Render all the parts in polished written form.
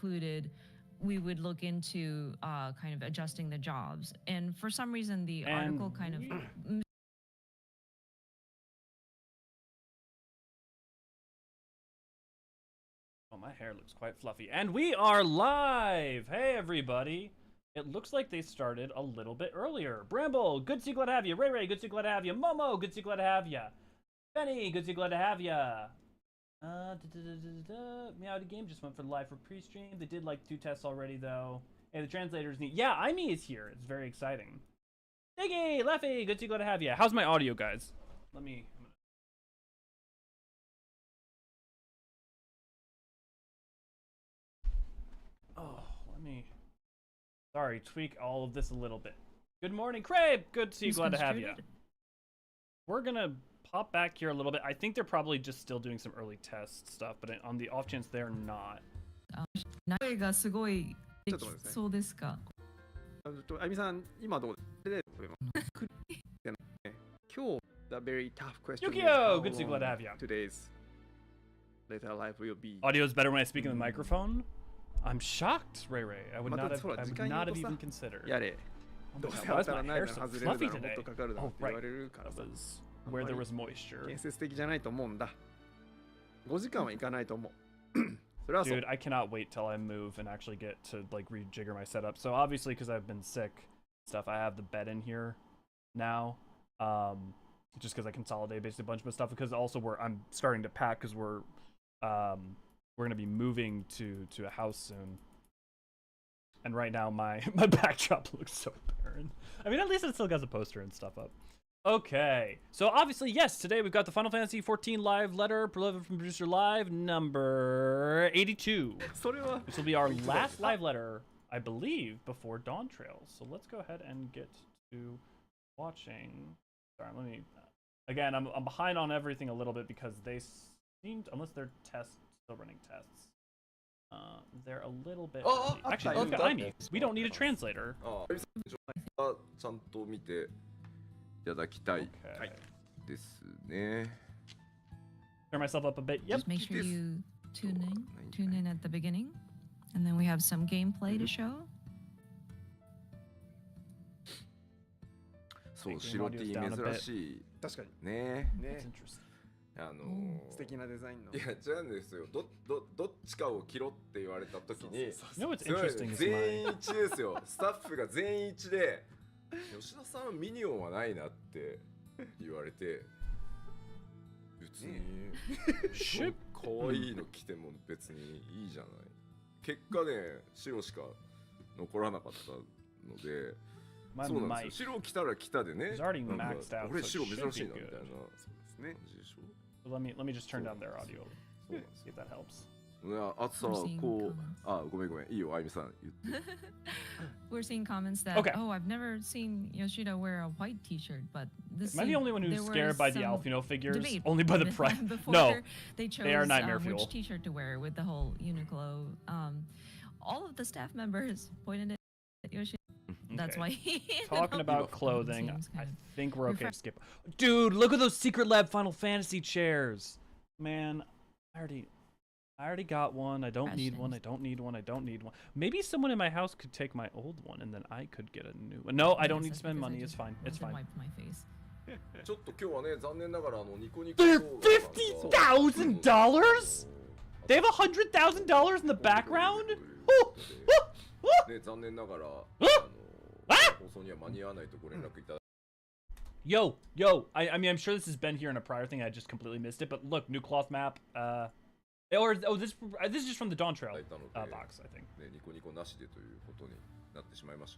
included, we would look into kind of adjusting the jobs. And for some reason, the article kind of Oh, my hair looks quite fluffy. And we are live! Hey, everybody. It looks like they started a little bit earlier. Bramble, good to see you, glad to have you. Ray Ray, good to see you, glad to have you. Momo, good to see you, glad to have you. Benny, good to see you, glad to have you. Meow, the game just went for live for pre-stream. They did like 2 tests already, though. Hey, the translator's neat. Yeah, Imee is here. It's very exciting. Diggy, Leffy, good to see you, glad to have you. How's my audio, guys? Let me... Oh, let me... Sorry, tweak all of this a little bit. Good morning, Craig. Good to see you. Glad to have you. We're gonna pop back here a little bit. I think they're probably just still doing some early test stuff, but on the off chance they're not. 声がすごいできそうですか？あみさん、今どうで今日 the very tough question. Yukio, good to see you. Glad to have you. Today's later life will be. Audio is better when I speak in the microphone. I'm shocked, Ray Ray. I would not have even considered. Oh my God, why is my hair so fluffy today? Oh, right. That was where there was moisture. 建設的じゃないと思うんだ。5時間はいかないと思う。それはそう。 Dude, I cannot wait till I move and actually get to like rejigger my setup. So obviously, because I've been sick, stuff, I have the bed in here now. Just because I consolidate basically a bunch of stuff. Because also I'm starting to pack because we're gonna be moving to a house soon. And right now my backdrop looks so barren. I mean, at least it still has a poster and stuff up. Okay, so obviously, yes, today we've got the Final Fantasy XIV live letter, delivered from Producer Live, number 82. This will be our last live letter, I believe, before Dawntrail. So let's go ahead and get to watching. Sorry, let me... Again, I'm behind on everything a little bit because they seemed, unless they're still running tests, they're a little bit... Actually, look at Imee. We don't need a translator. ちゃんと見ていただきたいですね。 Turn myself up a bit. Yep. Just make sure you tune in at the beginning, and then we have some gameplay to show. そう、白 T 珍しい。確かに。ね。素敵なデザインの。いや、違うんですよ。どっちかを切ろって言われたときに、interesting 全員一致ですよ。スタッフが全員一致で、吉田さんミニオンはないなって言われて、別に可愛いの着ても別にいいじゃない。結果ね、白しか残らなかったので、そうなんですよ。白着たら着たでね、俺白珍しいなみたいな。そうですね。 Let me just turn down their audio. See if that helps. あとさ、こう、ごめんごめん、いいよ、あゆみさん言って。We're seeing comments that, oh, I've never seen Yoshida wear a white T-shirt, but this. Am I the only one who's scared by the Alfino figures? Only by the price? No, they are nightmare fuel. Which T-shirt to wear with the whole Uniqlo. All of the staff members pointed at Yoshida. That's why he talking about clothing. I think we're okay to skip. Dude, look at those Secret Lab Final Fantasy chairs. Man, I already got one. I don't need one. I don't need one. I don't need one. Maybe someone in my house could take my old one and then I could get a new one. No, I don't need to spend money. It's fine. It's fine. They're $50,000? They have $100,000 in the background? Yo, I mean, I'm sure this has been here in a prior thing. I just completely missed it. But look, new cloth map. This is just from the Dawntrail box, I think.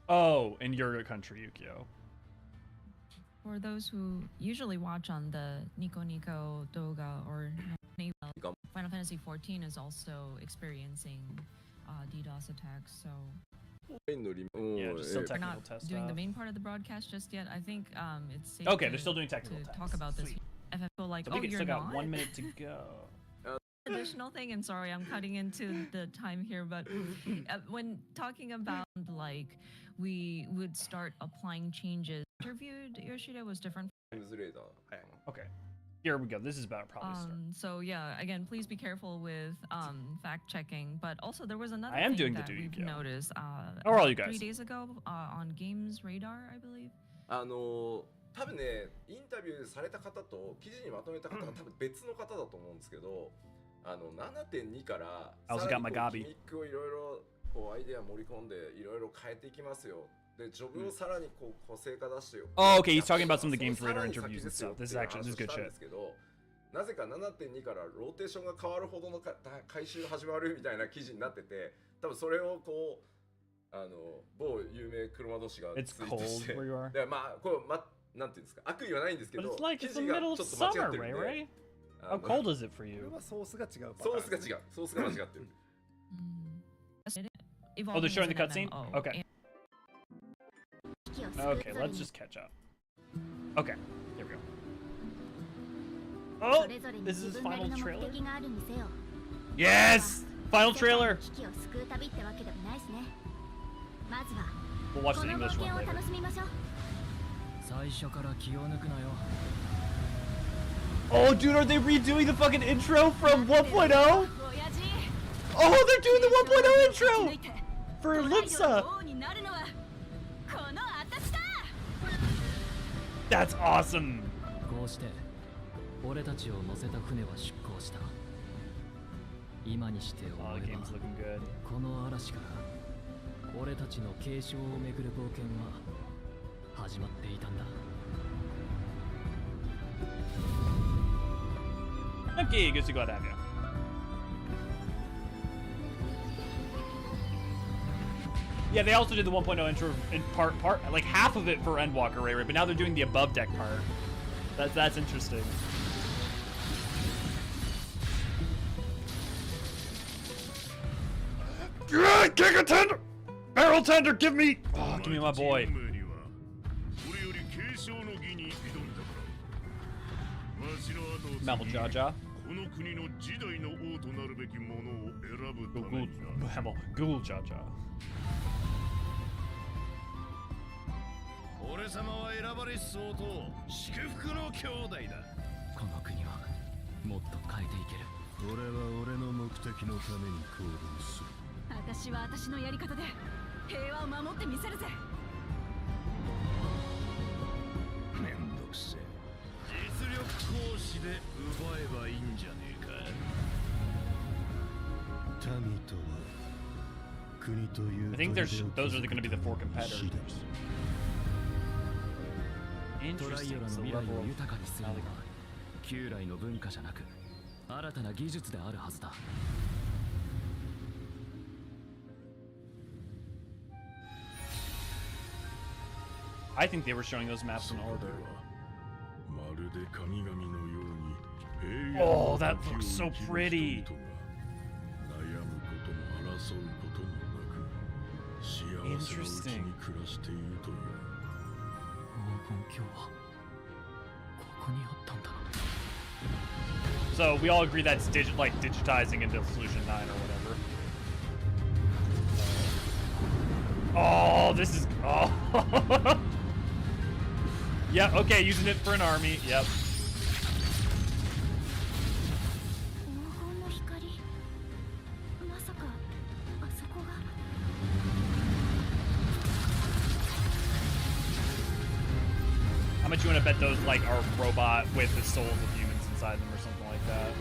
Oh, in your country, Yukio. For those who usually watch on the Nico Nico Doga or Final Fantasy XIV is also experiencing DDoS attacks, so. Yeah, just still technical test. Doing the main part of the broadcast just yet. I think it's safe. Okay, they're still doing technical to tests. talk about this. If I feel like, I think you're still not. got 1 minute to go. Additional thing, and sorry, I'm cutting into the time here, but when talking about like we would start applying changes, interviewed Yoshida was different. Okay. Here we go. This is about probably start. So yeah, again, please be careful with fact checking. But also, there was another I am thing doing the that do we've Yu-Gi-Oh. noticed. How are all you guys? 3 days ago on Games Radar, I believe. 多分ね、インタビューされた方と記事にまとめた方が多分別の方だと思うんですけど、7.2 からさらにこうギミックをいろいろこうアイデア盛り込んでいろいろ変えていきますよ。で、ジョブをさらにこう個性化出してよ。Oh, okay. He's talking about some of the Games Radar interviews and stuff. This is good shit. なぜか 7.2 からローテーションが変わるほどの回収が始まるみたいな記事になってて、多分それをこう某有名車同士がツイートして、でまあこうなんていうんですか、悪意はないんですけど、 But it's like 記 it's the 事が middle ちょ of っと間違 summer, ってるんで。 right? How cold is it for you? これはソースが違うパターン。ソースが違う。ソースが間違ってる。Oh, they're showing the cutscene? Okay. Okay, let's just catch up. Okay, here we go. Oh, this is his final trailer? Yes! Final trailer! We'll watch the English one later. Oh, dude, are they redoing the fucking intro from 1.0? Oh, they're doing the 1.0 intro! For Lipsa! That's awesome! こうして俺たちを乗せた船は出港した。今にして思 Oh, the えば game's looking good. この嵐から俺たちの継承をめぐる冒険は始まっていたんだ。 Okay, good to go have you. Yeah, they also did the 1.0 intro in part, like half of it for Endwalker, right? But now they're doing the above deck part. That's interesting. Kick a tender! Barrel tender, give me my boy. Mammal Jaja. Google Jaja. 俺様は選ばれし相当祝福の兄弟だ。この国はもっと変えていける。俺は俺の目的のために行動する。私は私のやり方で平和を守ってみせるぜ。めんどくせえ。実力行使で奪えばいいんじゃねえか。民とは国という。 I think those are going to be the 4 competitors. トライ Interesting. オラの So 未来を level 豊かにするのは旧来の文化じゃなく新たな技術であるはずだ。 I think they were showing those maps in order. Oh, that looks so pretty. Interesting. 黄金鏡はここにあったんだな。 So we all agree that's digitizing into Solution 9 or whatever. Oh, this is Yeah, okay, using it for an army. Yep. 黄金の光。まさかあそこが。 How much you want to bet those like are robot with the souls of humans inside them or something like that?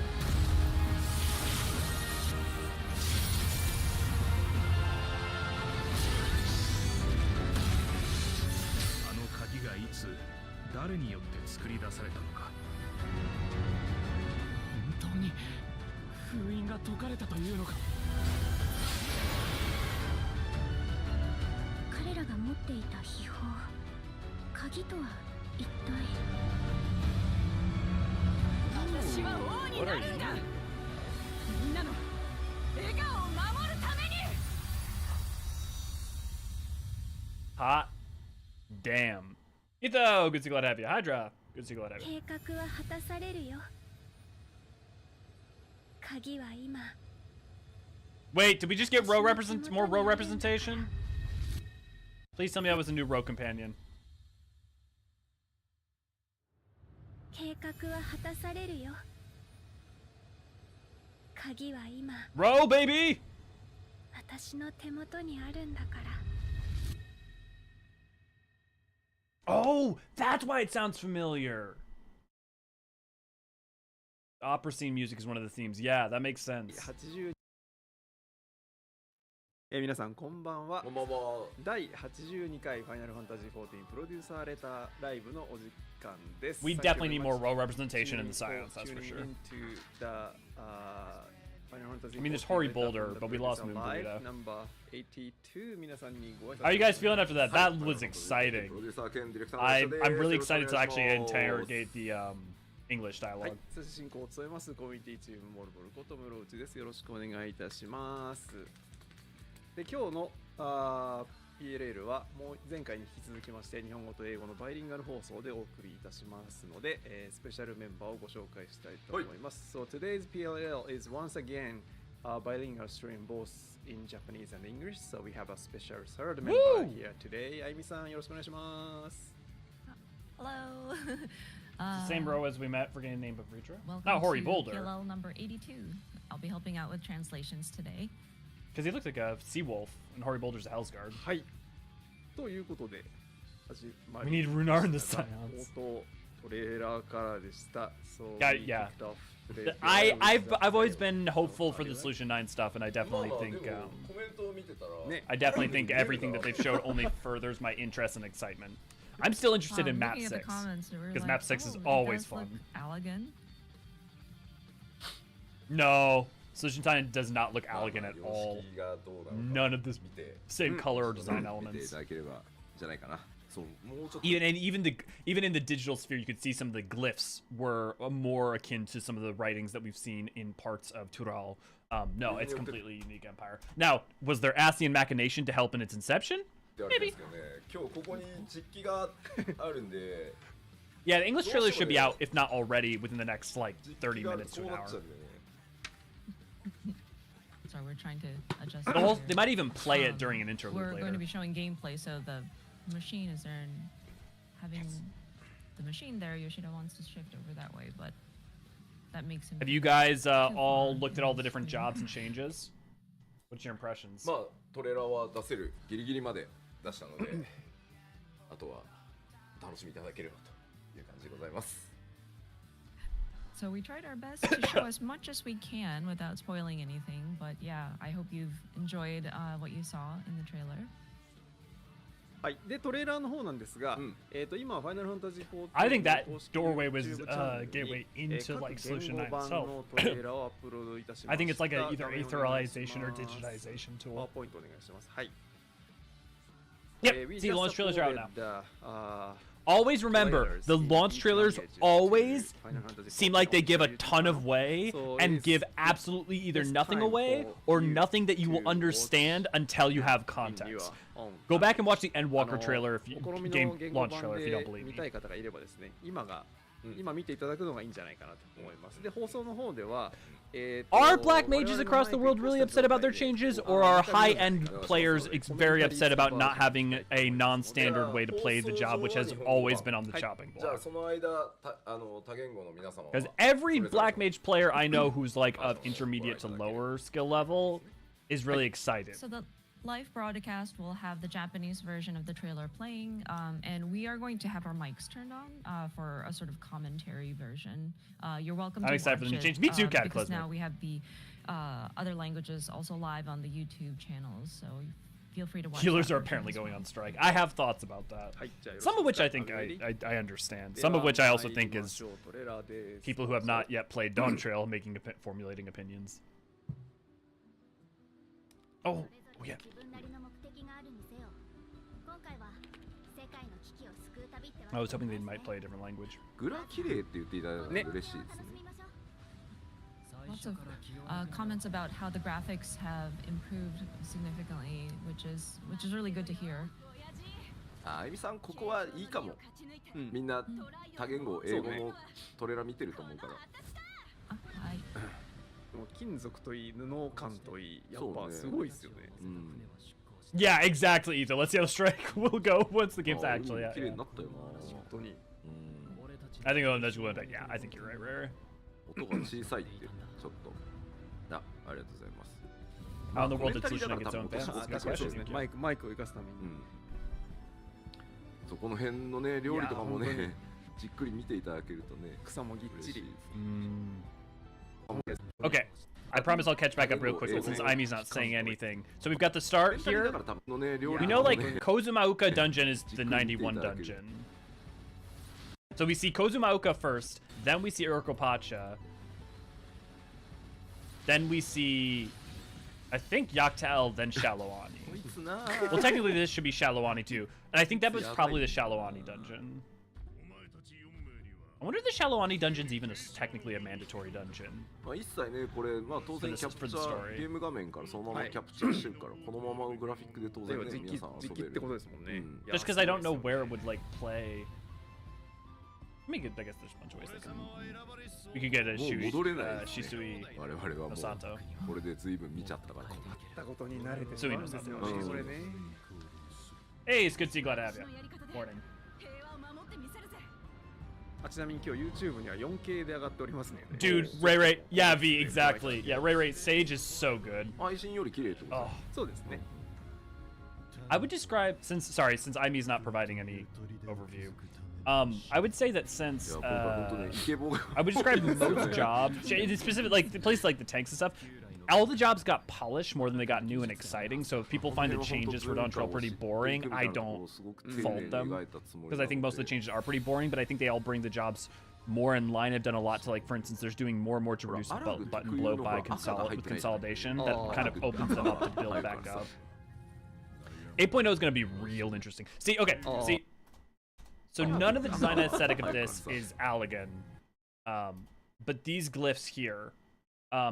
What are you? Hot damn. Etho, good to glad to have you. Hydra, good to glad to have you. 計画は果たされるよ。鍵は今。 Wait, did we just get more row representation? Please tell me that was a new row companion. 計画は果たされるよ。鍵は今 Row, baby! 私の手元にあるんだから。 Oh, that's why it sounds familiar. Opera scene music is one of the themes. Yeah, that makes sense. 80皆さんこんばんは。こんばんは。第82回ファイナルファンタジー14プロデューサーレターライブのお時間です。 We definitely need more row representation in the science, that's for sure. I mean, there's Hori Boulder, but we lost Moon Burrito. Number 82 皆さんにご挨拶 How are you guys feeling after that? That was exciting. プロデューサー兼ディレクターの人です I'm really よろしくお願い excited し to ます actually interrogate the English はい dialogue. そして進行を務めますコミュニティチームモルボルこと室内です。よろしくお願いいたします。で今日のPLL はもう前回に引き続きまして日本語と英語のバイリンガル放送でお送りいたしますので、スペシャルメンバーをご紹介したいと思います。So today's PLL is once again bilingual stream both in Japanese and English. So we have a special third member here today. あゆみさんよろしくお願いします。Hello. It's the same row as we met for getting the name of Ritra. Welcome Not Hori to Boulder. PLL number 82. I'll be helping out with translations today. Because he looks like a sea wolf, and Hori Boulder's a Hellsguard. はい。ということで始ま We り need Runar in the ました Scions. 冒頭トレーラーからでした。So Yeah, we yeah. kicked off today's I've PLL always with been the hopeful for the Hydaelyn. Solution 9 stuff, and I まあ definitely まあ think でもコメントを見てたらね I definitely think everything that they've showed only furthers my interest and excitement. I'm still interested in Map Looking at the 6. comments, we were Because like, Map 6 is "Oh, it always does look fun." elegant. No, Solution 9 does not look まあまあ elegant at 様 all. 式がどうなのか None of this 見て same color or design 見てい elements. ただければじゃないかな。そうもうちょっと Even in the digital sphere, you could see some of the glyphs were more akin to some of the writings that we've seen in parts of Tural. No, it's completely unique empire. Now, was there Asian machination to help in its inception? ってあるんですけどね。今日ここに実機があるんで Yeah, the English trailer should be out, if not already, within the next like 30 実機が minutes こ to う an なっ hour. ちゃうんだよね。 Sorry, we're trying to adjust. They it here. might even play it during an interlude We're going later. to be showing gameplay, so the machine is there, and having the machine there, Yoshida wants to shift over that way, but that makes him. Have you guys all far looked at all the different in jobs and changes? What's your impressions? まあトレーラーは出せるギリギリまで出したのであとはお楽しみいただければという感じでございます。 So we tried our best to show as much as we can without spoiling anything, but yeah, I hope you've enjoyed what you saw in the trailer. はいでトレーラーの方なんですが、今ファイナルファンタジー14 I think that 公式 doorway was YouTube チャンネルに gateway into 各 like Solution 9言語版 itself. のトレーラーをアップロードいたしました。 I think it's like a either 画面お願いし etherealization or ます digitization パワー tool. ポイントお願いします。はい。 Yep, We see, just launch trailers are out now. uploaded, Always remember, trailers the in launch each trailers language always to Final Fantasy seem like they give a 14 ton of channel. way So and it's give absolutely either this nothing time away for or you nothing that you will to understand watch until you have in context. your own Go time. back and watch the あ Endwalker の trailer if you お好みの game 言語 launch 版 trailer if you で don't believe 見 me. たい方がいればですね、今うん今見ていただくのがいいんじゃないかなと思います。で、放送の方では、Are black mages across the world really upset about their changes, or are high-end players very upset about not having a non-standard way to play the job, which has always been on the chopping じゃあ block? その間多言語の皆様は Because every black mage player I know who's like of intermediate to lower skill level is really excited. So the live broadcast will have the Japanese version of the trailer playing, and we are going to have our mics turned on for a sort of commentary version. You're welcome I'm to excited for watch them to it, change. Me too, because Cataclysmic. now we have the other languages also live on the YouTube channels, so feel free to watch. Healers that are version apparently as going well. on strike. I have thoughts about that. はい、じゃあよろしいですか Some of which I think Are you ready? I understand. で Some は of which I also 参 think りま is しょうトレーラーです people who have not yet played Dawntrail formulating opinions. Oh, yeah. 自分なりの目的があるにせよ、今回は世界の危機を救う旅って I was hoping they might play a different language. グラ綺麗って言っていただいたらね嬉しいですね。 Lots of comments about how the graphics have improved significantly, which is really good to hear. あゆみさんここはいいかも。うんみんな多言語英語のトレーラー見てると思うから。 Hi. もう金属といい布感といいやっぱそうねすごいですよね。うん。 Yeah, exactly, Ethan. Let's see how strike will go once the game's あ actually 綺麗 out. になったよな。本当に。うん。I think that's going back. Yeah, I think you're right, Rare. 音が小さいってちょっと。ありがとうございます。 How in the world コ did メンタリーだ solutioning から its 多 own 分 fans? 音 That's a す good そうですね question. マイクを生かすために、そこの辺のね料理とかもいや本当にねじっくり見ていただけるとね草もぎっちり Okay, I promise I'll catch back up real quickly since Aimi's not saying anything. So we've got the start コメンタリーだ here. から多分のね料理 We と know かも like ね Kozumauka dungeon is the 91 dungeon. So we see Kozumauka first, then we see Urkopacha. Then we see, I think Yaktael, then Shalawani. こいつな Well, technically this should be Shalawani too. And I think that was probably the Shalawani dungeon. I wonder if the Shalawani dungeon's even technically a mandatory dungeon. まあ一切ねこれまあ当然 For キャ this- プ for チ the ャ story. ーゲーム画面からそのままキャプチャーしてるからこのままのグラフィックで当然ね皆さん遊べる実機ってことですもんね、うんいや Just because I don't know where it would like play. I mean, I guess there's a bunch of ways they can. We could get a もう戻れないですね Shisui 我々は no もう Sato. これで随分見ちゃったから困ったことに慣れてしまうんですよねうんこれね Hey, it's good to see you. Glad to have you. Morning. あちなみに今日 YouTube には 4K で上がっておりますね Dude, Ray Ray. Yeah, V, exactly. Yeah, Ray Ray. Sage is so good. 配信より綺麗ってこと Oh. そうですね I would describe since Aimi's not providing any overview. I would say that い since や今回本当ねイケボが I would describe most jobs, it's specific like the places like the tanks and stuff. All the jobs got polished more than they got new and exciting. So if people find the changes for Dawntrail pretty boring, I don't fault them because I think most of the changes are pretty boring. But I think they all bring the jobs more in line. I've done a lot to like, for instance, there's doing more and more to reduce button blow by consolidation. That kind of opens them up to build back up. 8.0 is going to be real interesting. See, okay, see. So none of the design aesthetic of this is Allegan, but these glyphs here,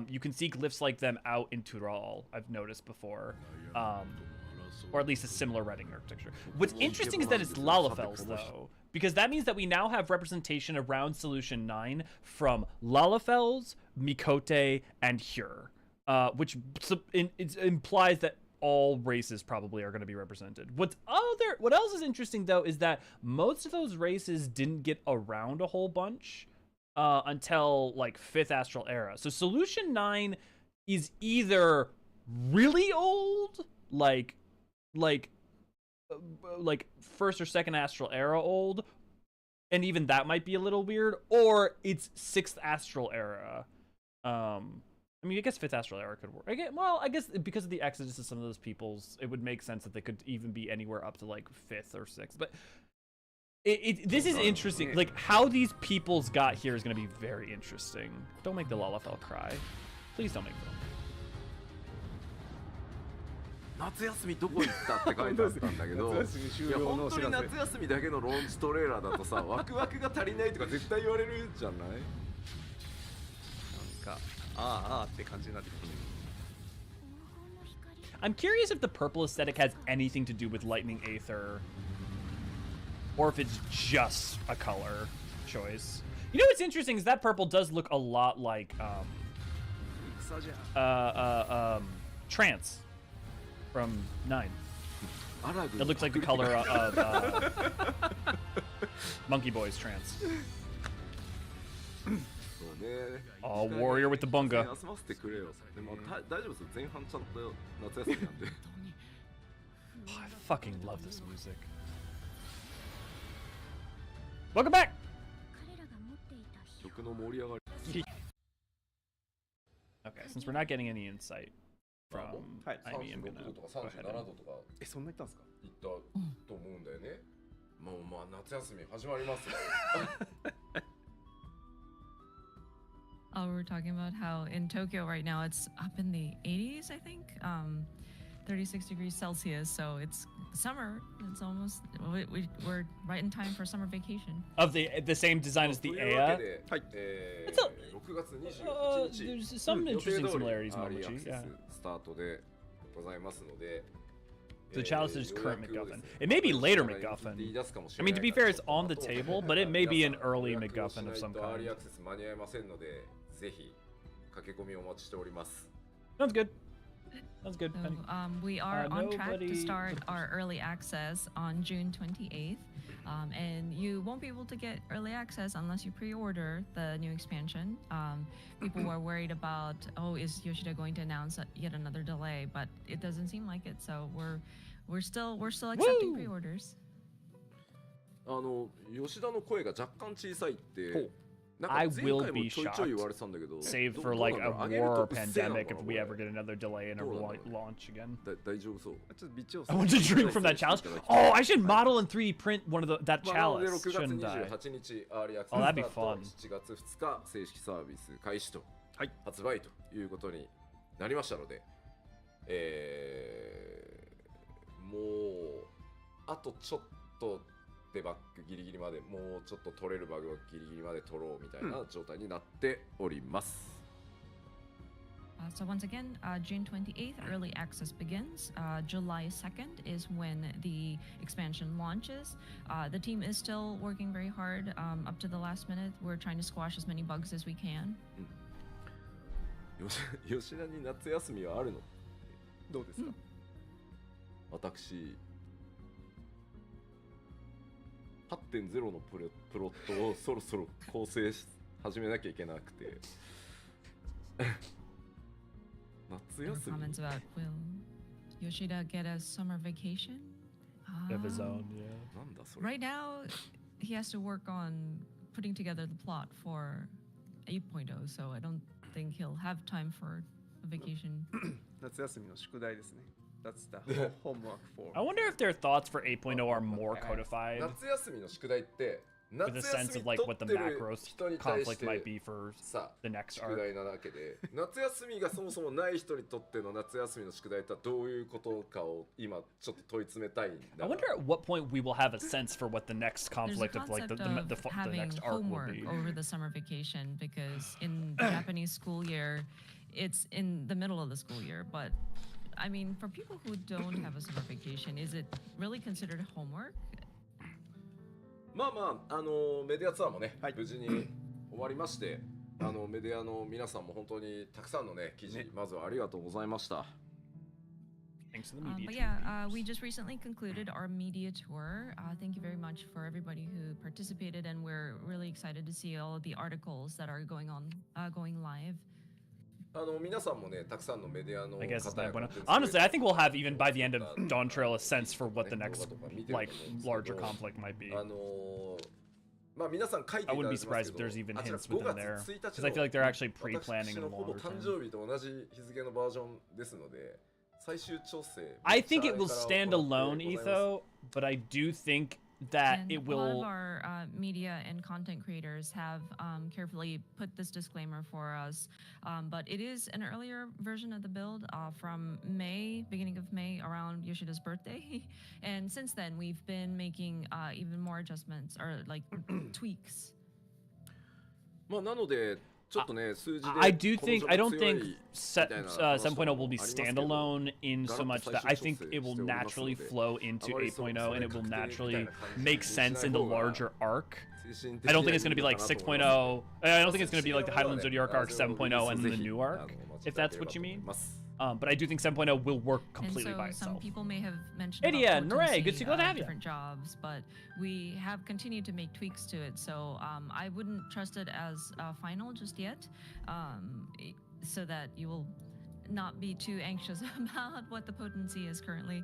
you can see glyphs like them out in Tural. I've noticed before, or at least a similar writing architecture. What's interesting is that it's Lalafels though, because that means that we now have representation around Solution 9 from Lalafels, Mikote, and Hyur, which implies that all races probably are going to be represented. What else is interesting though is that most of those races didn't get around a whole bunch until like 5th Astral Era. So Solution 9 is either really old, like 1st or 2nd Astral Era old, and even that might be a little weird, or it's 6th Astral Era. I mean, I guess 5th Astral Era could work. I guess because of the exodus of some of those peoples, it would make sense that they could even be anywhere up to like 5th or 6th. But this is interesting. Like how these peoples got here is going to be very interesting. Don't make the Lalafell cry. Please don't make them. 夏休みどこ行ったって書いてあったんだけど夏休み終いや了のお知らせ本当に夏休みだけのローンチトレーラーだとさワクワクが足りないとか絶対言われるじゃないなんかああって感じになってきて I'm curious if the purple aesthetic has anything to do with Lightning Aether, or if it's just a color choice. You know what's interesting is that purple does look a lot like Trance from 9. It looks like the color of Monkey Boy's Trance. そうね Oh, warrior with the bunga. 休ませてくれよでも大丈夫です前半ちゃんと夏休みなんで Oh, I fucking love this music. Welcome back! 曲の盛り上がり Okay, since we're not getting any insight from はい Ivy, I'm 36 度 gonna とか go ahead 37 and... 度とかえそんな言ったんですか行ったと思うんだよねもうまあ夏休み始まりますよ Oh, we were talking about how in Tokyo right now it's up in the 80s, I think, 36 degrees Celsius. So it's summer. It's almost we're right in time for summer vacation. Of the same design as と the いうわ Aya? けで、はいIt's a- 6月28日 there's some 予定 interesting 通り similarities, アーリーア Momochi. クセ Yeah. ススタートでございますので The chalice is current 予約をです MacGuffin. ね It may be later まだ MacGuffin. 言い出すかもし I れ mean, な to い be から fair, it's on the ちょっと table, but it may be an 皆さん early 予約をし MacGuffin な of い some とアーリー kind. アクセス間に合いませんのでぜひ駆け込みお待ちしております Sounds good. Sounds good. So we are on track to nobody- start our early access on June 28th. And you won't be able to get early access unless you pre-order the new expansion. People were worried about, oh, is Yoshida going to announce yet another delay? But it doesn't seem like it. So we're still accepting pre-orders. 吉田の声が若干小さいってなんか I 前 will 回も be ちょいちょい言われてたんだけど Save ど for どう like なんだろう a 上げると war うっせえなの pandemic か if な we これ ever get another delay in our launch again. 大丈夫そうちょっと微調 I want to drink from that chalice. Oh, I should model and 3D print one of that まあなので chalice, 6月 shouldn't I? 28日アーリーアクセ Oh, ス that'd be スタート fun. 7月2日正式サービス開始と、はい、発売ということになりましたので、もうあとちょっとデバッグギリギリまでもうちょっと取れるバグをギリギリまで取ろうみたいな状態になっております。So once again, June 28th, early access begins. July 2nd is when the expansion launches. The team is still working very hard up to the last minute. We're trying to squash as many bugs as we can. 吉田に夏休みはあるの？どうですか？私 8.0 のプロットをそろそろ構成し始めなきゃいけなくて夏休み Comments about will Yoshida get a summer vacation? Of his own, yeah. なんだそれ Right now, he has to work on putting together the plot for 8.0, so I don't think he'll have time for a vacation. 夏休みの宿題ですね。That's the homework for. I wonder if their thoughts for 8.0 are more codified 夏休みの宿題って with a 夏 sense 休 of み like 取 what っ the てる macros 人に対し conflict て might be for さ the next 宿 arc. 題なだけで夏休みがそもそもない人にとっての夏休みの宿題とはどういうことかを今ちょっと問い詰めたいんだ I wonder at what point we will have a sense for what the next There's a conflict of like concept the of having next arc will homework be. over the summer vacation because in the Japanese school year, it's in the middle of the school year. But I mean, for people who don't have a summer vacation, is it really considered homework? まあまあメディアツアーもね、はい無事に終わりましてメディアの皆さんも本当にたくさんのね記事、まずはありがとうございました。 Thanks to the media But team. yeah, we just recently concluded our media tour. Thank you very much for everybody who participated, and we're really excited to see all of the articles that are going live. 皆さんもねたくさんのメディアの I guess it's 方や not bueno. コンテンツ Honestly, I think we'll have even by the end of Dawntrail a sense for what the next like larger conflict might be. まあ皆さん書いていた I だ wouldn't い be てます surprised け if ど there's even あちら hints 5 within 月 there 1 because 日 I feel like they're actually 私 pre-planning in の the ほぼ longer 誕 term. 生日と同じ日付のバージョンですので最終調整 I think it will stand alone, Etho, but I do think that And it a lot of will. our media and content creators have carefully put this disclaimer for us. But it is an earlier version of the build from May, beginning of May, around Yoshida's birthday. And since then, we've been making even more adjustments or like tweaks. まあなのでちょっとね数字で I do この think 状 I 況 don't 強 think いみたいな話とか 7.0 will も be ありますけど standalone in so much that I think it will naturally flow into 8.0 and it will naturally make sense in the larger arc. I don't think it's going to be like 6.0. I don't think it's going to be like the Hydaelyn Zodiac arc 7.0 and then the new arc, if that's what you mean. But I do think 7.0 will work completely and so by some itself. people may have mentioned Hey, yeah, about Noray, good potency, to go to have you. different jobs, but we have continued to make tweaks to it. So I wouldn't trust it as final just yet, so that you will not be too anxious about what the potency is currently.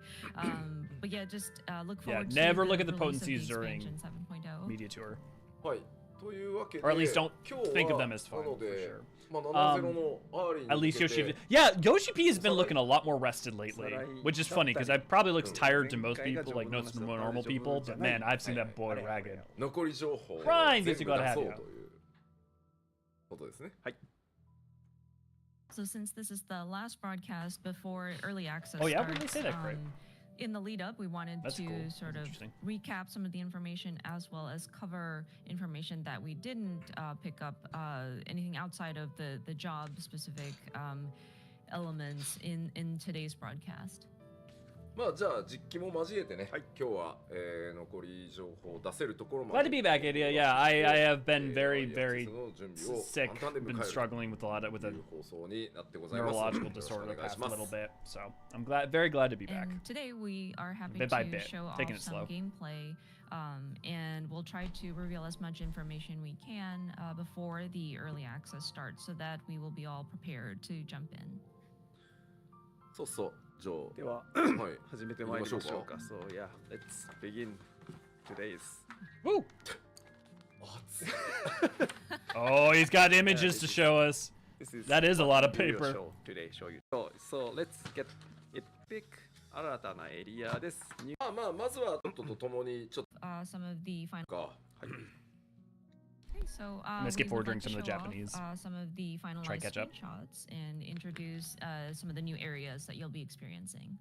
But yeah, just look forward to never look the at the release of potencies the during expansion 7.0. Media tour. はいというわけで Or at least don't 今日 think of は them as な final の for で sure. まあ70のアーリー At に least 向けて Yoshi. Yeah, Yoshi P has been looking a lot more rested lately, which is funny because it probably looks tired to most people, like most normal people. But man, I've seen that boy ragged. 残り情報を Ryan 全 gets to 部 go 出 to そう have ということですね。 So since this is the last broadcast before early access Oh, yeah? When they starts, say that, great. In the lead up, we wanted That's to cool. sort That's of interesting. recap some of the information as well as cover information that we didn't pick up, anything outside of the job specific elements in today's broadcast. まあじゃあ実機も交えてね、はい今日は、残り情報を出せるところま Glad で to be back, Idia. Yeah, I have been very, アクセ very スの準備を sick. 簡単で迎 Been える struggling with a と a いう放送になってございます。 neurological よろしくお disorder the 願いし past ます。 little bit. So I'm very glad to be back. And today we are happy Bit by to bit, show off taking it some slow. gameplay, and we'll try to reveal as much information we can before the early access starts, so that we will be all prepared to jump in. そうそう、じゃではあ、はい、始めてまいりましょうか。So yeah, let's begin today's. Woo! 熱い Oh, he's got images to show us. This is That is a lot of what we will paper. show today, show you. So let's get it pick 新たなエリアです。まずはトントとともにちょっ Some of the final. とか、はい。 Okay, so I'm gonna skip we would forward like during to some of the show off, Japanese. some of the Try finalized catch up. screenshots and introduce some of the new areas that you'll be experiencing.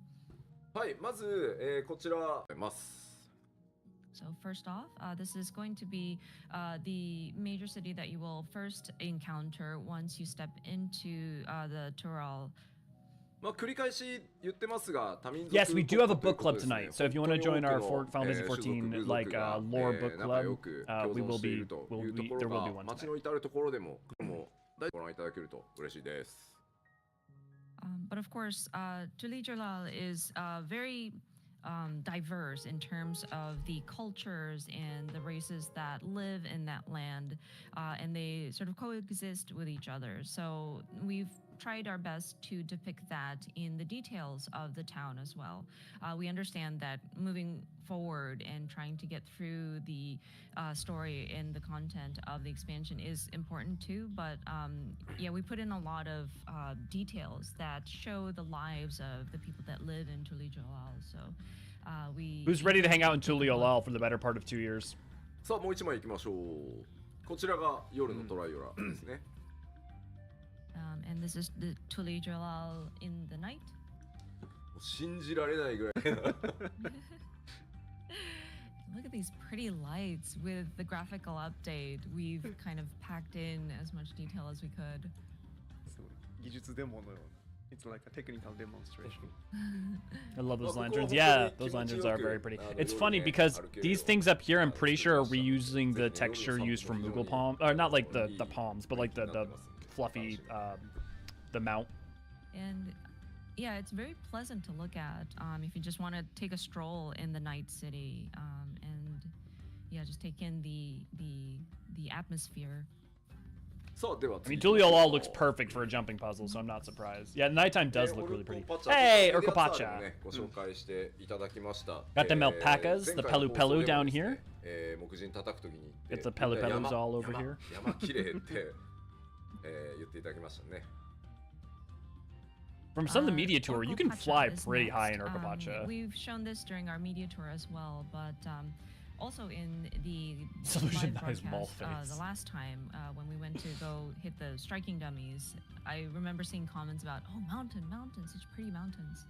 はい、まず、こちらます。 So first off, this is going to be the major city that you will first encounter once you step into the Tural. まあ繰り返し言ってますが、多民族 Yes, we do have a 国 book 家と club いうことですね。 tonight. So if you want to 本当に join our 多くの Final Fantasy 種族 14 部 like 族が lore book 仲良 club, く we 共存 will してい be るというとこ there ろ will be が one 街 tonight. の至るところでも大ご覧いただけると嬉しいです。 But of course, Tulijalal is very diverse in terms of the cultures and the races that live in that land, and they sort of coexist with each other. So we've tried our best to depict that in the details of the town as well. We understand that moving forward and trying to get through the story and the content of the expansion is important too, but yeah, we put in a lot of details that show the lives of the people that live in Tulijalal. So Who's ready to hang out in Tuliolal for the better part of 2 years? さあもう一枚いきましょう。こちらが夜のトライオラですね。And this is the Tulijalal in the night. 信じられないぐらい。 Look at these pretty lights with the graphical update. We've kind of packed in as much detail as we could. すごい技術デモのような。It's like a technical demonstration. I love those lanterns. Yeah, those lanterns are very pretty. It's funny because these things up here, I'm pretty sure are reusing the texture used from Moogle Palm, or not like the palms, but like the fluffy the mount. And yeah, it's very pleasant to look at if you just want to take a stroll in the night city, and yeah, just take in the atmosphere. さあでは I mean, 次 Tuliolal looks perfect for a jumping puzzle, so I'm not surprised. Yeah, nighttime does look really pretty. Hey, Urkopacha! ご紹介していただきました。 Got the Melpacas, the 前回の Pelu 放送 Pelu でも down ですね here. 木人叩くときに言って Get the Pelu Pelus 山 all over here. 山綺麗って言っていただきましたね。 From some of the media tour, you can Urkopacha fly is pretty high in next. Urkopacha. We've shown this during our media tour as well, but also in the Solution live Eyes Mall broadcast, face. the last time when we went to go hit the striking dummies, I remember seeing comments about, oh, mountains, such pretty mountains.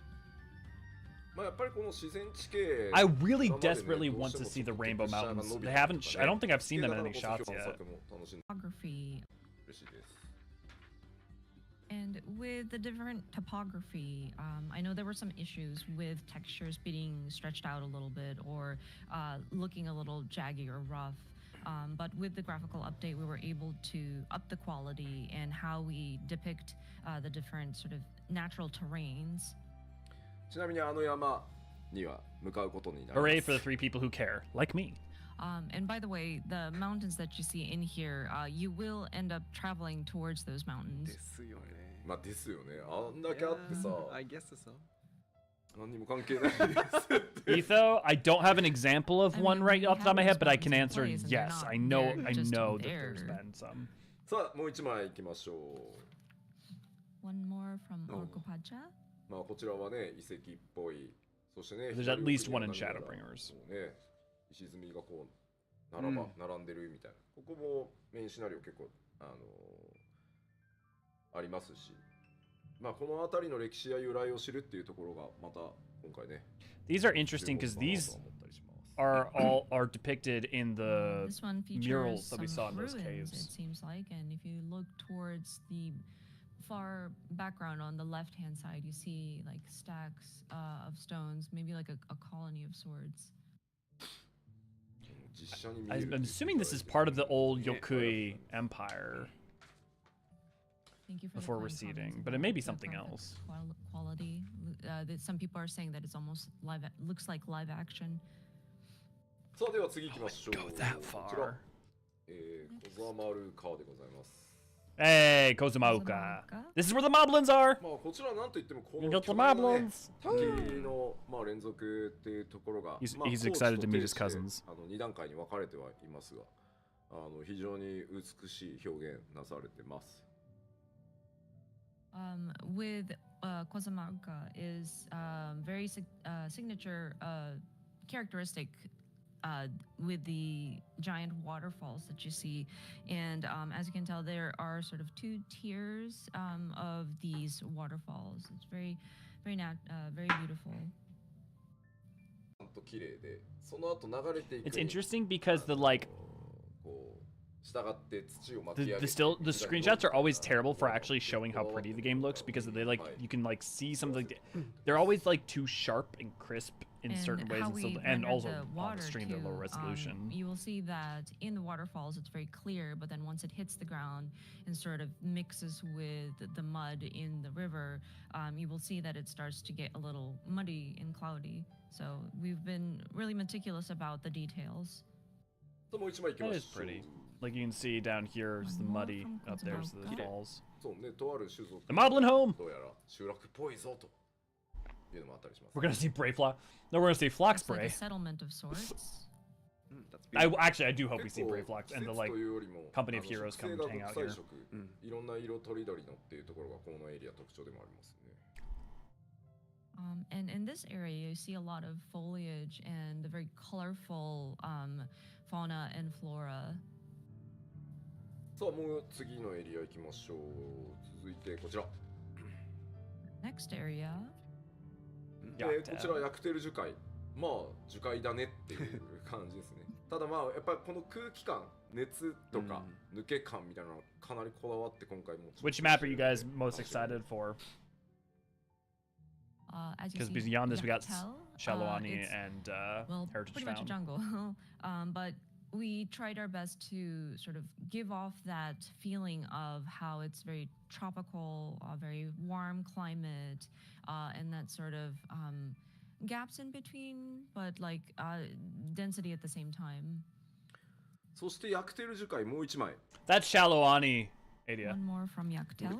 まあやっぱりこの自然地形 I really desperately want to see the Rainbow Mountains. They haven't. I don't think I've seen them in any shots yet. Topography. 嬉しいです。 And with the different topography, I know there were some issues with textures being stretched out a little bit or looking a little jaggy or rough. But with the graphical update, we were able to up the quality and how we depict the different sort of natural terrains. ちなみにあの山には向かうことになりま Hooray す。 for the 3 people who care, like me. And by the way, the mountains that you see in here, you will end up traveling towards those mountains. ですよね。まあですよね。あんだけあってさ、 I guess so. 何にも関係ないです。 Etho, I don't have an example of I one mean, right we off the top of my have head, but I those can mountains in answer place, and they're yes. not I know there just that there. there's been some. さあもう一枚いきましょう。 One more from Oh. Urkopacha. まあこちらはね遺跡っぽい。そしてね。 There's at least one in 左奥には Shadowbringers. こうね石積みがこう並んでるみたいな。ここもメインシナリオ結構ありますし。まあこの辺りの歴史や由来を知るっていうところがまた今回ね。 These are interesting because these are depicted in the This one features murals that we some saw in those ruins, caves. it seems like, and if you look towards the far background on the left-hand side, you see like stacks of stones, maybe like a colony of swords. 実写に見える I'm assuming this is part of the old Yokui Empire Thank you for before the kind receding, comments but it about may be the something graphic else. Quality. That some people are saying that it's almost looks like live action. さあでは次行きましょう Go that こちら far. 小沢丸川でございます Hey, Kozumauka. This is where the moblins are. まあこちらなんといってもこ You の got the 巨大なね moblins. 滝のまあ連続っていうところが He's まあ he's 高地 excited と to meet 低 his 地で cousins. 2段階に分かれてはいますが非常に美しい表現なされてます With Kozumauka is very signature characteristic with the giant waterfalls that you see, and as you can tell, there are sort of two tiers of these waterfalls. It's very beautiful. ちゃんと綺麗でその後流れていく It's interesting because the like こう従って土を巻き上げ the て still the screenshots are always terrible for actually showing how pretty the game looks because they like you can like see some of the they're always like too sharp and crisp in And certain ways how and, so, we and render also the on water the stream they're too, low resolution. You will see that in the waterfalls it's very clear, but then once it hits the ground and sort of mixes with the mud in the river, you will see that it starts to get a little muddy and cloudy. So we've been really meticulous about the details. もう一枚行き That ま is しょう pretty. Like you can see down here is the One more muddy from up there's the Kozumauka. falls. そうねとある種族 The Moblin home. どうやら集落っぽいぞというのもあったりします We're gonna see Bray Flock. No, we're gonna see Flock It's like Spray. a settlement of sorts. That's I beautiful. actually I do hope we see 結構 Bray Flock and the 季節 like というよりも company of あの heroes 植 come 生が hang 国 out 際 here. 色いろんな色とりどりのっていうところがこのエリア特徴でもありますね And in this area, you see a lot of foliage and the very colorful fauna and flora. さあもう次のエリア行きましょう続いてこちら Next area. こちらヤクテル樹海まあ樹海だねっていう感じですねただまあやっぱりこの空気感熱とか抜け感みたいなのかなりこだわって今回も Which map are you guys most excited for? As you Because see, beyond this we got Yachtel, Shalawani it's, and well, Heritage pretty much a Found. jungle. But we tried our best to sort of give off that feeling of how it's very tropical, very warm climate, and that sort of gaps in between, but like density at the same time. そしてヤクテル樹海もう一枚 That's Shalawani area. One more from Yachtel.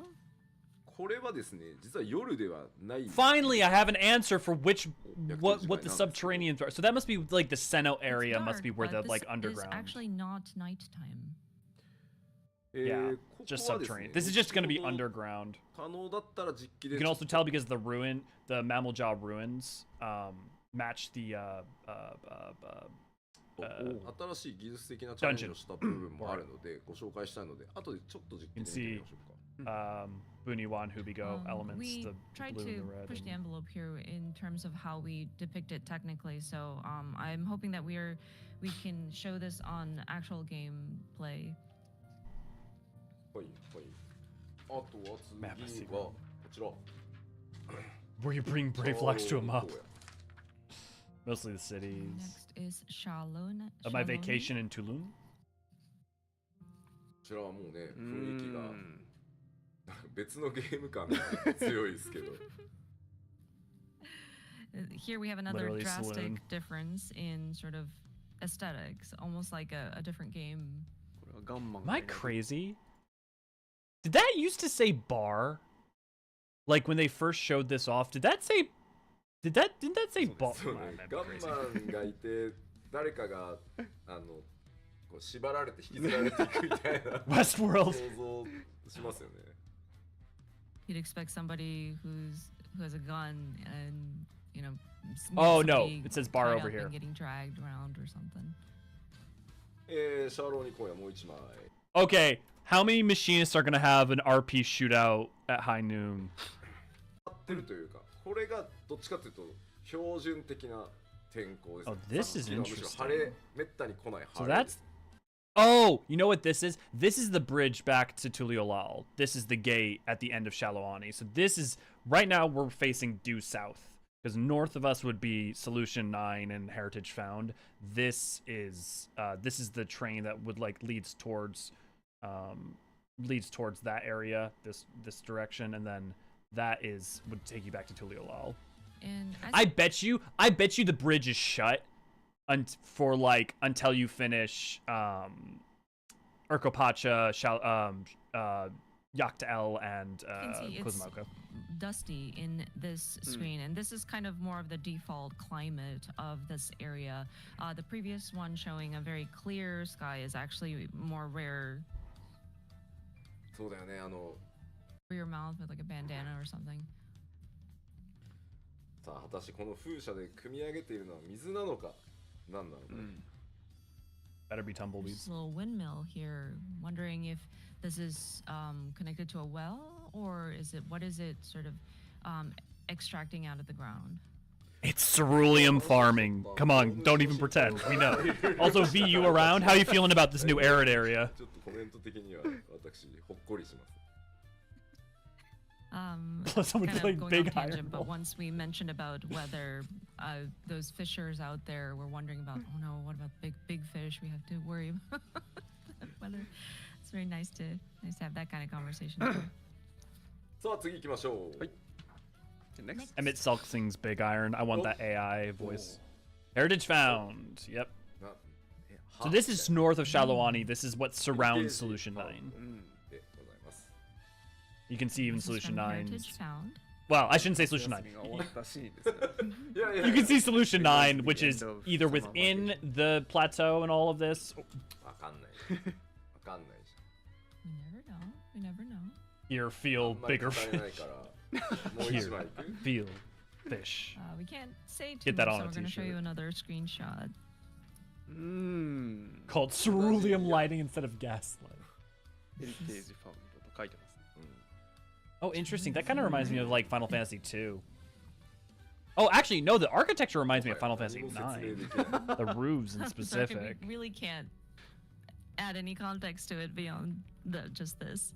これはですね実は夜ではない Finally, I have an answer for which what the subterraneans are. So that must be like the Seno It's area. dark, Must be where but the like this is underground. actually not nighttime. Yeah, ここ just はですね subterranean. This is just going to be 後ほど underground. 可能だったら実機 You で can also tell because the Mammal Jaw ruins match the 新しい技術的なチャレンジをした部分もあるのでご紹介したいので後でちょっと実機で見てみましょうか Buniwan Hubigo elements, We the tried blue and the to red. push the and- envelope here in terms of how we depict it technically. So I'm hoping that we can show this on actual gameplay. はいはいあとは次はこちら Where you bring brave flocks to them up. Mostly the cities. Next is Shalon. Of my vacation in Tulum. こちらはもうね雰囲気が別のゲーム感が強いですけど Here we have another Literally drastic saloon. difference in sort of aesthetics, almost like a different game. これはガンマン Am I crazy? Did that used to say bar? Like when they first showed this off, didn't that say bar? そうね Nah, that'd be ガン crazy. マンがいて誰かがこう縛られて引きずられていくみたいな Westworld. 想像しますよね You'd expect somebody who has a gun and Oh, no, somebody it says bar tied over up here. and getting dragged around or something. シャーローに今夜もう一枚 Okay, how many machinists are gonna have an RP shootout at high noon? 合ってるというかこれがどっちかというと標準的な天候です、ね Oh, this is さっきのはむしろ晴れめったに来ない So 晴れです Oh, you know what this is? This is the bridge back to Tuliolal. This is the gate at the end of Shaloani. So this is, right now we're facing due south. Because north of us would be Solution 9 and Heritage Found. This is the train that would like leads towards that area, this direction, and then that would take you back to Tuliolal. And I bet you the bridge is shut until you finish Urkopacha, Yaktael, and Kozmauka. Dusty in this screen, and this is kind of more of the default climate of this area. The previous one showing a very clear sky is actually more rare. そうだよね、 For your mouth with like a bandana or something. さあ果たしてこの風車で組み上げているのは水なのか何なのか、Better be tumbleweeds. This little windmill here. Wondering if this is connected to a well, or what is it sort of extracting out of the ground? It's cerulean farming. Come on, don't even pretend. We know. Also, V, you around? How are you feeling about this new arid area? ちょっとコメント的には私ほっこりします。Someone kind playing of going big on tangent, iron but ball. once we mentioned about whether those fishers out there were wondering about, oh no, what about big fish? We have to worry about whether. It's very nice to have that kind of conversation. さあ次行きましょう。はい。Next. Emmett Sulk sings Big Iron. I want that AI voice. Heritage Found. Yep. So this is north of Shaloani. This is what surrounds Solution 9. You can see even This is Solution from 9. Heritage Found. Well, I shouldn't say Solution 9. You can see Solution 9, which is either within the plateau and all of this. わかんない。わかんないじ We never know. We never know. Here, ゃん。 feel あんまり bigger 語れないからもう一枚いく feel fish. We can't say too Get that much, on so a we're going to show t-shirt. you another screenshot. Called ceruleum lighting instead of gaslight. ヘリテージファウンドと書いてます。 Oh, interesting. That kind of reminds me of like Final Fantasy 2. Oh, actually, no. The architecture reminds me of Final Fantasy 9. The roofs in Sorry, specific. we really can't add any context to it beyond just this.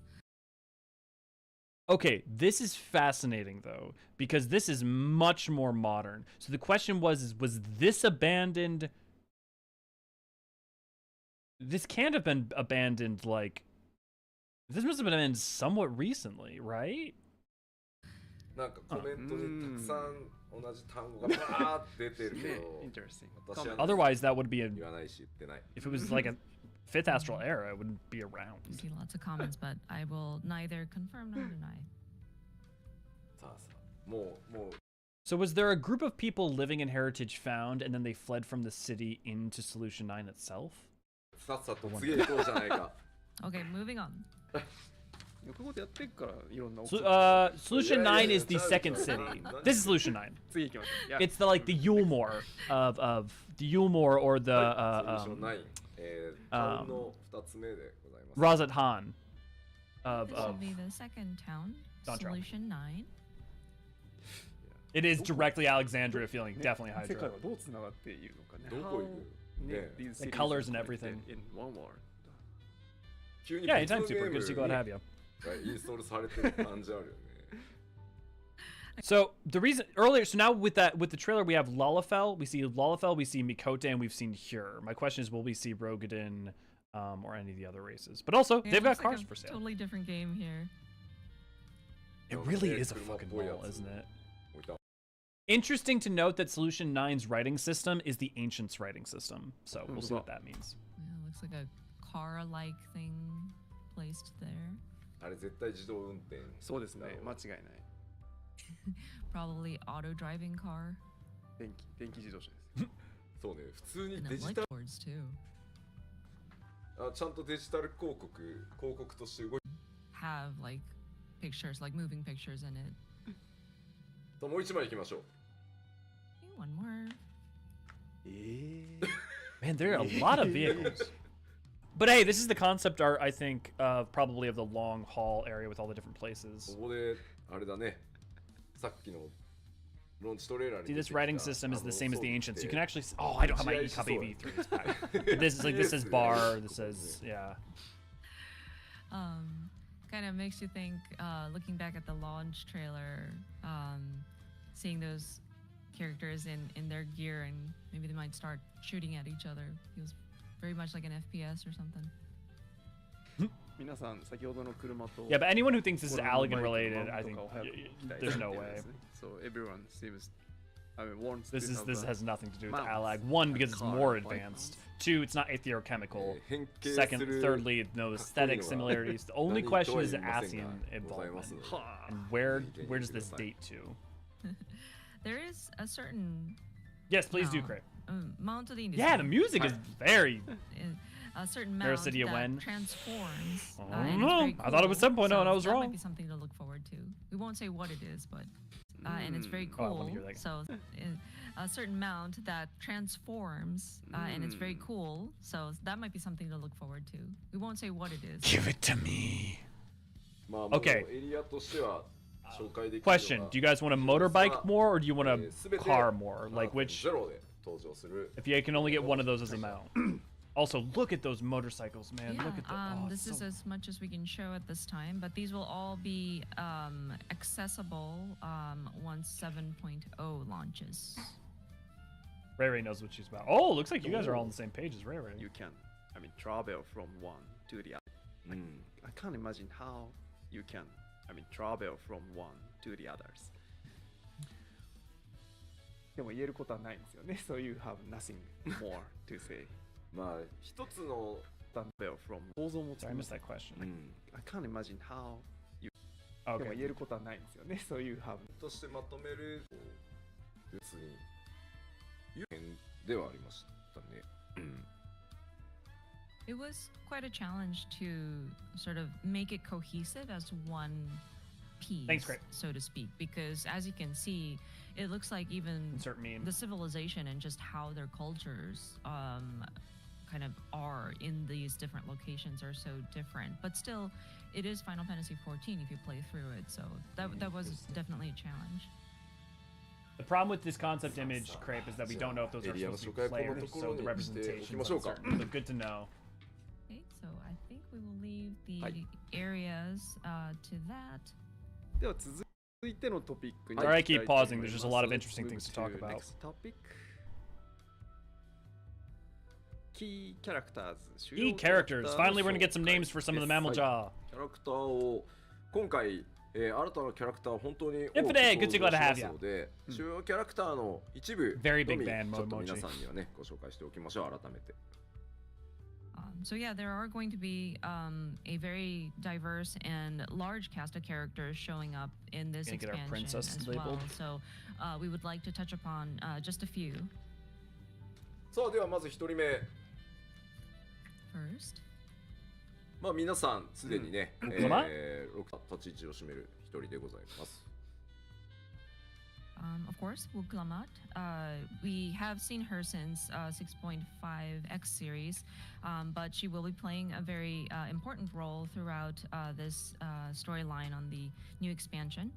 Okay, this is fascinating though, because this is much more modern. So the question was this abandoned? This can't have been abandoned like. This must have been abandoned somewhat recently, right? なんかコメントにたくさん同じ単語がバーって出てるけど Interesting. 私は Otherwise, that would be a. 言わないし言ってない。 If it was like a fifth astral era, it wouldn't be We around. see lots of comments, but I will neither confirm nor deny. さあさあもう So was there a group of people living in Heritage Found, and then they fled from the city into Solution 9 itself? さっさと次へ行こうじゃないか。 Okay, moving on. よくごとやってるからいろんな Solution 9 is the second city. This is Solution 9. 次行きましょう。 It's the Yulmore of the Yulmore or the ソリューション9、タウンの2つ目でございます。 Razat Han of This should be the second town, Dawntrail. Solution 9. It is directly Alexandria feeling, definitely 世界 Hydra. はどうつながっているのかね。どこ行く？ね These The cities colors and are everything. connected in one world. 急に Yeah, 別の anytime, ゲ Super. ー Good to see you. Glad to have you. ムがインストールされてる感じあるよね。 So the reason earlier, so now with the trailer, we have Lalafell, we see Mikote, and we've seen Hyur. My question is, will we see Rogadin, or any of the other races? But also, Yeah, they've got looks like cars a for sale. Totally different game here. It really is a fucking mall, isn't it? Interesting to note that Solution 9's writing system is the Ancients' writing system. So we'll see what that means. Yeah, looks like a car-like thing placed there. あれ絶対自動運転。そうですね。間違いない。 Probably auto-driving car. 電気自動車です。そうね、普通に And デ it ジ like タル boards too. あちゃんとデジタル広告として動いて Have like pictures, like moving pictures in it. もう一枚行きましょう。 Okay, one more. Man, there are a lot of vehicles. But hey, this is the concept art, I think, probably of the long haul area with all the different places. ここであれだね、さっきのローンチトレーラーに See, 出 this てきた writing system is the same as the 装備 ancients. You って can actually. Oh, I don't have my 打ち合いし e-copy そう V3. It's back. This is like this says bar. This says yeah. Kind of makes you think, looking back at the launch trailer, seeing those characters in their gear and maybe they might start shooting at each other. Feels very much like an FPS or something. 皆さん先ほどの車と Yeah, but anyone who thinks this is これの Allegan バイク related, の I マウン think トとかを早く行きたい there's no っていう way. ですね So everyone seems, I mean, wants This to is have this a has nothing to do with mounts Allag. One, because it's car more and bike advanced. Two, it's not aetherochemical. 変形 Second, する thirdly, no aesthetic similarities. The only 何と question は is 言いません Asian がございま involvement. すので And where does this date to? There is a certain Yes, please do, Mount. Craig. Mount Yeah, the music is very. a certain There mount City of that Wen. transforms. I and don't it's know. very I thought it was cool, 7.0 and I was that wrong. might be something to look forward to. We won't say what it is, but and it's very Oh, I cool. wanna hear that. So a certain mount that transforms, and it's very cool. So that might be something to look forward to. We won't say what it is. Give it to me. まあもう Okay. エリアとしては紹介できるのが Question: Do you guys want a motorbike more, or do you want a 全て car more? Like ゼ which? ロで登場する If you can only get one of those as a mount. Also, look at those motorcycles, man. Yeah, Look at the. this is as much as we can show at this time, but these will all be accessible once 7.0 launches. Ray Ray knows what she's about. Oh, looks like you guys are all on the same page as Ray Ray. You can, I mean, travel from one to the other. うん I can't imagine how you can, I mean, travel from one to the others. でも言えることはないんですよね。So you have nothing more to say. まあ一つの Travel from 想像もつ Sorry, I きま missed せん that question. うん I can't imagine how you でも Okay. 言えることはないんですよね。So you have としてまとめる別に有限ではありましたね。うん It was quite a challenge to sort of make it cohesive as one piece, Thanks, Craig. so to speak, because as you can see, it looks like even Insert meme. the civilization and just how their cultures kind of are in these different locations are so different. But still, it is Final Fantasy XIV if you play through it, so that was definitely a challenge. The problem with this concept image, Crepe, is that we don't know if those are supposed to be players, so the representation is uncertain. But good to know. Okay, so I think we will leave the Hi. areas to that. では続いてのトピックに Alright, I keep 行きたいと pausing. 思い There's ます just a lot of Let's interesting move things to talk to about. next topic. Key characters. Key characters. Finally, we're gonna get some names for some of the mammal jaw. キャラクターを今回、新たなキャラクター本当に多く Infinite, 登 good to 場 glad to し have ます ya. ので、主要キャラクターの一部 Very の big み band ちょっと emoji. 皆さんにはねご紹介しておきましょう改めて。So yeah, there are going to be a very diverse and large cast of characters showing up in this Gonna get our expansion princess as labeled. well. So we would like to touch upon just a few. さあではまず一人目、 First, まあ皆さんすでにね、うん6立ち位置を占める一人でございます。of course, Wuglamat. We have seen her since 6.5X series, but she will be playing a very important role throughout this storyline on the new expansion.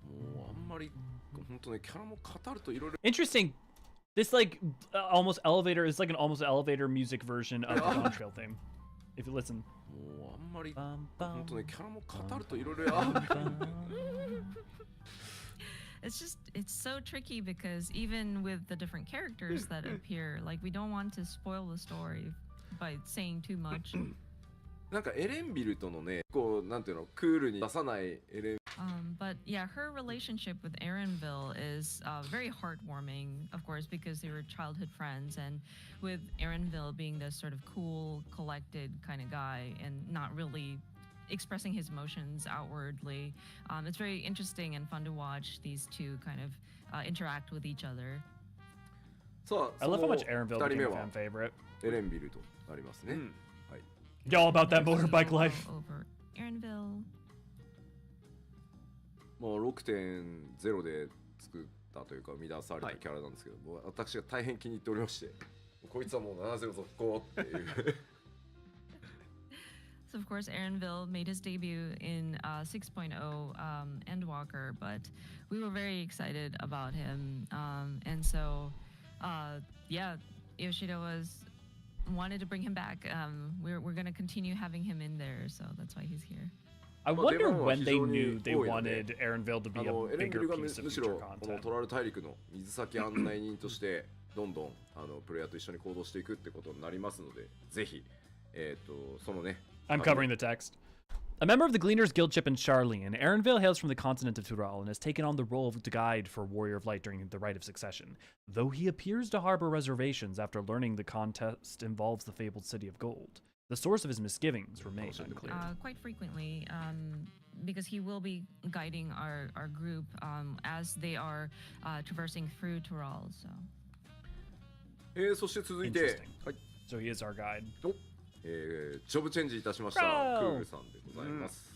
もうあんまり本当ねキャラも語るといろいろ Interesting. This like almost elevator is like an almost elevator music version of the Dawntrail theme. If you listen. もうあんまり Bum, 本 bum, 当ねキャラも語るといろいろある。 It's just, it's so tricky because even with the different characters that appear, like we don't want to spoil the story by saying too much. なんかエレンビルとのねこうなんていうのクールに出さないエレン But yeah, her relationship with Erenville is very heartwarming, of course, because they were childhood friends. And with Erenville being this sort of cool, collected kind of guy and not really expressing his emotions outwardly, it's very interesting and fun to watch these two kind of interact with each other. さあ I そ love の how 2 much Erenville 人 became 目 a は fan favorite. エレンビルとなりますね。うん Y'all about that So we motorbike will life. go over Erenville. もう 6.0 で作ったというか生み出されたキャラなんですけど、もう私が大変気に入っておりまして、こいつはもう70続行っていう。So of course, Aaronville made his debut in 6.0 Endwalker, but we were very excited about him. And so, yeah, Yoshida wanted to bring him back. We're going to continue having him in there, so that's why he's here. I wonder when they knew they wanted Aaronville to be エ a レンゲ bigger ルが piece of むし future ろこの content. トラル大陸の水先案内人としてどんどんプレイヤーと一緒に行動していくってことになりますので、ぜひそのね I'm covering the text. A member of the Gleaners Guildship in Charlene, Aaronville hails from the continent of Tural and has taken on the role of guide for Warrior of Light during the Rite of Succession, though he appears to harbor reservations after learning the contest involves the fabled City of Gold. The source of his misgivings remain unclear. Quite frequently, because he will be guiding our group as they are traversing through Tural. So. そして続いて、はい、 So he is our guide. ジョブチェンジいたしましたクールさんでございます。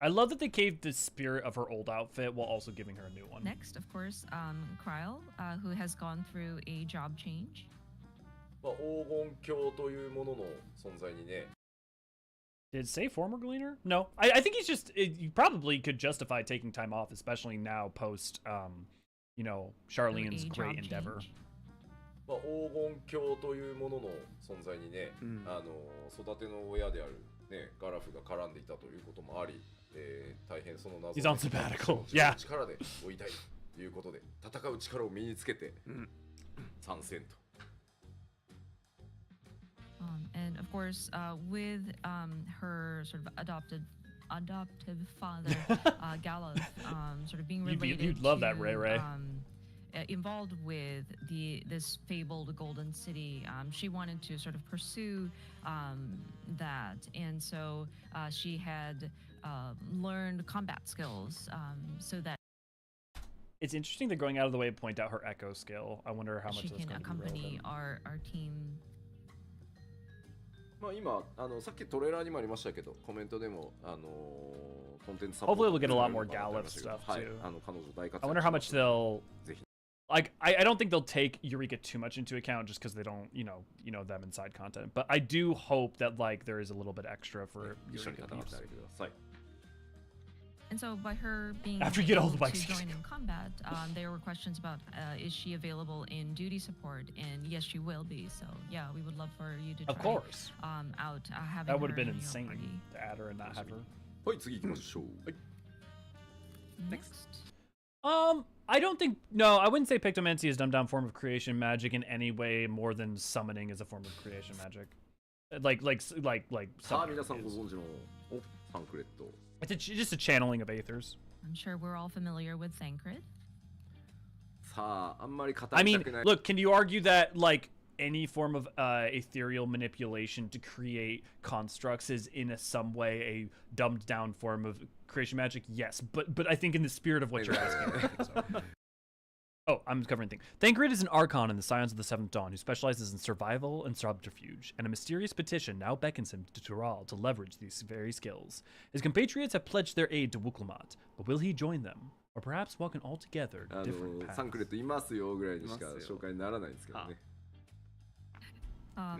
I love that they kept the spirit of her old outfit while also giving her a new one. Next, of course, Kryle, who has gone through a job change. まあ、黄金鏡というものの存在にね。 Did it say former Gleaner? No. I think he's just... you probably could justify taking time off, especially now post, you know, Charlene's great endeavor. まあ、黄金鏡というものの存在にね、育ての親である、ね、ガラフが絡んでいたということもあり、大変その謎 He's on sabbatical. 自分の力で追いたいということで、戦う力を身につけて参戦と。And of course, with her sort of adoptive father, Galuf, sort of being related you'd love to, that, Ray Ray. Involved with this fabled golden city, she wanted to sort of pursue that, and so she had learned combat skills so that It's interesting they're going out of the way to point out her echo skill. I wonder how much she that's can going to be accompany relevant. our team. まあ今さっきトレーラーにもありましたけど、コメントでもコンテンツサポート Hopefully we'll get a lot more Galuf stuff はい、 too. 彼女大活躍 I wonder how much they'll ぜひ like. I don't think they'll take Eureka too much into account just because they don't, you know them inside content. But I do hope that like there is a little bit extra for 一緒に Eureka 戦って use. あげてください。 And so by her being After you get all the able bikes to join in combat, there were questions about is she available in duty support, and yes, she will be. So yeah, we would love for you to try Of course. Out having That would her have been in your insane party. to add her and not have her. はい、次行きましょう。はい。 Next. I don't think no, I wouldn't say Pictomancy is a dumbed down form of creation magic in any way more than summoning is a form of creation magic. Like さあ皆 summoning さんご is. 存知のサンクレット。 It's just a channeling of aethers. I'm sure we're all familiar with Thancred. さああんまり語 I りた mean, くない。 look, can you argue that like any form of ethereal manipulation to create constructs is in some way a dumbed down form of creation magic? Yes, but I think in the spirit of what you're asking, I think so. Oh, I'm covering things. Thancred is an archon in the Scions of the Seventh Dawn who specializes in survival and subterfuge, and a mysterious petition now beckons him to Tural to leverage these very skills. His compatriots have pledged their aid to Wuklamot, but will he join them? Or perhaps walk an altogether different サンクレッ path? トいますよぐらいにしか紹介にならないんですけどね。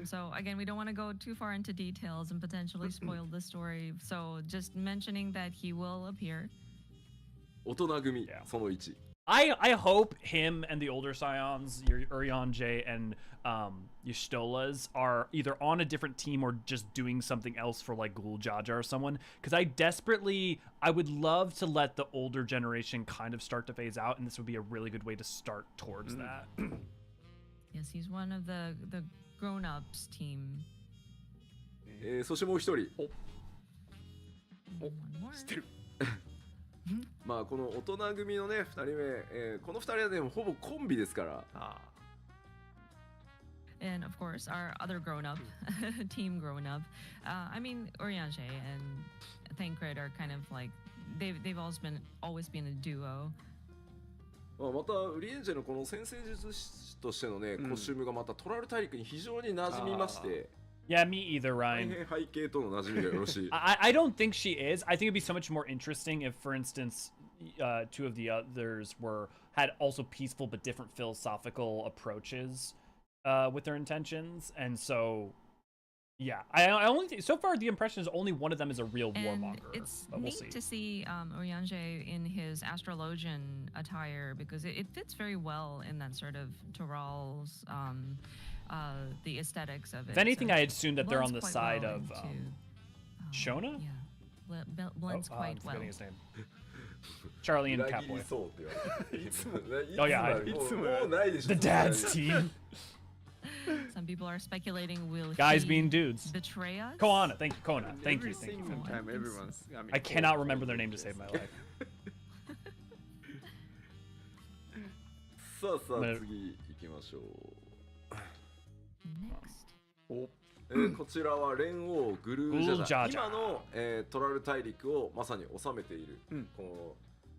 So again, we don't want to go too far into details and potentially spoil the story. So just mentioning that he will appear. 大人組 Yeah. その1。 I hope him and the older scions, Urion J and Ystolas, are either on a different team or just doing something else for like Ghoul Jaja or someone. Because I would love to let the older generation kind of start to phase out, and this would be a really good way to start towards that. Yes, he's one of the grown-ups team. そしてもう一人。 One more. まあこの大人組のね2人目、この2人はでもほぼコンビですから。 And of course, our other grown-up team grown-up. I mean, Oriange and Thancred are kind of like they've always been a duo. まあまたウリエンジェのこの先生術師としてのね、コスチュームがまたトラル大陸に非常に馴染みまして。 Yeah, me either, 大 Ryan. 変背景との馴染みがよろしい。 I don't think she is. I think it'd be so much more interesting if, for instance, two of the others had also peaceful but different philosophical approaches with their intentions, and so Yeah, I only so far the impression is only one of them is a real And warmonger. it's but we'll neat see. to see Oriange in his astrologian attire because it fits very well in that sort of Toral's the aesthetics of it. If anything, So I it assume that they're on the blends quite side well of into, Shona. Yeah, blends Oh, quite I'm well. forgetting his name. Charlie and 裏切り Catboy. そうって言われていつも Oh, yeah, いつももうないでしょ The dad's team. Some people are speculating will Guys he being dudes. betray us? Koana, thank you, Kona. Thank Every you, thank you. single time everyone's I cannot remember their name to save my life. さあさあ次行きましょう Next. こちらは連王グルージャジャグルージャジャ今の、トラル大陸をまさに治めている、こ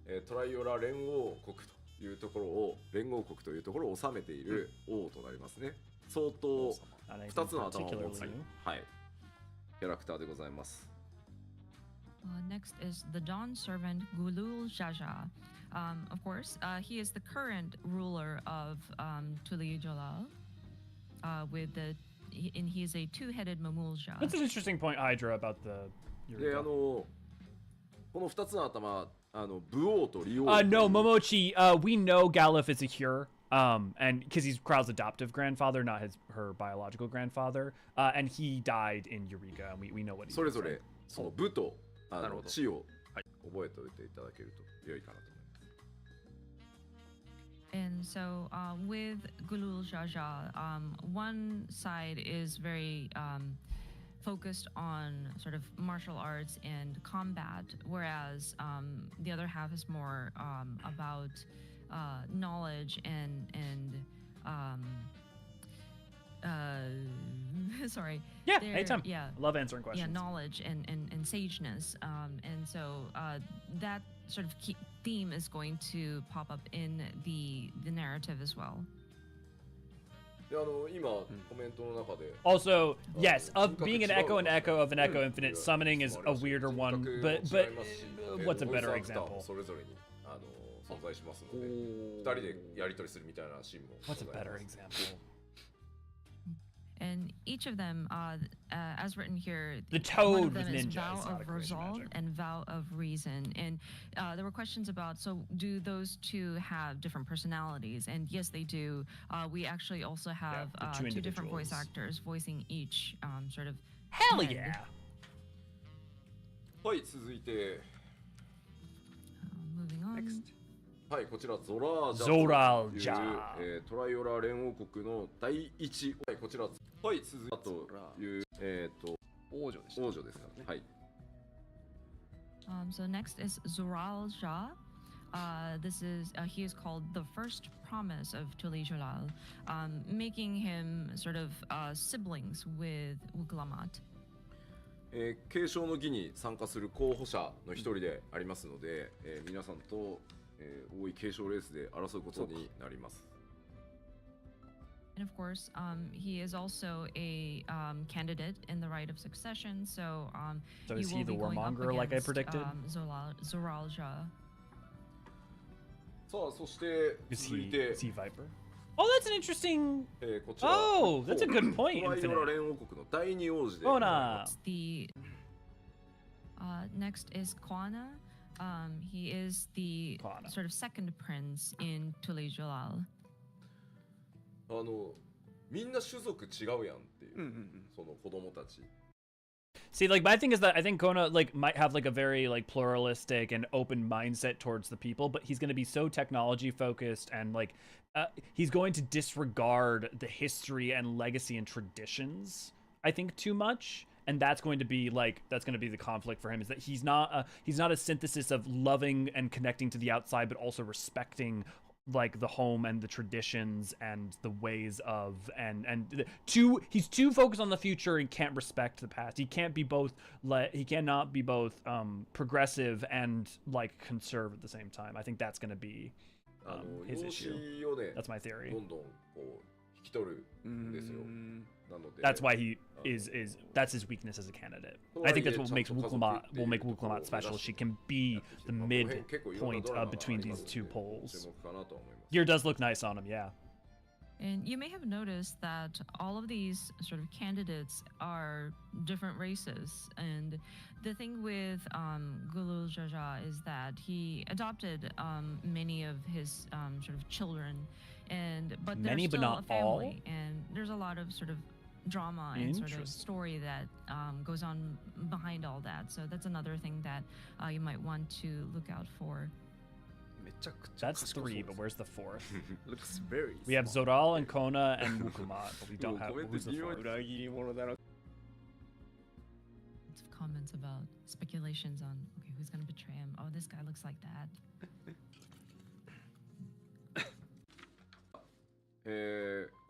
の、トライオラ連王国というところを連合国というところを治めている王となりますね。相当2つの頭を持つ、はい、キャラクターでございます。Next is the Dawn servant Gulul Jaja. Of course, he is the current ruler of Tuli Jalal, with the and he is a two-headed Mamulja. That's an interesting point, Hydra, about the. でこの2つの頭武王と利王。No, Momochi. We know Galuf is a Hyur. And because he's Krau's adoptive grandfather, not her biological grandfather, and he died in Eureka, and we know what he. それぞれその武と地を覚えておいていただけると良いかなと思います。 And so with Gulul Jaja, one side is very focused on sort of martial arts and combat, whereas the other half is more about knowledge and sorry. Yeah, anytime. Yeah, I love answering questions. Yeah, knowledge and sageness. And so that sort of theme is going to pop up in the narrative as well. で今コメントの中で Also, yes, of being an echo and echo of an echo infinite, summoning is a weirder one, but what's a better example? それぞれに存在しますので、2人でやり取りするみたいなシーンも。What's a better example? And each of them, as written here, The one toad of them with is ninja, vow it's not a of creation resolve magic. and vow of reason. And there were questions about, so do those two have different personalities? And yes, they do. We actually also have the two two different voice individuals. actors voicing each sort of Hell head. yeah! はい、続いて、 Moving on. Next. はい、こちらゾラージャゾラーとジャいう、トライオラ連王国の第一、はい、こちら、はい、続いてという、王女でした。王女ですからね。はい。 So next is Zoral Jah. This is he is called the first promise of Tuli Jalal, making him sort of siblings with Glamour. 継承の儀に参加する候補者の一人でありますので、皆さんと、多い継承レースで争うことになります。 And of course, he is also a candidate in the right of succession. So, So is he will the be going up warmonger like I against, predicted? Zoral Jah. さあ、そして続いて、 Is he Viper? Oh, that's an interesting. こちら、 Oh, that's a good point, トライオラ Infinite. 連王国の第二王子で、 Kona. The next is Kwana. He is the Kwana. sort of second prince in Tuli Jalal. みんな種族違うやんっていう、その子供たち。 See, like my thing is that I think Kona like might have like a very like pluralistic and open mindset towards the people, but he's going to be so technology focused and like he's going to disregard the history and legacy and traditions, I think, too much. And that's going to be the conflict for him, is that he's not a synthesis of loving and connecting to the outside, but also respecting like the home and the traditions and the ways of he's too focused on the future and can't respect the past. He can't be both progressive and like conserve at the same time. I think that's going to be his issue. That's my theory. どんどんこう引き取るんですよ。なので That's why he that's his weakness as a candidate. I think that's what makes Wuklamat special. She can be the midpoint between these two poles. 注目かなと思います。 Gear does look nice on him, yeah. And you may have noticed that all of these sort of candidates are different races. And the thing with Gulul Jaja is that he adopted many of his sort of children, but there's Many, but still not a family, all? and there's a lot of sort of drama and sort of Interesting. story that goes on behind all that. So that's another thing that you might want to look out for. めちゃくちゃ That's 賢そうです 3, but where's the fourth? Looks very We have smart. Zoral and Kona and Mukumat, but we don't have. コメント Who's the 微妙 fourth? 裏切り者だろ Lots of comments about speculations on okay, who's gonna betray him. Oh, this guy looks like that.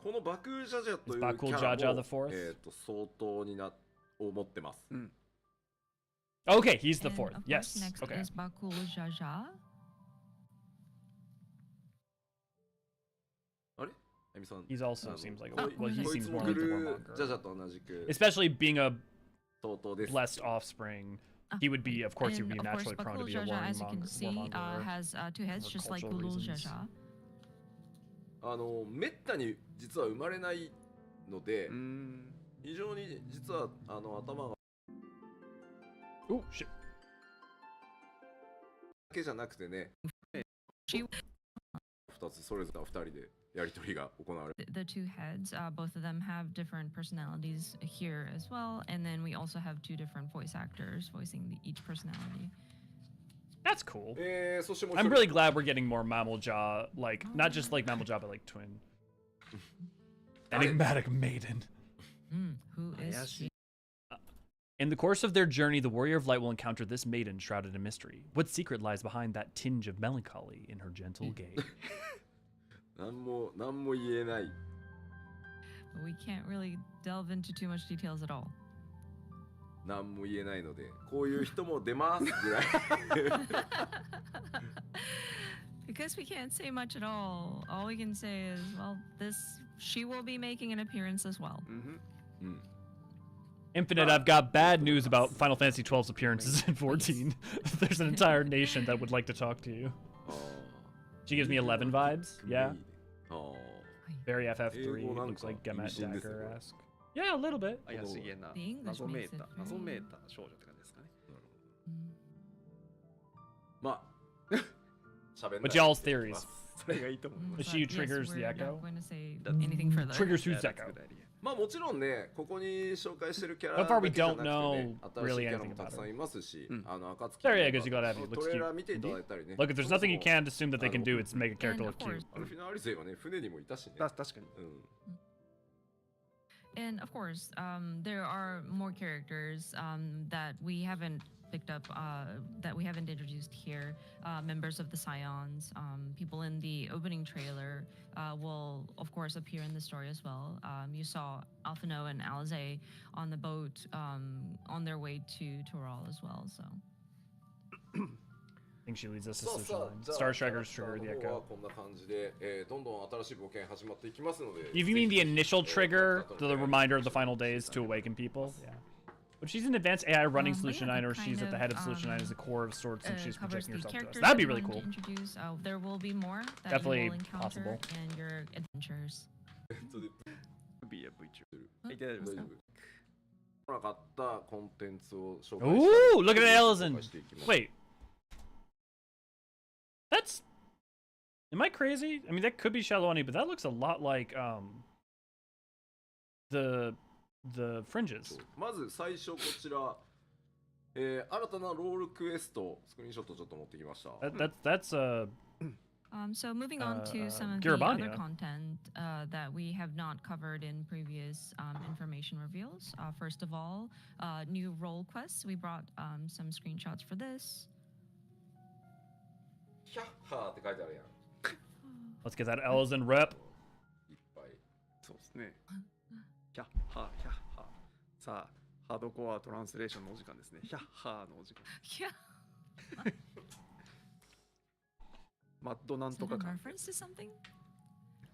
このバクージャジャという Is キャ Bakul ラ Jaja も the fourth? 相当に思ってます。 Okay, he's the And fourth. of course, Yes. next Okay. is Bakul Jaja. あれエミさん He's also あの seems like こ well, he こい seems つ more も like グ the ルジャジ warmonger. ャと同じく Especially being a 相当です。 blessed offspring, he would be, of course, he would be And of course, naturally prone to Bakul be a Jaja, as you can see, warmonger. has two heads, for just like cultural Gulul reasons. Jaja. めったに実は生まれないので、うーん非常に実は頭が Oh shit! だけじゃなくてね、 She- 2つそれぞれ2人でやり取りが行われる。 The two heads, both of them have different personalities here as well, and then we also have two different voice actors voicing each personality. That's cool. そしてもう I'm 一人 really glad we're getting more Mammal Jaw, like not just like Mammal Jaw, but like twin. Enigmatic maiden. Who is she? In the course of their journey, the Warrior of Light will encounter this maiden shrouded in mystery. What secret lies behind that tinge of melancholy in her gentle gaze? 何も言えない。 But we can't really delve into too much details at all. 何も言えないので、こういう人も出ますぐらい。 Because we can't say much at all we can say is, well, she will be making an appearance as well. Infinite, I've got bad news about Final Fantasy XII's appearances in 14. There's an entire nation that would like to talk to you. あ She gives me 11 vibes. ー Yeah. あ Very FF3.英語なんか Looks like Gemet 意味深ですね、これ。 Dagger-esque. Yeah, a little bit. 怪しげな The English 謎めい makes it た very- 謎めいた少女って感じですかね Mm. まあ、喋んない But y'all's theories. それがいいと思います Is she who But yes, triggers the we're echo? not going to say anything further. Triggers who's Yeah, that's a echo. good idea. まあもちろんね、ここに紹介してるキャラ So far だ we けじゃな don't くてね know 新しい really キャラ anything もた about くさん her. いますし、うん暁 There, yeah, because you gotta have そ it. の Looks トレーラー cute. 見ていただいたりね。 Look, if there's nothing you can assume that they can do, it's make a character And look of course- cute. アルフィナ・アリゼはね、船にもいたしね。確かにうん。 And of course, there are more characters that we haven't picked up, that we haven't introduced here. Members of the Scions, people in the opening trailer will, of course, appear in the story as well. You saw Alphino and Alize on the boat on their way to Toral as well. So I think she leads us to さあ Solution さあ Line. じゃあ Star キャラ Strikers クタ trigger ー the の方は echo. こんな感じで、どんどん新しい冒険始まっていきますので。 If you mean the initial trigger, the reminder of the final days to awaken people, yeah. But she's an advanced AI running but Solution yeah, 9, or that she's kind at the head of of, Solution 9 as the core of sorts, and she's covers projecting the herself to us. characters That'd be that we really wanted cool. to introduce. There will be more that Definitely you will encounter possible. in your adventures. ビア VTuber うんはい大丈夫ですか大丈夫。なかったコンテンツを紹介したり Ooh, look at 紹 Eorzean. 介していきます Wait. That's... Am I crazy? I mean, that could be Shalwani, but that looks a lot like, the fringes. まず最初こちら、新たなロールクエストスクリーンショットちょっと持ってきました。 That's So moving on to some of the Girabania. other content that we have not covered in previous information reveals. First of all, new role quests. We brought some screenshots for this. ヒャッハーって書いてあるやん。 let's get that Eorzean rep. いっぱい。そうですねヒャッハーヒャッハーさあハードコアトランスレーションのお時間ですねヒャッハーのお時間 Yeah. マッドなん Is と that か a 感 reference to something?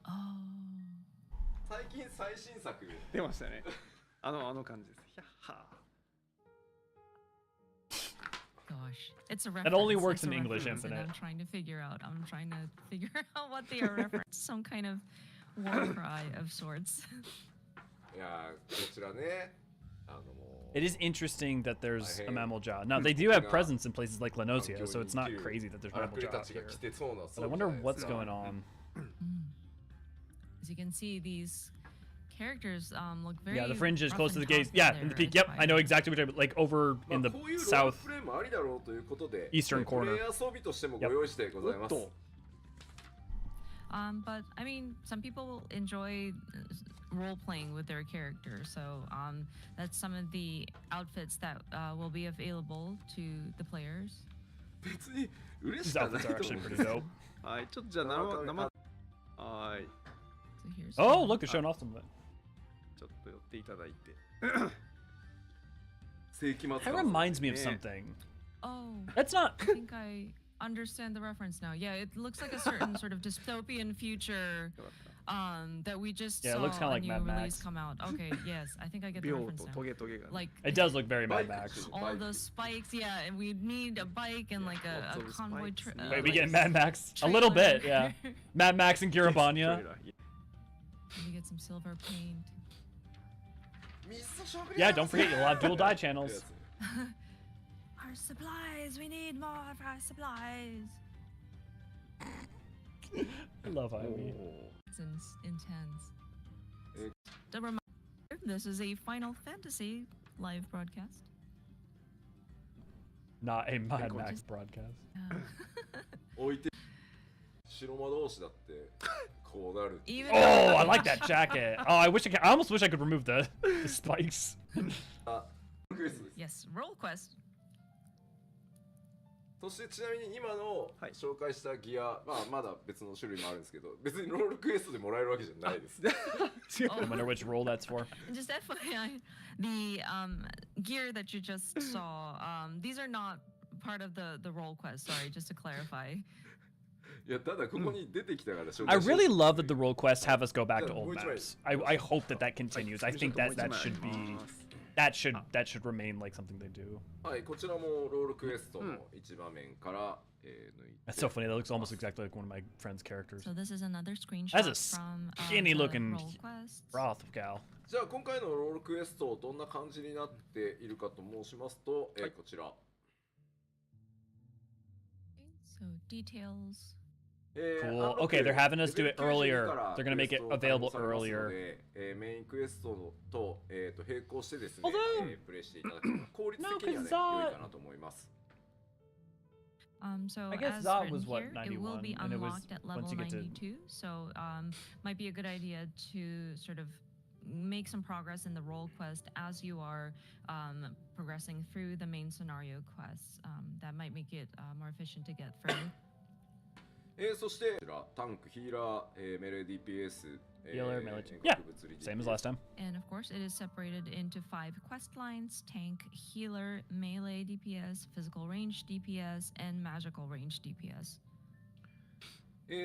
Oh. 最近最新作。出ましたねあの感じですヒャッハ Gosh, it's a reference. That only works It's in a English, reference, and Infinite. I'm trying to figure out what they are referencing. Some kind of war cry of sorts. いやーこちらねもう It is interesting that there's a mammal jaw. Now they do have presence in places like Lenosia, so it's not crazy that there's 荒 mammal くれ jaw た out ちが here. 来てそうな But I wonder what's going on. As you can see, these characters look very. Yeah, the fringe is rough close to and the gaze. tough Yeah, when in the they're peak. Yep, I know fighting. exactly what like over まあ in the こういうロール south. プレイもありだろうということで Eastern プレ corner イヤー装備としてもご用意してございます But I mean, some people enjoy role playing with their character, so that's some of the outfits that will be available to the players. 別に嬉し These くない outfits と are 思 actually う pretty dope. はい、ちょっとじゃあはい、 So here's Oh, one. look, they're showing off some of it. ちょっと寄っていただいて。世紀末 That 感 reminds me of ね something. Oh, That's not. I think I understand the reference now. Yeah, it looks like a certain sort of dystopian future that we just Yeah, it saw looks kinda a like new Mad release Max. come out. Okay, yes, I think I get the 秒 reference と now. トゲトゲがね。 Like It does look very Mad Max. all the spikes, yeah, and we need a bike and like a Lots of convoy. spikes. Wait, we like get Mad Max a little bit, yeah. Mad Max and Girabanya. We get some silver paint. 水と勝負 Yeah, don't forget you'll have dual dye channels. Our supplies, we need more of our supplies. I love Ivy. It's intense. Eh. The reminder, this is a Final Fantasy live broadcast. Not a Mad Cool. Max broadcast. Yeah. 置いて白魔同士だってこうなる Even Oh, I like that jacket. Oh, I almost wish I could remove the spikes. あクエストです Yes, roll quest. そしてちなみに今のはい紹介したギア、まあまだ別の種類もあるんですけど別にロールクエストでもらえるわけじゃないです I wonder which role that's for. And just FYI, the gear that you just saw, these are not part of the roll quest. Sorry, just to clarify. いやただここに出てきたから紹 I 介しよう really love that the role quests have us go back to Yeah, old which maps. I hope that continues. I think that should be that should remain like something they do. はいこちらもロールクエストの一場面から、抜い That's so funny. That looks almost exactly like one of my friend's characters. So this is another screenshot That's a from skinny the looking roll quests. Roth gal. じゃあ今回のロールクエストどんな感じになっているかと申しますと、こちら、 So details. Cool. Okay, they're having us do it earlier. They're gonna make it available earlier. メインクエストと、並行してですね、 Although- プレイしていただくのが効率的にはね、 No, 'cause 良いかなと思います。 So I guess as Zod written was, what, here, it will be 91, and it was unlocked at level once you get to- 92. So might be a good idea to sort of make some progress in the role quest as you are progressing through the main scenario quests. That might make it more efficient to get through. そしてこちらタンク、ヒーラー、メレー DPS、 Healer, melee. 遠 Yeah, 隔物理 same as last time. And of course, it is separated into 5 quest lines: tank, healer, melee DPS, physical range DPS, and magical range DPS.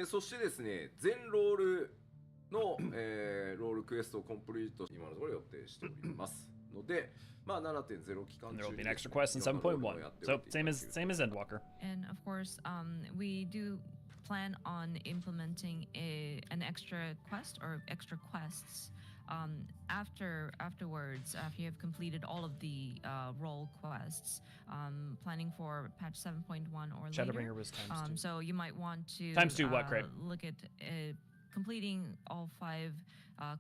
そしてですね、全ロールの、ロールクエストをコンプリート今のところ予定しておりますので、まあ 7.0 期間 And 中 there will に be an extra quest in いろんなロールを 7.1. やって So おいていただける same as Endwalker. And of course, we do plan on implementing an extra quest or extra quests afterwards, after you have completed all of the role quests, planning for patch 7.1 or later. Shadowbringer was times 2. So you might want to Times 2 what, Craig? look at completing all 5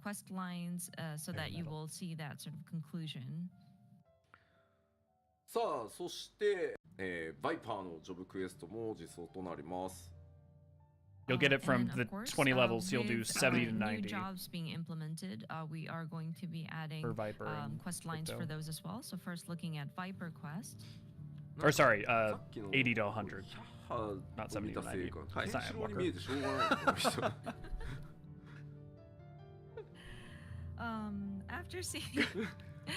quest lines so that you will see that sort of conclusion. さあそして、バイパーのジョブクエストも実装となります。 You'll get it from And then, the of course, 20 levels. You'll do with, 70 to new 90 jobs being implemented, we are going to be adding for Viper and quest lines Crypto. for those as well. So first looking at Viper quest. Or sorry, さっきの 80 to 100. 100 Not 70 to 90. ケンはいシロウに見えてしょうがないこの人 After seeing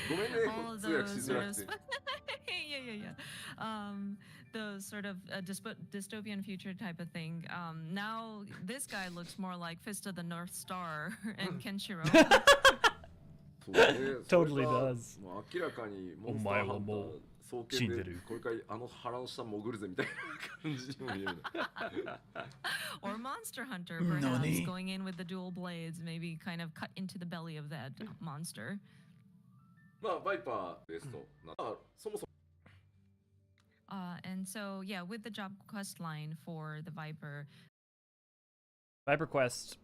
ごめんね all of 通訳し those づ sort ら of くて yeah. The sort of dystopian future type of thing. Now this guy looks more like Fist of the North Star and Kenshiro. そうね Totally それが does. もう明らかにモンスターハンター双剣でこれから腹の下潜るぜみたいな感じにも見えるね。Or Monster Hunter, perhaps going in with the dual blades, maybe kind of cut into the belly of that monster. まあバイパーですと、そもそも And so, yeah, with the job quest line for the Viper Quest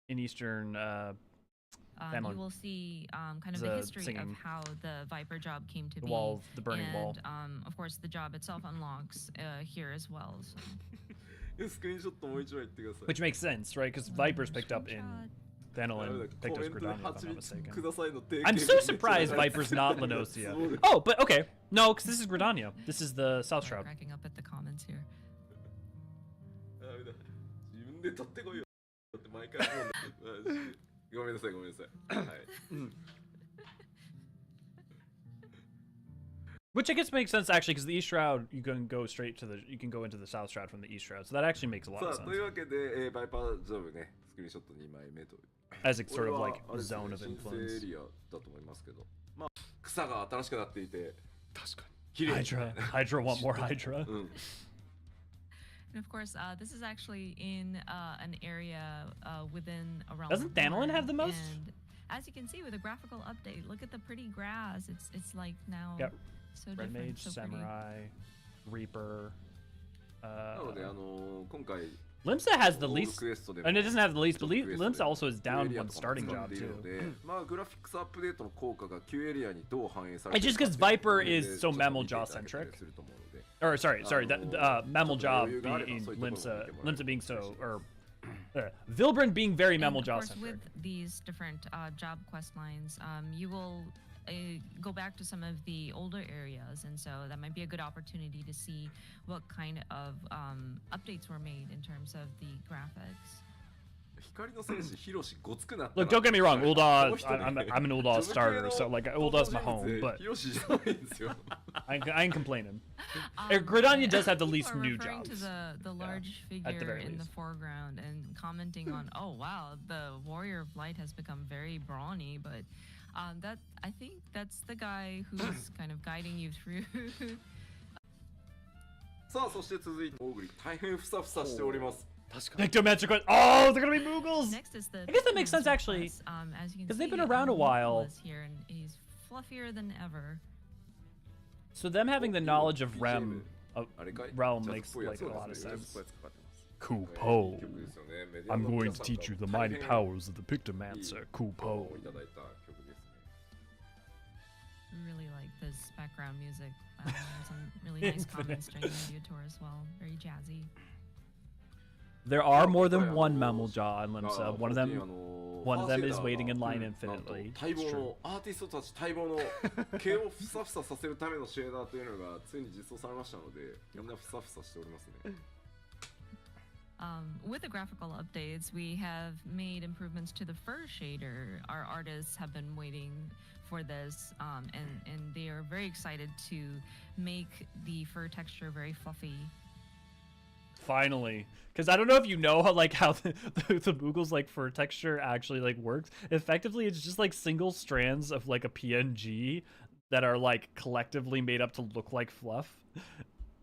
in Eastern you will see kind of the history of how the Viper job came to the be. wall, the burning and, wall. Of course, the job itself unlocks here as well. So. スクリーンショットもう一枚言ってください。 Which makes sense, right? Because Viper's picked up in Hydaelyn, picked up Gridania, if I'm not mistaken. くださいの提 I'm 携 so surprised Viper's not Lenosia. Oh, but okay. No, because this is Gridania. This is the South Shroud. Cracking up at the comments here. ダメだ。自分で取ってこいよ。だって毎回もうごめんなさいごめんなさい。はい。Which I guess makes sense actually, because the East Shroud you can go straight to you can go into the South Shroud from the East Shroud, so that actually makes a lot of さあ sense というわけで、バイパージョブね、スクリーンショット2枚目と。 as it's sort of like これはあれですね zone of 新生 influence. エリアだと思いますけど、まあ草が新しくなっていて、確か綺麗。 Hydra want more Hydra. うん。 And of course, this is actually in an area within a realm. Doesn't Hydaelyn have the most? And as you can see with the graphical update, look at the pretty grass. It's like now Yep. so Red different, Mage, so pretty. Samurai, Reaper. なので今回 Limsa has the オール least, クエストでも and it doesn't have the least, but ちょっとクエストで Limsa also is 旧エ down リア one とかも starting 使 job っているの too. で、まあグラフィックスアップデートの効果が旧エリアにどう反映され It's てい just る because かっていう Viper ので is so ちょっと見ていただ Mammal けたり Jaw-centric. すると思うので、 Or sorry, Mammal Jaw余裕があれば being そういうところも見てもらえ Limsa ると being 嬉し so, いです。 or Vilbrin being very And Mammal of Jaw course, centric. with these different job quest lines, you will go back to some of the older areas, and so that might be a good opportunity to see what kind of updates were made in terms of the graphics. 光の戦士ヒロシごつくなったら Look, don't get me wrong, この Uldaw, 人ね I'm an Uldaw starter, so like Uldaw's my home, 登場人物 but ヒロシじゃないんですよ。 I ain't complaining. Gridania does have the least People are new referring jobs. to the large at the figure very in the least. foreground and commenting on, oh wow, the warrior of light has become very brawny, but that I think that's the guy who's kind of guiding you through. さあそして続いてオーグリ大変ふさふさしております。 Pictomancer quest. Oh, they're gonna be Moogles! Next is the I guess that makes sense, Pictomancer actually, quest. As you can 'cause see, they've been around a Moogle while. is here and he's fluffier than ever. So them having the knowledge of Realm あれかい Realm ジャズっ makes ぽいや like つ a が lot of ですね sense. ジャズっぽいやつかかってます。 Kupo. いい曲ですよね。メディア I'm の going 皆 to さん teach you the が mighty 大変 powers of the Pictomancer, いい Kupo. いただいた曲ですね。 Really like this background music. Some really nice comments during the video tour as well. Very jazzy. There are more than one Mammal Jaw on まあ Limsa. 本 One 当 of に them, one of them is waiting in line なんと infinitely. 待 It's 望 true. のアーティストたち待望の毛をふさふささせるためのシェーダーというのがついに実装されましたので、みんなふさふさしておりますね。With the graphical updates, we have made improvements to the fur shader. Our artists have been waiting for this, and they are very excited to make the fur texture very fluffy. Finally, because I don't know if you know how the Moogle's like fur texture actually like works. Effectively, it's just like single strands of like a PNG that are like collectively made up to look like fluff.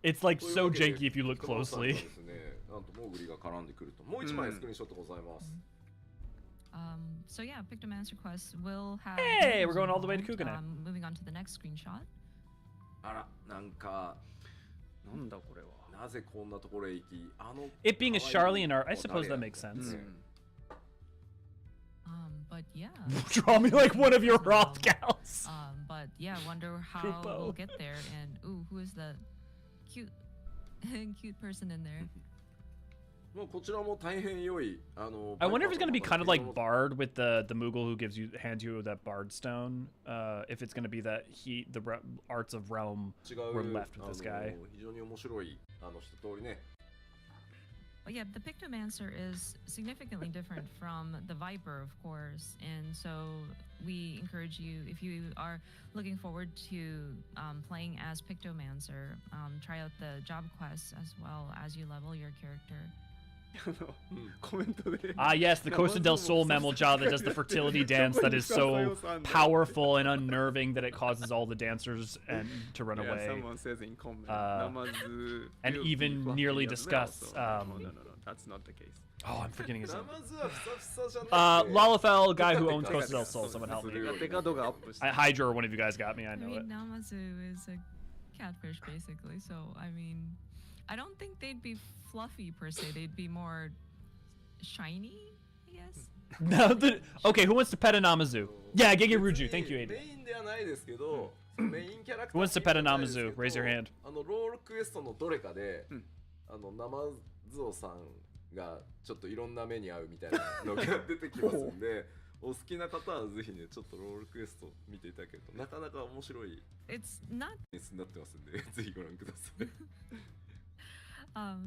It's like という so わけで janky if you look 北川さんが closely. ですね、なんとモーグリが絡んでくると。もう一枚スクリーンショットございます。 So yeah, Pictomancer Quest will have. Hey, Moogles we're going all the way to involved. Kugane. Moving on to the next screenshot. あら、なんか、なんだこれは。なぜこんなところへ行き、It being a 可愛い Charlian art, I 子 suppose 誰 that や makes sense. ね But yeah. Draw me like one of your So, Roth gals. But yeah, wonder how Kupo. we'll get there. And ooh, who is the cute, cute person in there? もうこちらも大変良い。I wonder if it's gonna be kind of like Bard with the Moogle who hands you that Bard stone. If it's gonna be that arts of realm 違う we're left with this guy. 非常に面白い一通りね。 But yeah, the Pictomancer is significantly different from the Viper, of course. And so we encourage you, if you are looking forward to playing as Pictomancer, try out the job quests as well as you level your character. コメントで Ah, yes, the Costa del Sol Memoja that does the fertility dance that is so powerful and unnerving that it causes all the dancers and to run Yeah, away. someone says in comment. And even nearly discuss. No, that's not the case. Oh, I'm forgetting his name. ナマズはふさふさじゃなくて Lalafell, guy who owns Costa del Sol. Someone help me. テカ度がアップして Hydra or one of you guys got me. I I know mean, it. Namazu is a catfish, basically. So, I mean, I don't think they'd be fluffy per se. They'd be more shiny, I guess. No, okay, who wants to pet a Namazu? Yeah, Gege Ruju. Thank you, メ Aiden. インではないですけど、そのメインキャラクタ Who ー wants to pet a Namazu? Raise your hand. ロールクエストのどれかで、ナマズオさんがちょっといろんな目に遭うみたいなのが出てきますんで、お好きな方はぜひね、ちょっとロールクエスト見ていただけるとなかなか面白い It's not ニュースになってますんで、ぜひご覧ください。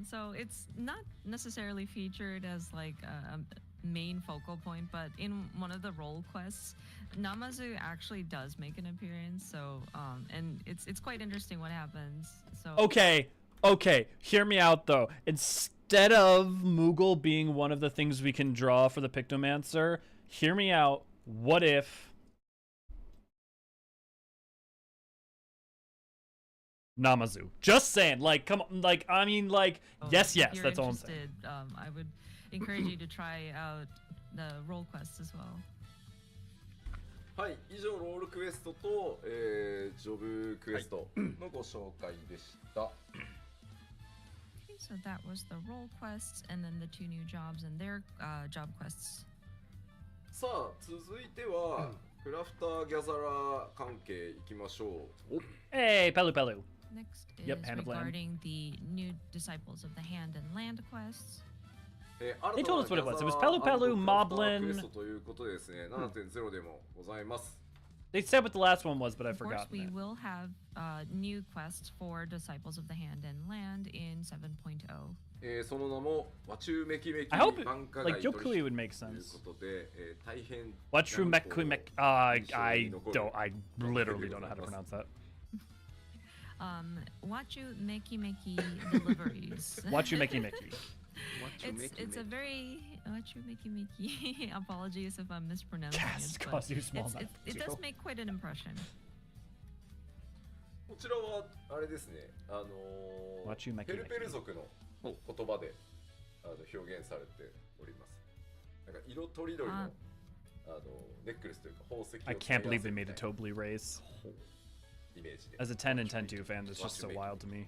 so it's not necessarily featured as like a main focal point, but in one of the role quests, Namazu actually does make an appearance. So and it's quite interesting what happens. So Okay, hear me out though. Instead of Moogle being one of the things we can draw for the Pictomancer, hear me out. What if Namazu? Just saying, like, come on, like, I mean, like, yes, if you're that's all I'm saying. interested, I would encourage you to try out the role quests as well. はい、以上ロールクエストと、ジョブクエストのご紹介でした。Okay, so that was the role quests, and then the 2 new jobs and their job quests. さあ、続いては、クラフターギャザラー関係いきましょう。 Hey, Pelu Pelu. Next is Yep, Hand of Land. regarding the new disciples of the Hand and Land quests. They told us what it was. It was Pelu Pelu, Moblin. クエストということでですね、7.0 でもございます。 They said what the last one was, but I Of course, forgot. we will have new quests for disciples of the Hand and Land in 7.0. その名も、ワチューメキメキ I hope 繁華 like 街取 Yokui 引 would make という sense. ことで、大変 Wachu Meku Mek. I literally don't know how to 印象に残る pronounce that. Wachu Meki Meki deliveries. Wachu Meki Meki. It's a very Wachu Meki Meki. Apologies if I'm mispronouncing Yes, it. But cause you small it does make quite an impression. こちらはあれですね、ワチューメキメキペルペル族の言葉で表現されております。なんか色とりどりのネックレスというか宝石を I can't believe they made a Tobli race. イメージで。 As a 10 and 10-2 fan, that's just so wild to me.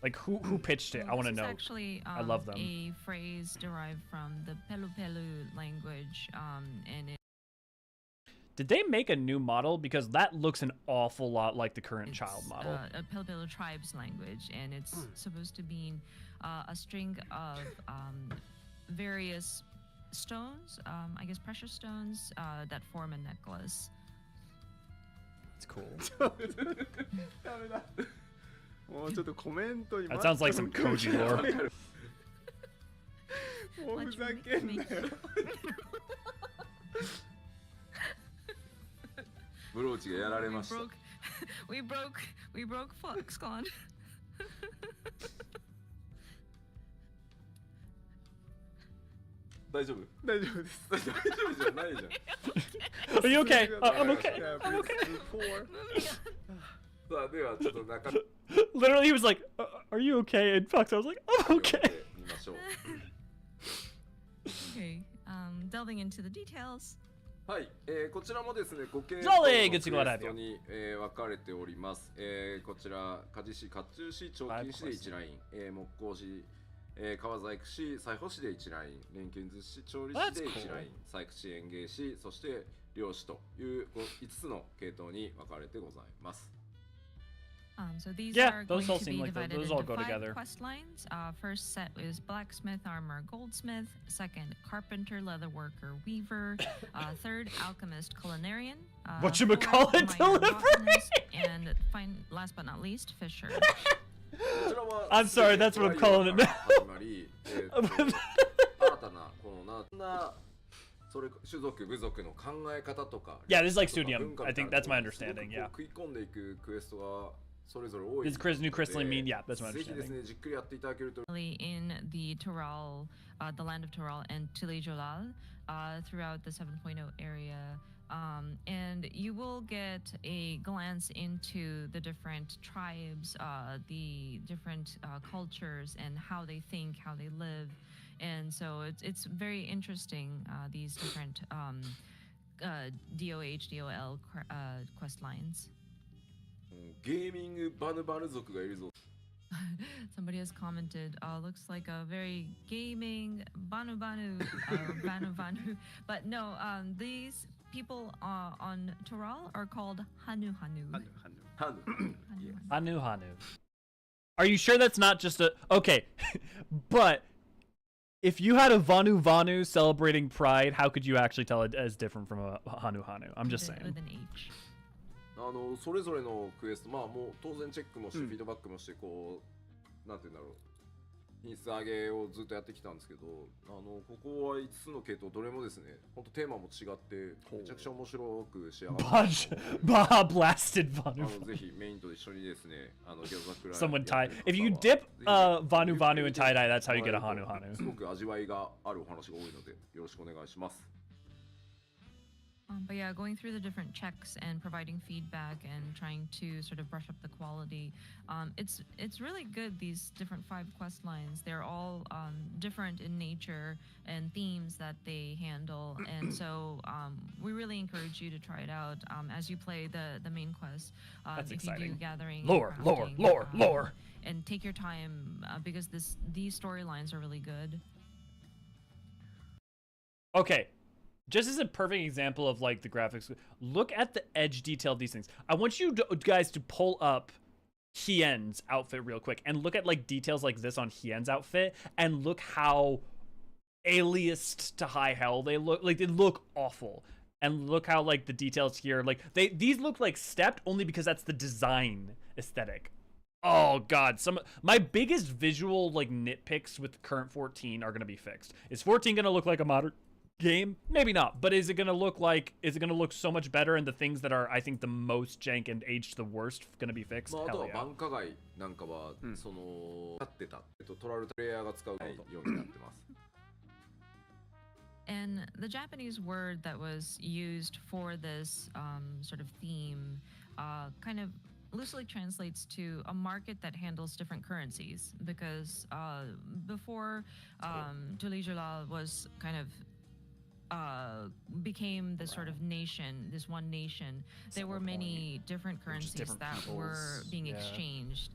Like, who pitched it? I want to This is know. actually I love them. a phrase derived from the Pelu Pelu language, and it Did they make a new model? Because that looks an awful lot like the current child model. a Pelu Pelu tribe's language, and it's supposed to mean a string of various stones, I guess precious stones that form a necklace. It's cool. ダメだ。もうちょっとコメントに That sounds like some Koji lore. もうふざけんなよ。ブローチがやられました。 We broke Foxconn. 大丈夫？大丈夫です。大丈夫じゃないじゃん。 Are you okay? I'm okay. Yeah, I'm okay. four. さあではちょっと中 Literally, he was like, "Are you okay?" And Fox, I was like, "I'm 身を見 okay." てみましょう。 Okay, delving into the details. はい、こちらもですね、5系 Jolly! 統の Good to go, クエストに、分かれております。こちら、鍛冶師、甲冑師、彫金師で1ライン、木工師、革細工師、裁縫師で1ライン、錬金術師、調理師で1ライン、細工師、園芸師、そして漁師という5つの系統に分かれてございます。So these Yeah, are those going all to seem be like divided those all into go 5 together. quest lines. First set is blacksmith, armor, goldsmith. Second, carpenter, leatherworker, weaver. Third, alchemist, culinarian. Whatchamacallit, fourth, minor delivery? botanist, and last but not least, fisher. こちらは I'm sorry, that's what I'm calling it now. 始まり、新たなこのなそれ種族部族の考え方とか Yeah, this is like とか Studium. 文化 I みたい think な that's my ところにすごく understanding. Yeah. こう食い込んでいくクエストがそれぞれ多い Does new crystalline mean? Yeah, that's my ぜひです understanding. ねじっくりやっていただけると In the Toral, the land of Toral and Tile-Jolal, throughout the 7.0 area. And you will get a glance into the different tribes, the different cultures, and how they think, how they live. And so it's very interesting, these different DOH, DOL quest lines. ゲーミングバヌバヌ族がいるぞ Somebody has commented, looks like a very gaming Banu Banu, Banu Banu. But no, these people on Toral are called Hanu Hanu. ハヌ Hanu Hanu. Are you sure that's not just a... Okay, but if you had a Vanu Vanu celebrating Pride, how could you actually tell it as different from a Hanu Hanu? I'm just saying. With an H. それぞれのクエストまあもう当然チェックもしてフィードバックもしてこうなんて言うんだろう品質上げをずっとやってきたんですけどここは5つの系統どれもですね本当テーマも違ってめちゃくちゃ面白く仕上がってBlasted Vanu. ぜひメインと一緒にですね餃子くらい Someone tie. If you dip Vanu Vanu in tie-dye, that's how you get a Hanu Hanu. すごく味わいがあるお話が多いのでよろしくお願いします But yeah, going through the different checks and providing feedback and trying to sort of brush up the quality, it's really good. These different 5 quest lines, they're all different in nature and themes that they handle, and so we really encourage you to try it out as you play the main quest. That's if exciting. You do gathering, Lore, lore. And take your time because these storylines are really good. Okay. Just as a perfect example of like the graphics, look at the edge detail of these things. I want you guys to pull up Hien's outfit real quick and look at like details like this on Hien's outfit and look how aliased to high hell they look. Like they look awful. And look how like the details here, like these look like stepped only because that's the design aesthetic. Oh god, my biggest visual like nitpicks with current 14 are gonna be fixed. Is 14 gonna look like a modern game? Maybe not, but is it gonna look so much better and the things that are I think the most jank and aged the worst gonna be fixed? まあ、あと Hell は yeah. 繁華街なんかは、その立ってた、トラルプレイヤーが使うようになってます。 And the Japanese word that was used for this sort of theme kind of loosely translates to a market that handles different currencies, because before Tile-Jolal was kind of became this sort of nation, this one nation, there were many different currencies different that were peoples, being yeah. exchanged,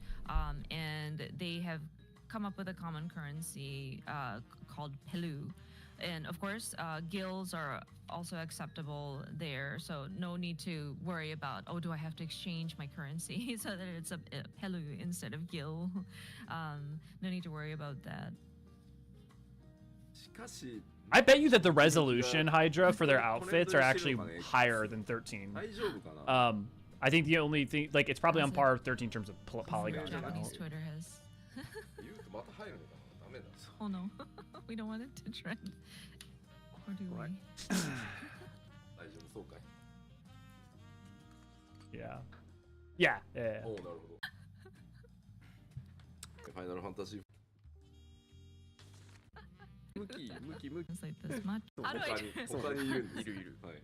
and they have come up with a common currency called Pelu. And of course, gills are also acceptable there, so no need to worry about, oh, do I have to exchange my currency so that it's a Pelu instead of gil. No need to worry about that. しかし I bet you that the resolution, Hydra, for their outfits are actually higher than 13. 大丈夫かな I think the only thing, like, it's probably on par with 13 in terms of polygon. Japanese Twitter has. 言うとまた入るのかなダメだ Oh no, we don't want it to trend. Or do we? 大丈夫そうかい Yeah. Yeah. Yeah. おおなるほどファイナルファンタジー 向き Translate this much. How do 他 I? に他にいるんですいるはい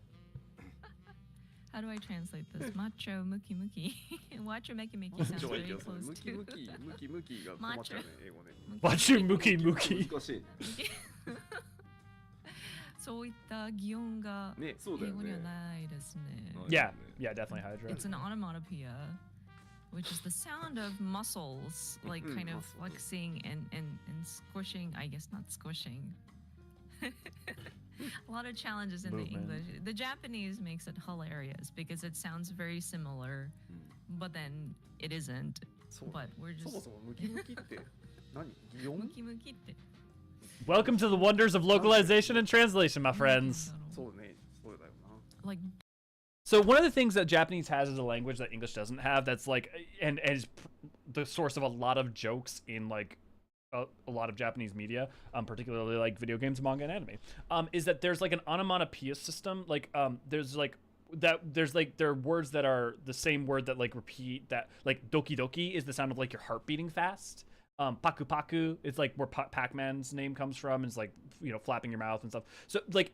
How do I translate this? Macho muki muki. Macho meki meki sounds ちょっと待っ very てください close ムキ to. ムキムキが困っちゃうね英語ね Watch you Muki Muki. 難しいねそういった擬音がねそうだよね英語にはないですね。 Yeah. Yeah, definitely Hydra. It's an onomatopoeia, which is the sound of muscles, like kind of muscles. flexing and squishing. I guess not squishing. A lot of challenges in Movement. the English. The Japanese makes it hilarious because it sounds very similar, but then it isn't. そう But we're そ just もそもムキムキって何擬音 muki muki って Welcome to the wonders of localization and translation, my friends. そうねそうだよな Like So one of the things that Japanese has as a language that English doesn't have, that's like, and is the source of a lot of jokes in like a lot of Japanese media, particularly like video games, manga, and anime, is that there's like an onomatopoeia system. Like there's like that there's like there are words that are the same word that like repeat that like doki doki is the sound of like your heart beating fast. Paku paku is like where Pac-Man's name comes from, and it's like, you know, flapping your mouth and stuff. So like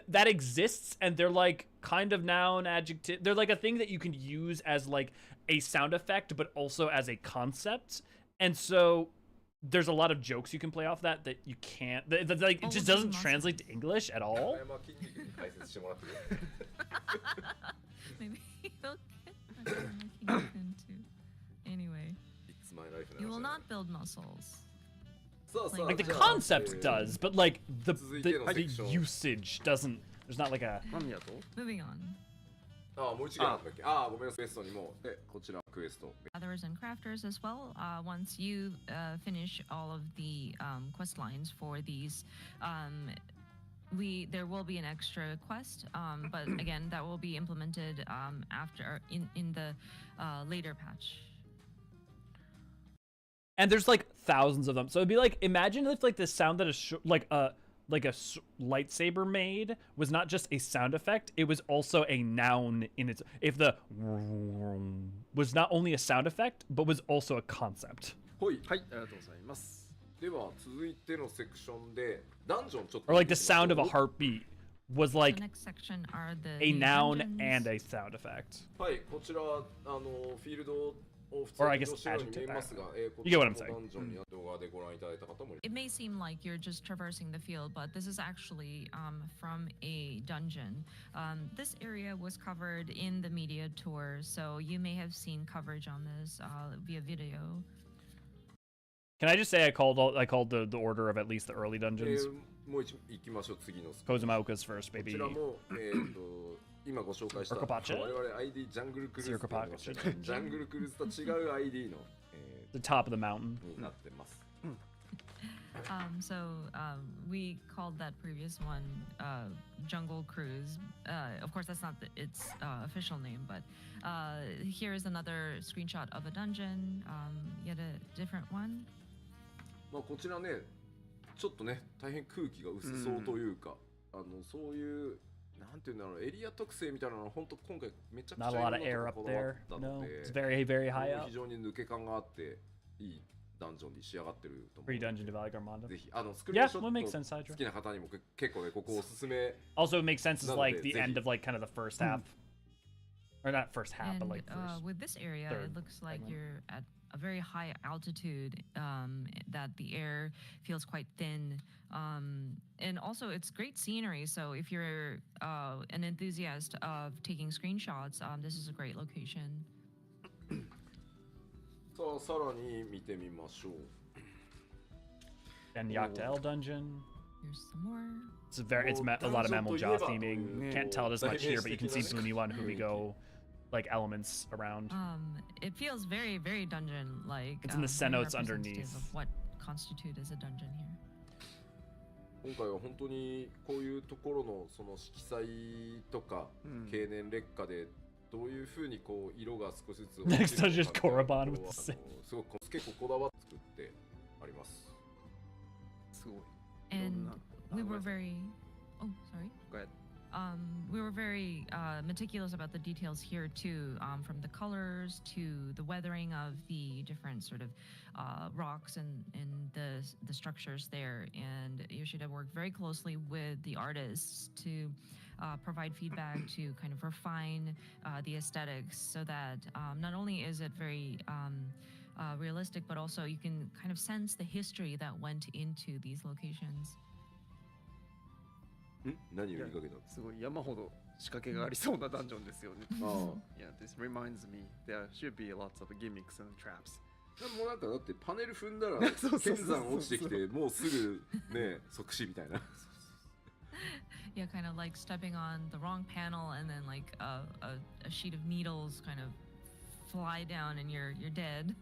that exists, and they're like kind of noun, adjective. They're like a thing that you can use as like a sound effect, but also as a concept. And so there's a lot of jokes you can play off that you can't. That like it just doesn't translate to English at all. Maybe you'll get into. Anyway. You will not build muscles. Like the concept does, but like the usage doesn't. There's not like a. Moving on. Gatherers and crafters as well. Once you finish all of the quest lines for these, there will be an extra quest, but again, that will be implemented after in the later patch. And there's like thousands of them. So it'd be like, imagine if like the sound that a lightsaber made was not just a sound effect, it was also a noun in its. If the was not only a sound effect, but was also a concept. Or like the sound of a heartbeat was like the next section are a noun dungeons. and a sound effect. Or I guess adjective. You get what I'm saying. It may seem like you're just traversing the field, but this is actually from a dungeon. This area was covered in the media tour, so you may have seen coverage on this via video. Can I just say I called the order of at least the early dungeons? Kozumaoka's first, baby. 今ご紹介した我 Orkopacha? 々 ID ジャングルクルーズって言いましたね Orkopacha? ジャングルクルーズと違う ID の、The top of the mountain. になってます。So we called that previous one Jungle Cruise. Of course, that's not its official name, but here is another screenshot of a dungeon, yet a different one. まあこちらね、ちょっとね、大変空気が薄そうというか、そういうなんていうんだろう、エリア特性みたいなの本当今回めちゃくちゃ Not a lot of air up there. No, it's very, very high up. 非常に抜け感があっていいダンジョンに仕上がってると思う。Pre-dungeon Valley Armando. ぜひスクリーンショ Yeah, ッ what makes ト sense, Hydra. 好きな方にも結構ねここおすすめ。 Also, it makes sense as like the Zehi. end of like kind of the first half, or not first half, And but like first. with this area, third it looks like segment. you're at a very high altitude, that the air feels quite thin. And also, it's great scenery. So if you're an enthusiast of taking screenshots, this is a great location. さらに見てみましょう。 And Yaktael dungeon. Here's some more. It's a lot of Mammal Jaw theming. Can't tell it as much here, but you can see Buniwa and Humigo like elements around. It feels very, very dungeon-like. It's in the very cenotes representative underneath. Of what constitute as a dungeon here. 今回は本当にこういうところのその色彩とか経年劣化でどういう風にこう色が少しずつ Next dungeon is Korriban with the same. すごく結構こだわって作ってあります。すごい。 And we were very. Oh, sorry. Go ahead. We were very meticulous about the details here too, from the colors to the weathering of the different sort of rocks and the structures there. And Yoshida worked very closely with the artists to provide feedback to kind of refine the aesthetics, so that not only is it very realistic, but also you can kind of sense the history that went into these locations. 何を言いかけたの？すごい山ほど仕掛けがありそうなダンジョンですよね。Yeah, this reminds me there should be lots of gimmicks and traps. でもなんかだってパネル踏んだらそうそうそうそう剣山落ちてきてもうすぐね即死みたいな。Yeah, kind of like stepping on the wrong panel and then like a sheet of needles kind of fly down and you're dead.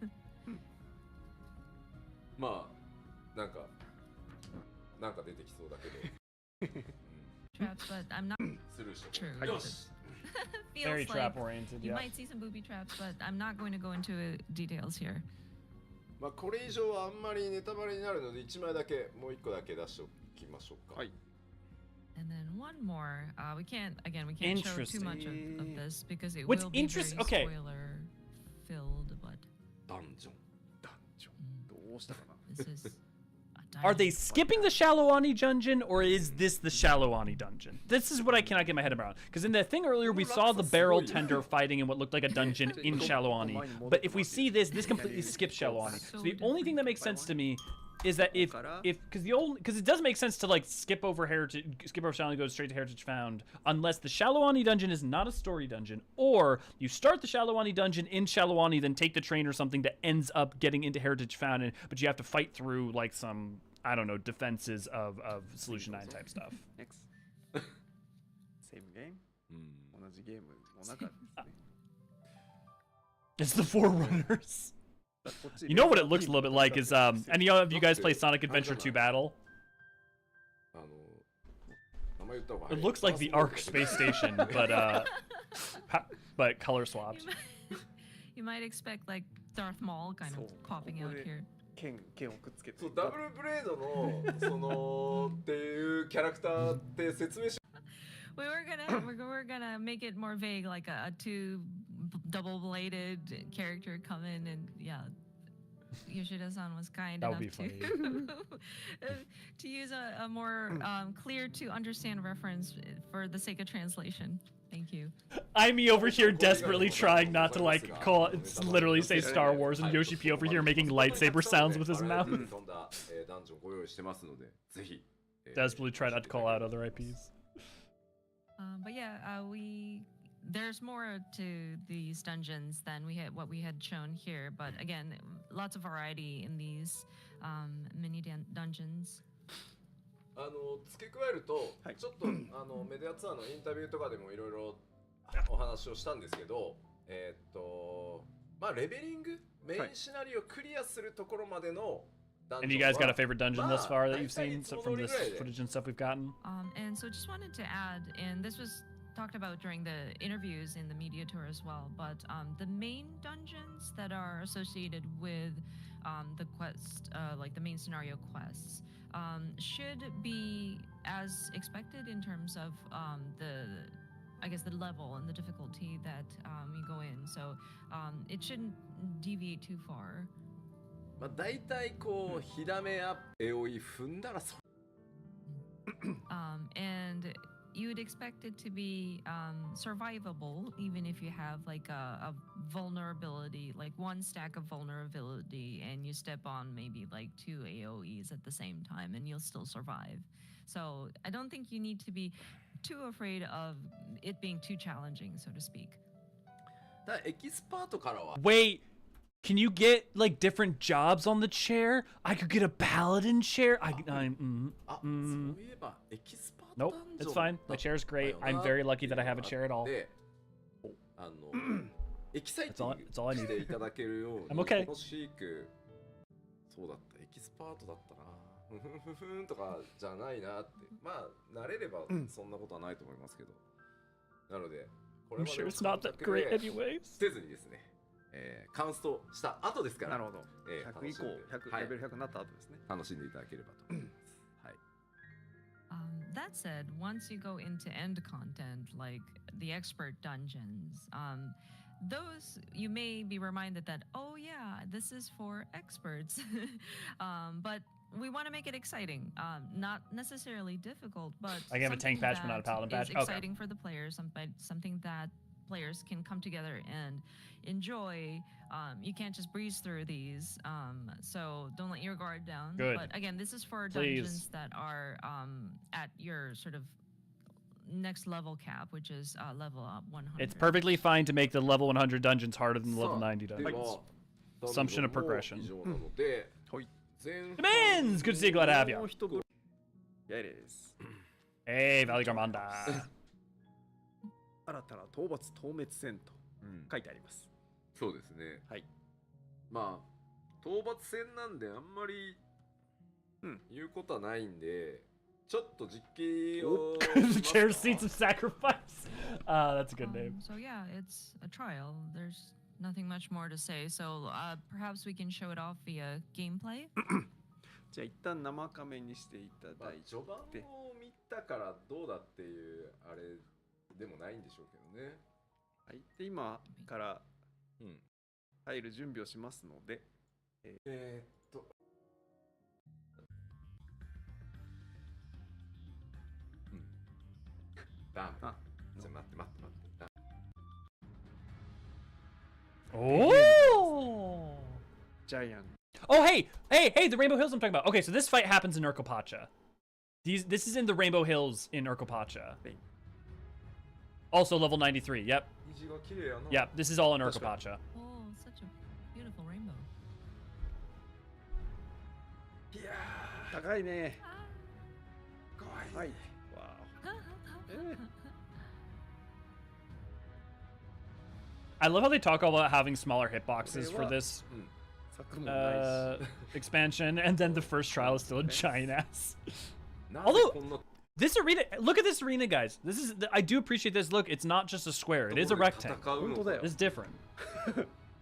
まあなんか出てきそうだけど。Traps, but I'm not スルーしとこ true. う。よし。 Very Feels trap like oriented. you Yeah. might see some booby traps, but I'm not going to go into details here. まあこれ以上はあんまりネタバレになるので1枚だけもう1個だけ出しておきましょうか。はい。 And then one more. We can't show too much of this because it What's will be very okay. spoiler filled. But ダンジョン。どうしたかな this is. Are they skipping the Shalawani dungeon, or is this the Shalawani dungeon? This is what I cannot get my head around. Because in the thing earlier, we saw the barrel tender fighting in what looked like a dungeon in Shalawani. But if we see this completely skips Shalawani. So the only thing that makes sense to me is that because it does make sense to like skip over Shalawani and go straight to Heritage Found, unless the Shalawani dungeon is not a story dungeon, or you start the Shalawani dungeon in Shalawani, then take the train or something that ends up getting into Heritage Found, but you have to fight through like some, I don't know, defenses of Solution 9 type stuff. Next. Same game? 同じゲームの中ですね。 It's the Forerunners. You know what it looks a little bit like is any of you guys play Sonic Adventure 2 Battle? It looks like the Ark space station, but color swapped. You might expect like Darth Maul kind of popping out here. 剣をくっつけて。そうダブルブレードのそのっていうキャラクターって説明し。We're gonna make it more vague, like a two double-bladed character come in, and yeah, Yoshida-san was kind That would enough be to use a more clear to understand reference for the sake of translation. Thank you. I'm me over here desperately trying not to like call it, literally say Star Wars, and Yoshi P over here making lightsaber sounds with his mouth. Desperately try not to call out other IPs. But yeah, there's more to these dungeons than what we had shown here. But again, lots of variety in these mini dungeons. 付け加えると、ちょっとメディアツアーのインタビューとかでもいろいろお話をしたんですけど、まあレベリング、メインシナリオをクリアするところまでの And you guys got a favorite dungeon thus far that you've seen from this footage and stuff we've gotten? And so just wanted to add, and this was talked about during the interviews in the media tour as well, but the main dungeons that are associated with the quest, like the main scenario quests, should be as expected in terms of the level and the difficulty that you go in. So it shouldn't deviate too far. まあ大体こう火ダメアップ AOE 踏んだらそ and you would expect it to be survivable even if you have like a vulnerability, like one stack of vulnerability, and you step on maybe like 2 AOEs at the same time and you'll still survive. So I don't think you need to be too afraid of it being too challenging, so to speak. だエキスパートからは Wait, can you get like different jobs on the chair? I could get a paladin chair. Nope, it's fine. My chair's great. I'm very lucky that I have a chair at all. That's all I need. I'm okay. そうだったエキスパートだったなふふふんとかじゃないなってまあ慣れればそんなことはないと思いますけどなのでこれ I'm sure it's not that great anyways. せずにですねカウントした後ですからなるほど。100以降、100レベル100になった後ですね。楽しんでいただければと思います。はい。That said, once you go into end content like the expert dungeons, those you may be reminded that, oh yeah, this is for experts. But we want to make it exciting, not necessarily difficult, but I can have a tank patch, but not a paladin patch. It's exciting for the players, something that players can come together and enjoy. You can't just breeze through these, so don't let your guard down. Good. But again, this is for Please. dungeons that are at your sort of next level cap, which is level up 100. It's perfectly fine to make the level 100 dungeons harder than the level 90 dungeons. Assumption of progression. Demands! Good to see you, glad to have you. やいです。 Hey, Valley Garmanda. 新たな討伐討滅戦と書いてあります。そうですね。はい。まあ討伐戦なんであんまり言うことはないんで、ちょっと実機を The chair seats of sacrifice. That's a good name. So yeah, it's a trial. There's nothing much more to say. So perhaps we can show it off via gameplay. じゃあ一旦生カメにしていただいて。序盤を見たたからどうだっていうあれでもないんでしょうけどね。はい。で、今からうん。入る準備をしますので、ダメ。あじゃあ待って待って待って。Oh! ジャイアン。 Oh, hey, the Rainbow Hills I'm talking about. Okay, so this fight happens in Urkopacha. This is in the Rainbow Hills in Urkopacha. Also level 93, yep. 虹が綺麗やな。 Yep, this is all in 確かに。 Urkopacha. Oh, such a beautiful rainbow. いや高いね。ー、かわいい。はい。わお。I love how they talk about having smaller hitboxes for this 柵もないし。 expansion, and then the first trial is still a giant ass. なんで Although こんな this arena, look at this arena, guys. This is I do appreciate this. Look, it's not just a square; it is a ところで rectangle. 戦うのか。本当だよ。 It's different.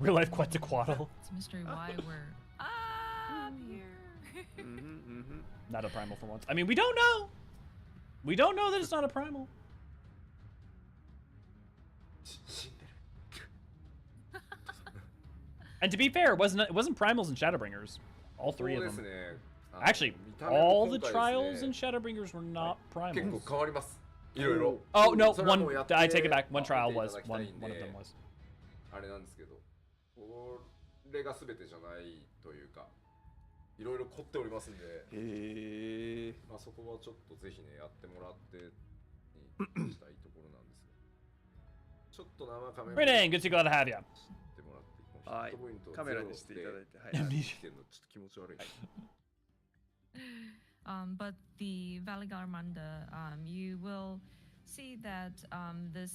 Real life Quetzalcoatl, It's a mystery why we're up here. not a primal for once. I mean, we don't know. We don't know that it's not a primal. 死んでる。 And to be fair, it wasn't primals and Shadowbringers. All three そう of です them. ね。Actually, 見た目も all the 今回 trials です and ね Shadowbringers were not 結構 primals. 変わります。いろいろ。 Oh no, それはもう one. やって I take it back. One 見て trial いた was だきた one. いんで One of them was. あれなんですけど、これが全てじゃないというか、いろいろ凝っておりますんで、へえ。まあそこはちょっとぜひねやってもらってにしたいところなんですが、ちょっと生カメラ Britain, good to go to have you. してもらって、はいヒットポイントをカメラにしていただいて、はい。やめ来てるのちょっと気持ち悪い。But the Valigarmanda, you will see that this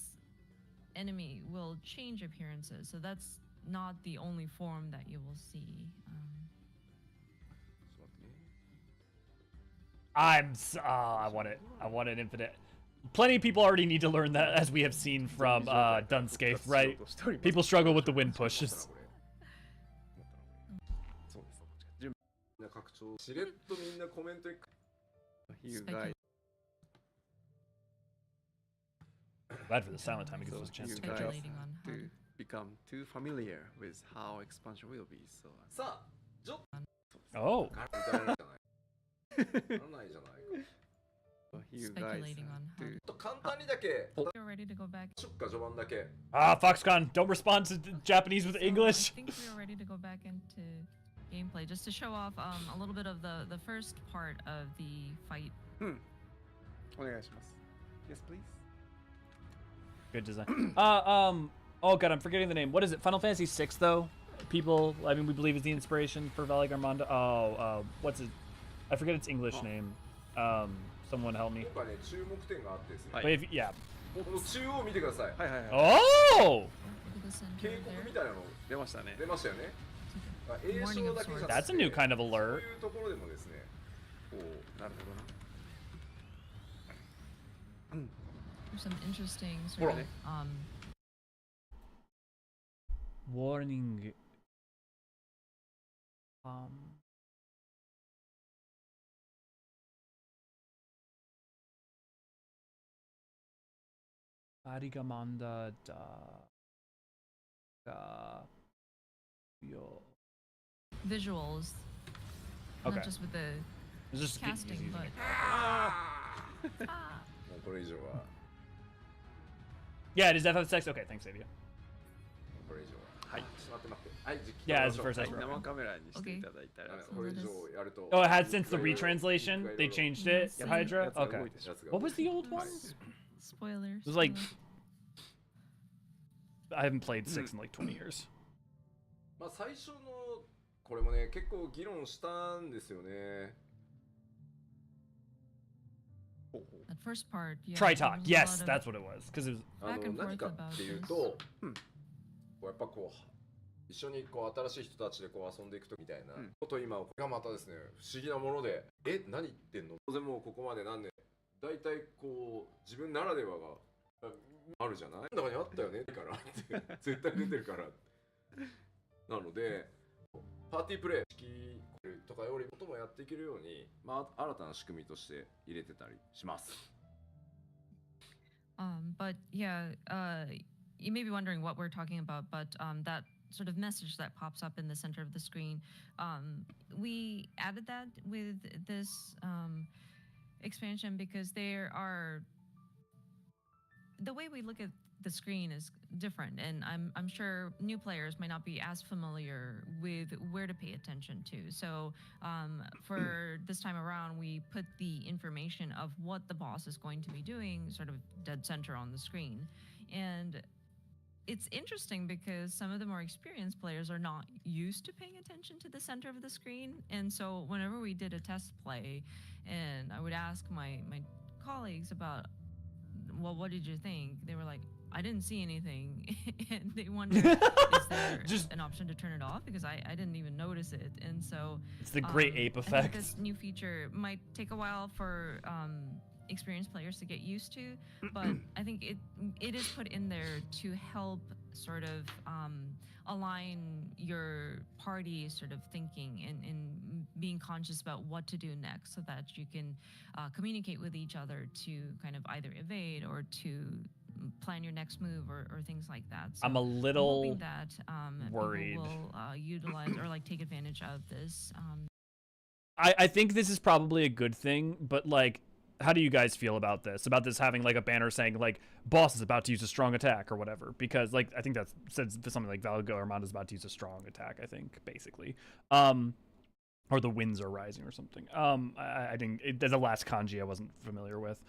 enemy will change appearances. So that's not the only form that you will see. ちょっと待ってね。 I want it. I want an infinite. Plenty of people already need to learn that, as we have seen from Dunscape, right? People struggle with the wind pushes. そうです。準みんな拡張しれっとみんなコメントに You guys, Glad for the silent time, it gives us a chance you to catch up. guys Speculating on how to become too familiar with how expansion will be. So さあ、ちょっ Oh, と歌えないじゃない。ならないじゃないか。 you guys speculating on how ちょっと簡単にだけ、 you're ready to go back. ショッカ序盤だけ。 Foxconn, don't respond to Japanese with So English. I think we are ready to go back into gameplay just to show off a little bit of the first part of the fight. お願いします。Yes, please. Good design. Oh god, I'm forgetting the name. What is it? Final Fantasy VI, though. People, I mean, we believe is the inspiration for Valigarmanda. Oh, what's it? I forget its English name. Someone help me. 今回ね、注目点があってですね。 Right. But if, yeah. この中央を見てください。はいはいはい。 Oh, Look at the center 警告 there. みたいなの出ましたね。出ましたよね。栄唱だけじゃなくて that's a new kind of そう alert. いうところでもですね、おお、なるほどな。 There's some interesting sort Well, of Warning. Valigarmanda yo. visuals, Okay. not just with the It's just casting, but もうこれ以上は、 yeah, it is FF6. Okay, thanks, Savia. これ以上は。はい。ちょっと待って待って。はい、実機 Yeah, や as the first はい、 Ezra. 生カメラにしていただいたら、これ以上やると。 Oh, it had since the retranslation. They changed it. Yeah. Hydra. やつが Okay. 動いてしまう What was the old one? spoilers. It was like I haven't played 6 in like 20 years. まあ最初のこれもね結構議論したんですよね。 That first part, yeah. Try there talk. was a Yes, lot of- that's what it was. Because it was. バックアンドフォース何かっていうと、こうやっぱこう一緒にこう新しい人たちでこう遊んでいくとみたいなこと今これがまたですね不思議なもので、何言ってんの？当然もうここまで何年だいたいこう自分ならではがあるじゃない？中にあったよねからって絶対出てるから。なのでパーティープレイ式とかよりこともやっていけるように、まあ、新たな仕組みとして入れてたりします。But yeah, you may be wondering what we're talking about, but that sort of message that pops up in the center of the screen, we added that with this expansion because there are the way we look at the screen is different, and I'm sure new players might not be as familiar with where to pay attention to. So for this time around, we put the information of what the boss is going to be doing sort of dead center on the screen. And it's interesting because some of the more experienced players are not used to paying attention to the center of the screen. And so whenever we did a test play and I would ask my colleagues about, well, what did you think? They were like, I didn't see anything. And they wondered, is there an option to turn it off? Because I didn't even notice it. And so it's the great ape effect. I think this new feature might take a while for experienced players to get used to, but I think it is put in there to help sort of align your party sort of thinking and being conscious about what to do next so that you can communicate with each other to kind of either evade or to plan your next move or things like that. So I'm a little hoping that worried. People will utilize or like take advantage of this. I think this is probably a good thing, but like, how do you guys feel about this? About this having like a banner saying like boss is about to use a strong attack or whatever? Because like I think that says something like Valgo Armada is about to use a strong attack. I think basically, or the winds are rising or something. I didn't. There's a last kanji I wasn't familiar with.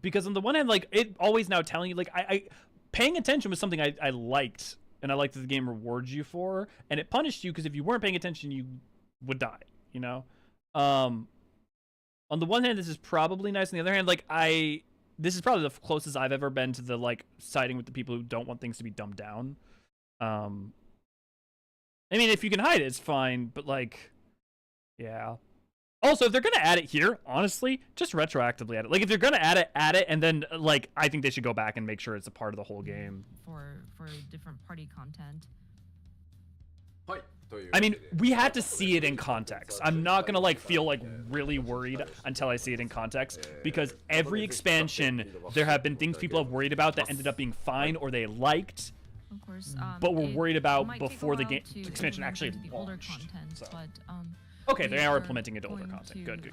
Because on the one hand, like it always now telling you like I paying attention was something I liked, and I liked that the game rewards you for, and it punished you because if you weren't paying attention you would die. You know, on the one hand, this is probably nice. On the other hand, like this is probably the closest I've ever been to the like siding with the people who don't want things to be dumbed down. I mean, if you can hide it, it's fine, but like, yeah. Also, if they're gonna add it here, honestly, just retroactively add it. Like, if you're gonna add it, and then like, I think they should go back and make sure it's a part of the whole game for different party content. I mean, we had to see it in context. I'm not gonna like feel like really worried until I see it in context, because every expansion there have been things people have worried about that ended up being fine or they liked, of course, but were worried about before the game expansion actually launched. So. Okay, they are implementing it to older content. Good.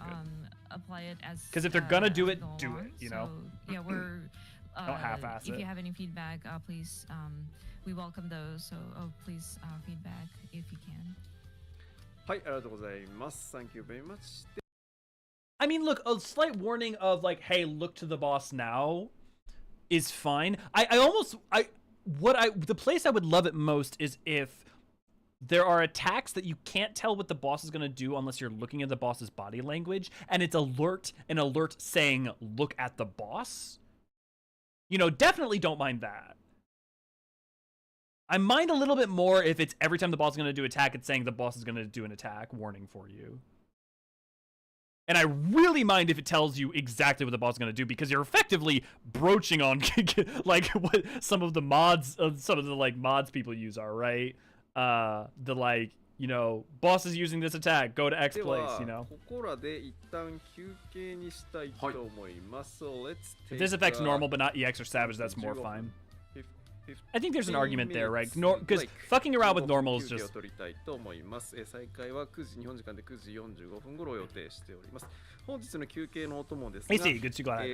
Apply it as because if they're gonna do it, do it. You know. So, yeah, we're. Don't half-ass it. If you have any feedback, please. We welcome those. So please feedback if you can. はい、ありがとうございます。Thank you very much. I mean, look, a slight warning of like, hey, look to the boss now is fine. The place I would love it most is if there are attacks that you can't tell what the boss is going to do unless you're looking at the boss's body language, and it's an alert saying, look at the boss. You know, definitely don't mind that. I mind a little bit more if it's every time the boss is going to do attack, it's saying the boss is going to do an attack warning for you. And I really mind if it tells you exactly what the boss is going to do, because you're effectively broaching on like what some of the mods people use are, right? The like, you know, boss is using this attack, go to X place, you know. If this affects normal but not EX or Savage, that's more fine. I think there's an argument there, right? Because fucking around with normal is just... I see, good to go out.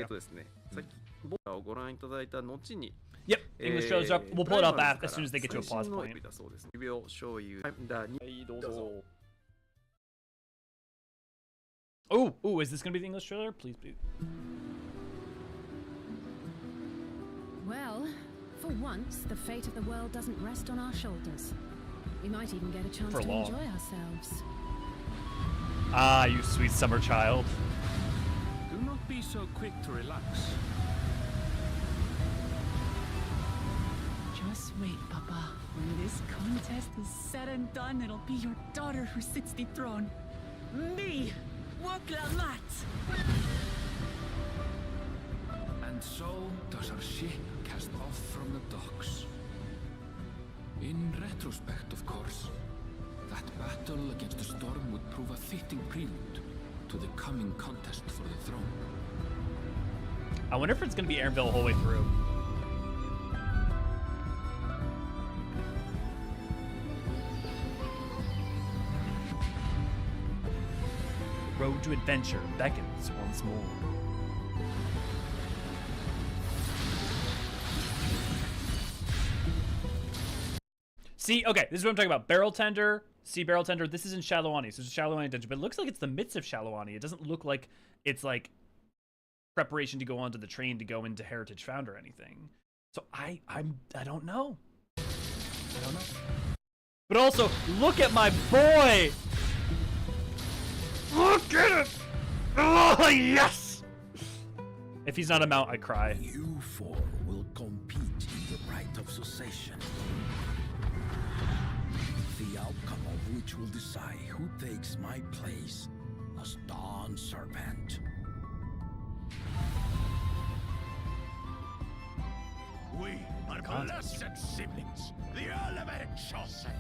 Yep, English trailers up. We'll pull it up as soon as they get to a pause point. Oh, is this going to be the English trailer? Please. Well, for once, the fate of the world doesn't rest on our shoulders. We might even get a chance to enjoy ourselves. Ah, you sweet summer child. Do not be so quick to relax. Just wait, Papa. When this contest is said and done, it'll be your daughter who sits the throne. Me, Glamour. And so does our ship cast off from the docks. In retrospect, of course, that battle against the storm would prove a fitting prelude to the coming contest for the throne. I wonder if it's going to be Aaronville the whole way through. Road to adventure beckons once more. See, okay, this is what I'm talking about. Barrel Tender, see Barrel Tender. This is in Shalawani, so it's a Shalawani dungeon, but it looks like it's the midst of Shalawani. It doesn't look like it's like preparation to go onto the train to go into Heritage Found or anything. So I don't know. I don't know. But also, look at my boy! Look at it! Oh, yes! If he's not a mount, I cry. You four will compete in the right of succession. The outcome of which will decide who takes my place as Dawn Servant. We are blessed siblings, the LXXXII.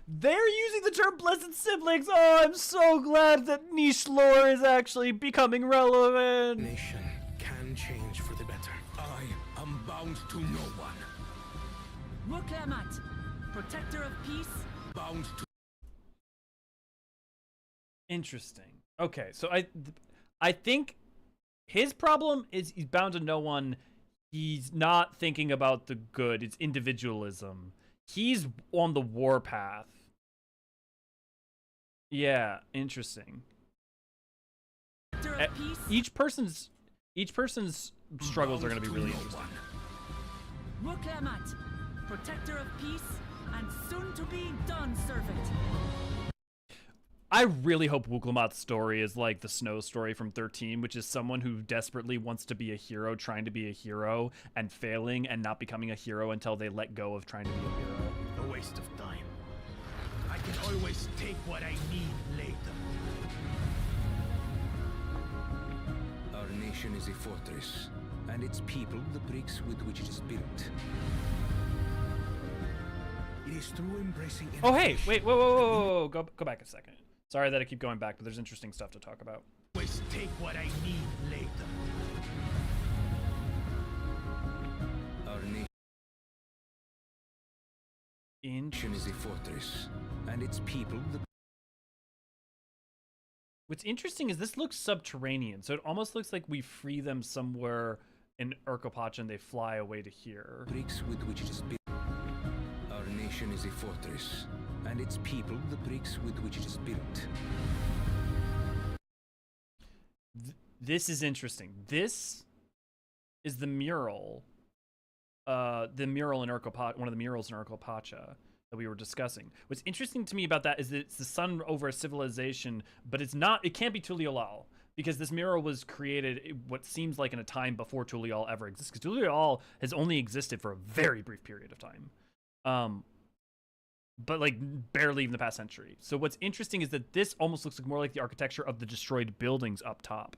They're using the term blessed siblings. Oh, I'm so glad that niche lore is actually becoming relevant. Nation can change for the better. I am bound to no one. Glamour, protector of peace. Bound to. Interesting. Okay, so I think his problem is he's bound to no one. He's not thinking about the good. It's individualism. He's on the war path. Yeah, interesting. Each person's struggles are going to be really interesting. Glamour, protector of peace and soon to be Dawn Servant. I really hope Wuklamot's story is like the Snow story from 13, which is someone who desperately wants to be a hero, trying to be a hero, and failing and not becoming a hero until they let go of trying to be a hero. A waste of time. I can always take what I need later. Our nation is a fortress, and its people the bricks with which it is built. It is through embracing. Oh hey, wait, whoa, go back a second. Sorry that I keep going back, but there's interesting stuff to talk about. Always take what I need later. Our nation is a fortress, and its people the. What's interesting is this looks subterranean, so it almost looks like we free them somewhere in Urkopacha and they fly away to here. Bricks with which it is built. Our nation is a fortress, and its people the bricks with which it is built. This is interesting. This is the mural. The mural in Urkopacha, one of the murals in Urkopacha that we were discussing. What's interesting to me about that is that it's the sun over a civilization, but it's not. It can't be Tuliolal because this mural was created what seems like in a time before Tuliol ever exists. Because Tuliol has only existed for a very brief period of time, but like barely even the past century. So what's interesting is that this almost looks like more like the architecture of the destroyed buildings up top,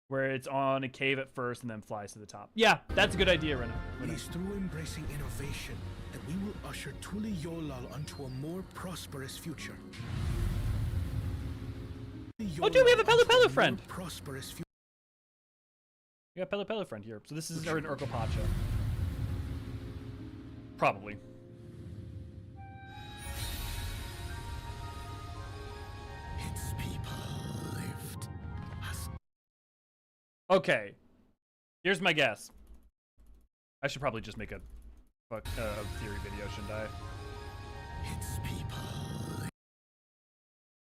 where it's on a cave at first and then flies to the top. Yeah, that's a good idea, Rena. It is through embracing innovation that we will usher Tuliolal onto a more prosperous future. Oh, dude, we have a Pelu Pelu friend. Prosperous future. We got Pelu Pelu friend here. So this is in Urkopacha. Probably. Its people lived as. Okay, here's my guess. I should probably just make a theory video, shouldn't I? Its people.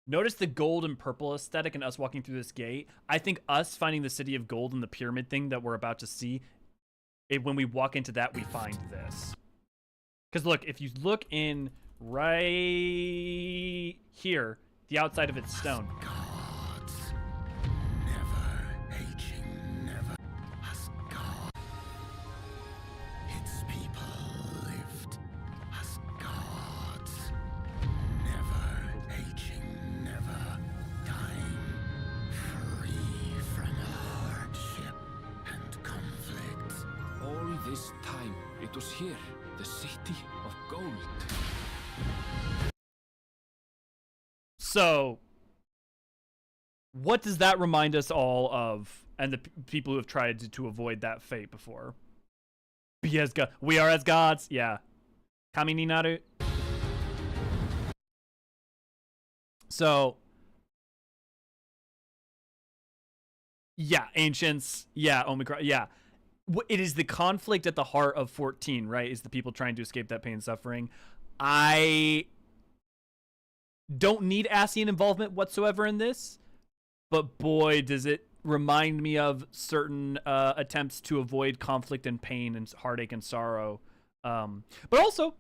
Notice the gold and purple aesthetic and us walking through this gate. I think us finding the city of gold and the pyramid thing that we're about to see, when we walk into that, we find this. Because look, if you look in right here, the outside of it's stone. Gods, never aging, never as God. Its people lived as gods, never aging, never dying, free from hardship and conflict. All this time, it was here, the city of gold. So, what does that remind us all of, and the people who have tried to avoid that fate before? We are as gods. Yeah. Kami ni naru. So, yeah, ancients. Yeah, Omicron. Yeah. It is the conflict at the heart of 14, right? Is the people trying to escape that pain and suffering. I don't need Ascian involvement whatsoever in this, but boy, does it remind me of certain attempts to avoid conflict and pain and heartache and sorrow. But also,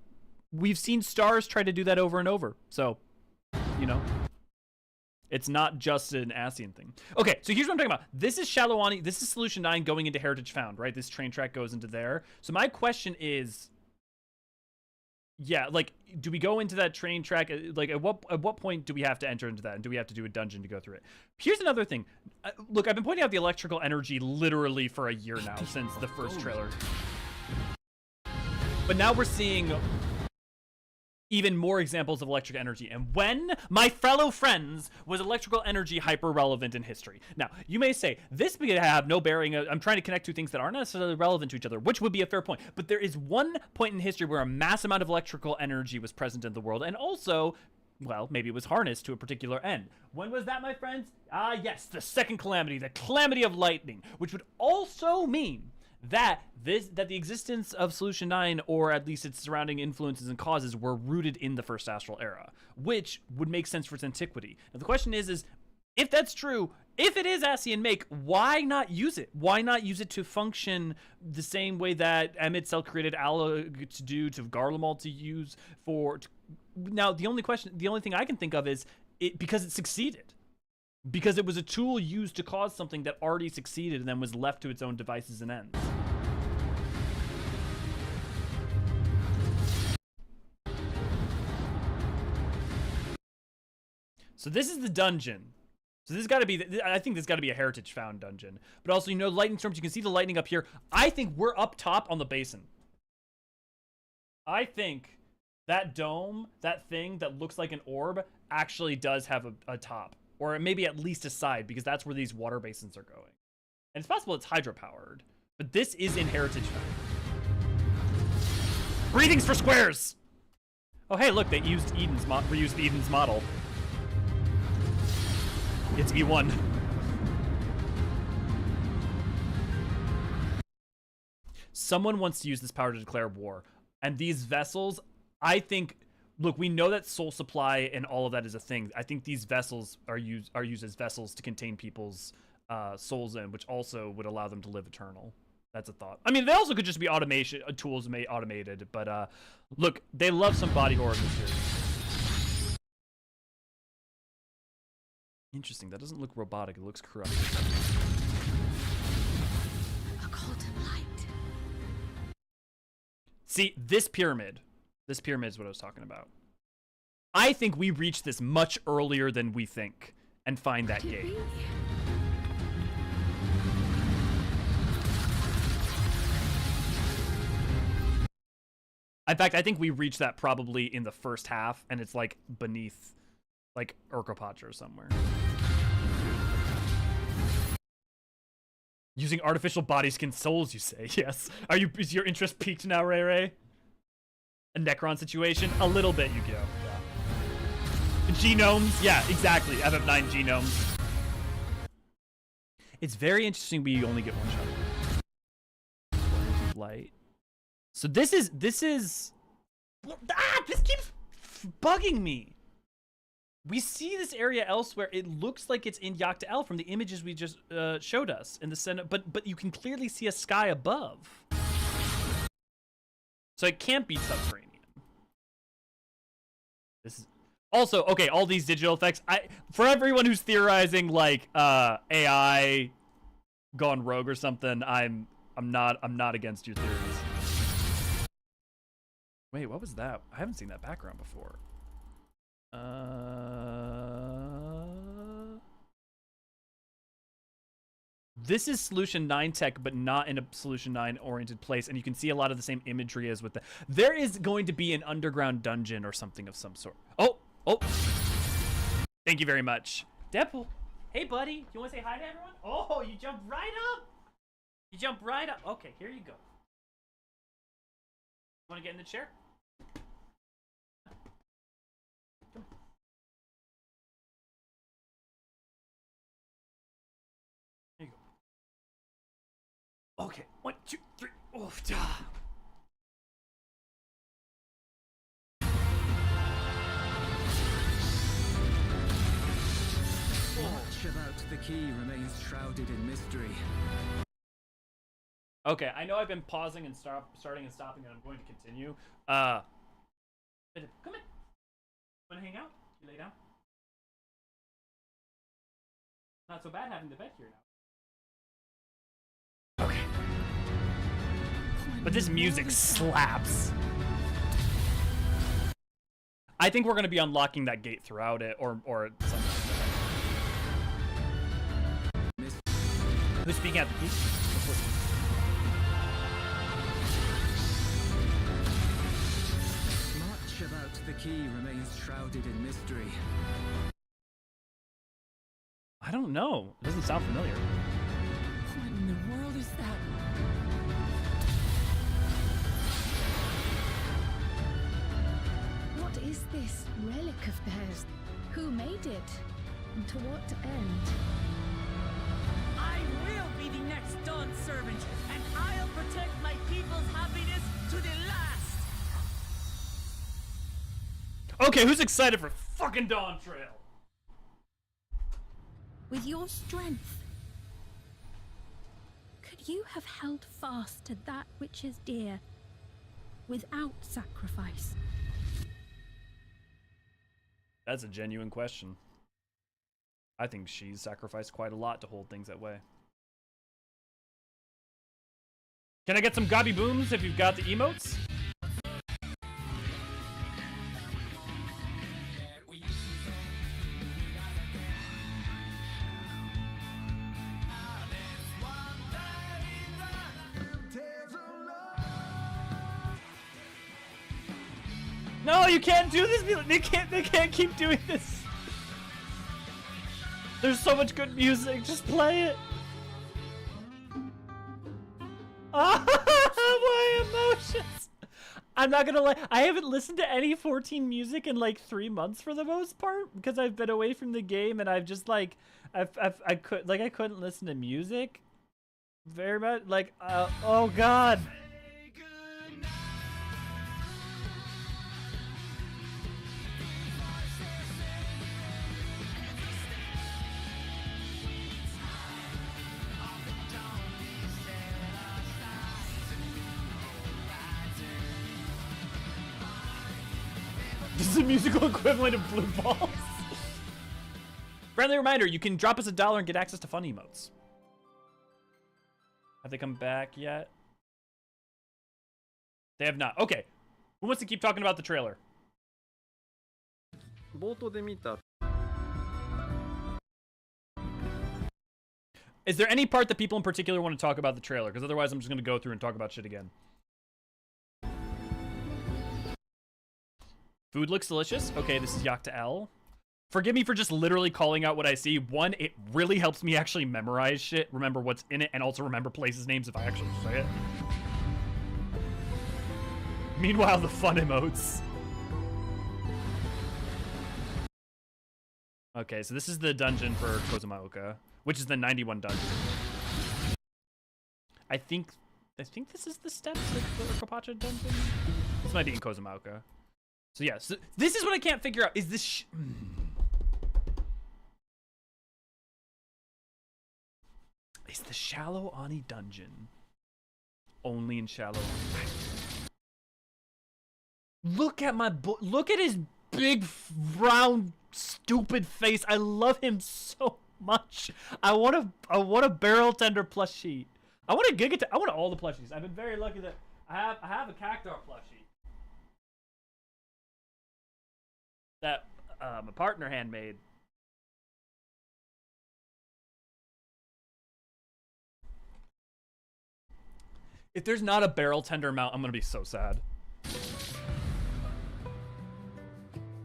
we've seen stars try to do that over and over. So, you know, it's not just an Ascian thing. Okay, so here's what I'm talking about. This is Shalawani. This is Solution 9 going into Heritage Found, right? This train track goes into there. So my question is, yeah, like, do we go into that train track? Like, at what point do we have to enter into that? And do we have to do a dungeon to go through it? Here's another thing. Look, I've been pointing out the electrical energy literally for a year now, since the first trailer. But now we're seeing even more examples of electric energy. And when, my fellow friends, was electrical energy hyper relevant in history? Now, you may say, this may have no bearing. I'm trying to connect two things that aren't necessarily relevant to each other, which would be a fair point. But there is one point in history where a mass amount of electrical energy was present in the world, and also, well, maybe it was harnessed to a particular end. When was that, my friends? Ah, yes, the second calamity, the calamity of lightning, which would also mean that the existence of Solution 9, or at least its surrounding influences and causes, were rooted in the first astral era, which would make sense for its antiquity. Now the question is if that's true, if it is Ascian make, why not use it? Why not use it to function the same way that Emet created Ala to do, to Garlemald to use for... Now the only thing I can think of is because it succeeded. Because it was a tool used to cause something that already succeeded and then was left to its own devices and ends. So this is the dungeon. So this has got to be, I think this has got to be a Heritage Found dungeon. But also, you know, lightning storms, you can see the lightning up here. I think we're up top on the basin. I think that dome, that thing that looks like an orb, actually does have a top. Or maybe at least a side, because that's where these water basins are going. And it's possible it's hydropowered. But this is in Heritage Found. Breathings for squares! Oh hey, look, they used reused Eden's model. It's E1. Someone wants to use this power to declare war. And these vessels, I think... Look, we know that soul supply and all of that is a thing. I think these vessels are used as vessels to contain people's souls in, which also would allow them to live eternal. That's a thought. I mean, they also could just be automation tools made automated, but look, they love some body horror in this series. Interesting. That doesn't look robotic. It looks corrupt. Occult light. See, this pyramid. This pyramid is what I was talking about. I think we reach this much earlier than we think and find that gate. In fact, I think we reach that probably in the first half, and it's like beneath, like Urkopatra or somewhere. Using artificial body skin souls, you say? Yes. Is your interest peaked now, Ray Ray? A Necron situation? A little bit, Yu-Gi-Oh! Yeah. Genomes? Yeah, exactly. FF9 genomes. It's very interesting we only get one shot. Light. So this is... This keeps bugging me. We see this area elsewhere. It looks like it's in Yocta-El from the images we just showed us in the center, but you can clearly see a sky above. So it can't be subterranean. This is also okay. All these digital effects. For everyone who's theorizing like AI gone rogue or something, I'm not against your theories. Wait, what was that? I haven't seen that background before. This is Solution 9 tech, but not in a Solution 9 oriented place, and you can see a lot of the same imagery as with the... There is going to be an underground dungeon or something of some sort. Oh! Thank you very much. Deadpool. Hey, buddy. You want to say hi to everyone? Oh, you jumped right up. You jumped right up. Okay, here you go. Want to get in the chair? Come on. Here you go. Okay, 1, 2, 3. Oh, Much about the key remains shrouded in mystery. Okay, I know I've been pausing and starting and stopping, and I'm going to continue. Come in. Wanna hang out? You lay down? Not so bad having the bed here now. Okay. But this music slaps. I think we're gonna be unlocking that gate throughout it, or something. Who's speaking at the key? Let's listen. Much about the key remains shrouded in mystery. I don't know. It doesn't sound familiar. What in the world is that? What is this relic of theirs? Who made it? And to what end? I will be the next Dawn servant, and I'll protect my people's happiness to the last! Okay, who's excited for fucking Dawntrail? With your strength, could you have held fast to that which is dear without sacrifice? That's a genuine question. I think she's sacrificed quite a lot to hold things that way. Can I get some gobby booms if you've got the emotes? No, you can't do this. They can't keep doing this. There's so much good music. Just play it. My emotions. I'm not gonna lie. I haven't listened to any 14 music in like 3 months for the most part because I've been away from the game and I've just like I couldn't listen to music very much. Like oh god. This is a musical equivalent of Blue Balls. Friendly reminder, you can drop us $1 and get access to fun emotes. Have they come back yet? They have not. Okay. Who wants to keep talking about the trailer? 冒頭で見た Is there any part that people in particular want to talk about the trailer? Because otherwise I'm just going to go through and talk about shit again. Food looks delicious. Okay, this is Yakta L. Forgive me for just literally calling out what I see. One, it really helps me actually memorize shit, remember what's in it, and also remember places' names if I actually say it. Meanwhile, the fun emotes. Okay, so this is the dungeon for Kozumaoka, which is the 91 dungeon. I think this is the steps of the Okapacha dungeon. This might be in Kozumaoka. So yeah, so this is what I can't figure out. Is this is the Shallow Ani dungeon only in Shallow Ani? Look at look at his big round stupid face. I love him so much. I want a barrel tender plushie. I want a Giga. I want all the plushies. I've been very lucky that I have a Cactar plushie that my partner handmade. If there's not a barrel tender mount, I'm gonna be so sad.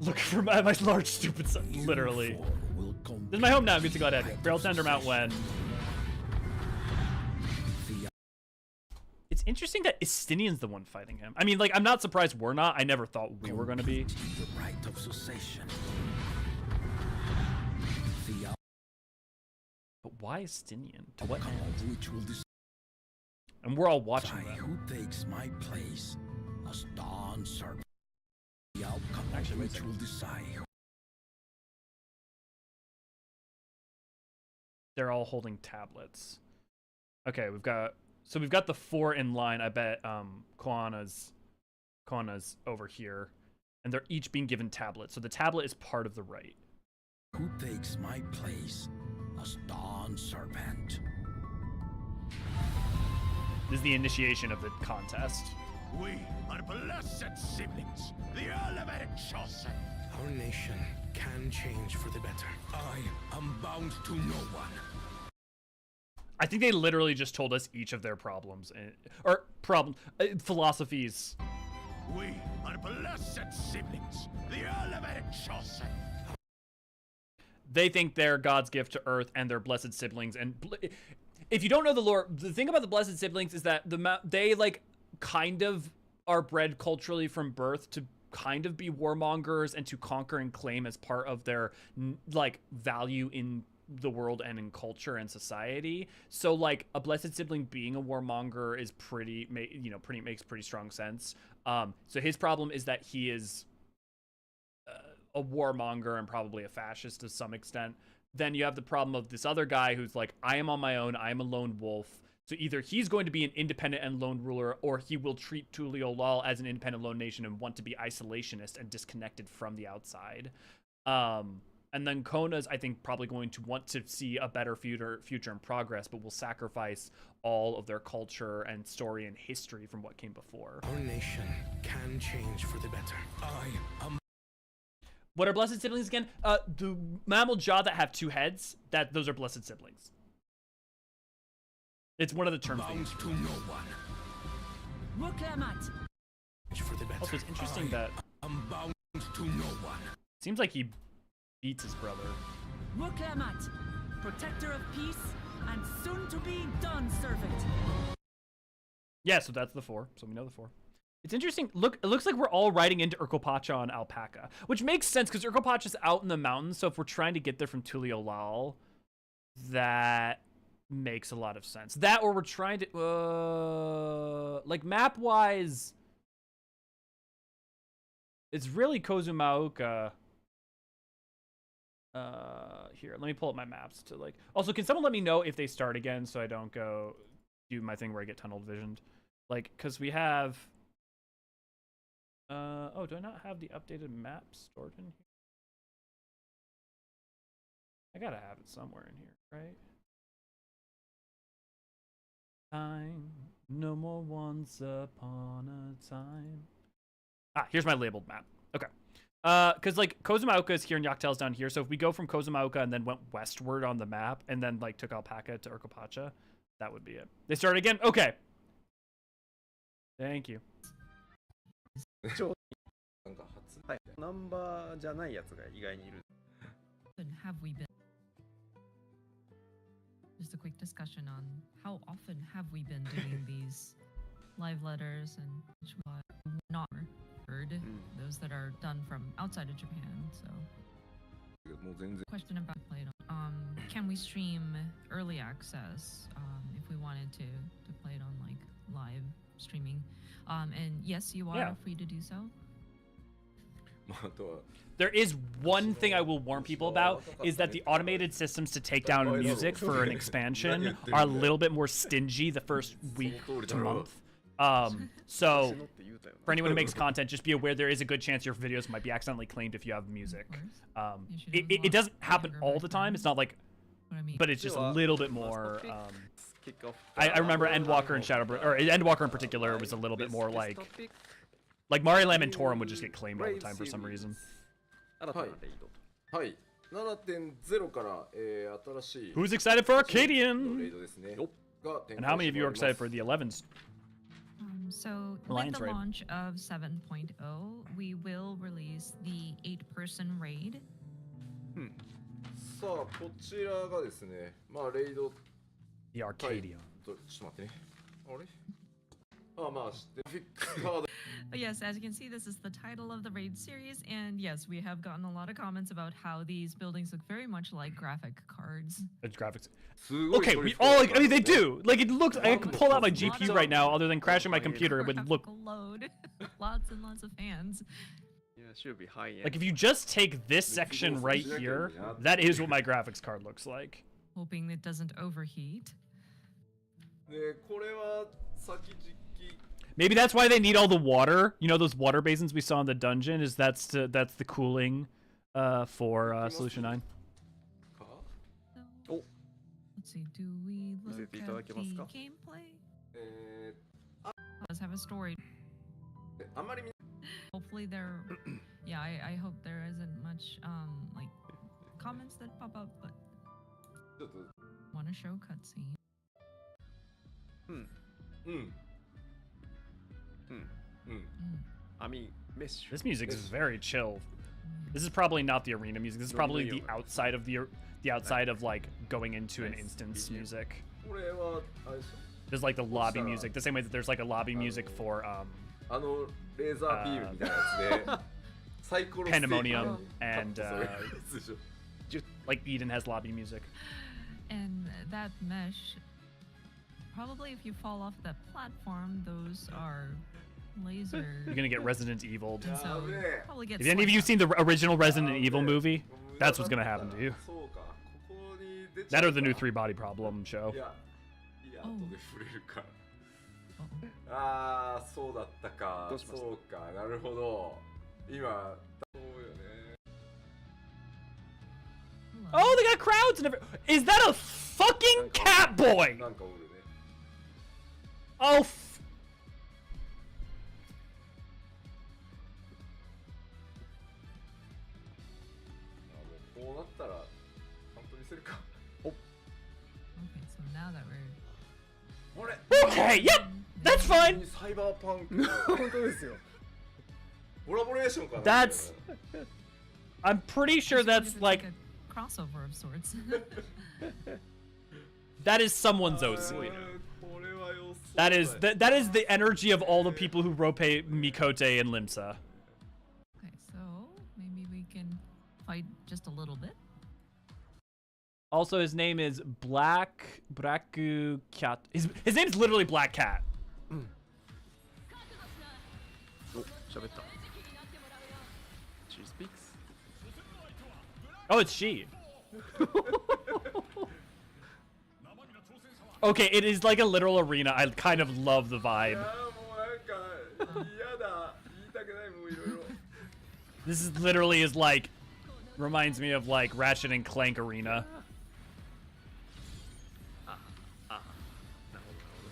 Look for my large stupid son. Literally. This is my home now. Good to go ahead. Barrel tender mount when. It's interesting that Estinian's the one fighting him. I mean, like, I'm not surprised we're not. I never thought we were gonna be. But why Estinian? To what end? And we're all watching them. Who takes my place as Dawn Serpent? The outcome Actually, which will decide. They're all holding tablets. Okay, we've got the 4 in line. I bet Koana's over here, and they're each being given tablets. So the tablet is part of the right. Who takes my place as Dawn Serpent? This is the initiation of the contest. We are blessed siblings, the LXXXII. Our nation can change for the better. I am bound to no one. I think they literally just told us each of their problems, philosophies. We are blessed siblings, the LXXXII. They think they're God's gift to Earth and they're blessed siblings. And if you don't know the lore, the thing about the blessed siblings is that they like kind of are bred culturally from birth to kind of be warmongers and to conquer and claim as part of their like value in the world and in culture and society. So like a blessed sibling being a warmonger is makes pretty strong sense. So his problem is that he is a warmonger and probably a fascist to some extent. Then you have the problem of this other guy who's like, I am on my own, I am a lone wolf. So either he's going to be an independent and lone ruler, or he will treat Tuliolal as an independent lone nation and want to be isolationist and disconnected from the outside. And then Kona's, I think, probably going to want to see a better future and progress, but will sacrifice all of their culture and story and history from what came before. Our nation can change for the better. I am. What are blessed siblings again? The mammal jaw that have 2 heads, those are blessed siblings. It's one of the terms. Bound to no one. Also, it's interesting that I'm bound to no one. Seems like he beats his brother. Muklamat, protector of peace and soon to be Dawn servant. Yeah, so that's the 4. So we know the 4. It's interesting. Look, it looks like we're all riding into Urkopacha on alpaca, which makes sense because Urkopacha's out in the mountains. So if we're trying to get there from Tuliolal, that makes a lot of sense. That, or we're trying to, like map wise, it's really Kozumaoka. Here, let me pull up my maps to like. Also, can someone let me know if they start again so I don't go do my thing where I get tunnel visioned? Like, because we have. Oh, do I not have the updated map stored in here? I gotta have it somewhere in here, right? Time, no more once upon a time. Ah, here's my labeled map. Okay. Because like Kozumaoka is here and Yaktel's down here. So if we go from Kozumaoka and then went westward on the map and then like took alpaca to Urkopacha, that would be it. They start again? Okay. Thank you. はい、ナンバーじゃないやつが意外にいる。Have we been? Just a quick discussion on how often have we been doing these live letters and which one not heard, those that are done from outside of Japan. So, question about play it on. Can we stream early access if we wanted to play it on like live streaming? And yes, you are free to do so. There is one thing I will warn people about, is that the automated systems to take down music for an expansion are a little bit more stingy the first week to month. So for anyone who makes content, just be aware there is a good chance your videos might be accidentally claimed if you have music. It doesn't happen all the time. It's not like, but it's just a little bit more. I remember Endwalker and Shadowbreaker, or Endwalker in particular, was a little bit more like Mario Lamentorum would just get claimed all the time for some reason. Who's excited for Arcadian? And how many of you are excited for the 11s So with Alliance the raid. launch of 7.0, we will release the 8-person raid. さあこちらがですね、まあレイド The Arcadion. ちょっと待ってね。あれ？あ、まあ知ってる。フィックスカード。 But yes, as you can see, this is the title of the raid series, and yes, we have gotten a lot of comments about how these buildings look very much like graphic cards. It's graphics. すごい Okay, トリ we ック all だ like. I mean, they ね。 do. Like it looks. I could pull out my GPU right now, other than crashing my computer. It would look Graphical load. Lots and lots of fans. Yeah, it should be high end. like if you just take this section right here, that is what my graphics card looks like. Hoping it doesn't overheat. でこれは先時期 Maybe that's why they need all the water. You know those water basins we saw in the dungeon. That's the cooling, for Solution 9.か？ So, let's see, do we look 見せていただ at け the ますか？ gameplay? え Let's have a story. あんまり見 Hopefully there, yeah, I hope there isn't much, like, comments that pop up, but ちょっと want to show cutscene. うん。 I mean, mesh. This music is very chill. This is probably not the arena music. This is probably the outside of the outside of like going into an instance music. これはあれでしょ There's like the lobby music, the same way that there's like a lobby music for あのレーザービームみたいなやつでサイコロステーキ Pandemonium and そういうやつでしょ like Eden has lobby music. And that mesh, probably if you fall off that platform, those are laser. You're gonna get Resident Evil. And so probably get Have any of you sliced seen the original Resident Evil movie? That's what's gonna happen to you. そうかここに出ちゃう That or the new 3-body problem show. いや後で触れるから up. ああそうだったかどうしましたそうかなるほど今そうよね Oh, they got crowds and everything. Is that a fucking cat boy? なんかおるね Oh, f- あもうこうなったらちゃんと見せるか Okay, so now that we're. あれ okay, yep, that's fine. サイバーパンク本当ですよ。コラボレーションかな That's- I'm pretty sure Just wondered that's if it's like a crossover of sorts. that is someone's OC. これは良そう That is that is the energy of all the people who rope Mikote and Limsa. Okay, so maybe we can fight just a little bit. Also, his name is Braku Cat. His name's literally Black Cat. お、喋った。She speaks. Oh, it's she. Okay, it is like a literal arena. I kind of love the い vibe. やもうなんか嫌だ言いたくないもういろいろ This is literally is like reminds me of like Ratchet and Clank arena. なるほどなるほど。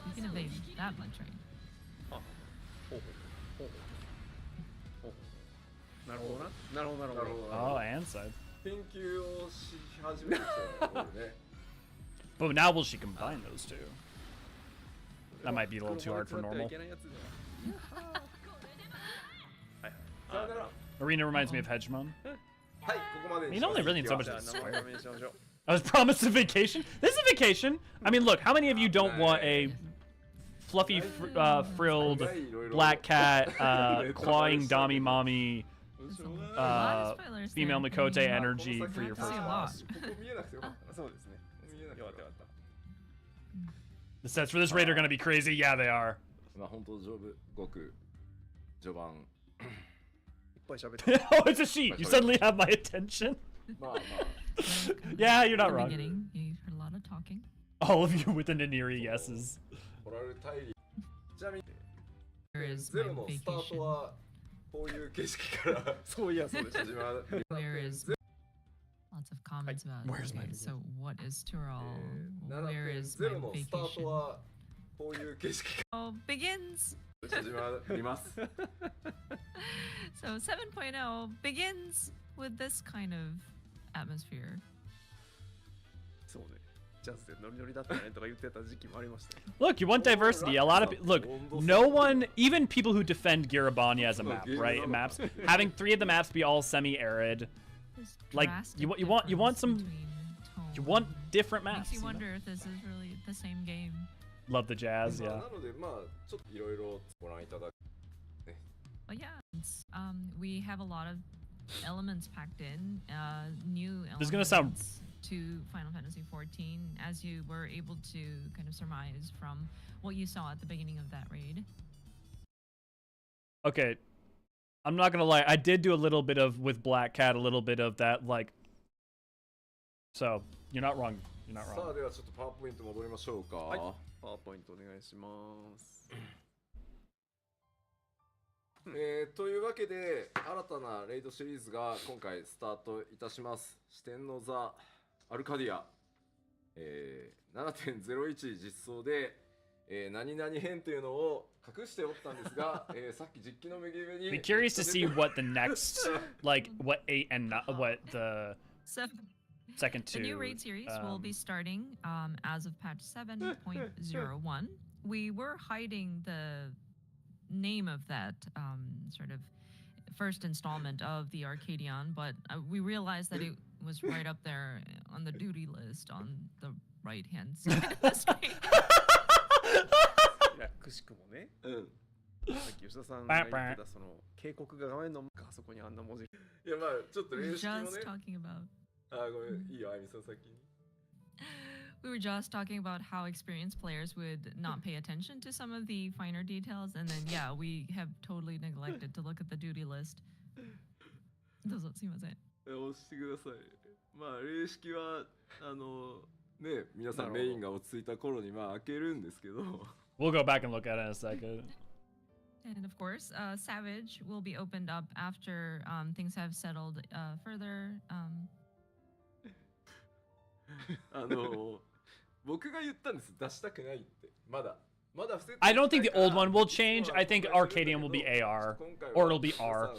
We can evade that much, right? あ、ほうほうほうほうほう。なるほどな。なるほどなるほど。 Oh, and side. 研究をし始めてきたよね But now will she combine those two? That might be a little too hard for normal. いけないやつだはいはい。さよなら Arena reminds me of Hegemon. はいここまでに You しま don't す really need so much じゃあ to 名前 swear. 確認しましょう。 I was promised a vacation. This is a vacation. I mean, look, how many of you don't want a fluffy, frilled black cat, clawing Dami Mommy, female Mikote energy for your See first a class? lot. ここ見えなくてよかった そうですね。見えなくてよかっよかったよかった。 The sets for this raid are gonna be crazy. Yeah, they are. まあ本当ごく序盤いっぱい喋った。 Oh, it's a she. You suddenly have my attention. まあまあ Yeah, you're not In the wrong. beginning, you heard a lot of talking. All of you with the Naniri yeses. コラル大陸ちなみに Where is ゼ my ロのスター vacation? トはこういう景色からそういやそうでした。始まる Where is lots of comments about Where's my okay, so what is Tyrol? 7.0 Where is my のスタート vacation? はこういう景色 Oh, begins. から始まります So 7.0 begins with this kind of atmosphere. そうね。ジャズでノリノリだったねとか言ってた時期もありましたね。 Look, you want diversity. A lot of look, no one, even people who defend Girabania as a map, right? Maps having 3 of the maps be all semi-arid. There's Like drastic you want some difference between you tone. want different maps. Makes you You know? wonder if this is really the same game. Love the jazz, まあ yeah. なのでまあちょっといろいろご覧いただく But yeah, we have a lot of elements packed in, new elements This is gonna sound- to Final Fantasy XIV, as you were able to kind of surmise from what you saw at the beginning of that raid. Okay. I'm not gonna lie, I did do a little bit of with Black Cat, a little bit of that, like. So you're not wrong. You're not さ wrong. あではちょっとパワーポイント戻りましょうか、はい。パワーポイントお願いします。というわけで新たなレイドシリーズが今回スタートいたします。四天王座アルカディア、7.01 実装で、何々編というのを隠しておったんですが、さっき実機の右上に Be curious to see what the next, like, what 8 and not, what the So second the two. new raid series will be starting as of patch 7.01. We were hiding the name of that sort of first installment of the Arcadion, but we realized that it was right up there on the duty list on the right hand side of the screen. いやくしくもね。うんさっき吉田さんが言ってたその警告が画面のあそこにあんな文字。いやまあちょっと練習もね Just talking about あごめんいいよあゆみさん先に we were just talking about how experienced players would not pay attention to some of the finer details, and then yeah, we have totally neglected to look at the duty list. どうぞすいません。押してください。まあ霊式はね皆さんメインが落ち着いた頃にまあ開けるんですけど We'll go back and look at it in a second. And of course, Savage will be opened up after things have settled further. 僕が言ったんです出したくないってまだ I don't think the old one will change. I think Arcadian will be AR, or it'll be R.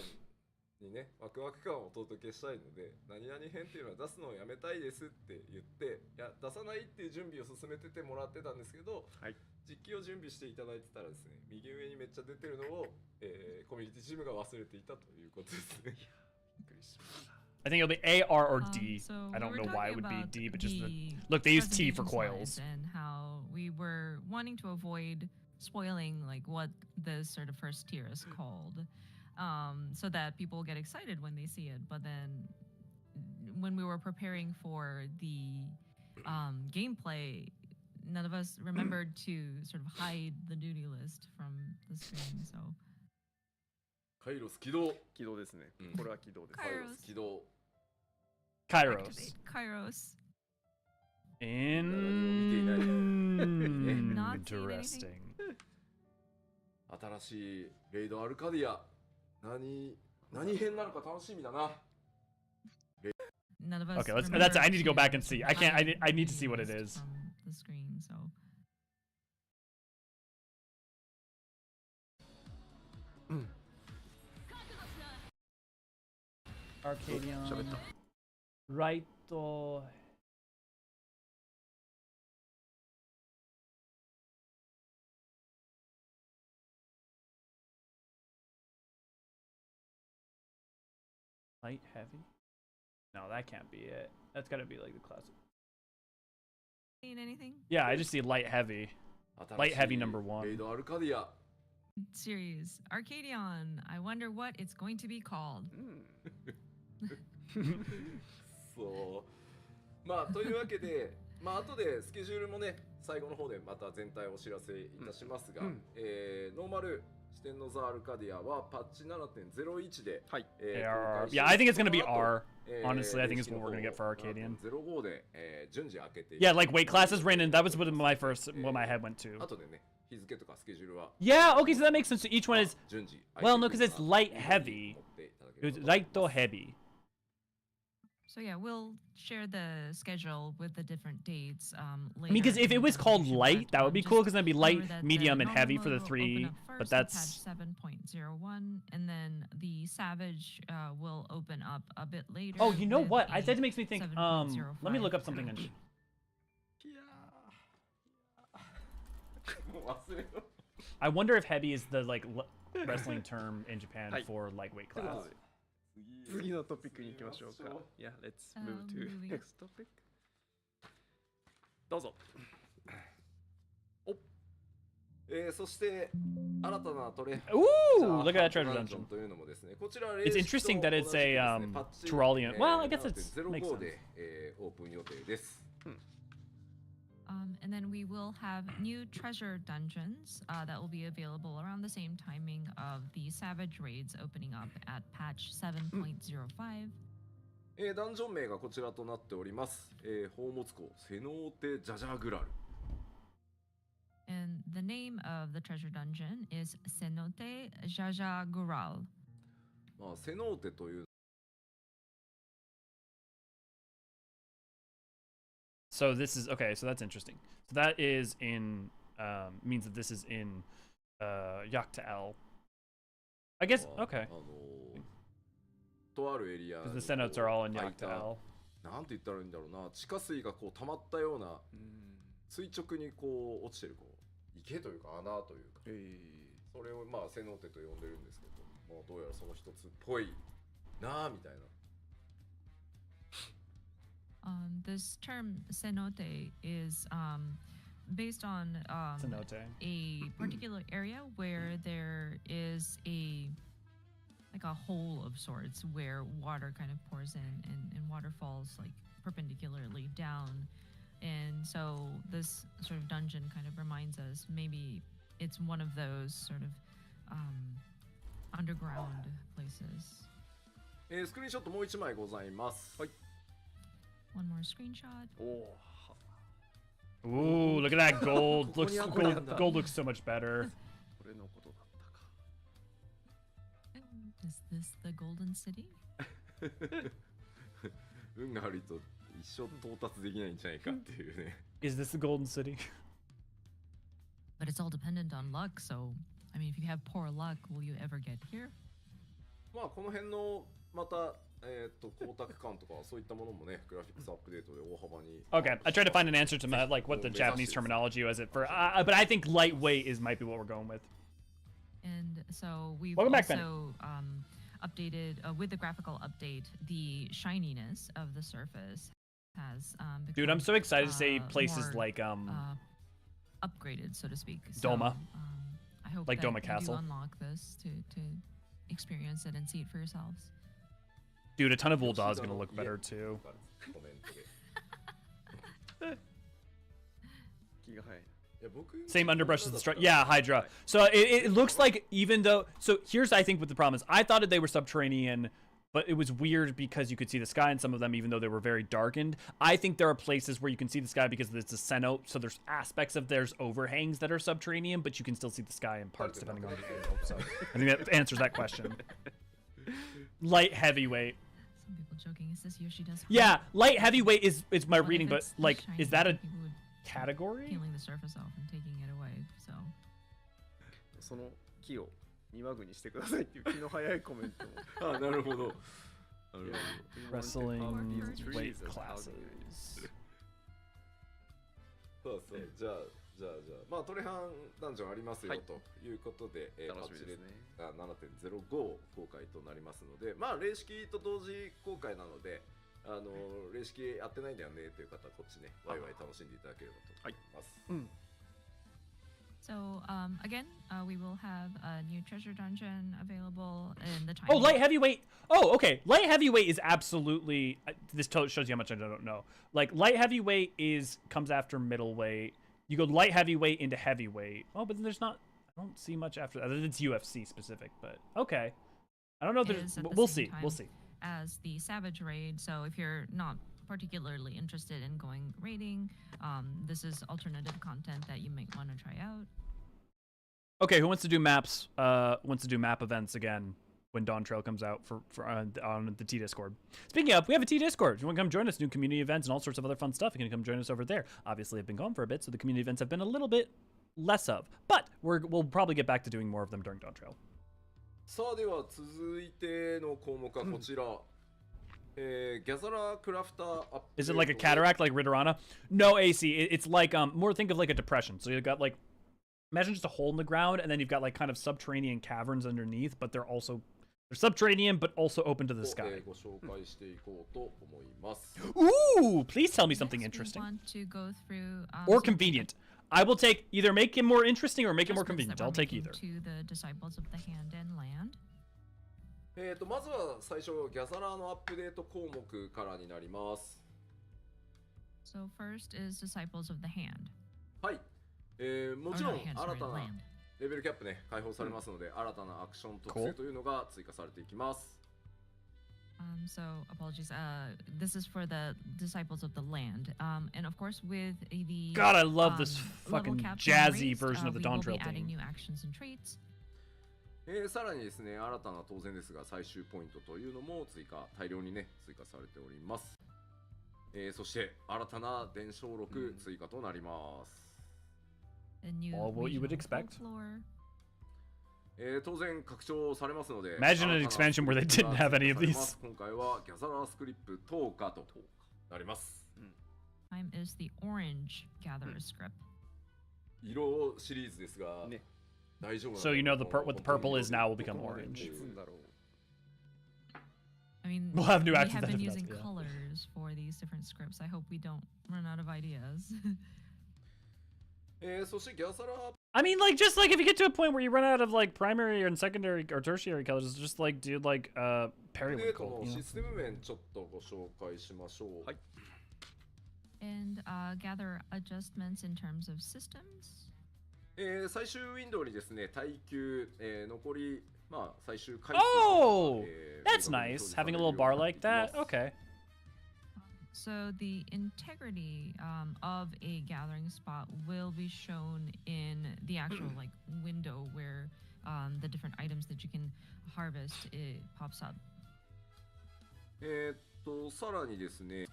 にねワクワク感をお届けしたいので何々編っていうのは出すのをやめたいですって言っていや出さないっていう準備を進めててもらってたんですけど、はい、実機を準備していただいてたらですね右上にめっちゃ出てるのを、コミュニティチームが忘れていたということですね。びっくりしました。I think it'll be AR or D. So I don't we know were why it talking would be about D, but just the look, they use T for presentation coils. slides and how we were wanting to avoid spoiling like what this sort of first tier is called, so that people get excited when they see it. But then when we were preparing for the gameplay, none of us remembered to sort of hide the duty list from the screen. So カイロス起動起動ですね。これは起動です。カイロス起動 Kairos. activate Kairos. Interesting. 新しいレイドアルカディア何編なのか楽しみだな。 None of us. Okay, let's. remember That's. I need to go to back and see. I can't. hide I need to the see what it list is. from the screen. So. Arcadian. 喋った。 Right. Light heavy? No, that can't be it. That's gotta be like the classic. Seen anything? Yeah, I just see light heavy. Light heavy number 1. レイドアルカディア Series Arcadion. I wonder what it's going to be called. そうまあというわけでまあ後でスケジュールもね最後の方でまた全体をお知らせいたしますが、ノーマル四天王座アルカディアはパッチ 7.01 で、はいYeah, I think it's gonna be R. Honestly, I think it's what we're gonna get for Arcadian. 05で、順次開けて Yeah, like weight classes ran in. That was what my head went to. 後でね日付とかスケジュールは Yeah, okay, so that makes sense. So each one is 順次 well, no, because it's light heavy. It was light to heavy. So yeah, we'll share the schedule with the different dates later. I mean, because if it was called light, that would be cool, because that'd be light, that medium, the and heavy for the normal will open 3. up But first in that's patch 7.01, and then the Savage will open up a bit later. oh, you know with what? a That makes me think. Let me look up 7.05 something. patch. I wonder if heavy is the like wrestling term in Japan for lightweight class. 次のトピックに行きましょうか。Yeah, let's move to moving. next topic. どうぞ。そして新たなトレ Ooh, look at that treasure dungeon. というのもですね、こちら It's interesting that it's a Tyrolean. Well, I guess it makes sense. でオープン予定です。 And then we will have new treasure dungeons that will be available around the same timing of the Savage raids opening up at patch 7.05. ダンジョン名がこちらとなっております。宝物庫セノーテ・ジャジャグラル。 And the name of the treasure dungeon is Cenote Jaja Gural. まあセノーテという So this is okay. So that's interesting. So that is in means that this is in Hydaelyn. I guess okay. とあるエリア Because the cenotes are all in Hydaelyn. なんて言ったらいいんだろうな、地下水がこう溜まったような垂直にこう落ちてるこう池というか穴というか、それをまあセノーテと呼んでるんですけど、もうどうやらその一つっぽいなあみたいな。This term cenote is based on a particular area where there is like a hole of sorts where water kind of pours in and water falls like perpendicularly down. And so this sort of dungeon kind of reminds us maybe it's one of those sort of underground places. スクリーンショットもう一枚ございます。はい。 One more screenshot. Ooh, look at that gold. Gold looks so much better. Is this the Golden City? 運が悪いと一生到達できないんじゃないかっていうね。Is this the Golden City? But it's all dependent on luck, so I mean, if you have poor luck, will you ever get here? まあこの辺のまた光沢感とかそういったものもね、グラフィックスアップデートで大幅に。Okay, I tried to find an answer to my, like what the Japanese terminology was it for, but I think lightweight might be what we're going with. And so we've Welcome back, also updated with the graphical update, the shininess of the surface has become, Dude, I'm so excited to say places more, like upgraded, so to speak. Doma. So, I hope like that Doma you Castle. do unlock this to experience it and see it for yourselves. Dude, a ton of Ul'dah is gonna look better too. Same underbrush as the strut. Yeah, Hydra. So it looks like, even though, so here's I think what the problem is. I thought that they were subterranean, but it was weird because you could see the sky in some of them, even though they were very darkened. I think there are places where you can see the sky because it's a cenote, so there's aspects of there's overhangs that are subterranean, but you can still see the sky in parts depending on the angle. So I think that answers that question. Light heavyweight. Some people joking, is this Yoshida's? Yeah, light heavyweight is my reading, but it's like, shiny, is that a people would category? peeling the surface off and taking it away. So その木を庭具にしてくださいっていう気の早いコメントも。あ、なるほど。 Wrestling weight classes. そうそう、じゃあまあトレハンダンジョンありますよ、ということで、楽しみですね。7.05 公開となりますので、まあ霊式と同時公開なので、霊式やってないんだよねという方はこっちね、ワイワイ楽しんでいただければと思います。So again, we will have a new treasure dungeon available in the time. Oh, light heavyweight. Oh, okay. Light heavyweight is absolutely. This shows you how much I don't know. Like light heavyweight comes after middleweight. You go light heavyweight into heavyweight. Oh, but then there's not. I don't see much after that. It's UFC specific, but okay. I don't know. We'll see. We'll see. As the Savage raid, so if you're not particularly interested in going raiding, this is alternative content that you might want to try out. Okay, who wants to do maps? Wants to do map events again? when Dawntrail comes out on the T Discord. Speaking of, we have a T Discord. If you want to come join us, new community events and all sorts of other fun stuff, you can come join us over there. Obviously, I've been gone for a bit, so the community events have been a little bit less of, but we'll probably get back to doing more of them during Dawntrail. さあでは続いての項目はこちら。ギャザラクラフターアップ。Is it like a cataract like Ritterana? No, AC. It's like more think of like a depression. So you've got like imagine just a hole in the ground, and then you've got like kind of subterranean caverns underneath, but they're subterranean but also open to the sky. ご紹介していこうと思います。 Ooh, please tell me something Next, interesting. we want to go through, Or some convenient. I will take either make it more interesting or make it more adjustments convenient. that we're I'll take making either. to the disciples of the hand and land. まずは最初ギャザラーのアップデート項目からになります。 So first is disciples of the hand. はい。もちろん Or not hand, 新 sorry, たな land. レベルキャップね解放されますので、新たなアクション特性というのが追加されていきます。 So apologies. This is for the disciples of the land. And of course, with the God, I love this level fucking cap jazzy raised, version of the we will be Dawntrail adding theme. new actions and traits. さらにですね、新たな当然ですが最終ポイントというのも大量にね追加されております。そして新たな伝承録追加となります。 A new All what you would regional expect. folklore. 当然拡張されますので。 Imagine an expansion where they didn't have any of these. 今回はギャザラースクリプト10日となります。 Time is the orange gatherer script. 色シリーズですが。ね So you know what the purple is now will become orange. I mean, We'll have new we actions have that been have using that, yeah. colors for these different scripts. I hope we don't run out of ideas. そしてギャザラー I mean, like, just like if you get to a point where you run out of like primary and secondary or tertiary colors, just like do like periwinkle. システム面ちょっとご紹介しましょう。はい。 And gather adjustments in terms of systems. 最終ウィンドウにですね、耐久、残り、まあ、最終回 Oh! That's nice, having a little bar like that. Okay. So the integrity of a gathering spot will be shown in the actual like window where the different items that you can harvest it pops up. さらにですね、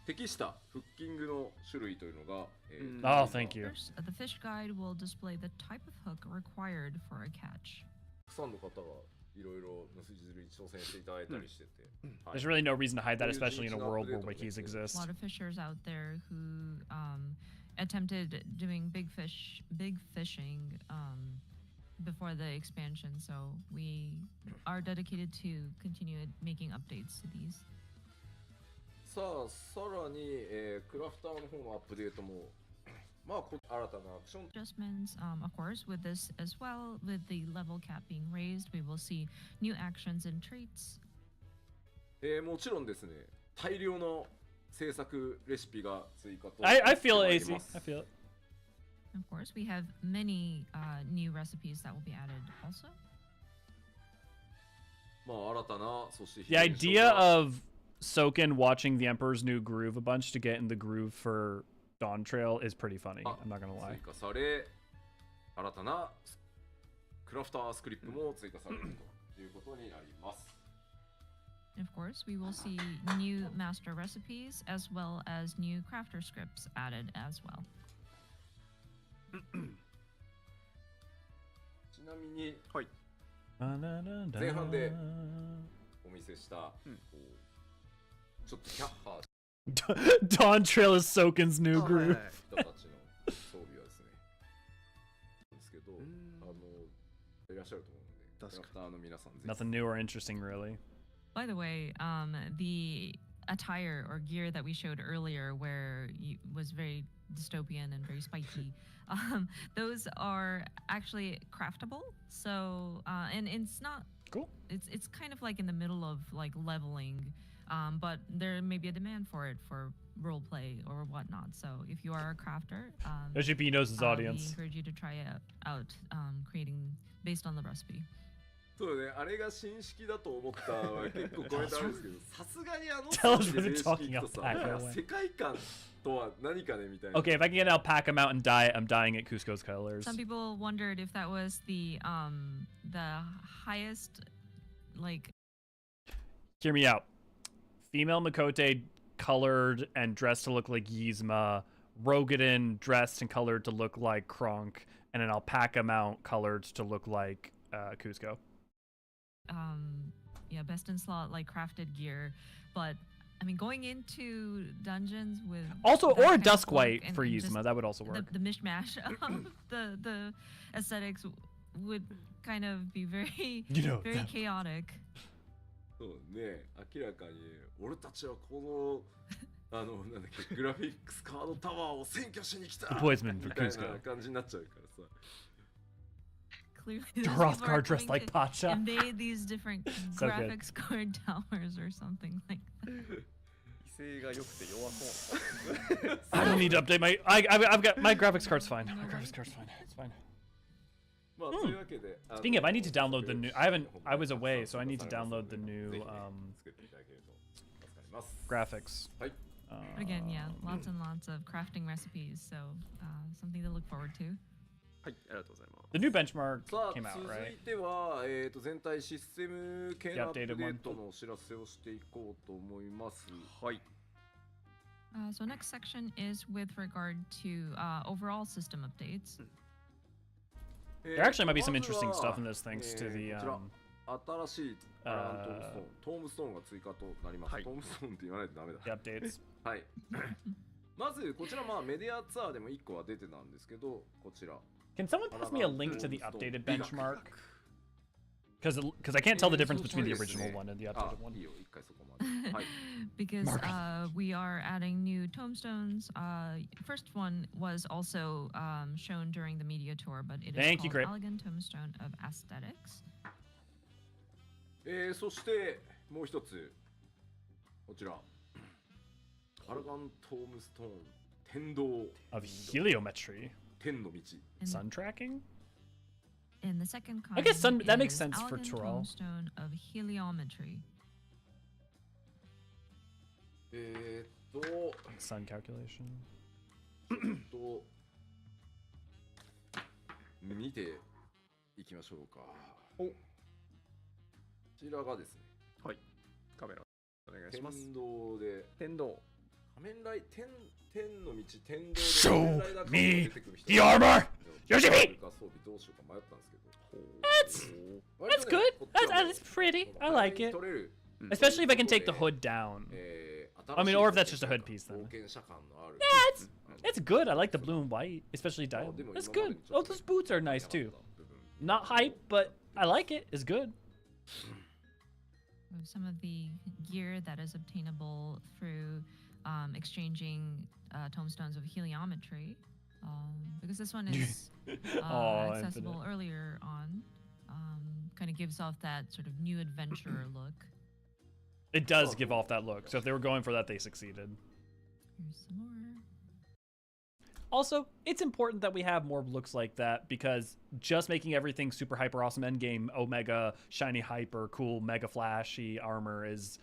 適したフッキングの種類というのが、Oh, thank you. First, the fish guide will display the type of hook required for a catch. たくさんの方がいろいろの筋釣りに挑戦していただいたりしてて、There's really no reason to hide that, especially in a world where wikis A exist. lot of fishers out there who attempted doing big fishing before the expansion, so we are dedicated to continue making updates to these. さあ、さらに、クラフターの方のアップデートも、まあ、新たなアクション Adjustments, of course, with this as well, with the level cap being raised, we will see new actions and traits. もちろんですね、大量の制作レシピが追加と I feel AC. I feel it. Of course, we have many new recipes that will be added also. まあ、新たな、そして The idea of Soken watching the Emperor's New Groove a bunch to get in the groove for Dawntrail is pretty funny. I'm not gonna lie. 追加され、新たなクラフタースクリプトも追加されるということになります。Of course, we will see new master recipes as well as new crafter scripts added as well. ちなみに、はい、前半でお見せした、ちょっとキャッハー Dawntrail is Soken's new groove. 人たちの装備はですね、ですけど、いらっしゃると思うので、キャラクターの皆さんぜひ。 Nothing new or interesting, really. By the way, the attire or gear that we showed earlier, where was very dystopian and very spiky, those are actually craftable. So, and it's not cool. It's kind of like in the middle of like leveling, but there may be a demand for it for role play or whatnot. So, if you are a crafter, OGP knows his audience. we encourage you to try out creating based on the recipe. そうね、あれが新式だと思ったのは結構コメントあるんですけど、さすがにあの Tell us 装 what 備 they're で正式 talking 行くと about. さ、世界観とは何かねみたいな。 Okay, if I can get an alpaca mount and dye it, I'm dyeing it Cusco's colors. Some people wondered if that was the the highest, like. Hear me out. Female Makote colored and dressed to look like Yzma. Rogadin dressed and colored to look like Kronk. And an alpaca mount colored to look like Cusco. Yeah, best in slot, like crafted gear. But I mean, going into dungeons with also, that or a kind of dusk look white and for just Yzma, that would also work. The mishmash of the aesthetics would kind of be very very chaotic. そうね、明らかに俺たちはこのなんだっけグラフィックスカードタワーを占拠しに来た Poisman み for たい Cusco. な感じになっちゃうからさ。Clearly, those people Hrothgar are dressed going like to Pacha. invade these different So good. graphics card towers or something like that. 威勢が良くて弱そう。I don't need to update my. I've got my graphics card's fine. My graphics card's fine. It's fine. まあ、というわけで、 Speaking of, I need to download the new. I was away, so I need to download the new 作っていただけると助かります。 graphics. はい。 But again, yeah, lots and lots of crafting recipes, so something to look forward to. はい、ありがとうございます。 The new benchmark さあ、 came out, 続 right? いては、全体システム系のアップデートのお知らせをしていこうと思います。はい。So next section is with regard to overall system updates. There actually might be some interesting stuff in this thanks to the 新しいトームストーンが追加となります。トームストーンって言わないとダメだ。 the updates. はい。まずこちらメディアツアーでも1個は出てたんですけど、こちら。 Can someone pass me a link to the updated benchmark? Because I can't tell the difference between the original one and the updated one. Because we are adding new tombstones. First one was also shown during the media tour, but it is called Elegant Tombstone of Aesthetics. そしてもう一つこちらアルガントームストーン天道 of heliometry. 天の道 Sun tracking? And the second kind I guess that makes is sense for Elegant Tyrell. Tombstone of Heliometry. Sun calculation. 見ていきましょうか。こちらがですね。はい。カメラお願いします。天道で。天道。仮面ライ天の道天道で。 Show me the armor, Yoshimi. That's good. That's pretty. I like it. Especially if I can take the hood down. I mean, or if that's just a hood piece then. Yeah, it's good. I like the blue and white, especially dialed. That's good. Oh, those boots are nice too. Not hype, but I like it. It's good. Some of the gear that is obtainable through exchanging tombstones of heliometry, because this one is accessible earlier on, kind of gives off that sort of new adventurer look. It does give off that look. So if they were going for that, they succeeded. Here's some more. Also, it's important that we have more looks like that because just making everything super hyper awesome endgame, omega, shiny hyper, cool, mega flashy armor is...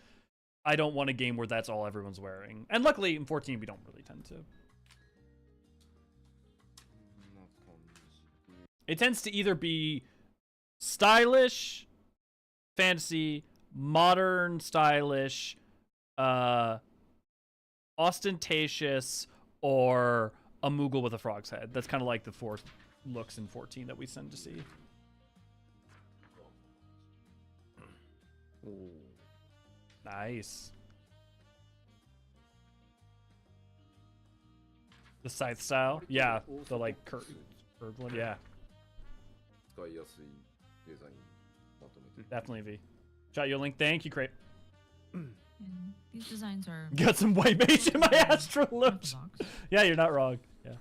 I don't want a game where that's all everyone's wearing. And luckily in 14 we don't really tend to. It tends to either be stylish, fantasy, modern, stylish, ostentatious, or a Moogle with a frog's head. That's kind of like the four looks in 14 that we tend to see. Ooh. Nice. The scythe style? Yeah, the like curved one, yeah. Definitely V. Shot you a link. Thank you, Crate. And these designs are... Got some white mage in my astral look. Yeah, you're not wrong. Yeah.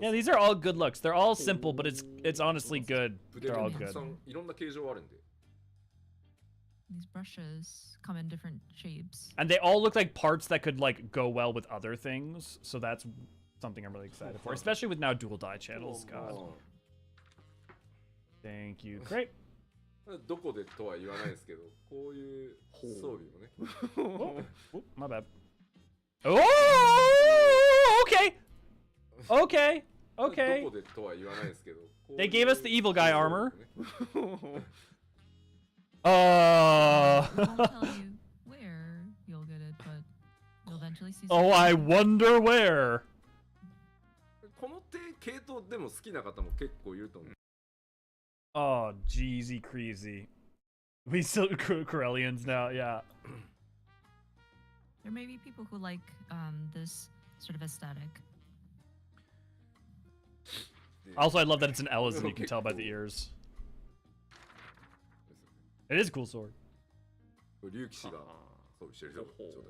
Yeah, these are all good looks. They're all simple, but it's honestly good. They're all good. These brushes come in different shapes. And they all look like parts that could like go well with other things. So that's something I'm really excited for, especially with now dual dye channels. God. Thank you. Great. どこでとは言わないですけど、こういう装備もね。Oh, my bad. Oh, okay. Okay. Okay. どこでとは言わないですけど。 They gave us the evil guy armor. I won't tell you where you'll get it, but you'll eventually see. Oh, I wonder where. この系統でも好きな方も結構いると思う。 Oh, jeezy crazy. We still Corellians now, yeah. There may be people who like this sort of aesthetic. Also, I love that it's an Eorzean, you can tell by the ears. It is a cool sword. 竜騎士が装備してる状態ですね。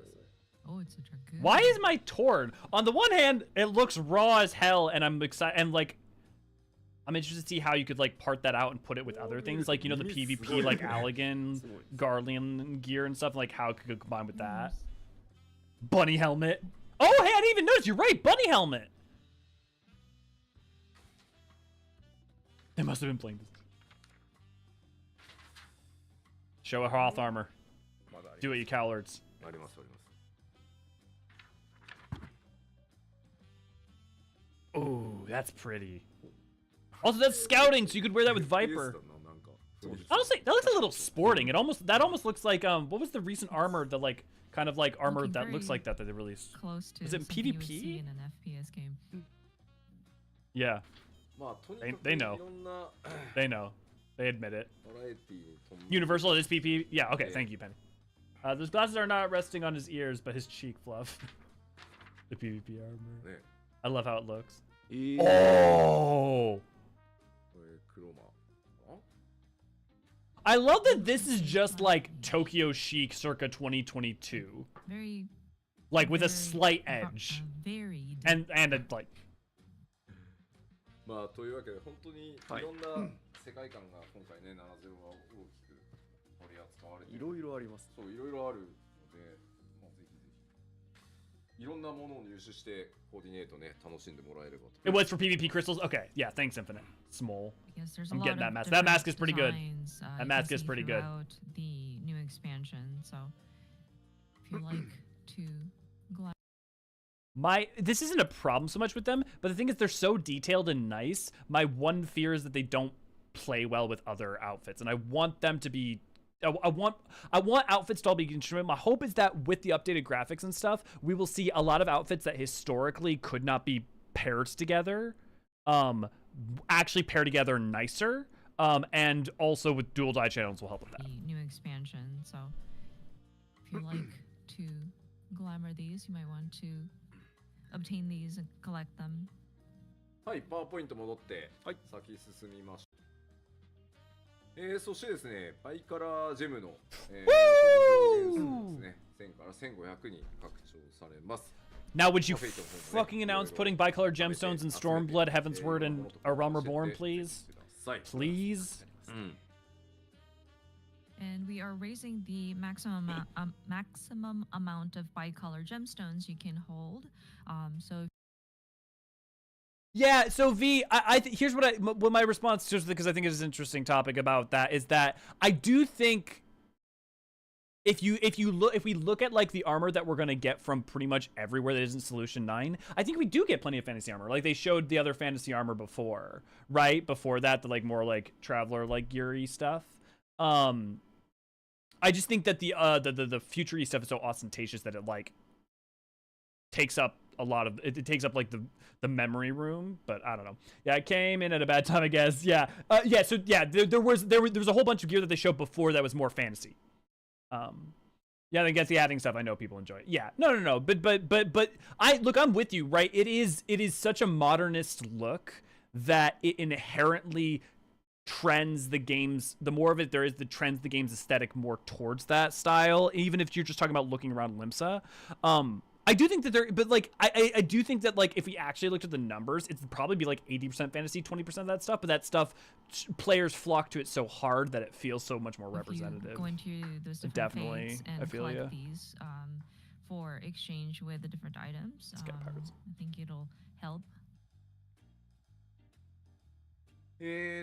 Oh, it's a dragoon. Why is my Tord? On the one hand, it looks raw as hell, and I'm excited, and like, I'm interested to see how you could like part that out and put it with other things, like, you know, the PvP, like Allegan, Garlean gear and stuff, like how it could combine with that. Bunny helmet. Oh, hey, I didn't even notice. You're right, bunny helmet. They must have been playing this. Show a Hoth armor. Do it, you cowards. ありますあります。 Oh, that's pretty. Also, that's scouting, so you could wear that with Viper. Honestly, that looks a little sporting. That almost looks like what was the recent armor, the like kind of like armor Looking that looks very like that they released? Close to Was it something you would see PvP? in an FPS game. Yeah, まあとにかく They い know. ろんな they know. They admit it. バラエティに富んで Universal is PP. Yeah, okay, thank you, Penny. Those glasses are not resting on his ears, but his cheek fluff. The PvP armor. ね。 I love how it looks. こ Oh! れクロマ。あ I love that this is just like Tokyo Chic circa 2022. Very. Like with a very slight bar- edge. Varied. And a like まあというわけで本当にいろんな世界観が今回ね70は大きく取り扱われていろいろあります。そういろいろあるので、まあ、ぜひぜひいろんなものを入手してコーディネートね楽しんでもらえればと。 it was for PvP crystals. Okay, yeah, thanks Infinite. Small. Yes, there's a I'm lot getting that of mask. That mask is different pretty good. designs, That you can mask is see pretty good. throughout the new expansion, so if you like to This isn't a problem so much with them, but the thing is they're so detailed and nice. My one fear is that they don't play well with other outfits, and I want them to be I want outfits to all be instrument. My hope is that with the updated graphics and stuff, we will see a lot of outfits that historically could not be paired together actually pair together nicer, and also with dual dye channels will help with that. the new expansion, so if you like to glamour these, you might want to obtain these and collect them. はいパワーポイント戻って先進みましょう。そしてですねバイカラージェムの上限数ですね1000から1500に拡張されます。 Now, would you fucking announce putting bicolor gemstones in Stormblood, Heavensward, and A Realm Reborn, please? Please? And we are raising the maximum amount of bicolor gemstones you can hold. So Yeah, so V, here's what my response, just because I think it is an interesting topic about that, is that I do think if we look at like the armor that we're gonna get from pretty much everywhere that isn't Solution 9, I think we do get plenty of fantasy armor. Like they showed the other fantasy armor before, right? Before that, the like more like traveler like geary stuff. I just think that the future-y stuff is so ostentatious that it like takes up a lot of it takes up like the memory room, but I don't know. Yeah, I came in at a bad time, I guess. Yeah. So yeah, there was a whole bunch of gear that they showed before that was more fantasy. Yeah, I guess the adding stuff I know people enjoy. Yeah. No. But I'm with you, right? It is such a modernist look that it inherently trends the games, the more of it there is that trends the game's aesthetic more towards that style, even if you're just talking about looking around Limsa. I do think that I do think that like if we actually looked at the numbers, it'd probably be like 80% fantasy, 20% of that stuff, but that stuff players flock to it so hard that it feels so much more representative. If you go into those different Definitely, fates and I feel collect ya. these for exchange with the different items, I think it'll help.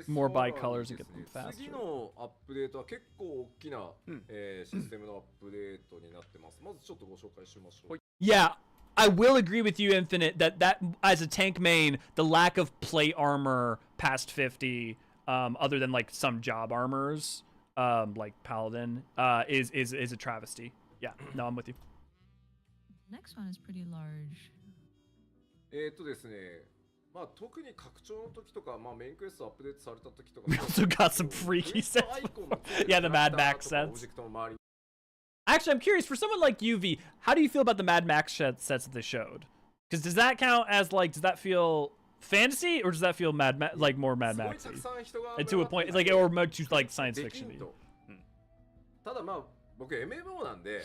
More bicolors and get them faster. 次のアップデートは結構大きな、システムのアップデートになってます。まずちょっとご紹介しましょう。 Yeah, I will agree with you, Infinite, that as a tank main, the lack of plate armor past 50, other than like some job armors, like Paladin, is a travesty. Yeah, no, I'm with you. Next one is pretty large. ですね、まあ特に拡張の時とか、まあメインクエストアップデートされた時とか。We also got some freaky sets. Yeah, the Mad Max sets. Actually, I'm curious, for someone like UV, how do you feel about the Mad Max sets that they showed? Because does that count as like, does that feel fantasy or does that feel like more Mad Max-y? And to a point, like, or more to like science fiction-y. ただまあ僕 MMO なんで。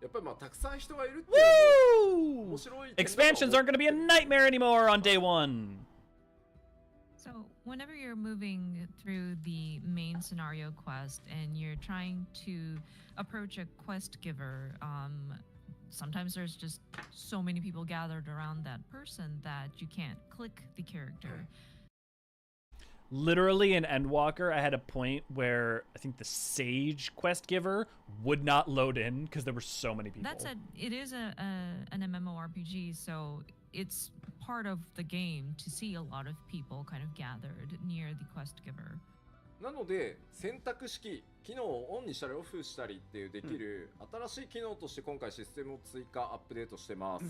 やっぱりまあたくさん人がいるっていうのも面白い。Expansions aren't going to be a nightmare anymore on day one. So whenever you're moving through the main scenario quest and you're trying to approach a quest giver, sometimes there's just so many people gathered around that person that you can't click the character. Literally in Endwalker, I had a point where I think the Sage quest giver would not load in because there were so many people. That said, it is an MMORPG, so it's part of the game to see a lot of people kind of gathered near the quest giver. なので選択式機能をオンにしたりオフしたりっていうできる新しい機能として今回システムを追加アップデートしてます。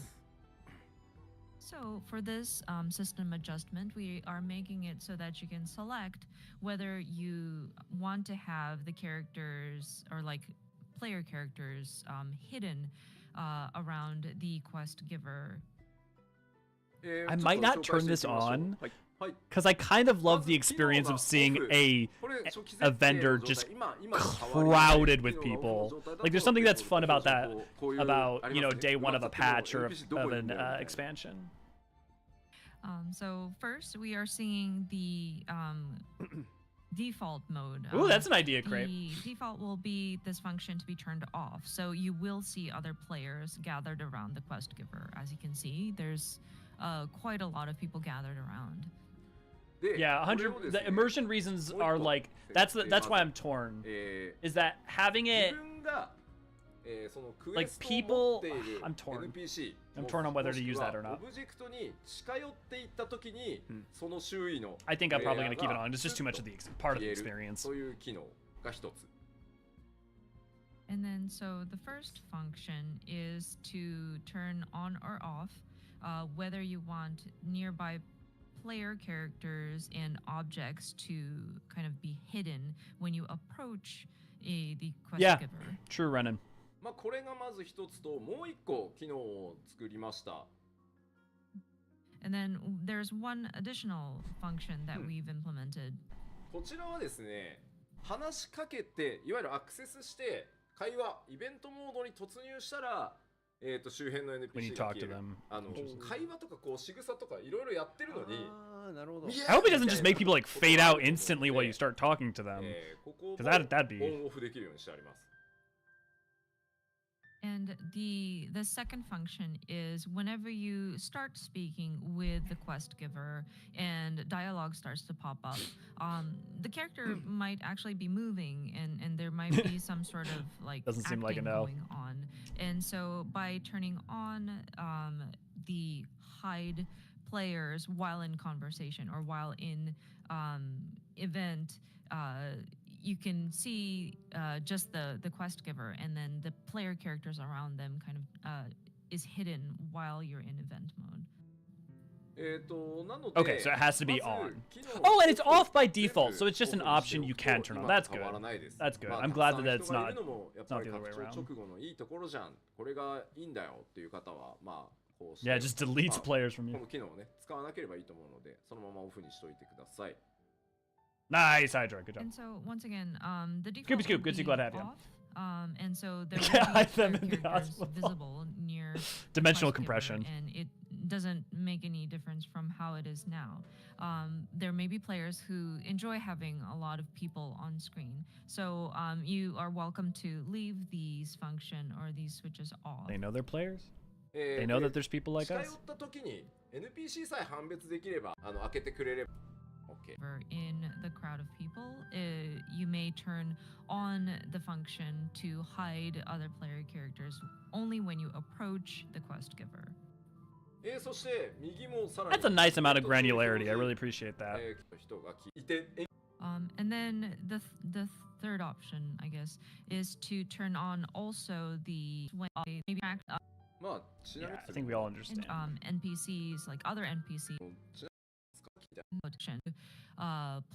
So for this system adjustment, we are making it so that you can select whether you want to have the characters or like player characters hidden around the quest giver. I might not turn this on because I kind of love the experience of seeing a vendor just crowded with people. Like there's something that's fun about that, about, you know, day one of a patch or of an expansion. So first we are seeing the default mode. Ooh, that's an idea, Craig. The default will be this function to be turned off. So you will see other players gathered around the quest giver. As you can see, there's quite a lot of people gathered around. Yeah, 100. The immersion reasons are like that's why I'm torn. Is that having it like people? I'm torn. I'm torn on whether to use that or not. I think I'm probably gonna keep it on. It's just too much of the part of the experience. And then so the first function is to turn on or off whether you want nearby player characters and objects to kind of be hidden when you approach the quest giver. True, Renan. まあこれがまず一つともう一個機能を作りました。And then there's one additional function that we've implemented. こちらはですね、話しかけていわゆるアクセスして会話イベントモードに突入したら。周辺の NPC が消える。会話とかこう仕草とかいろいろやってるのに。I hope it doesn't just make people like fade out instantly while you start talking to them. Because that'd be. オンオフできるようにしてあります。And the second function is whenever you start speaking with the quest giver and dialogue starts to pop up, the character might actually be moving and there might be some sort of like doesn't seem like a no. going on. And so by turning on the hide players while in conversation or while in event, you can see just the quest giver, and then the player characters around them kind of is hidden while you're in event mode. Okay, so it has to be on. Oh, and it's off by default, so it's just an option you can turn on. That's good. That's good. I'm glad that it's not the other way around. Yeah, it just deletes players from you. Nice, Hydra. Good job. And so once again, the default Scooby Scoop, good to see, glad to have you. And so there will be characters visible near dimensional compression, and it doesn't make any difference from how it is now. There may be players who enjoy having a lot of people on screen, so you are welcome to leave these function or these switches off. They know they're players. They know that there's people like us. Okay. In the crowd of people, you may turn on the function to hide other player characters only when you approach the quest giver. そして右もさらに That's a nice amount of granularity. I really appreciate that. 人がいて And then the third option, I guess, is to turn on also the maybeまあちなみ Yeah, に I think we all understand. NPCs, like other NPCs.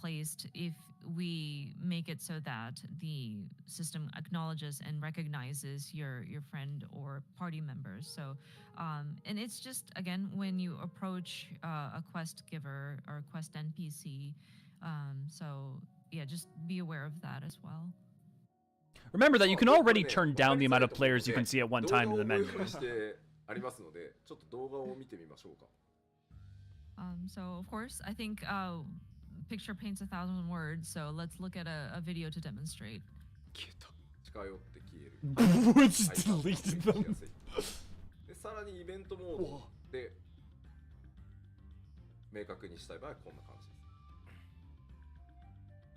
Placed if we make it so that the system acknowledges and recognizes your friend or party members. So and it's just again when you approach a quest giver or quest NPC, so yeah, just be aware of that as well. Remember that you can already turn down the amount of players you can see at one time in the menu. ありますのでちょっと動画を見てみましょうか So of course, I think picture paints 1,000 words. So let's look at a video to demonstrate. 近寄って消える Just deleted them. でさらにイベントモードで明確にしたい場合はこんな感じで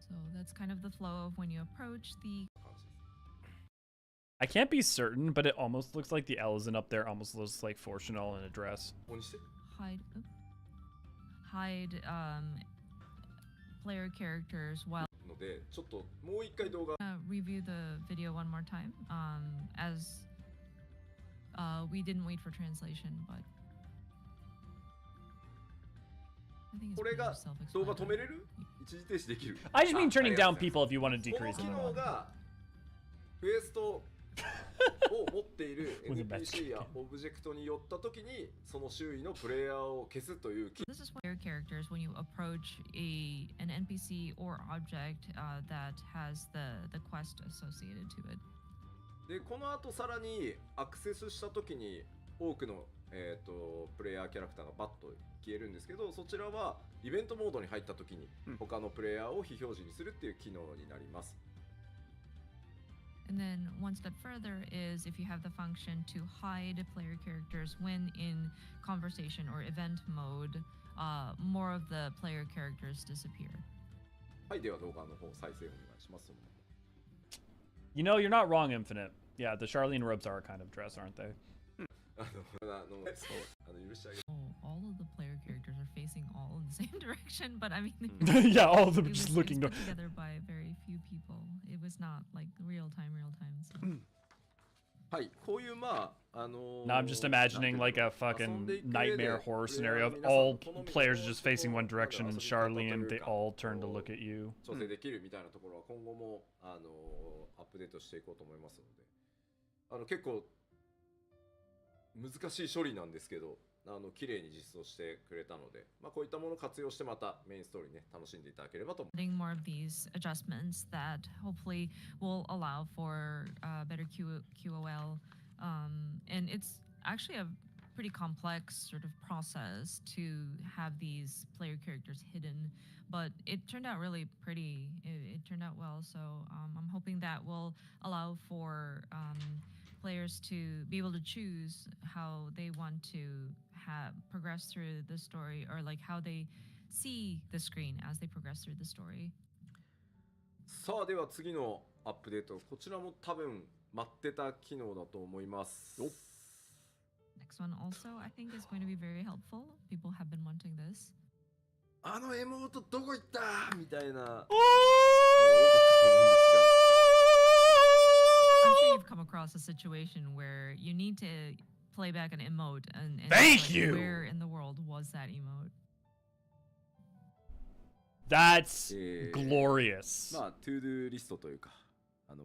す So that's kind of the flow of when you approach the. I can't be certain, but it almost looks like the Eorzean up there almost looks like Fortunal in a dress. Hide player characters while. のでちょっともう一回動画 Review the video one more time. As we didn't wait for translation, but. I think it's これ pretty が動画 self-explanatory. 止めれる一時停止できる I just mean turning down あ people if you want to この decrease 機 them. 能がクエストを持っている NPC やオブジェクトに寄った時にその周囲のプレイヤーを消すという機 This is player characters when you approach an NPC or object that has the quest associated to it. でこの後さらにアクセスした時に多くの、プレイヤーキャラクターがバッと消えるんですけどそちらはイベントモードに入った時に他のプレイヤーを非表示にするっていう機能になります And then one step further is if you have the function to hide player characters when in conversation or event mode, more of the player characters disappear. はいでは動画の方再生お願いします You know, you're not wrong, Infinite. Yeah, the Charlene robes are a kind of dress, aren't they? 許してあげる All of the player characters are facing all in the same direction, but I mean, Yeah, all of them it just was looking put together by very few people. It was not like real time. So. はいこういうまあ Now I'm just imagining like a fucking nightmare horror scenario of all players just facing one direction and Charlene, they all turn to look at you. 調整できるみたいなところは今後もアップデートしていこうと思いますので結構難しい処理なんですけど綺麗に実装してくれたので、まあ、こういったものを活用してまたメインストーリーね楽しんでいただければと思います。 Adding more of these adjustments that hopefully will allow for better QOL, and it's actually a pretty complex sort of process to have these player characters hidden, but it turned out really pretty. It turned out well, so I'm hoping that will allow for players to be able to choose how they want to progress through the story, or like how they see the screen as they progress through the story. さあでは次のアップデートこちらも多分待ってた機能だと思います。 Next one also I think is going to be very helpful. People have been wanting this. エモートどこ行ったみたいな I'm sure you've come across a situation where you need to play back an emote and Thank like, you! Where in the world was that emote? That's glorious. まあ to do リストというか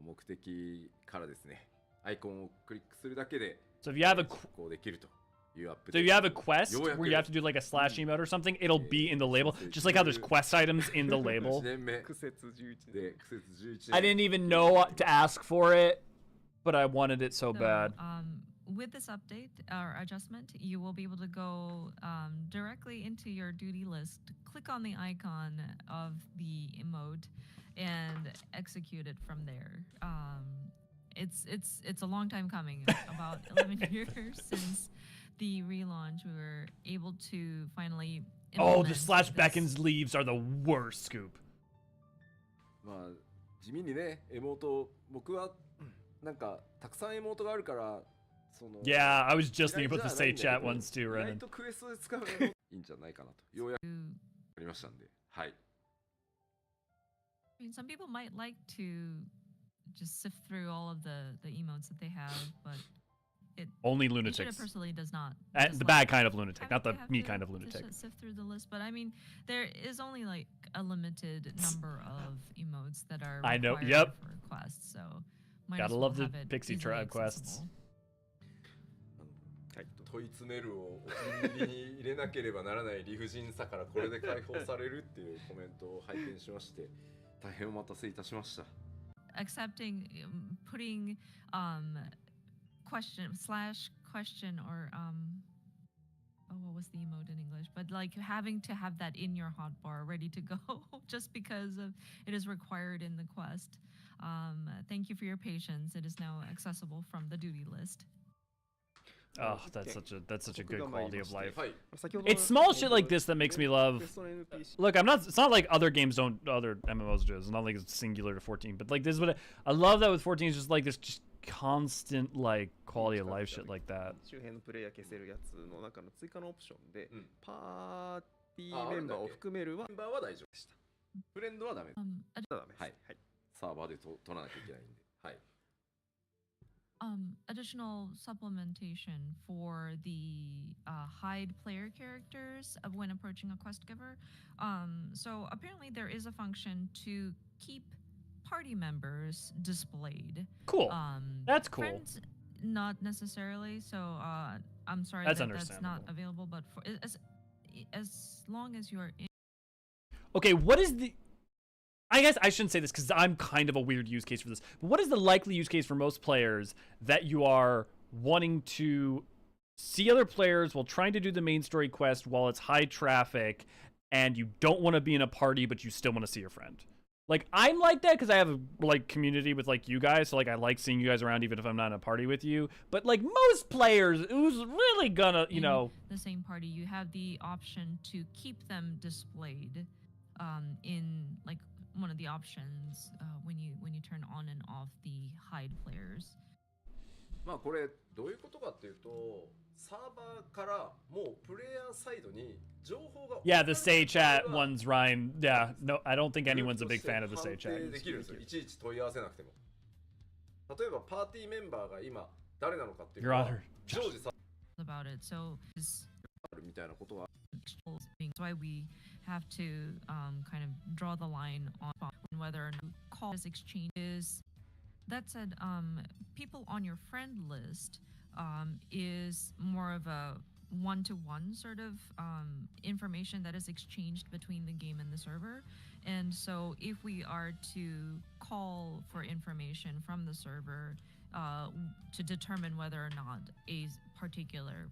目的からですねアイコンをクリックするだけで So if you have a 実行できるというアップ So デー you ト have a quest where you have to do like a slash emote or something, it'll be in the label, just like how there's quest items in the label. 1年目苦節11で年 苦節11 I 年 didn't even know to ask for it, but I wanted it so So, bad. With this update or adjustment, you will be able to go directly into your duty list, click on the icon of the emote, and execute it from there. It's a long time coming, about 11 years since the relaunch. We were able to finally Oh, the implement slash this. beckons leaves are the worst scoop. まあ地味にね、エモート、僕はなんかたくさんエモートがあるから、その Yeah, I was just thinking about the say chat ones too, 意外 Renan. とクエストで使うのいいんじゃないかなと、ようやくありましたんで、はい。I mean, some people might like to just sift through all of the emotes that they have, but Only Ishida lunatics. personally does not. The dislike bad kind of lunatic, having not the to have me to- kind of to lunatic. sift through the list, but I mean, there is only like a limited number of emotes that are I know, required yep. for quests, so might Gotta as well love the have it Pixie easily Tribe quests. accessible. 問い詰めるをお気に入りに入れなければならない理不尽さからこれで解放されるっていうコメントを拝見しまして大変お待たせいたしました。 Accepting, putting question or oh, what was the emote in English? But like having to have that in your hotbar ready to go just because of it is required in the quest. Thank you for your patience. It is now accessible from the duty list. Oh, that's such a good quality of life. はい。 It's small shit like this that makes me love. Look, it's not like other games don't, other MMOs do. It's not like it's singular to 14, but like this is what I love that with 14 is just like this just constant like quality of life shit like that. 周辺のプレイヤー消せるやつの中の追加のオプションで、パーティーメンバーを含めるはメンバーは大丈夫でした。フレンドはダメ。 ダメです。はい。サーバーで取らなきゃいけないんで。はい。 Additional supplementation for the hide player characters of when approaching a quest giver. So apparently there is a function to keep party members displayed. Cool. That's cool. Friends, not necessarily. So I'm sorry That's that that's not understandable. available. But for as long as you are in. Okay, what is the... I guess I shouldn't say this because I'm kind of a weird use case for this. But what is the likely use case for most players that you are wanting to see other players while trying to do the main story quest while it's high traffic and you don't want to be in a party but you still want to see your friend? Like, I'm like that because I have a like community with like you guys, so like I like seeing you guys around even if I'm not in a party with you. But like most players, who's really gonna, you know, the same party, you have the option to keep them displayed in like one of the options when you turn on and off the hide players. まあこれどういうことかっていうと、サーバーからもうプレイヤーサイドに情報が Yeah, the say chat ones, Ryan. Yeah, no, I don't think anyone's a big fan of the say chat. できるんですよ。いちいち問い合わせなくても。例えばパーティーメンバーが今誰なのかっていうの Your は Honor. 常時さ about it, so is みたいなことが that's why we have to kind of draw the line on whether or not calls exchanges. That said, people on your friend list is more of a one-to-one sort of information that is exchanged between the game and the server. And so if we are to call for information from the server to determine whether or not a particular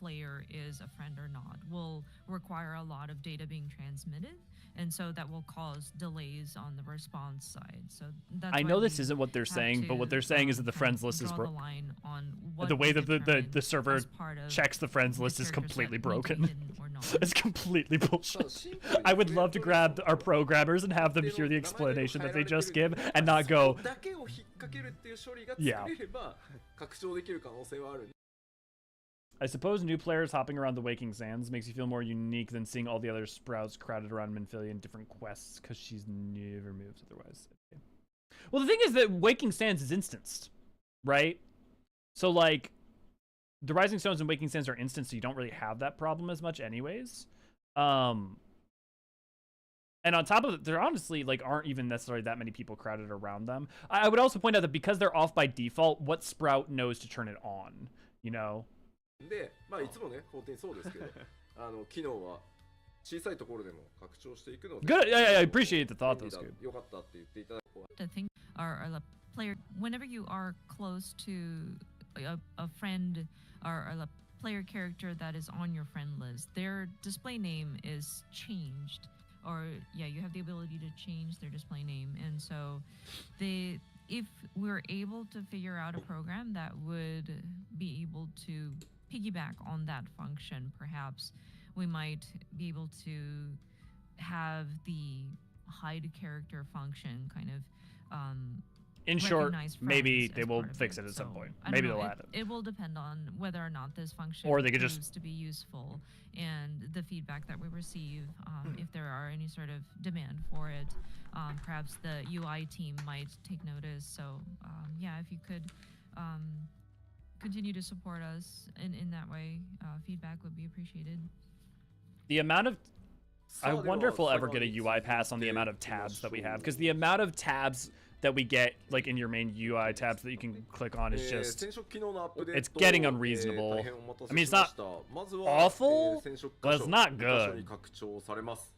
player is a friend or not will require a lot of data being transmitted, and so that will cause delays on the response side. So that's I why know this we isn't what they're have saying, but what they're to, saying is that the kind friends of list is draw the broken. line on what The way we that the determine server as part of checks the friends the list is characters that completely need to be broken. hidden or not. It's completely bullshit. I would love to grab our programmers and have them hear the explanation that they just give and not go, だけを引っ掛けるっていう処理が Yeah. 作れれば拡張できる可能性はある。 I suppose new players hopping around the Waking Sands makes you feel more unique than seeing all the other sprouts crowded around Minfilia in different quests because she's never moves otherwise. Okay. Well, the thing is that Waking Sands is instanced, right? So, like, the Rising Stones and Waking Sands are instanced, so you don't really have that problem as much anyways. And on top of it, there honestly, like, aren't even necessarily that many people crowded around them. I would also point out that because they're off by default, what sprout knows to turn it on, you know? で、まあいつもね、14そうですけど、機能は小さいところでも拡張していくので。Good. Yeah, I appreciate the thought. That was good. よかったって言っていただく。 To think or the player whenever you are close to a friend or a player character that is on your friend list, their display name is changed. Or yeah, you have the ability to change their display name, and so if we're able to figure out a program that would be able to piggyback on that function, perhaps we might be able to have the hide character function kind of in short, recognize maybe friends they as will part of fix it. it at some So, point. I don't Maybe know, they'll add it. It will depend on whether or not this function Or they could proves just- to be useful, and the feedback that we receive. If there are any sort of demand for it, perhaps the UI team might take notice. So yeah, if you could continue to support us in that way, feedback would be appreciated. The amount of I さあ、 wonder で if we'll は ever get a 最後に UI pass on the 続いて amount of いきま tabs し that we ょう have, because the amount of tabs that we get, like in your main UI tabs that you can click on, is just 染色機能のアップデート it's getting unreasonable. 大変お待たせ I mean, it's しま not したまずは awful, 染色 but 箇 it's 所 not 2箇所 good. に拡張されます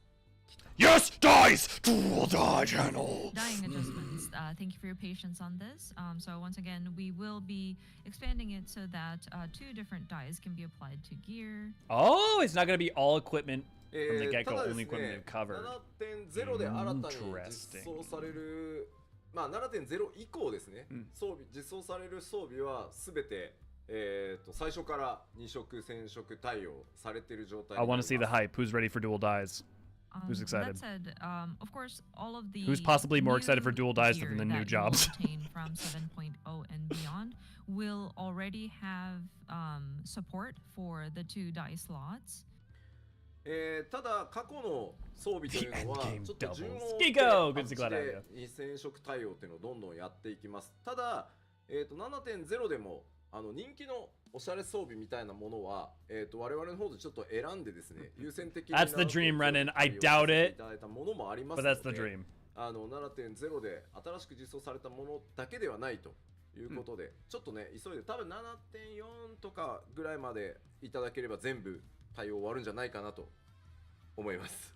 Yes, dice, dual die channel. Dying adjustments. Thank you for your patience on this. So once again, we will be expanding it so that 2 different dyes can be applied to gear. Oh, it's not gonna be all equipment from the た get-go, だです only equipment ね they've covered. 7.0 で新たに実装されるまあ 7.0 以降ですね、装備実装される装備はすべて最初から2色染色対応されている状態 I にな want り to ます see the hype. Who's ready for dual dies? Who's excited? That said, of course, all of the Who's possibly more excited for new dual dies gear than the new that you will jobs? obtain from 7.0 and beyond will already have support for the 2 die slots. ただ過去の装備というのは The endgame ちょっと順を doubles. 追って Gigo! 各 Good 地 glad I で染色対応っていうのをどんどんやっていきますただ、7.0 でも人気のおしゃれ装備みたいなものは、我々の方でちょっと選んでですね優先的に That's the dream, Renan. I doubt it, いただいたものもあります but の that's the で dream. 7.0 で新しく実装されたものだけではないということで、ちょっとね急いで多分 7.4 とかぐらいまでいただければ全部対応終わるんじゃないかなと思います。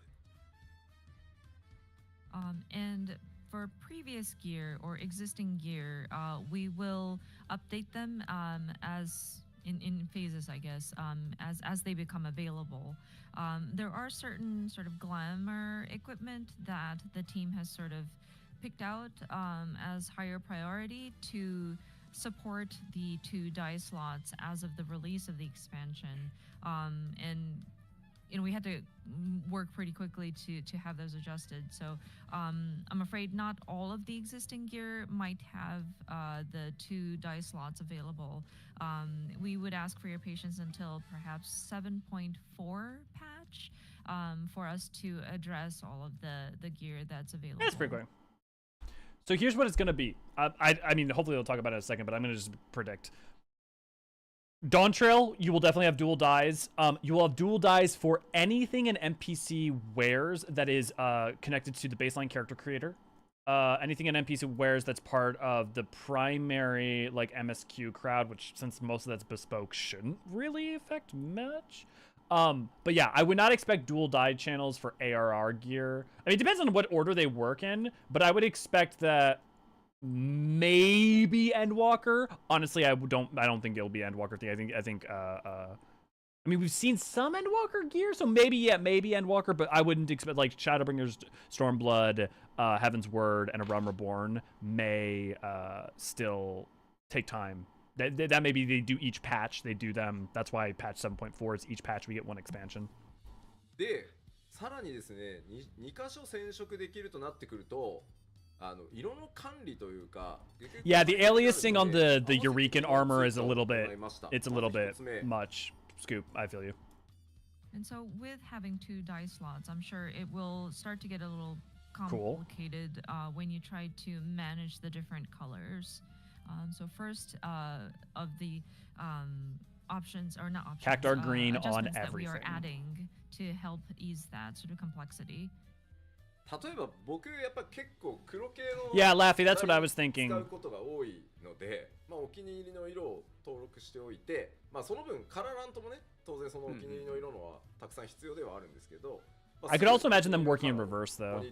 And for previous gear or existing gear, we will update them as in phases, I guess, as they become available. There are certain sort of glamour equipment that the team has sort of picked out as higher priority to support the 2 die slots as of the release of the expansion. And we had to work pretty quickly to have those adjusted. So I'm afraid not all of the existing gear might have the 2 die slots available. We would ask for your patience until perhaps 7.4 patch for us to address all of the gear that's available. That's pretty quick. So here's what it's gonna be. I mean, hopefully they'll talk about it in a second, but I'm gonna just predict. Dawntrail, you will definitely have dual dies. You will have dual dies for anything an NPC wears that is connected to the baseline character creator. Anything an NPC wears that's part of the primary like MSQ crowd, which since most of that's bespoke shouldn't really affect much. But yeah, I would not expect dual die channels for ARR gear. I mean, it depends on what order they work in, but I would expect that maybe Endwalker. Honestly, I don't think it'll be Endwalker thing. I think I mean, we've seen some Endwalker gear, so maybe Endwalker, but I wouldn't expect like Shadowbringers, Stormblood, Heaven's Word, and A Realm Reborn may still take time. That maybe they do each patch. They do them. That's why patch 7.4 is each patch we get 1 expansion. で、さらにですね、2箇所染色できるとなってくると、色の管理というか、Yeah, the aliasing on the Eorzean armor is a little bit much. Scoop, I feel you. And so with having 2 die slots, I'm sure it will start to get a little complicated when you try to manage the different colors. So first of the options, or not options, Cactar green on that we are everything. adding to help ease that sort of complexity. 例えば僕やっぱ結構黒系の Yeah, Laffy, that's what I was thinking. 使うことが多いので、まあお気に入りの色を登録しておいて、まあその分カラーラントもね、当然そのお気に入りの色のはたくさん必要ではあるんですけど。I could also imagine them working in reverse though,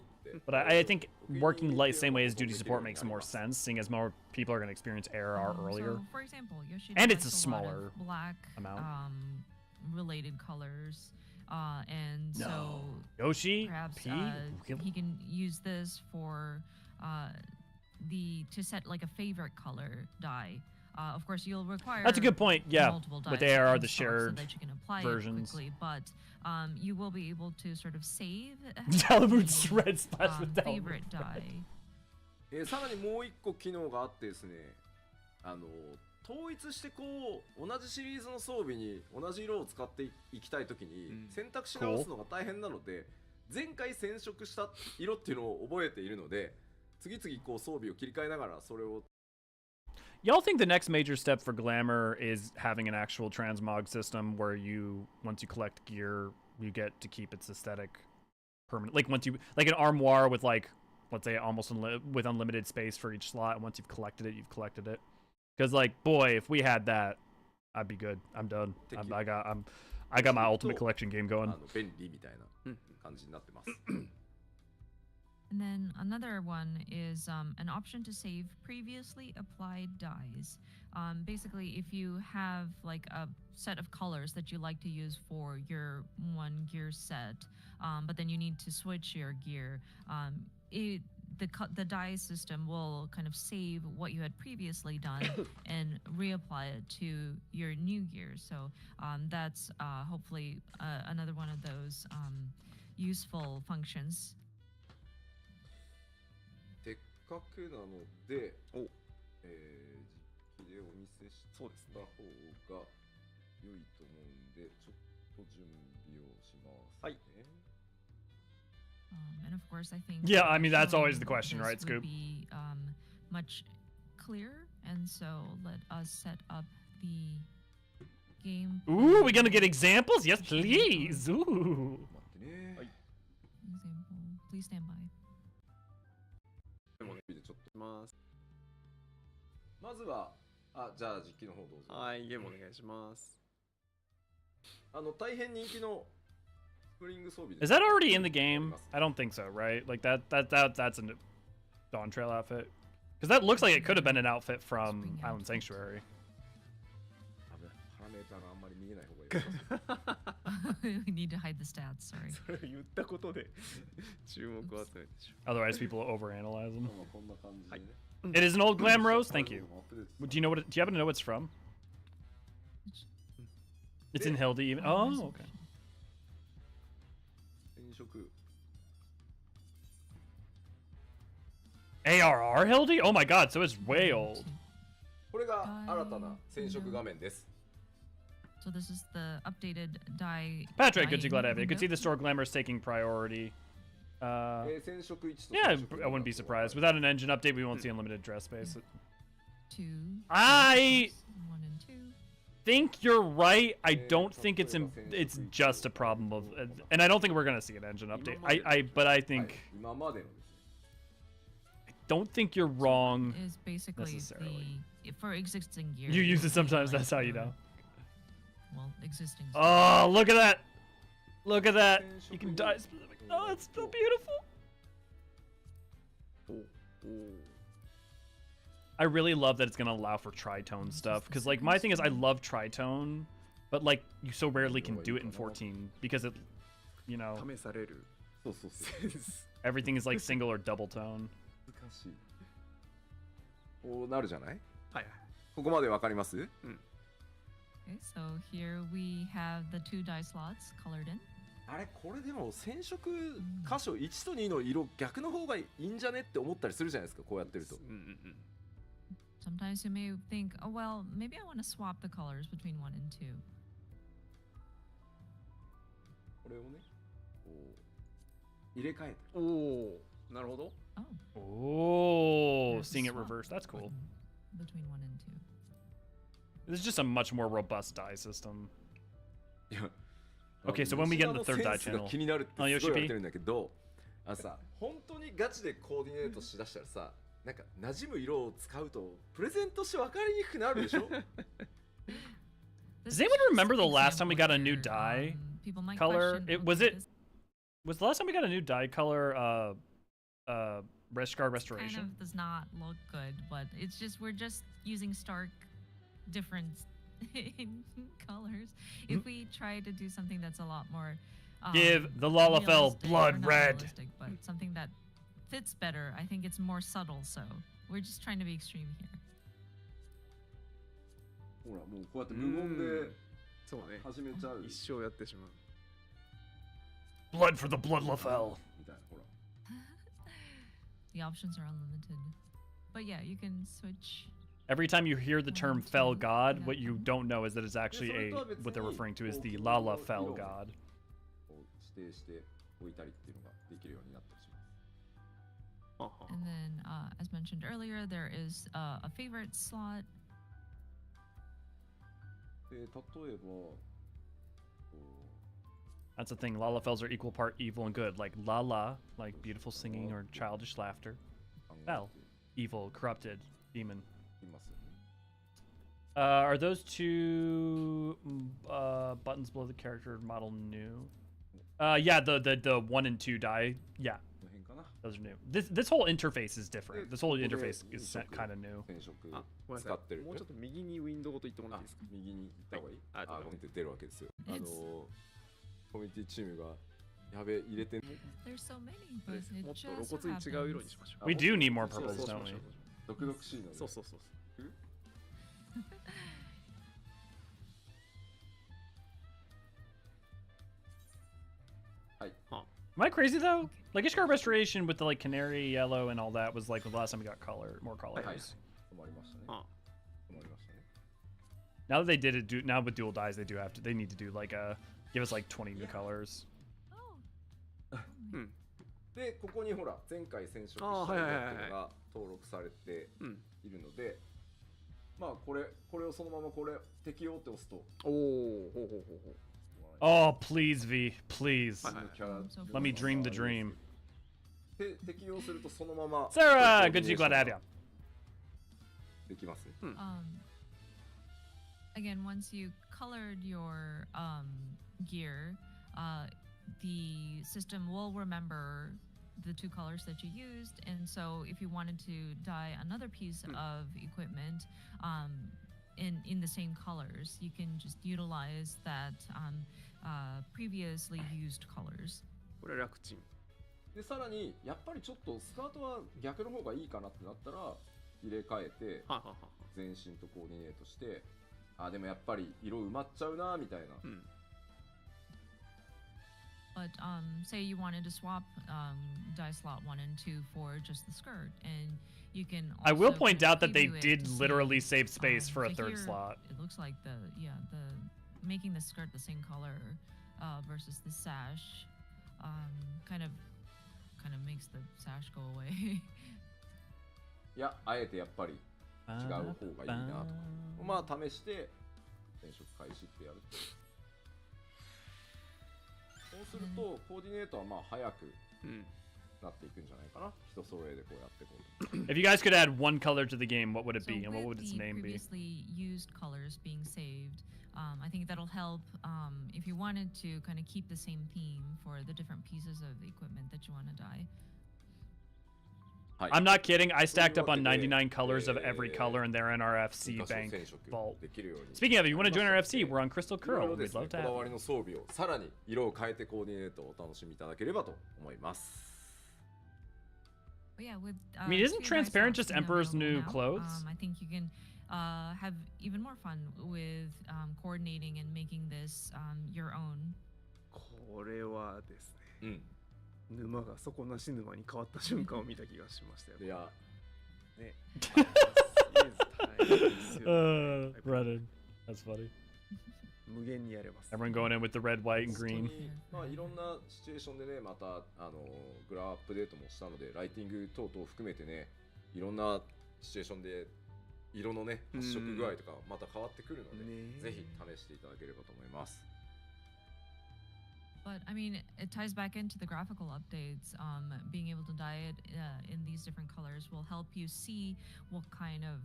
but I think working same way as duty support makes more sense, seeing as more people are going to experience ARR earlier. So for example, Yoshi and it's a likes smaller lot of black amount. Related colors. And No. so Yoshi, perhaps P? he can use this for to set like a favorite color die Of course, you'll require. That's a good point. Yeah, multiple with dice AR, in the stock shared so that you can apply versions. it quickly, but you will be able to sort of save Dalamud's red splash with Dalamud. favorite die. さらにもう一個機能があってですね、統一してこう同じシリーズの装備に同じ色を使っていきたいときに選択し直すのが大変なので、前回染色した色っていうのを覚えているので、次々こう装備を切り替えながらそれを。Y'all think the next major step for Glamour is having an actual transmog system where you, once you collect gear, you get to keep its aesthetic permanent? Like once you, like an armoire with like, let's say almost with unlimited space for each slot. And once you've collected it, you've collected it. Because like, boy, if we had that, I'd be good. I'm done. I got my ultimate collection game going. 便利みたいな感じになってます。 And then another one is an option to save previously applied dyes. Basically, if you have like a set of colors that you like to use for your one gear set, but then you need to switch your gear, the dye system will kind of save what you had previously done and reapply it to your new gear. So that's hopefully another one of those useful functions. せっかくなので、実機でお見せした方が良いと思うんで、ちょっと準備をしますね。はい。And of course, I think. Yeah, I mean that's always the question, right, Scoop? Be much clearer, and so let us set up the game. Ooh, we gonna get examples? Yes, please. Ooh. 待ってね。はい。Example, please stand by. まずは、じゃあ実機の方どうぞ。はい、ゲームお願いします。大変人気のスプリング装備 Is that already in the game? I don't think so, right? Like that's a Dawntrail outfit. Because that looks like it could have been an outfit from Island Sanctuary. We need to hide the stats, sorry. それを言ったことで注目を集めてしまう。 Otherwise, people overanalyze them. It is an old glam rose. Thank you. Do you know what? Do you happen to know what it's from? It's in Hildy even. Oh, okay. ARR Hildy? Oh my god, so it's way old. これが新たな染色画面です。 So this is the updated dye. Patrick, good to glad to have you. You can see the store Glamour is taking priority. Yeah, I wouldn't be surprised. Without an engine update, we won't see unlimited dress space. I think you're right. I don't think it's just a problem of, and I don't think we're gonna see an engine update. But I think I don't think you're wrong. Is basically for existing gear. You use it sometimes. That's how you know. Well, existing. Oh, look at that! Look at that! You can dye specific. Oh, it's so beautiful. I really love that it's gonna allow for tritone stuff, because like my thing is I love tritone, but like you so rarely can do it in 14 because it, you know, everything is like single or double tone. こうなるじゃない？はい。ここまでわかります？うん。 Okay, so here we have the 2 dye slots colored in. あれこれでも染色箇所1と2の色逆の方がいいんじゃねって思ったりするじゃないですかこうやってると。Sometimes you may think, oh well, maybe I want to swap the colors between 1 and 2. これをね、入れ替えて。おお、なるほど。Oh, seeing it reverse, that's cool. Between 1 and 2. This is just a much more robust dye system. Okay, so when we get in the third dye channel, 気になるってすごい言われてるんだけど、さ、本当にガチでコーディネートしだしたらさ、なんか馴染む色を使うとプレゼントして分かりにくくなるでしょ? Does anyone remember the last time we got a new dye color? Was the last time we got a new dye color Reshgar Restoration? Kind of does not look good, but it's just we're just using stark difference in colors. If we try to do something that's a lot more give the Lalafell blood red, but something that fits better, I think it's more subtle. So we're just trying to be extreme here. ほらもうこうやって無言でそうね。始めちゃう一生やってしまう。 Blood for the Bloodlafell. みたいなほら The options are unlimited. But yeah, you can switch. Every time you hear the term fell god, what you don't know is that it's actually what they're referring to is the Lala fell god. こう指定しておいたりっていうのができるようになったりします。 And then, as mentioned earlier, there is a favorite slot. で例えばこ That's the thing. Lalafells are equal part evil and good. Like Lala, like beautiful singing or childish laughter. う Fell, evil, corrupted, demon. いますよね。 Are those two buttons below the character model new? Yeah, the 1 and 2 die. Yeah, この辺かな。 those are new. This whole interface is different. This whole interface is kind of new. 染色あ、ごめんなさい。使ってる。もうちょっと右にウィンドウごと言ってもらっあていいですか。右に行った方がいい。はいああ、コミュニティ出るわけですよ。コミュニティチームがやべ入れて。 There's so many, but も it っと露 just 骨に違う色 happens. にしましょう。 We do need more そう purples, そうし don't ま we? しょう。毒々しいので。そうそうそう。はい。 Am I crazy though? Like Ishgard Restoration with the like canary yellow and all that was like the last time we got more colors. はい。止まりましたね。あ、 止まりましたね。 Now that they did it, now with dual dyes, they need to do like give us like 20 new colors. Oh. でここにほら前回染色したあーはいはいはいはいのが登録されてうん。いるので、まあこれをそのままこれ適用って押すと。おお、ほうほうほうほう。 Oh, please, V, please. はいはい。 Let me dream the dream. で適用するとそのまま Sarah, good to see you, Gladadia. できますね。 Again, once you colored your gear, the system will remember the two colors that you used, and so if you wanted to dye another piece of equipment in the same colors, you can just utilize that previously used colors. これ楽ちん。でさらにやっぱりちょっとスカートは逆の方がいいかなってなったら入れ替えてははは。全身とコーディネートして、あでもやっぱり色埋まっちゃうなみたいな。うん。 But say you wanted to swap dye slot 1 and 2 for just the skirt, and you can. Also I will point out that they preview it did to see, literally save space for a so third here slot. It looks like the making the skirt the same color versus the sash kind of makes the sash go away. いやあえてやっぱり違う方がいいなと。まあ試して染色開始ってやると。そうするとコーディネートはまあ早くなっていくんじゃないかな。人揃えでこうやってこう。 If you guys could add one color to the game, what would it So be, and what with would its the name be? previously used colors being saved, I think that'll help if you wanted to kind of keep the same theme for the different pieces of the equipment that you want to dye. I'm not kidding. I stacked up on 99 colors of every color in their NRFC bank vault. Speaking of it, you want to join our FC? We're on Crystal Curl. We'd love to こだ have わり you. の装備をさらに色を変えてコーディネートをお楽しみいただければと思います。 But yeah, with I mean, isn't two transparent dye slots just Emperor's available new now, clothes? I think you can have even more fun with coordinating and making this your own. これはですね。うん。沼が底なし沼に変わった瞬間を見た気がしましたよ。いや。ね。 Reddit. That's funny. 無限にやれます。 Everyone going in with the red, white, and green. まあいろんなシチュエーションでね、またグラアップデートもしたので、ライティング等々含めてね、いろんなシチュエーションで色のね発色具合とかまた変わってくるので、ぜひ試していただければと思います。 But I mean, it ties back into the graphical updates. Being able to dye it in these different colors will help you see what kind of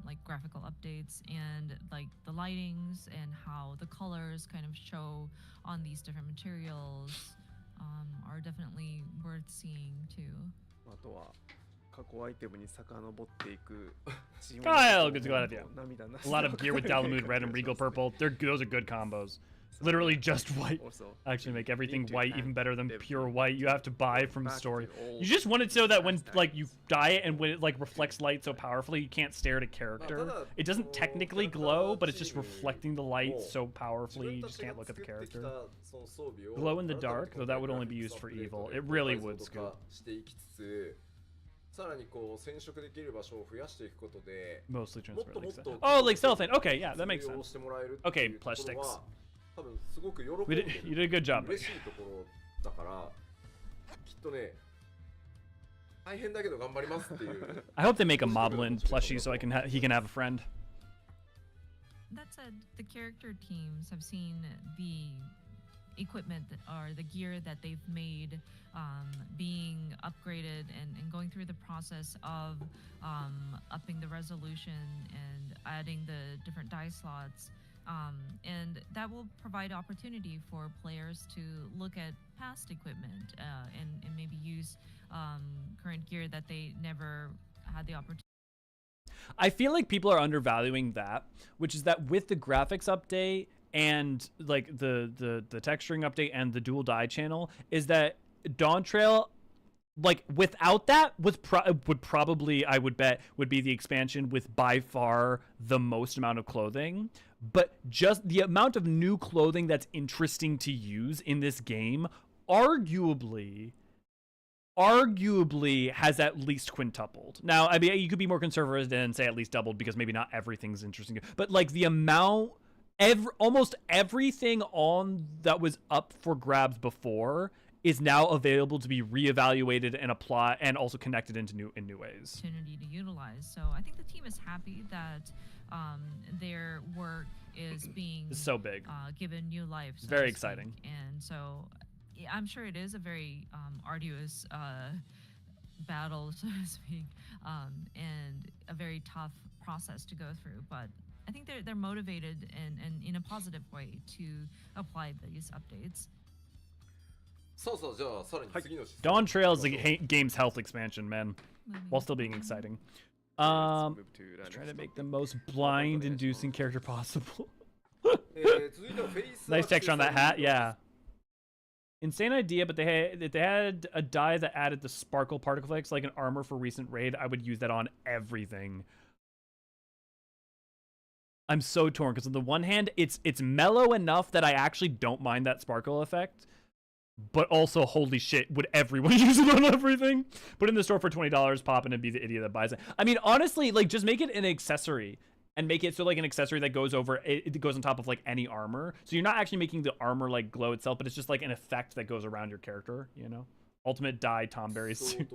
like graphical updates and like the lightings and how the colors kind of show on these different materials are definitely worth seeing too. あとは過去アイテムに遡っていく。 Kyle, good to go out of you. A lot of gear with Dalamud red and Regal purple. Those are good combos. Literally just white. Also, Actually make everything need to white even better than them pure white. You have to buy from back to store. the old You just want it so that when fast like you dye it and when it like reflects light so powerfully, you can't stare at a character. It doesn't technically glow, but it's just reflecting the light so powerfully you just can't look at the character. Glow in the dark, though that would only be used for evil. It really would, Scoop. さらにこう染色できる場所を増やしていくことで Mostly もっと transparent. もっと Oh, like cellophane. Okay, yeah, that makes 活用 sense. してもらえる Okay, っていうとこ plush ろ sticks. は多分すごく喜んで You did a good job. 嬉しいところだからきっとね大変だけど頑張りますっていう I hope they make a Moblin plushie so he can have a friend. That said, the character teams have seen the equipment or the gear that they've made being upgraded and going through the process of upping the resolution and adding the different die slots. And that will provide opportunity for players to look at past equipment and maybe use current gear that they never had the opportunity. I feel like people are undervaluing that, which is that with the graphics update and like the texturing update and the dual die channel, is that Dawntrail, like without that, would probably, I would bet, would be the expansion with by far the most amount of clothing. But just the amount of new clothing that's interesting to use in this game, arguably has at least quintupled. Now, I mean, you could be more conservative and say at least doubled because maybe not everything's interesting. But like the amount, almost everything on that was up for grabs before is now available to be reevaluated and apply and also connected into new ways. Opportunity to utilize. So I think the team is happy that their work is being so big, given new life. So very exciting. And so I'm sure it is a very arduous battle, so to speak, and a very tough process to go through. But I think they're motivated and in a positive way to apply these updates. Dawntrail is the game's health expansion, man, while still being exciting. Trying to make the most blind-inducing character possible. Nice texture on that hat, yeah. Insane idea, but if they had a dye that added the sparkle particle effects like an armor for recent raid, I would use that on everything. I'm so torn because on the one hand, it's mellow enough that I actually don't mind that sparkle effect, but also holy shit, would everyone use it on everything? Put it in the store for $20, pop in and be the idiot that buys it. I mean, honestly, like just make it an accessory. And make it so like an accessory that goes over, it goes on top of like any armor. So you're not actually making the armor like glow itself, but it's just like an effect that goes around your character, you know? Ultimate dye Tom Berry's suit.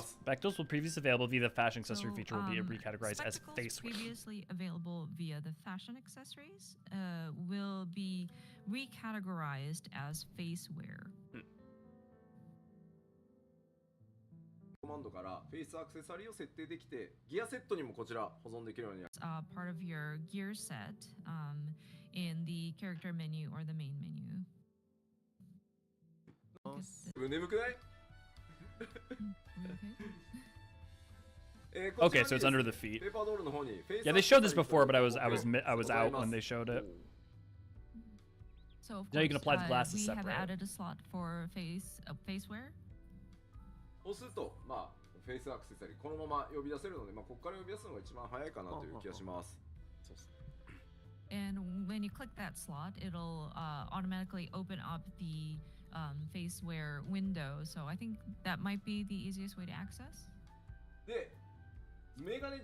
Spectacles will previously available via the fashion accessory feature will be recategorized as face wear. Previously available via the fashion accessories will be recategorized as face wear. Part of your gear set in the character menu or the main menu. Okay, so it's under the feet. Yeah, they showed this before, but I was out when they showed it. So of now you can apply the glasses we separate. We have added a slot for face wear. そうすると、まあ、フェイスアクセサリーこのまま呼び出せるので、まあ、ここから呼び出すのが一番早いかなという気がします。And when you click that slot, it'll automatically open up the face wear window. So I think that might be the easiest way to access. で、メガネ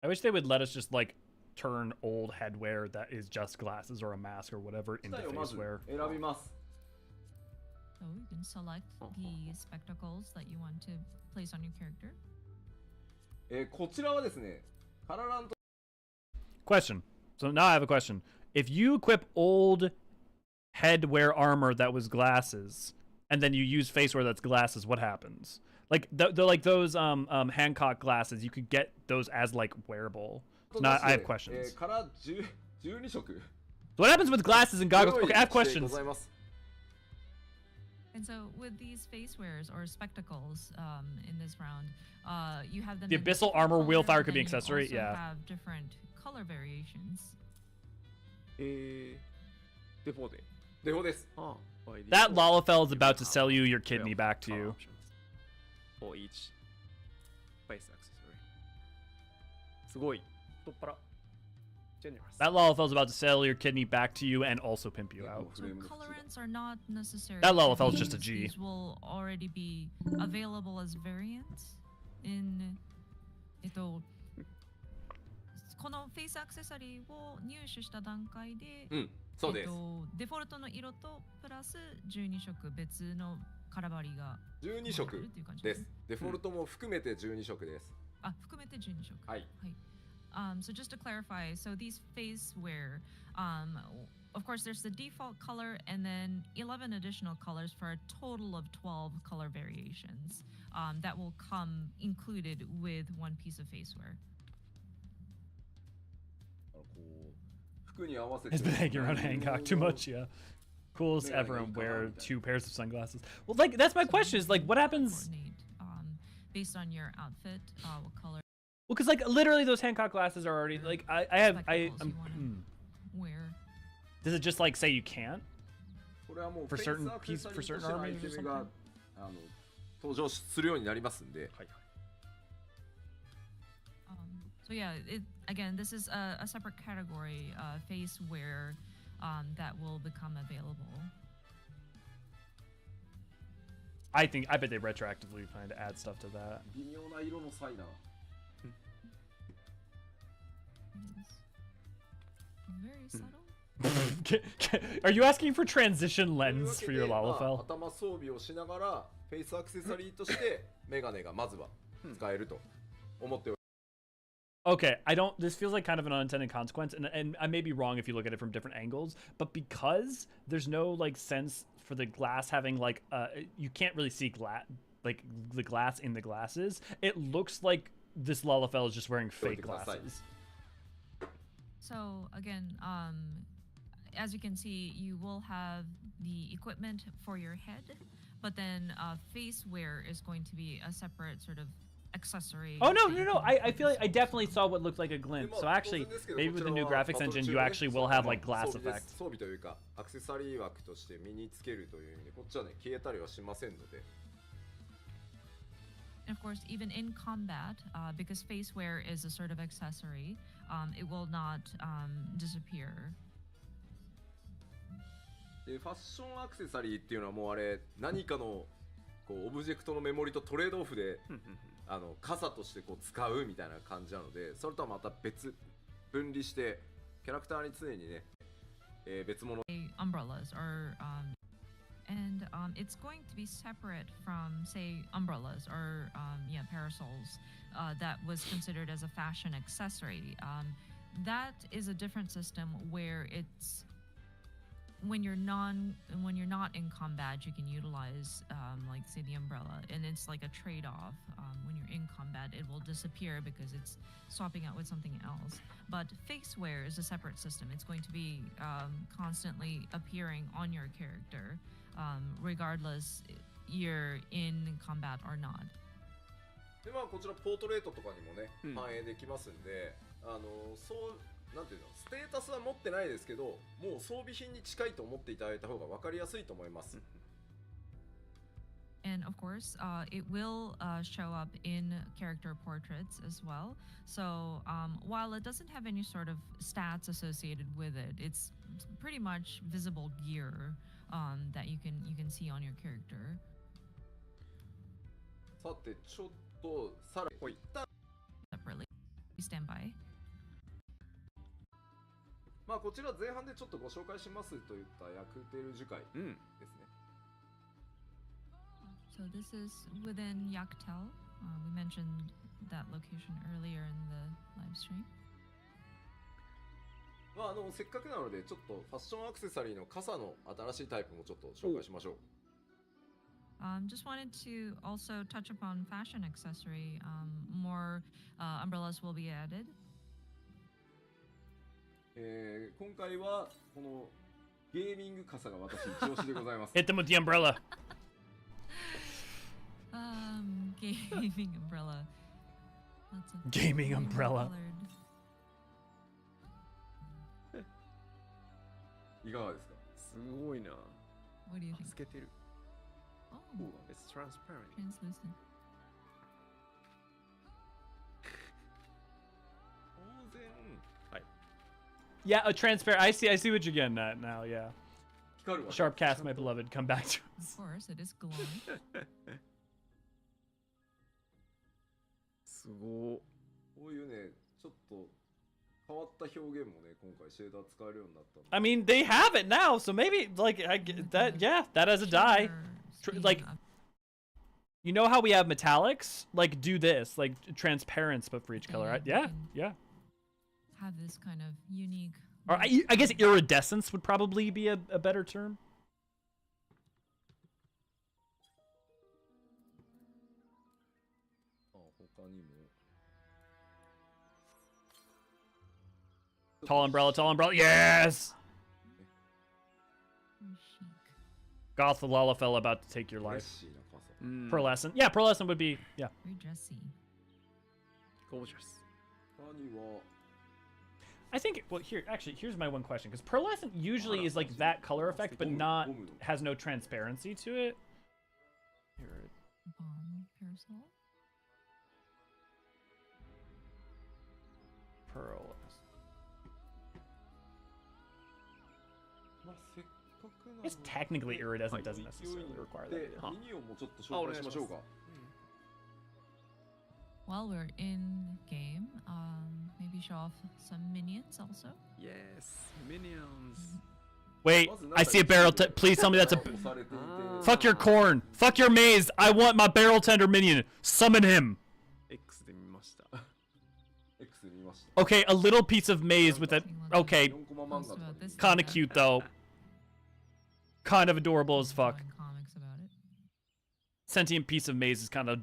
I wish they would let us just like turn old headwear that is just glasses or a mask or whatever into face wear. 選びます。 So you can select the spectacles that you want to place on your character. こちらはですね、カララント Question. So now I have a question. If you equip old headwear armor that was glasses, and then you use face wear that's glasses, what happens? Like they're like those Hancock glasses. You could get those as like wearable. So now I have questions. から 12色 So what happens with glasses and goggles? Okay, I have questions. And so with these face wears or spectacles in this round, you have them. The abyssal armor wheelfire could be accessory. accessory. Yeah. Have different color variations. デフォで。デフォです。That Lalafell is about to sell you your kidney back to you. For each face accessory. すごい。太っ腹。Generous. That Lalafell is about to sell your kidney back to you and also pimp you out. So colorants are not necessary. That Lalafell is just a G. These will already be available as variants in このフェイスアクセサリーを入手した段階で、そうです。デフォルトの色とプラス12色別のカラバリが12色です。デフォルトも含めて12色です。あ、含めて12色。はい。So just to clarify, so these face wear, of course, there's the default color and then 11 additional colors for a total of 12 color variations that will come included with one piece of face wear. Has been hanging around Hancock too much, yeah. Coolest ever and wear 2 pairs of sunglasses. Well, like that's my question is like what happens based on your outfit, what color? Well, because like literally those Hancock glasses are already like I'm where? Does it just like say you can't? For certain armies or something? 登場するようになりますんで。So yeah, again, this is a separate category, face wear, that will become available. I bet they retroactively plan to add stuff to that. 微妙な色のサイナー。Very subtle. Are you asking for transition lens for your Lalafell? 頭装備をしながらフェイスアクセサリーとしてメガネがまずは使えると思っております。Okay, this feels like kind of an unintended consequence, and I may be wrong if you look at it from different angles, but because there's no like sense for the glass having like you can't really see like the glass in the glasses, it looks like this Lalafell is just wearing fake glasses. So again, as you can see, you will have the equipment for your head, but then face wear is going to be a separate sort of accessory. Oh no. I feel like I definitely saw what looked like a glimpse. So actually, maybe with the new graphics engine, you actually will have like glass effect. 装備というかアクセサリー枠として身につけるという意味でこっちはね消えたりはしませんので。And of course, even in combat, because face wear is a sort of accessory, it will not disappear. でファッションアクセサリーっていうのはもうあれ何かのこうオブジェクトのメモリとトレードオフで傘としてこう使うみたいな感じなので、それとはまた分離してキャラクターに常にね、別物。Umbrellas or and it's going to be separate from say umbrellas or parasols that was considered as a fashion accessory. That is a different system where it's when you're not in combat, you can utilize like say the umbrella, and it's like a trade-off. When you're in combat, it will disappear because it's swapping out with something else. But face wear is a separate system. It's going to be constantly appearing on your character, regardless you're in combat or not. でまあこちらポートレートとかにもね、反映できますんで、そうなんていうのステータスは持ってないですけど、もう装備品に近いと思っていただいた方が分かりやすいと思います。And of course, it will show up in character portraits as well. So while it doesn't have any sort of stats associated with it, it's pretty much visible gear that you can see on your character. さてちょっとさらにseparately, stand by. まあこちら前半でちょっとご紹介しますといったヤクテル樹海ですね。So this is within Yaktel. We mentioned that location earlier in the live stream. まあせっかくなのでちょっとファッションアクセサリーの傘の新しいタイプもちょっと紹介しましょう。Just wanted to also touch upon fashion accessory. More umbrellas will be added. 今回はこのゲーミング傘が私一押しでございます。Hit them with the umbrella. Gaming umbrella. Gaming umbrella. いかがですか？すごいな。 What do you think? 透けてる。 Oh, It's transparent. translucent. 当然。はい。 Yeah, a transparent. I see what you're getting at now. Yeah. 光るわけ。 Sharp cast, my beloved, come back to us. Of course, it is glowing. すごい。こういうね、ちょっと変わった表現もね、今回シェーダー使えるようになったの。 I mean, they have it now, so maybe like I get that. Yeah, that as a dye. Like, you know how we have metallics? Like, do this, like transparent, but for each color. Right? Yeah, yeah. Have this kind of unique. Or I guess iridescence would probably be a better term. 他にも。 Tall umbrella, tall umbrella. Yes. Goth the Lalafell about to take your 嬉 life. しいな、傘。 Pearlescent. Yeah, pearlescent would be. Yeah. Very dressy. Gorgeous. 他には、 I think. Well, here's my one question, because pearlescent usually is like that color effect, but not has no transparency to it. Here. Bomb parasol. Pearl. まあ、せっかくなの It's technically iridescent doesn't necessarily require で that. ミニオンもちょっと紹介しましょうか。 While we're in game, maybe show off some minions also. Yes, minions. Wait, I see a barrel. Please tell me that's a. 押されていて Fuck your corn. Fuck your maze. I want my barrel tender minion. Summon him. X で見ました。 X で見ました。 Okay, a little piece of maze with a. Okay, 4コマ漫画とかで kind of cute though. Kind of adorable as fuck. Drawing comics about it. Sentient piece of maze is kind of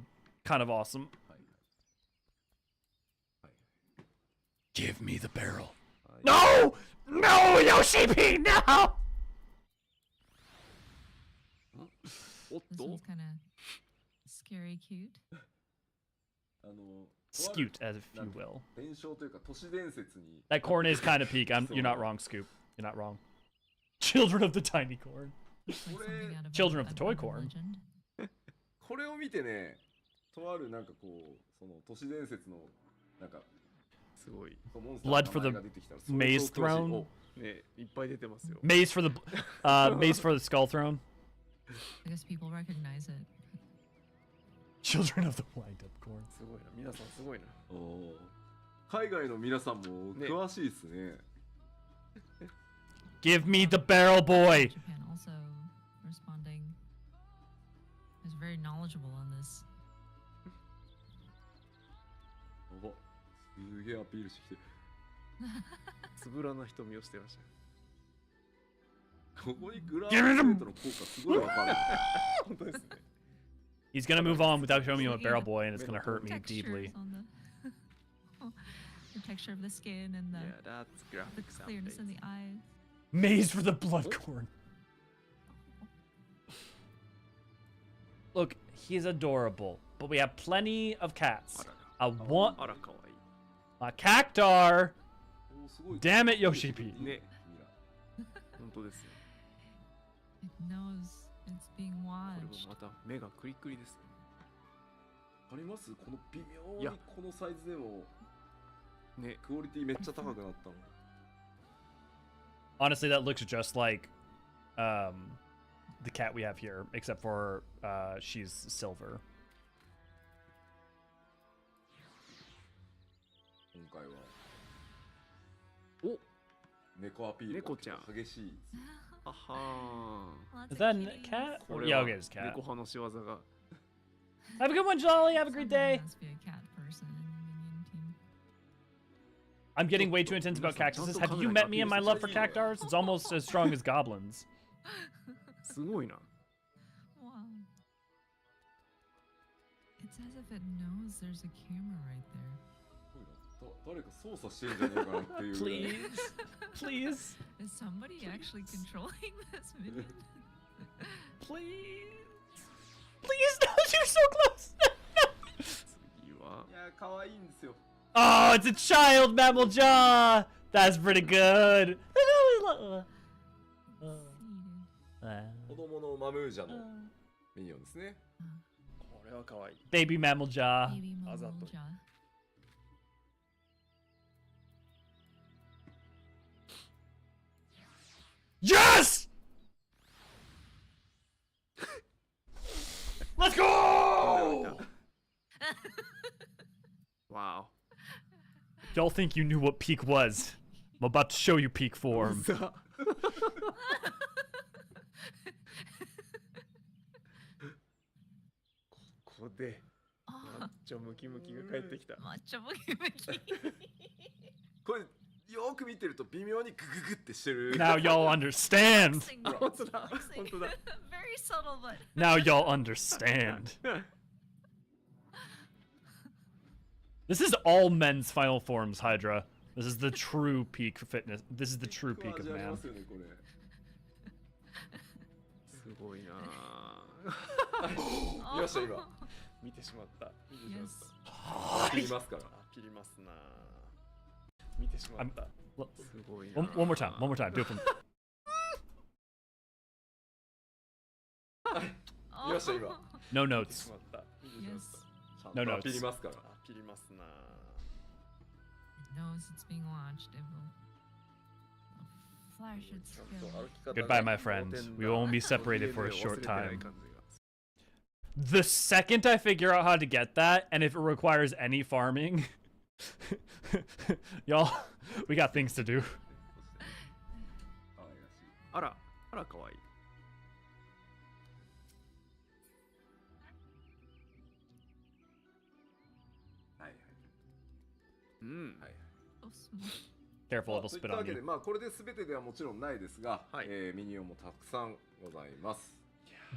awesome. はい。 Give me the barrel. はい。 No! No, Yoshi P, no! おっ This と one's kind of scary cute. あの、 Scute, as if you will. 伝承というか都市伝説に。 That corn is kind of peak. You're not wrong, Scoop. You're not wrong. Children of the tiny corn. Looks like something out of Children a of the toy urban corn. legend. これを見てね、とあるなんかこう、その都市伝説のなんかすごい。モンスターの Blood for 名前 the が出てきたらそれ maze と調子 throne? お ね、いっぱい出てますよ。 Maze for the skull throne. I guess people recognize it. Children of the wind up corn. すごいな。皆さんすごいな。おー海外の皆さんも詳しいですね。 Give me the barrel boy. Japan also responding is very knowledgeable on this. おすげえアピールしてきてる。つぶらな瞳をしてました。ここにグラーンプレートの効果すごいわかる。本当ですね。 He's gonna move on without showing me a barrel boy, and it's gonna hurt me Textures deeply. on the texture of the skin and the, Yeah, that's the graphics clearness in the update. eyes. Maze for the blood corn. Look, he's adorable, but we have plenty of cats. I want あらかわい my cactar. おすごい Damn it, Yoshi P. い。ね、本当ですよ。 It knows it's being これも watched. また目がクリクリですね。ありますこの微妙にいやこのサイズでもね、クオリティめっちゃ高くなったの。 Honestly, that looks just like the cat we have here, except for she's silver. 今回はお猫アピール猫ちゃんが激しい。あは Lots Is of that a kitties. cat? ー。こ Or, れ yeah, は okay, it's a cat. 猫派の仕業が。 Have a good one, Jolly. Have a great Someone day. must be a cat person in the minion team. I'm getting way too intense about cactuses. Have you met me and my love for cactars? It's almost as strong as goblins. すごいな。 Wow. It's as if it knows there's a camera right there. 誰か操作してんじゃねえかなっていうぐらい。 Please. Please. Is somebody actually controlling this minion? Please. Please, no, you're so close. 次は。いや可愛いんですよ。 Oh, it's a child mammal jaw. That's pretty good. マムージャのミニオンですね。これは可愛い。 Baby mammal jaw. Baby mammal Azato. jaw. Yes! Let's go! Wow. Y'all think you knew what peak was. I'm about to show you peak form. ここでマッチョムキムキが帰ってきた。マッチョムキムキ。これよく見てると微妙にグググってしてる。 Now y'all understand. 本当だ。本当だ。 Very subtle, but. Now y'all understand. This is all men's final forms, Hydra. This is the true peak fitness. This is the true peak of man. すごいなぁ。よっしゃ今。見てしまった。見てしまっ Yes. た。切りますから。切りますなぁ。見てしまった。すごいなぁ。One more time. One more time. Do it from. よっしゃ今。 No 見てし notes. まった。見てしまった。 No ちゃんと notes. 切りますから。切りますなぁ。 Knows it's being watched. It will flash its skill. Goodbye, my friends. We will only be separated for a short time. The second I figure out how to get that, and if it requires any farming, y'all, we got things to do. あら、あら可愛い。はいはい。うん。はい。 So smooth. Careful, と it'll いっ spit たわ on けで、 you. まあこれで全てではもちろんないですが、はいミニオンもたくさんございます。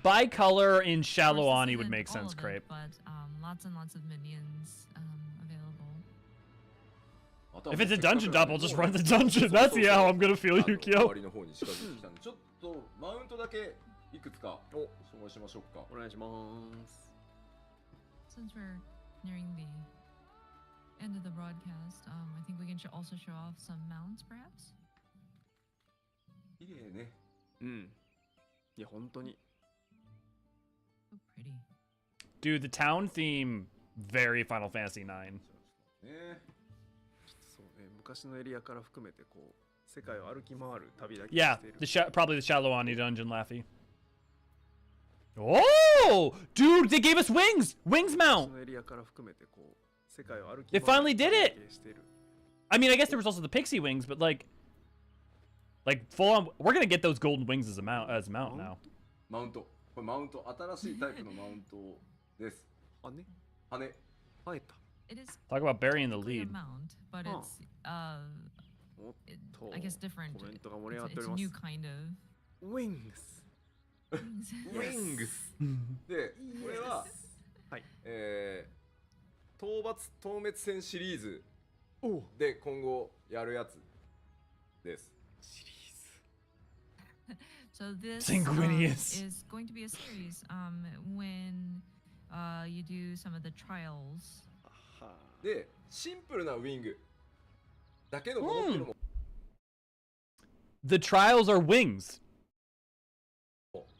Bicolor in Of course, Shallow this Ani would isn't make all sense, of it, Crepe. but lots and lots of minions available. あとは If it's a せっかく dungeon なん drop, で I'll just もう run the dungeon. That's how I'm gonna feel, 終 Yukio. わりの方に近づいてきたんで、ちょっとマウントだけいくつか紹介しましょうか。お願いします。 Since we're nearing the end of the broadcast, I think we can also show off some mounts, perhaps. 綺麗ね。うん。いや、本当に。 So pretty. Dude, the town theme, very Final Fantasy IX. ね。そうね、昔のエリアから含めてこう世界を歩き回る旅だけ Yeah, している。 probably the Shallow Ani dungeon, Laffy. Oh, dude, they gave us wings. Wings 昔 mount. のエリアから含めてこう世界を歩き They 回る finally did 旅だ it. けしている。 I mean, I guess there was also the pixie wings, but like full on. We're gonna get those golden wings as a mount now. マウント。これマウント。新しいタイプのマウントです。あね、羽。生えた。 It is Talk about burying the technically a lead. mount, but Huh. it'sおっ I と、 guess different. コメントが盛り上がって It's おり a ます new。kind of. Wings。ウィングス。で、これは、はい。討伐透滅戦シリーズおで今後やるやつです。シリー So this Sanguinius. is going to be a series when you do some of the trials. ズ。はで、シンプルなウィングだけのものっていうのも The trials are wings.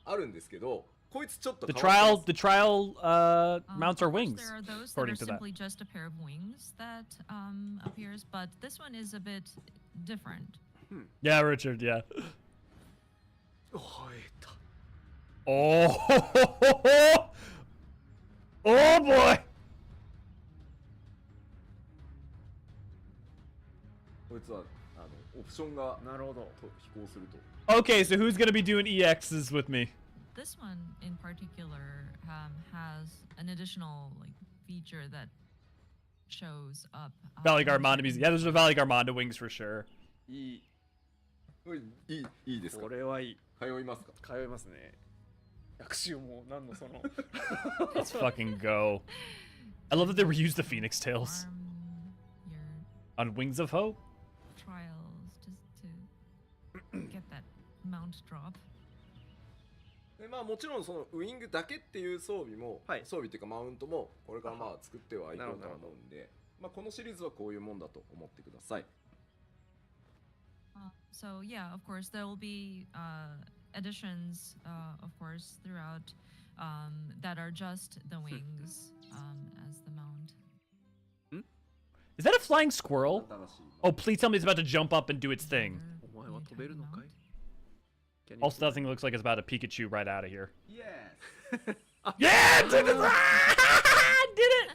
あるんですけど、こいつちょっと The 変わってます trial mounts are Of course, wings, there are those that according are to that. simply just a pair of wings that appears, but this one is a bit different. Yeah, Richard. Yeah. あ。生えた。 Oh. Oh boy. こいつはオプションがなるほど。と飛行すると。 Okay, so who's gonna be doing EXs with me? This one in particular has an additional feature that shows up. Valley on Garmonda music. Yeah, there's a Valley Garmonda wings for sure. いい。これいいですかこ。れはいい。通いますか。通いますね。役習も何のその。 Let's fucking go. I love that they reused the Phoenix Tails Farm your on Wings of Hope. trials just to get that mount drop. でまあもちろんそのウィングだけっていう装備も、はい装備っていうかマウントもこれからまあ作ってはいこうとなるほど思うんで、まあこのシリーズはこういうもんだと思ってください。 So yeah, of course there will be additions, of course, throughout that are just the wings as the mount. Is that a flying squirrel? Oh, please tell me it's about to jump up and do its thing. Also, that thing looks like it's about to Pikachu right out of here. Yes. Yeah! Did it! Did it!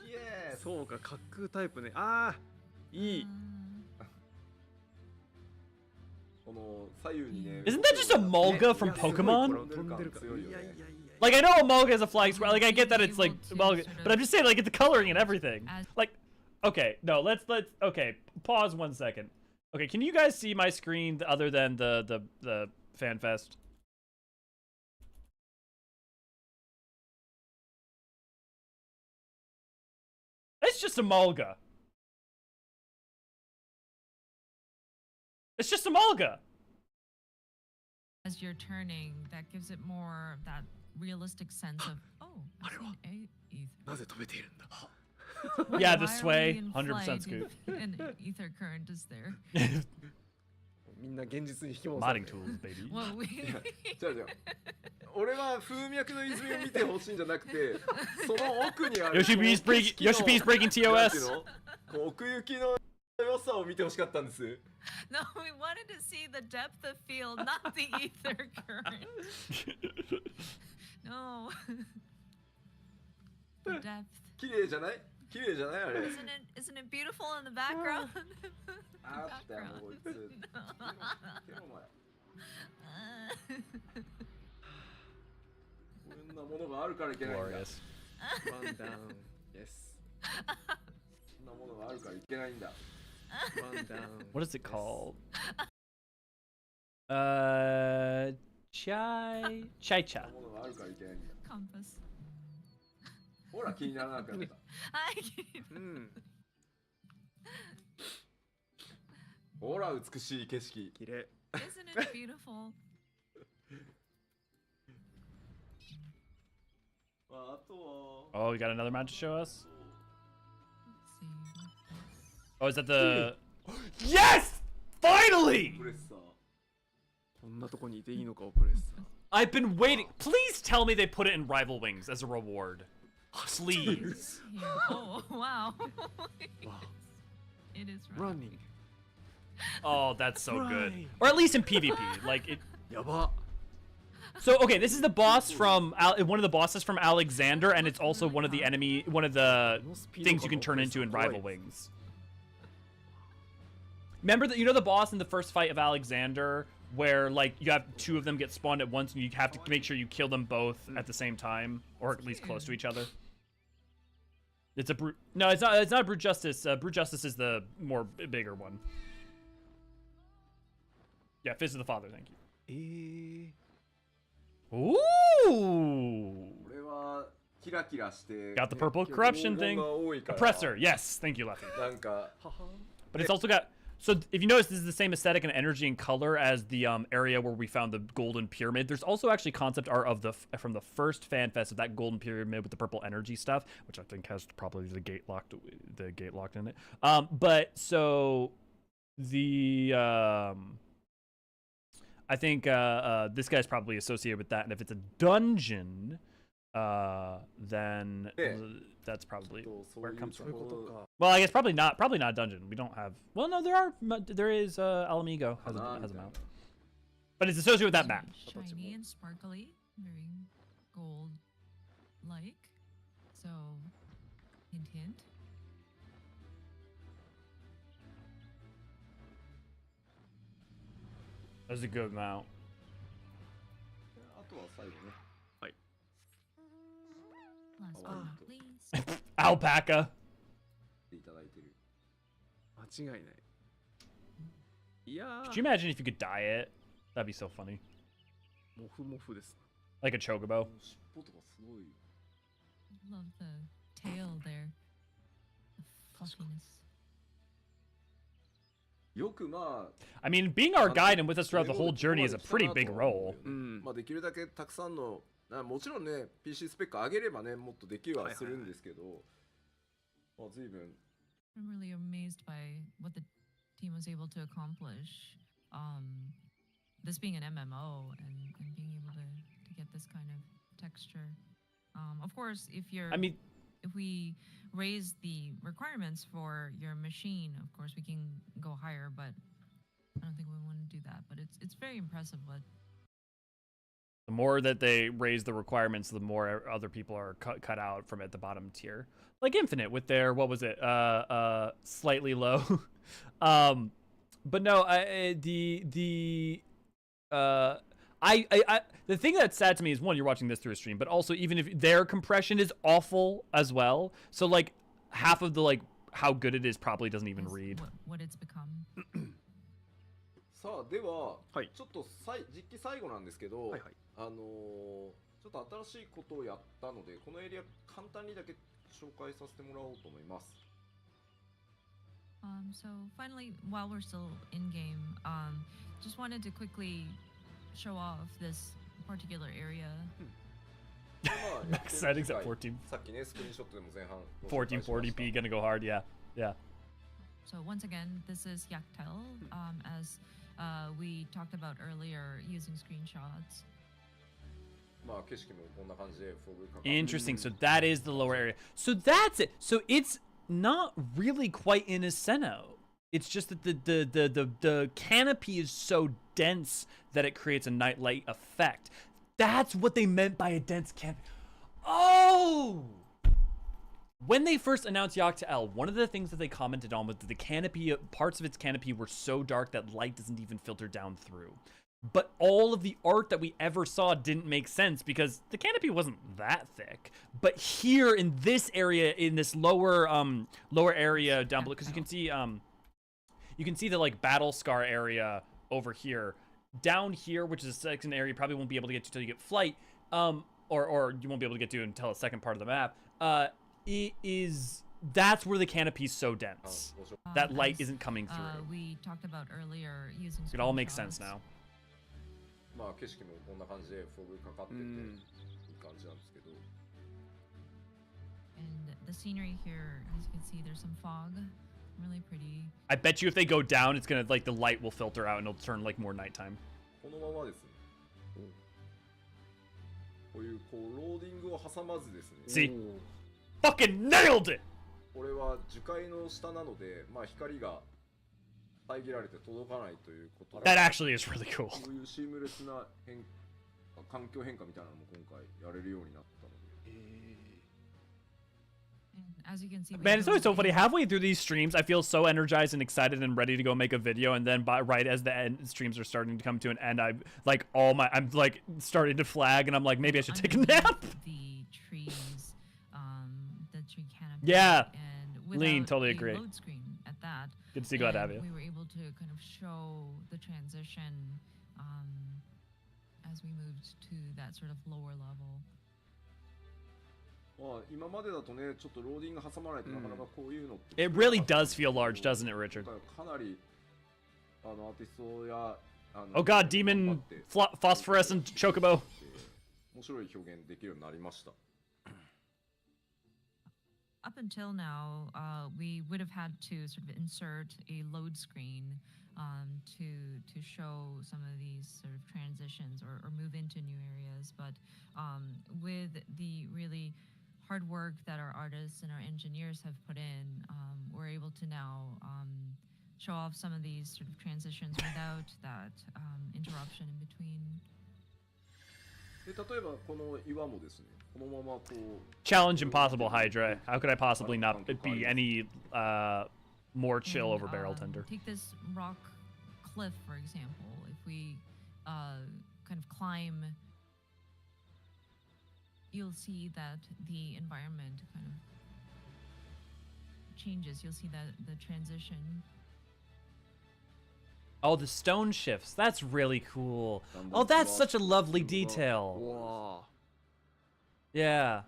Yes. そうか、滑空タイプね。ああ、いい。この左右にね。 Isn't that just a Mulga from Pokemon? Like, I know a Mulga is a flying squirrel. Like, I get that it's like Mulga, but I'm just saying, like, it's the coloring and everything. Like, okay, no, let's okay, pause 1 second. Okay, can you guys see my screen other than the FanFest? It's just a Mulga. It's just a Mulga. As you're turning, that gives it more of that realistic sense of, oh, I've seen ether. Yeah, the sway, 100% scoop. An ether current is there. みんな現実に引き戻され Modding て tools, baby. Well, we じゃあ俺は風脈の泉を見てほしいんじゃなくて、その奥にある Yoshipi's breaking なん TOS. ていうのこう奥行きの良さを見てほしかったんです。No, we wanted to see the depth of field, not the ether current. No. The depth. 綺麗じゃない？綺麗じゃないあれ。Isn't it beautiful in the background? あったよこいつ。こんなものがあるからいけないんだ。Glorious. One down. Yes. こんなものがあるからいけないんだ。One down. What is it called? Chai-cha. こんなものがあるからいけないんだ。 Compass. ほら気にならなくなった。うん。ほら美しい景色。綺麗。Isn't it beautiful? あとは。 Oh, you got another mount to show us? Let's see what this. Oh, is that the... Yes! Finally! プレッサー。こんなとこにいていいのか、オプレッサー。 I've been waiting. Please tell me they put it in Rival Wings as a reward. Please. Yeah. Oh, wow. It is right. Running. Oh, that's so good. Right. Or at least in PvP. Like it. やば。 So okay, this is the boss from one of the bosses from Alexander, and it's also one of the things you can turn into in Rival Wings. Remember that, you know, the boss in the first fight of Alexander, where like you have two of them get spawned at once, and you have to make sure you kill them both at the same time, or at least close to each other. It's a brute. No, it's not. It's not Brute Justice. Brute Justice is the bigger one. Yeah, Fist of the Father. Thank you. Ooh. これはキラキラして。 Got the purple corruption thing. Oppressor. Yes, thank you, Luffy. なんか。 But it's also got. So if you notice, this is the same aesthetic and energy and color as the area where we found the golden pyramid. There's also actually concept art of from the first fan fest of that golden pyramid with the purple energy stuff, which I think has probably the gate locked in it. But so the I think this guy's probably associated with that, and if it's a dungeon, then that's probably where it comes from. Well, I guess probably not a dungeon. We don't have. Well, no, there is Alamigo has a mount, but it's associated with that map. Shiny and sparkly, very gold-like. So, hint, hint. That's a good mount. あとは最後ね。 Last but not least. Alpaca. いただいてる。間違いない。いやー。 Could you imagine if you could dye it? That'd be so funny. モフモフです。 Like a chocobo. 尻尾とかすごい。 Love the tail there. The fluffiness. よくまあ。 I mean, being our guide and with us throughout the whole journey is a pretty big role. まあできるだけたくさんの。もちろんね PC スペック上げればねもっとできるはするんですけど、まあ随分。I'm really amazed by what the team was able to accomplish. this being an MMO and being able to get this kind of texture. Of course, if we raise the requirements for your machine, of course we can go higher, but I don't think we want to do that. But it's very impressive what. The more that they raise the requirements, the more other people are cut out from at the bottom tier. Like Infinite with their, what was it? Slightly low. But no, the thing that's sad to me is, one, you're watching this through a stream, but also even if their compression is awful as well. So like half of the like how good it is probably doesn't even read. What it's become. さあでは、はい、ちょっと実機最後なんですけど、はいはい、ちょっと新しいことをやったので、このエリア簡単にだけ紹介させてもらおうと思います。So finally, while we're still in game, just wanted to quickly show off this particular area. Max settings at 14. さっきねスクリーンショットでも前半 1440p gonna go hard, yeah. So once again, this is Hydaelyn, as we talked about earlier, using screenshots. Interesting. So that is the lower area. So that's it. So it's not really quite in Asceno. It's just that the canopy is so dense that it creates a nightlight effect. That's what they meant by a dense canopy. Oh! When they first announced Hydaelyn, one of the things that they commented on was that the canopy, parts of its canopy were so dark that light doesn't even filter down through. But all of the art that we ever saw didn't make sense because the canopy wasn't that thick. But here in this area, in this lower area down below, because you can see the like battle scar area over here. Down here, which is a second area you probably won't be able to get to until you get flight, or you won't be able to get to until a second part of the map. That's where the canopy's so dense. That light isn't coming through. We talked about earlier using it all makes sense now. And the scenery here, as you can see, there's some fog. Really pretty. I bet you if they go down, it's gonna like the light will filter out and it'll turn like more nighttime. See? Fucking nailed it! That actually is really cool. As you can see, man, it's always so funny. Halfway through these streams, I feel so energized and excited and ready to go make a video, and then right as the end streams are starting to come to an end, I'm like starting to flag, and I'm like, maybe I should take a nap. The trees, the tree canopy. Yeah, and Lean, totally a agree. Load screen at that. Good to see. Glad to have you. We were able to kind of show the transition as we moved to that sort of lower level. It really does feel large, doesn't it, Richard? Oh god, demon phosphorescent chocobo. Up until now, we would have had to sort of insert a load screen to show some of these sort of transitions or move into new areas. But with the really hard work that our artists and our engineers have put in, we're able to now show off some of these sort of transitions without that interruption in between. Challenge impossible, Hydra. How could I possibly not be any more chill over Barrel Tender? Take this rock cliff, for example. If we kind of climb, you'll see that the environment kind of changes. You'll see that the transition. Oh, the stone shifts. That's really cool. Oh, that's such a lovely detail. Wow. Yeah.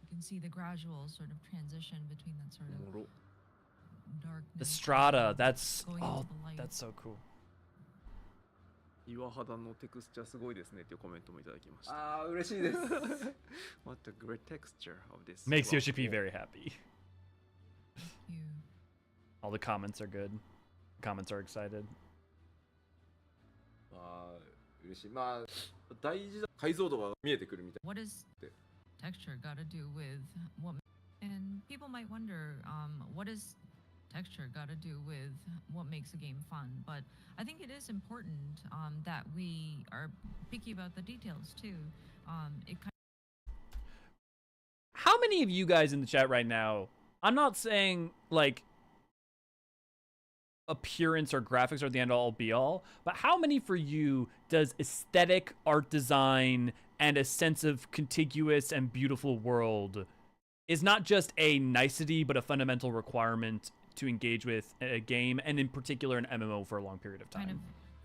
You can see the gradual sort of transition between that sort of darkness. The strata. That's that's so cool. 岩肌のテクスチャーすごいですねっていうコメントもいただきました。ああ、嬉しいです。What a great texture of this. Makes Yoshi P very happy. All the comments are good. Comments are excited. あー嬉しい。まあ大事な解像度が見えてくるみたい。 What does texture got to do with what? And people might wonder, what does texture got to do with what makes a game fun? But I think it is important that we are picky about the details too. It kind How many of you guys in the chat right now, I'm not saying like appearance or graphics are the end all be all, but how many for you does aesthetic, art design, and a sense of contiguous and beautiful world is not just a nicety, but a fundamental requirement to engage with a game, and in particular an MMO for a long period of time? kind of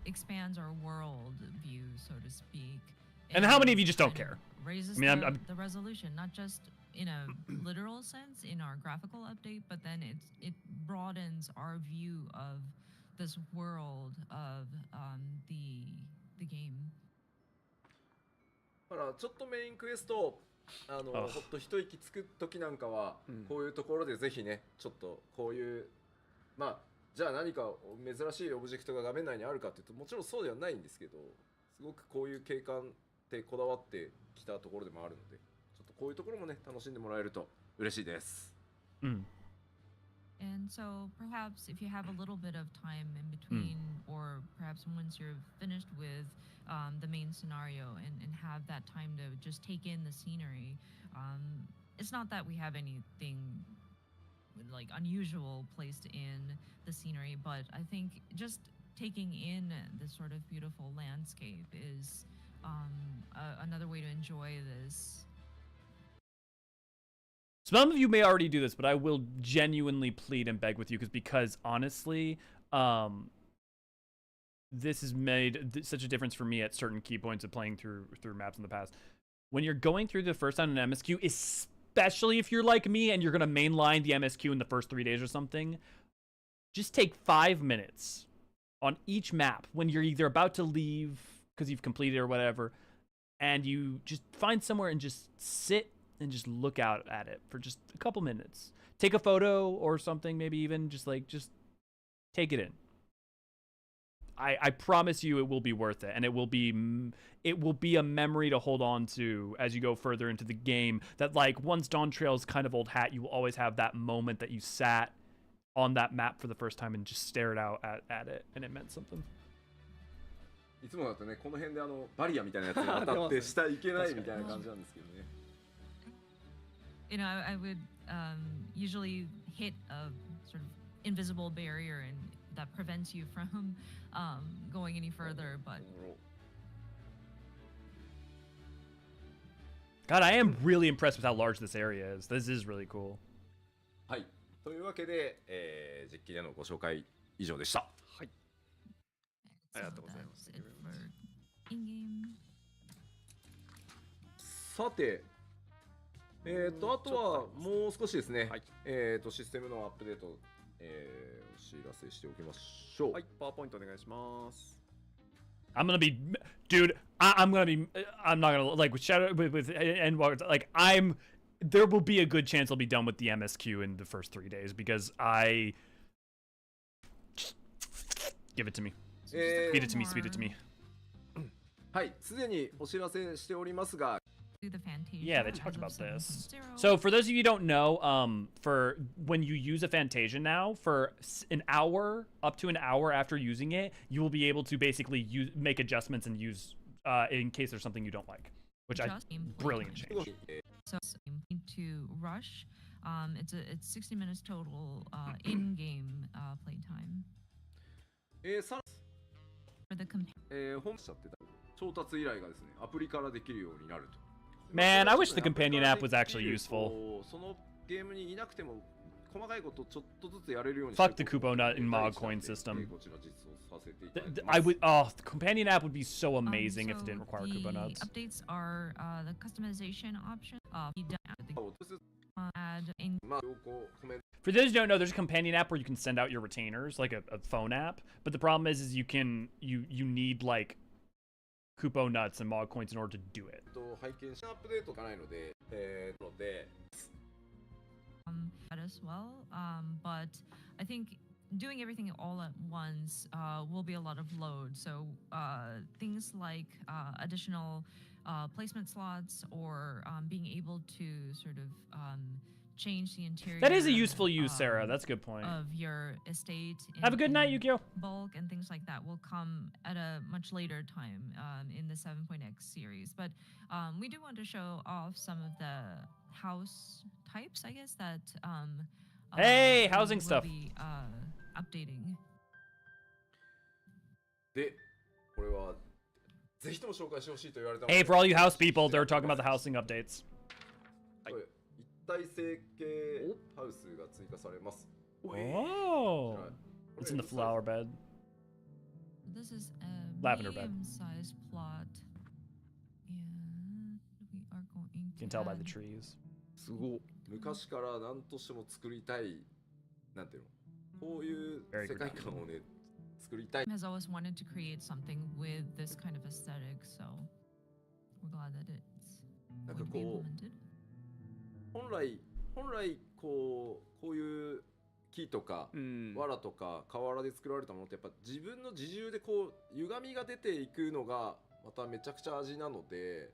expands our world view, so to speak. And how many of you just don't kind of care? Raises I mean, the resolution, not just in a literal sense in our graphical update, but then it broadens our view of this world of the game. だからちょっとメインクエストほっと一息つく時なんかは、こういうところでぜひねちょっとこういうまあじゃあ何か珍しいオブジェクトが画面内にあるかっていうともちろんそうではないんですけど、すごくこういう景観ってこだわってきたところでもあるので、ちょっとこういうところもね楽しんでもらえると嬉しいです。And so perhaps if you have a little bit of time in between, or perhaps once you're finished with the main scenario and have that time to just take in the scenery, it's not that we have anything like unusual placed in the scenery, but I think just taking in this sort of beautiful landscape is another way to enjoy this. Some of you may already do this, but I will genuinely plead and beg with you because honestly, this has made such a difference for me at certain key points of playing through maps in the past. When you're going through the first time in MSQ, especially if you're like me and you're gonna mainline the MSQ in the first 3 days or something, just take 5 minutes on each map when you're either about to leave because you've completed or whatever, and you just find somewhere and just sit and just look out at it for just a couple minutes. Take a photo or something, maybe even just take it in. I promise you it will be worth it, and it will be a memory to hold on to as you go further into the game, that like once Dawntrail is kind of old hat, you will always have that moment that you sat on that map for the first time and just stared out at it and it meant something. いつもだとねこの辺でバリアみたいなやつに当たって下行けないみたいな感じなんですけどね。You know, I would usually hit a sort of invisible barrier and that prevents you from going any further, but God, I am really impressed with how large this area is. This is really cool. はい。というわけで、実機でのご紹介以上でした。はい。ありがとうございます。さて、あとはもう少しですね、はい、システムのアップデート、お知らせしておきましょう。はい、パワーポイントお願いします。I'm gonna be, dude. I'm not gonna like with Shadow with Endwalker. Like there will be a good chance I'll be done with the MSQ in the first 3 days because just give it to me. Speed it to me. Speed it to me. はい、すでにお知らせしておりますが。Yeah, they talked about this. So for those of you who don't know, for when you use a Fantasia now, for an hour, up to an hour after using it, you will be able to basically make adjustments and use in case there's something you don't like, which I brilliant change. So to rush, it's 60 minutes total in-game playtime. For the 本社って調達依頼がですね、アプリからできるようになると。Man, I wish the companion app was actually useful. そのゲームにいなくても細かいことちょっとずつやれるように。Fuck the Kupo Nut and Mog Coin system. The companion app would be so amazing if it didn't require Kupo Nuts. The updates are the customization option. For those who don't know, there's a companion app where you can send out your retainers, like a phone app. But the problem is you need like Kupo Nuts and Mog Coins in order to do it. As well, but I think doing everything all at once will be a lot of load. So things like additional placement slots or being able to sort of change the interior. That is a useful use, Sarah. That's a good point. Of your estate. Have a good night, Yukio. Bulk and things like that will come at a much later time in the 7.x series. But we do want to show off some of the house types, I guess, that hey, housing stuff. Be, updating. で、これはぜひとも紹介してほしいと言われたので。 Hey, for all you house people, they're talking about the housing updates. 一体成形ハウスが追加されます。 Oh, it's in the flower bed. This is a Lavender bed. medium-sized plot, and we are going to. You can tell by the trees. すごい。昔から何としても作りたい、なんていうの、こういう世界観をね、作りたい。Has always wanted to create something with this kind of aesthetic, so we're glad that it's なんか going to be こ implemented. う、本来こういう木とか、藁とか瓦で作られたものってやっぱ自分の自重でこう歪みが出ていくのがまためちゃくちゃ味なので、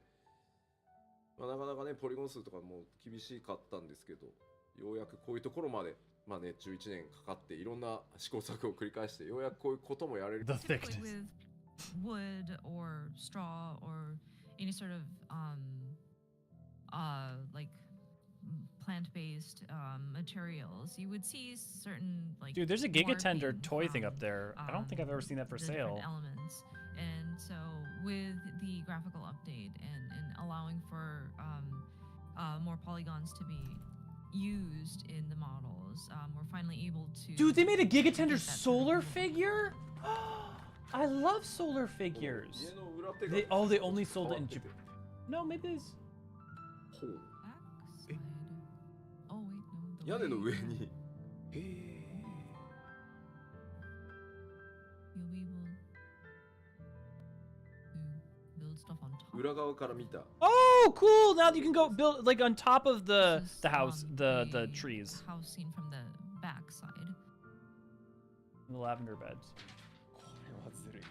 まあ、なかなかねポリゴン数とかも厳しかったんですけど、ようやくこういうところまでまあね11年かかっていろんな試行錯誤を繰り返してようやくこういうこともやれる。 The thickness. With wood or straw or any sort of like plant-based materials, you would see certain like. Dude, there's a Gigatender morphing toy thing from, up there. I don't think I've ever seen that for the sale. different elements, and so with the graphical update and allowing for more polygons to be used in the models, we're finally able to. Dude, they made a Gigatender solar figure? I love solar figures. They only sold it in Japan. No, maybe it's. Backside. Oh wait, no. 屋根の上に。 You'll be able to build stuff on top. 裏側から見た。 Oh, cool! Now you can go build like on top of the This is, house, the a trees, house seen from the back side. the lavender beds. これはずるい。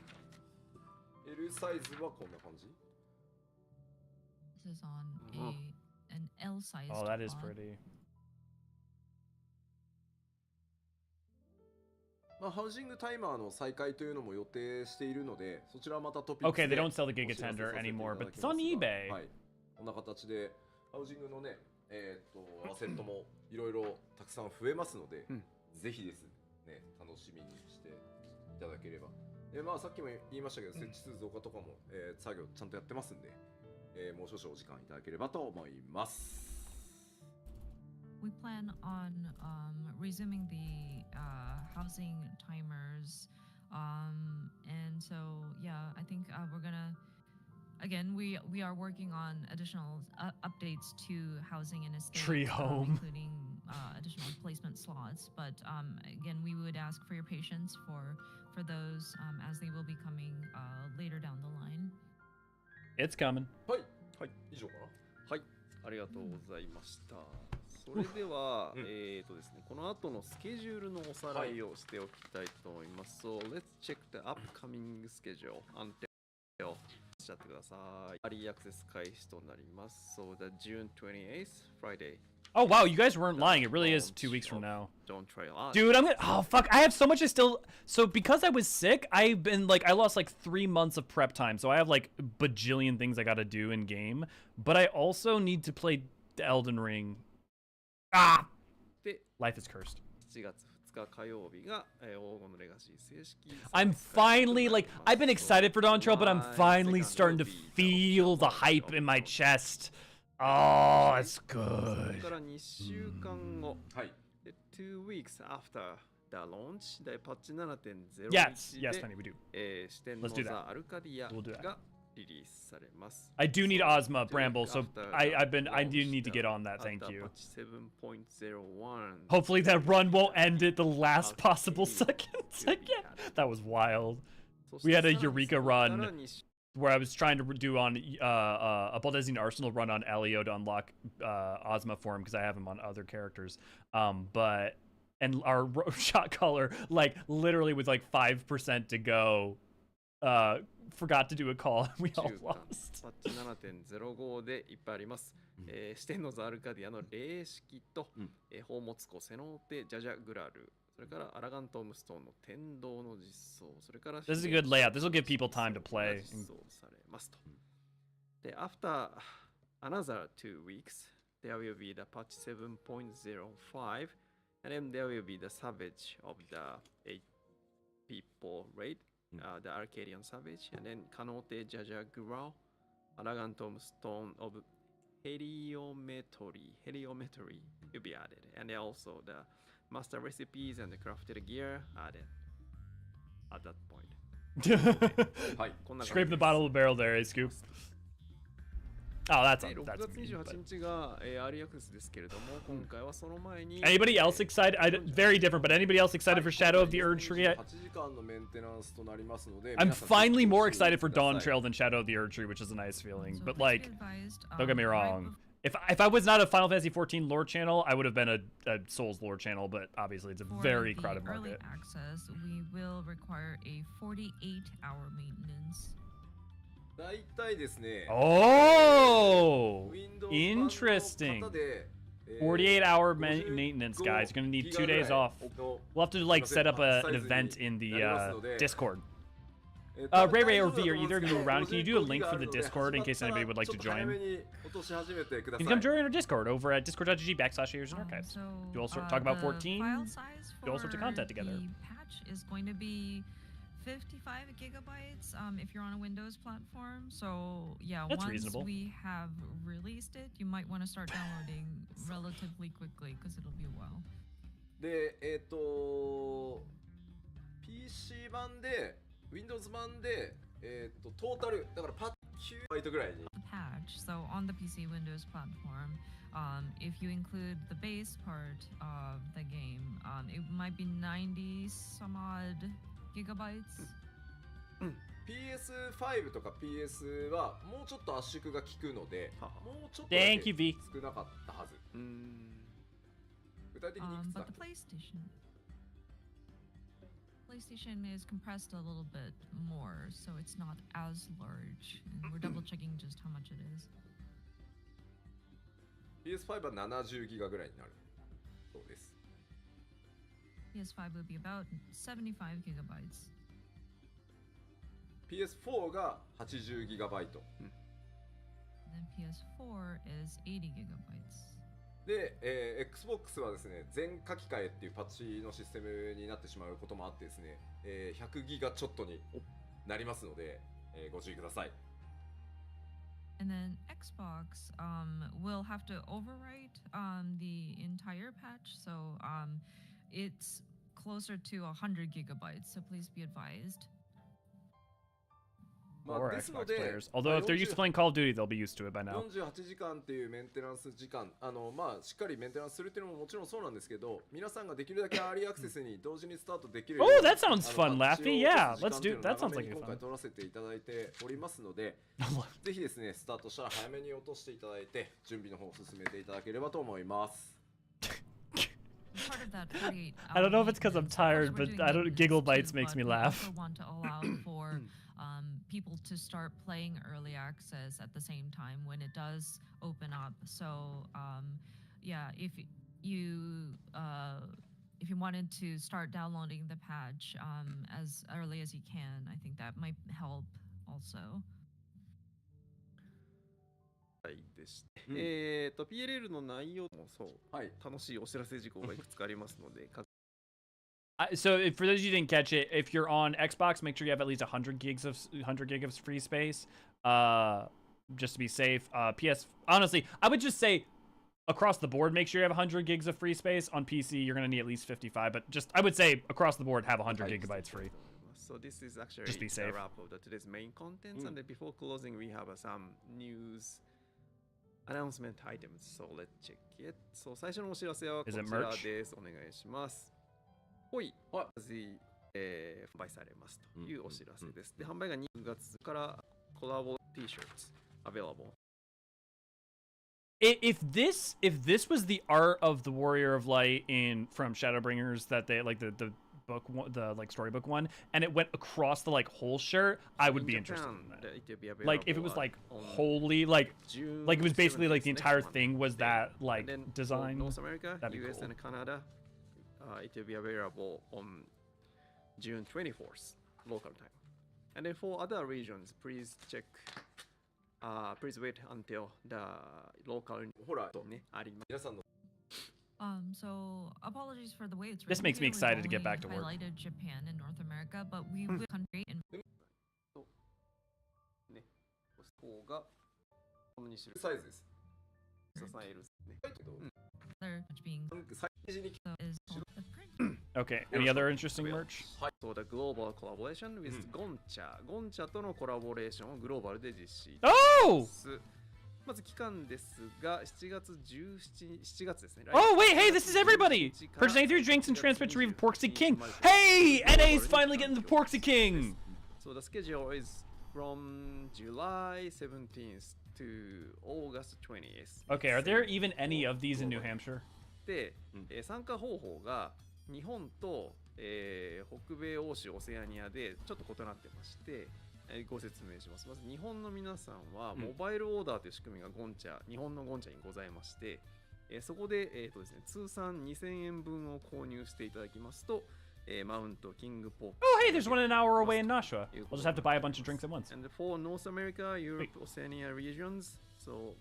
L サイズはこんな感じ。 This is on an L-sized. Oh, that is plot. pretty. まあハウジングタイマーの再開というのも予定しているので、そちらはまたトピックス Okay, で they don't sell the お知らせ Gigatender させていた anymore, だ but き it's ます on が eBay. はい、こんな形でハウジングのね、アセットもいろいろたくさん増えますので、ぜひですね、楽しみにしていただければ。まあさっきも言いましたけど、設置数増加とかも、作業ちゃんとやってますんで、もう少々お時間いただければと思います。We plan on resuming the housing timers, and so yeah, I think we're gonna. Again, we are working on additional updates to housing and estate, Tree home. including additional placement slots. But again, we would ask for your patience for those as they will be coming later down the line. It's coming. はい、はい、以上かな。はい、ありがとうございました。それでは、ですね、この後のスケジュールのおさらいをしておきたいと思います。So, let's check the upcoming schedule until しちゃってください。アリーアクセス開始となります。So, the June 28th, Friday. Oh wow, you guys weren't lying. It really is 2 weeks from now. Dawntrail. Dude, I'm gonna. Oh fuck, I have so much to still. So because I was sick, I've been like, I lost like 3 months of prep time. So I have like bajillion things I gotta do in game. But I also need to play the Elden Ring. Ah! で、 Life is cursed. 7月2日火曜日が、黄金のレガシー正式 I'm finally like, I've been excited for Dawntrail, but I'm finally starting to feel the hype in my chest. Oh, it's そ good. こから2週間後、はい。で 2 weeks after the launch でパッチ 7.01 Yes, で yes, Fanny, we do. 四天 Let's do 王 that. 座アルカディア We'll do that. がリリースされます。 I do need Ozma Bramble, so After I the do need to launch get on that. Thank after you. patch 7.01 Hopefully that run won't end at the last Okay. possible seconds again. That was wild. We had a Eureka run where I was trying to do on a Baldezine Arsenal run on Elio to unlock Ozma for him because I have him on other characters. But and our shot caller, like literally with like 5% to go, forgot to do a call and we all lost. パッチ 7.05 でいっぱいあります。四天王座アルカディアの霊式と、宝物庫セノーテジャジャグラル、それからアラガントームストーンの天道の実装、それから This is a good layout. This will give people time to play. 実装されますと。で、after another 2 weeks, there will be the patch 7.05, and then there will be the savage of the 8 people raid, the Arcadian savage, and then Kanote Jaja Grau, Aragan Tombstone of Heliometry will be added, and then also the master recipes and the crafted gear added at that point. Scrape the bottom of the barrel there, eh, Scoop? Oh, that's 6 that's 月 mean, 28日が、アーリーアクセスですけれども、今回はその前に Anybody else excited? Very different, but anybody else excited for Shadow of the Erdtree yet? 8時間のメンテナンスとなりますので、 I'm 皆さん finally more ぜひ excited for ご注意ください。 Dawntrail than Shadow of the Erdtree, which is a nice feeling. So But please like, be advised, don't get me right wrong. If I was not a Final Fantasy 14 lore channel, I would have been a Souls lore channel. But obviously, it's a For very the crowded early market. access, we will require a 48-hour maintenance. 大体ですね、 Oh, Windows interesting. 版の方で、48-hour maintenance, guys. You're gonna need 2 days off. の We'll have to like set up an event in the Discord. Ray Ray or V, are either of you around? Can you do a link for the Discord in case anybody would like to join? You can come join our Discord over at discord.gg/Eorzean So, You also talk about the 14. file size do all sorts of for content together. The patch is going to be 55 gigabytes if you're on a Windows platform. So yeah, That's once reasonable. we have released it, you might want to start downloading relatively quickly because it'll be a while. で、PC 版で、Windows 版で、トータル、だからパッチ9バイトぐらいに。The patch. So on the PC Windows platform, if you include the base part of the game, it might be 90 some odd gigabytes. PS5 とか PS はもうちょっと圧縮が効くので、もうちょっと Thank you, V. 少なかったはず。具体的にいくつだ But the PlayStation is compressed a little bit more, so it's not as large. And we're double checking just how much it is. PS5 は70ギガぐらいになるそうです。PS5 would be about 75 gigabytes. PS4 が80ギガバイト。Then PS4 is 80 gigabytes. で、Xbox はですね、全書き換えっていうパッチのシステムになってしまうこともあってですね、100ギガちょっとになりますので、ご注意ください。And then Xbox will have to overwrite the entire patch, so it's closer to 100 gigabytes, so please be advised. Or Xbox players. Although if they're used to playing Call of Duty, they'll be used to it by now. 48時間っていうメンテナンス時間、しっかりメンテナンスするっていうのももちろんそうなんですけど、皆さんができるだけアーリーアクセスに同時にスタートできるように Oh, that sounds fun, Laffy. Yeah, let's do. That sounds like 今 fun. 回取らせていただいておりますので、ぜひですね、スタートしたら早めに落としていただいて、準備の方を進めていただければと思います。Part of that 48 I don't know if it's because I'm tired, but I don't. Giggle bites makes me laugh. We also want to allow for people to start playing early access at the same time when it does open up. So yeah, if you wanted to start downloading the patch as early as you can, I think that might help also. です。PLL の内容もそう、楽しいお知らせ事項がいくつかありますので。So for those of you who didn't catch it, if you're on Xbox, make sure you have at least 100 gig of free space, just to be safe. Honestly, I would just say across the board, make sure you have 100 gigs of free space. On PC, you're gonna need at least 55, but I would say across the board, have 100 gigabytes free. So this is actually just be safe. The wrap of today's main contents, and then before closing, we have some news announcement items. So let's check it. So 最初のお知らせはこちらです。お願いします。ほい、販売されますというお知らせです。で、販売が2月からコラボ T-shirts available If this was the art of the Warrior of Light from Shadowbringers that they like the book one, the like storybook one, and it went across the like whole shirt, I would be interested in that. Like if it was like wholly like it was basically like the entire thing was that like design. North America, that'd be US cool. and Canada, it will be available on June 24th local time. And then for other regions, please check. Please wait until the local ほら、ねあります。皆さんの So apologies for the way it's This written makes me here. We've excited to get only back to work. Highlighted Japan and North America, but we will country in ね、方がこの2種類サイズです。支えるね。 other which being サイズに so is called the print. Okay, any other interesting merch? So the global collaboration with Goncha。Goncha とのコラボレーションをグローバルで実施。Oh! まず期間ですが、7月ですね。 Oh wait, hey, this is everybody! Purchasing through drinks and transmit to read Porksy King. Hey, NA is finally getting the Porksy King. So the schedule is from July 17th to August 20th. Okay, are there even any of these in New Hampshire? で、参加方法が日本と、北米欧州オセアニアでちょっと異なってまして、ご説明します。まず日本の皆さんはモバイルオーダーという仕組みが日本のゴンチャにございまして、そこで、ですね、通算2000円分を購入していただきますと、マウントキングポーク。Oh, hey, there's one an hour away in Nashua. We'll just have to buy a bunch of drinks at once. And for North America, Europe, Oceania regions, so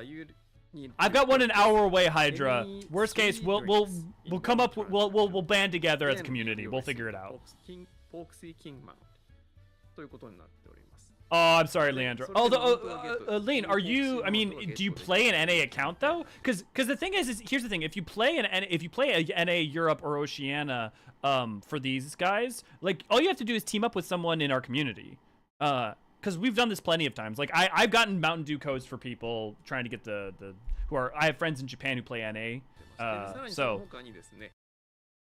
you need. I've got one an hour away, Hydra. Worst case, we'll come up. We'll band together as a community. We'll figure it out. Porksy King Mount ということになっております。 Oh, I'm sorry, Leandro. Lean, are you? I mean, do you play an NA account though? Because the thing is here's the thing: if you play a NA Europe or Oceania, for these guys, like all you have to do is team up with someone in our community. Because we've done this plenty of times. Like I've gotten Mountain Dew codes for people trying to get the I have friends in Japan who play NA. So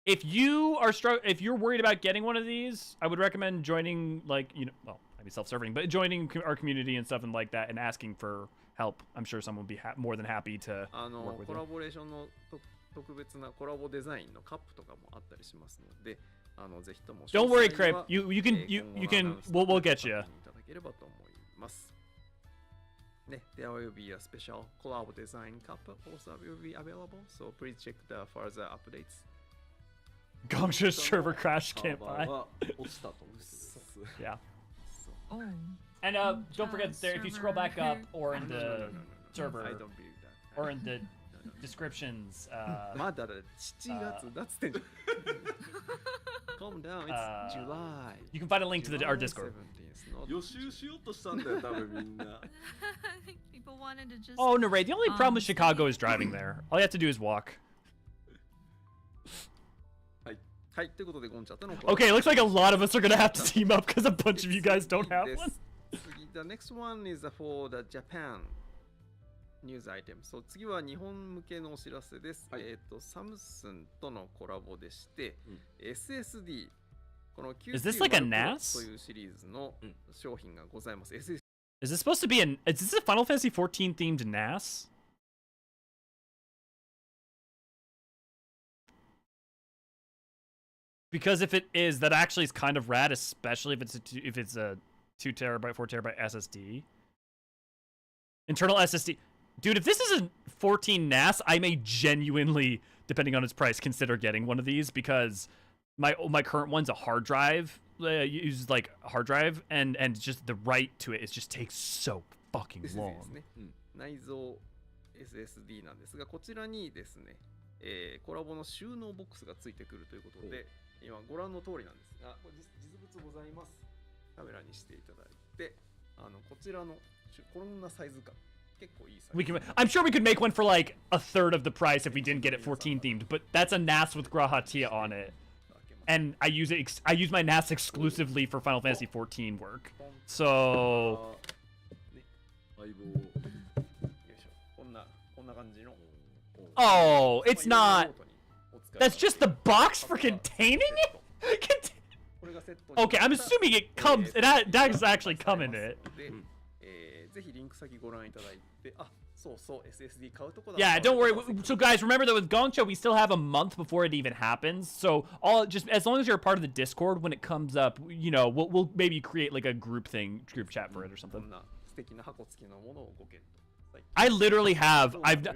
if you're worried about getting one of these, I would recommend joining, like, well, I'd be self-serving, but joining our community and stuff and like that and asking for help. I'm sure someone would be more than happy to work with コラボレーションの特別なコラボデザインのカップとかもあったりしますので、ぜひとも Don't worry, Crip. You can we'll get you. いただければと思います。ね、there will be a special collab design cup also will be available, so please check the further updates. Gumshoe's server crash, can't buy. Yeah. Oh. And don't forget there, if you scroll back up or in the server I don't believe that. or in the descriptions, まだ7月だっつってんじゃん。Calm down, it's July. you can find a link to our Discord. 予習しようとしたんだよ、多分みんな。 People wanted to just. Oh, no, Ray. The only problem with Chicago is driving there. All you have to do is walk. はい、ということでゴンチャとの Okay, it looks like a lot of us are gonna have to team up because a bunch of you guys don't have one. The next one is for the Japan news item. So 次は日本向けのお知らせです。サムスンとのコラボでして、SSD この Is this like a NAS? というシリーズの商品がございます。Is this supposed to be is this a Final Fantasy 14 themed NAS? Because if it is, that actually is kind of rad, especially if it's a 2 terabyte, 4 terabyte SSD. Internal SSD. Dude, if this is a 14 NAS, I may genuinely, depending on its price, consider getting one of these because my current one's a hard drive. Uses like a hard drive, and just the write to it just takes so fucking long. 内蔵 SSD なんですが、こちらにですね、コラボの収納ボックスがついてくるということで、今ご覧の通りなんですが、これ実物ございます。カメラにしていただいて、こちらのこんなサイズ感。I'm sure we could make one for like a third of the price if we didn't get it 14 themed, but that's a NAS with Grahatia on it. And I use my NAS exclusively for Final Fantasy 14 work. So oh, it's not. That's just the box for containing it? Okay, I'm assuming it comes. It does actually come in it. ぜひリンク先ご覧いただいて、そうそう SSD 買うとこだ。 Yeah, don't worry. So guys, remember that with Gongcha, we still have a month before it even happens. So just as long as you're a part of the Discord, when it comes up, you know, we'll maybe create like a group chat for it or something. こんな素敵な箱付きのものをご検討。I literally have, at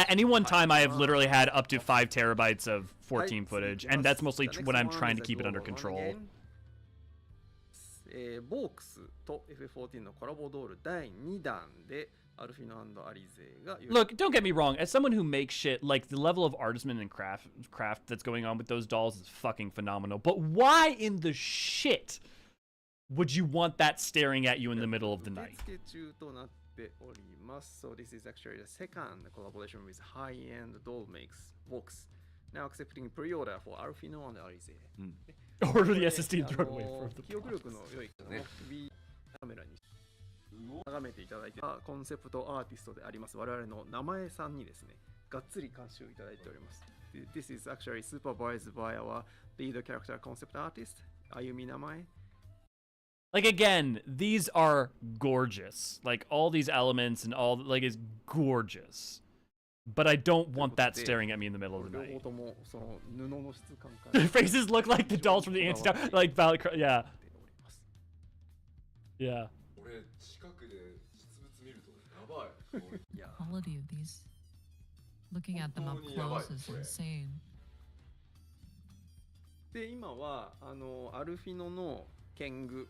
any one time, I have literally had up to 5 terabytes of 14 footage, and that's mostly when I'm trying to keep it under control. ボークスと FF14 のコラボドール第2弾でアルフィノ&アリゼが Look, don't get me wrong, as someone who makes shit, like, the level of artisan and craft that's going on with those dolls is fucking phenomenal. But why in the shit would you want that staring at you in the middle of the night? 受付中となっております。So this is actually the second collaboration with high-end doll makes box. Now accepting pre-order for Alfino and Alize. Order the SSD and throw it away from the 記憶力の良い首カメラに眺めていただいて、コンセプトアーティストであります我々の名前さんにですね、がっつり監修いただいております。This is actually supervised by our lead character concept artist, Ayumi Namae. Like, again, these are gorgeous. Like, all these elements and all, like, is gorgeous. But I don't want that staring at me in the middle of the night. Their faces look like the dolls from the anti-tower. Like, yeah. Yeah. Quality of these. Looking at them up close is insane. で、今は、アルフィノの剣具。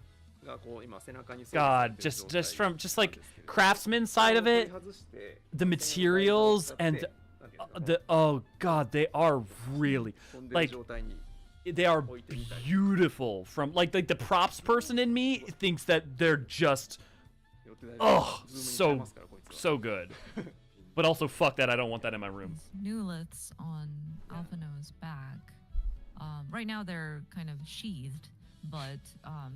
God, just like craftsman side of it, the materials and the oh god, they are really like they are beautiful. From like the props person in me thinks that they're just so good. But also fuck that, I don't want that in my room. Newlets on Alphino's back. Right now they're kind of sheathed. But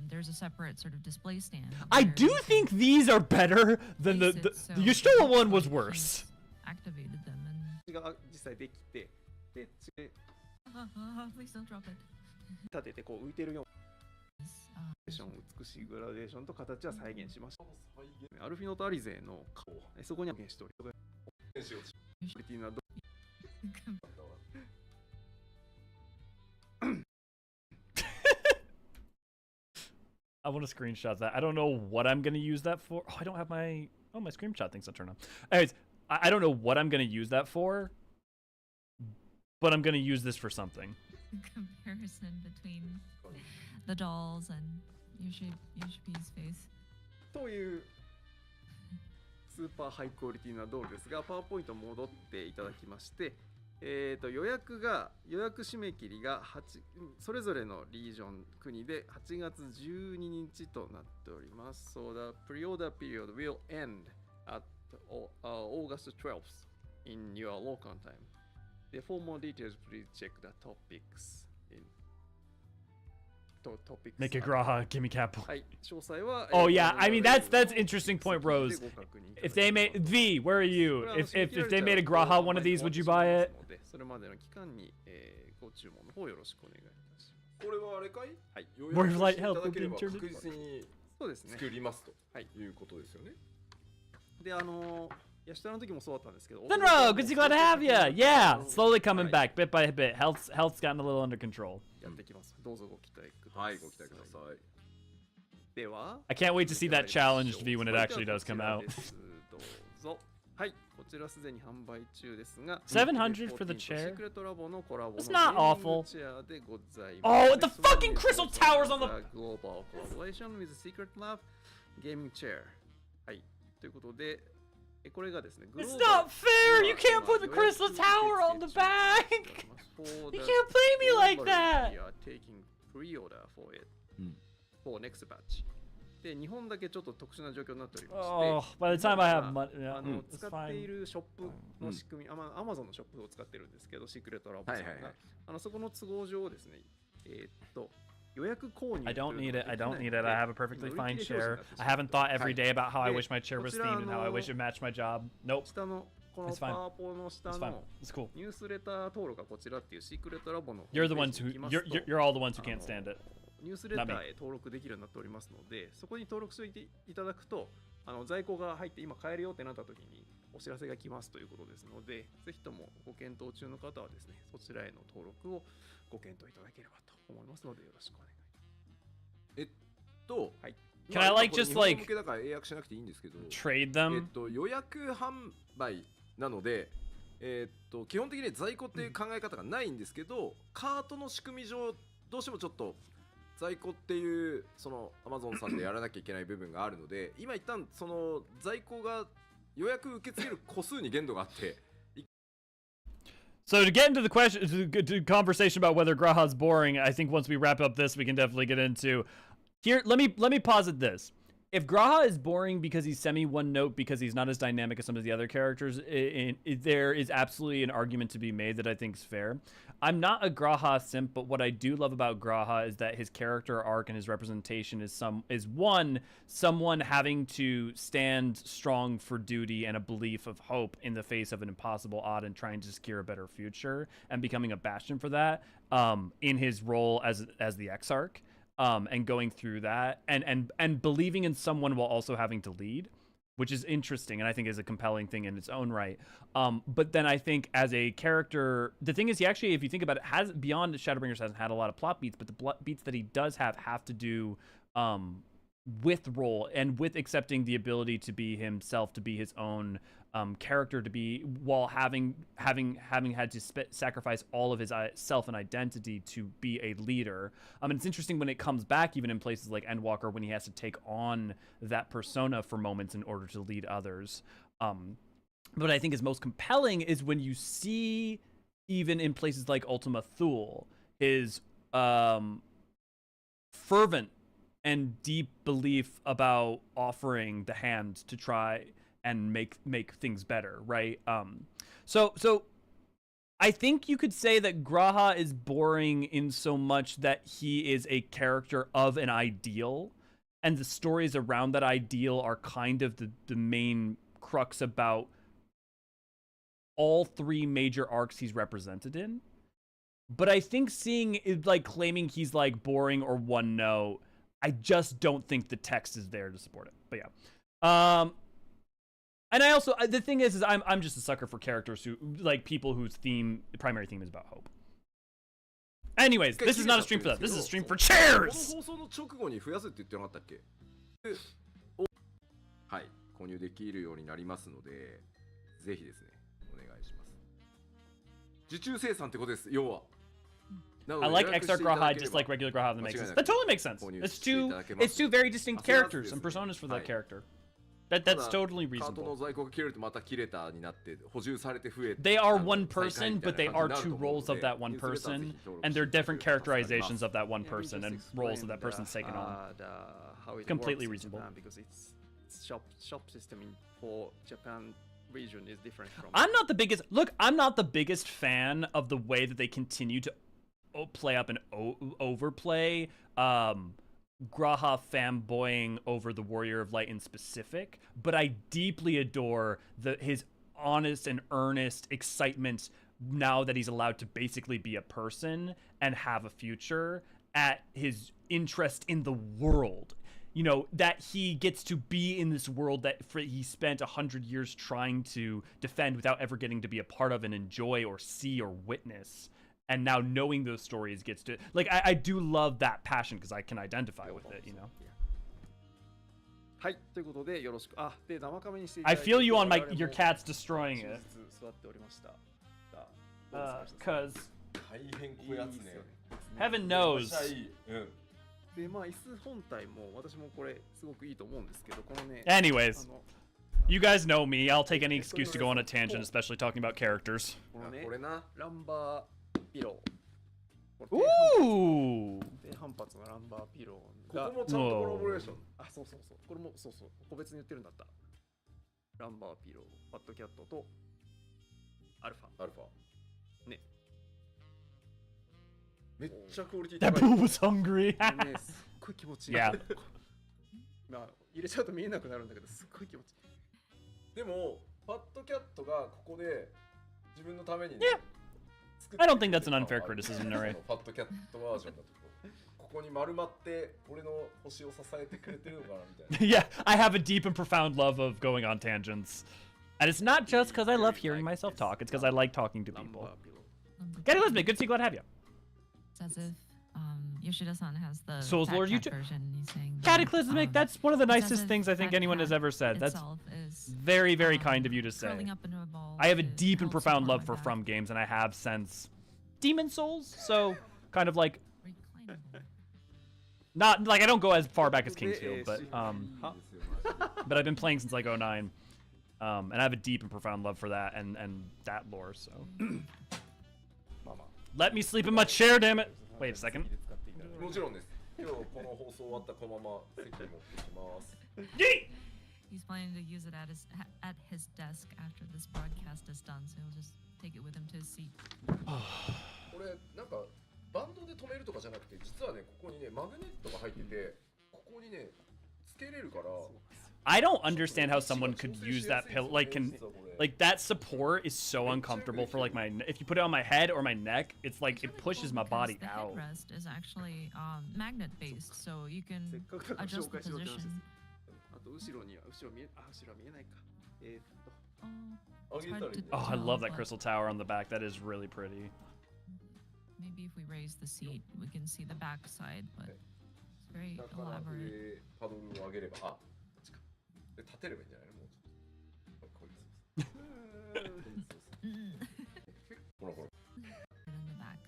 there's a separate sort of display stand. I do think these are better than the Yashtoa one was worse. Activated them and please don't drop it. 立ててこう浮いてるような美しいグラデーションと形は再現しました。アルフィノとアリゼの顔そこには現しております。I want to screenshot that. I don't know what I'm going to use that for. Oh, I don't have my... Oh, my screenshot thing's not turned on. Anyways, I don't know what I'm going to use that for, but I'm going to use this for something. Comparison between the dolls and Yoshipi's face. というスーパーハイクオリティなドールですが、パワーポイント戻っていただきまして、予約締め切りがそれぞれのリージョン国で8月12日となっております。So the pre-order period will end at August 12th in your local time. For more details, please check the topics. Make a Graha, gimme cap. はい、詳細は Oh yeah, I mean that's interesting point, Rose. If they made V, where are you? If they made a Graha one of these, would you buy it? それまでの期間に、ご注文の方よろしくお願いいたします。これはあれかい？はい。予約していただければ確実に作りますということですよね。で、ヤシタの時もそうだったんですけど。Sunro, good to glad to have you. Yeah, slowly coming back, bit by bit. Health's gotten a little under control. やってきます。どうぞご期待ください。はい、ご期待ください。では、I can't wait to see that challenged V when it actually does come out. どうぞ。はい、こちらすでに販売中ですが、 700 for the chair? シークレットラボのコラボの It's not awful. チェアでございます。Oh, the fucking crystal towers on the global collaboration with Secret Lab gaming chair. はい、ということで、これがですね、It's not fair! You can't put the crystal tower on the back! You can't play me like that! We are taking pre-order for it for next batch. で、日本だけちょっと特殊な状況になっておりまして、Oh, by the time I have money, yeah, 使っているショップの仕組み、Amazon のショップを使ってるんですけど、シークレットラボさんが、そこの都合上ですね、予約購入 I don't need it. I don't need it. I have a perfectly fine chair. I haven't thought every day about how I wish my chair was themed and how I wish it matched my job. Nope. 下のこのパワポの下の It's cool. ニュースレター登録がこちらっていうシークレットラボの You're the ones who you're all the ones who can't stand it. ニュースレターへ登録できるようになっておりますので、そこに登録していただくと在庫が入って今買えるよってなった時にお知らせが来ますということですので、ぜひともご検討中の方はですね、そちらへの登録をご検討いただければと思いますので、よろしくお願いします。はい。 Can I like just like 向けだから英訳しなくていいんですけど、 trade them? 予約販売なので、基本的に在庫っていう考え方がないんですけど、カートの仕組み上どうしてもちょっと在庫っていうその Amazon さんでやらなきゃいけない部分があるので、今一旦その在庫が予約受け付ける個数に限度があって。 So to get into the question, to conversation about whether Graha's boring, I think once we wrap up this, we can definitely get into here. Let me posit this: if Graha is boring because he's semi one note because he's not as dynamic as some of the other characters, there is absolutely an argument to be made that I think is fair. I'm not a Graha simp, but what I do love about Graha is that his character arc and his representation is someone having to stand strong for duty and a belief of hope in the face of an impossible odd and trying to secure a better future and becoming a bastion for that in his role as the Exarch. And going through that and believing in someone while also having to lead, which is interesting and I think is a compelling thing in its own right. But then I think as a character, the thing is he actually, if you think about it, has beyond Shadowbringers hasn't had a lot of plot beats, but the beats that he does have to do with role and with accepting the ability to be himself, to be his own character, to be while having had to sacrifice all of his self and identity to be a leader. And it's interesting when it comes back, even in places like Endwalker, when he has to take on that persona for moments in order to lead others. What I think is most compelling is when you see, even in places like Ultima Thule, his fervent and deep belief about offering the hand to try and make things better, right? So I think you could say that Graha is boring in so much that he is a character of an ideal, and the stories around that ideal are kind of the main crux about all three major arcs he's represented in. But I think seeing it, like, claiming he's like boring or one note, I just don't think the text is there to support it. But yeah. And I also, the thing is I'm just a sucker for characters who, like, people whose primary theme is about hope. Anyways, this is not a stream for that. This is a stream for chairs! 放送の直後に増やすって言ってなかったっけ？はい、購入できるようになりますので、ぜひですね、お願いします。受注生産ってことです、要は。I like Exarch Graha just like regular Graha. That makes sense. That totally makes sense. It's two very distinct characters and personas for that character. That's totally reasonable. They are one person, but they are two roles of that one person, and they're different characterizations of that one person and roles that that person's taken on. Completely reasonable. Because it's shop system for Japan region is different from. I'm not the biggest fan of the way that they continue to play up and overplay Graha fanboying over the Warrior of Light in specific, but I deeply adore his honest and earnest excitement now that he's allowed to basically be a person and have a future, at his interest in the world. You know, that he gets to be in this world that he spent 100 years trying to defend without ever getting to be a part of and enjoy or see or witness. And now knowing those stories gets to, like, I do love that passion because I can identify with it, you know? I feel you on your cat's destroying it. Because heaven knows. Anyways, you guys know me. I'll take any excuse to go on a tangent, especially talking about characters. Ooh! 低反発のランバーピローが、ここもちゃんとコラボレーション。あ、そうそうそう。これもそうそう。個別に言ってるんだった。ランバーピロー、パッドキャットとアルファ。ね。めっちゃクオリティ高い。That boo was hungry. ね、すっごい気持ちいい。Yeah. まあ入れちゃうと見えなくなるんだけど、すっごい気持ちいい。でもパッドキャットがここで自分のために、ね。Yeah. I don't think that's an unfair criticism, Nuri. Yeah, I have a deep and profound love of going on tangents. And it's not just because I love hearing myself talk. It's because I like talking to people. Get Elizabeth, good to see you. Glad to have you. It's as if Yoshida-san has the Souls Lord Fat Cat YouTube version. He's saying Cataclysmic, that's one of the it's as nicest if things I think Fat anyone has Cat ever said. That's itself is, very, very kind of you to say. curling up into a ball I have a to deep and help profound support love my for back. From games, and I have since Demon Souls, so kind of like not like I don't go as far back as Kingsfield, but I've been playing since like 09. And I have a deep and profound love for that and that lore, so let me sleep in my chair, damn it. Wait a second. もちろんです。今日この放送終わったこのまま席に持ってきます。 He's planning to use it at his desk after this broadcast is done, so he'll just take it with him to his seat. これなんかバンドで止めるとかじゃなくて、実はねここにねマグネットが入ってて、ここにねつけれるから。 I don't understand how someone could use that pillow. Like that support is so uncomfortable for like my. If you put it on my head or my neck, it's like it pushes my body out. The headrest is actually magnet based, so you can adjust the position. あと後ろには後ろ見えないか。It's hard to Oh, I tell, love that but crystal tower on the back. That is really pretty. Maybe if we raise the seat, we can see the back side, but it's very elaborate. パドルを上げれば、あ、で立てればいいんじゃないの？もうちょっと。こいつ。ほらほら。 In the back.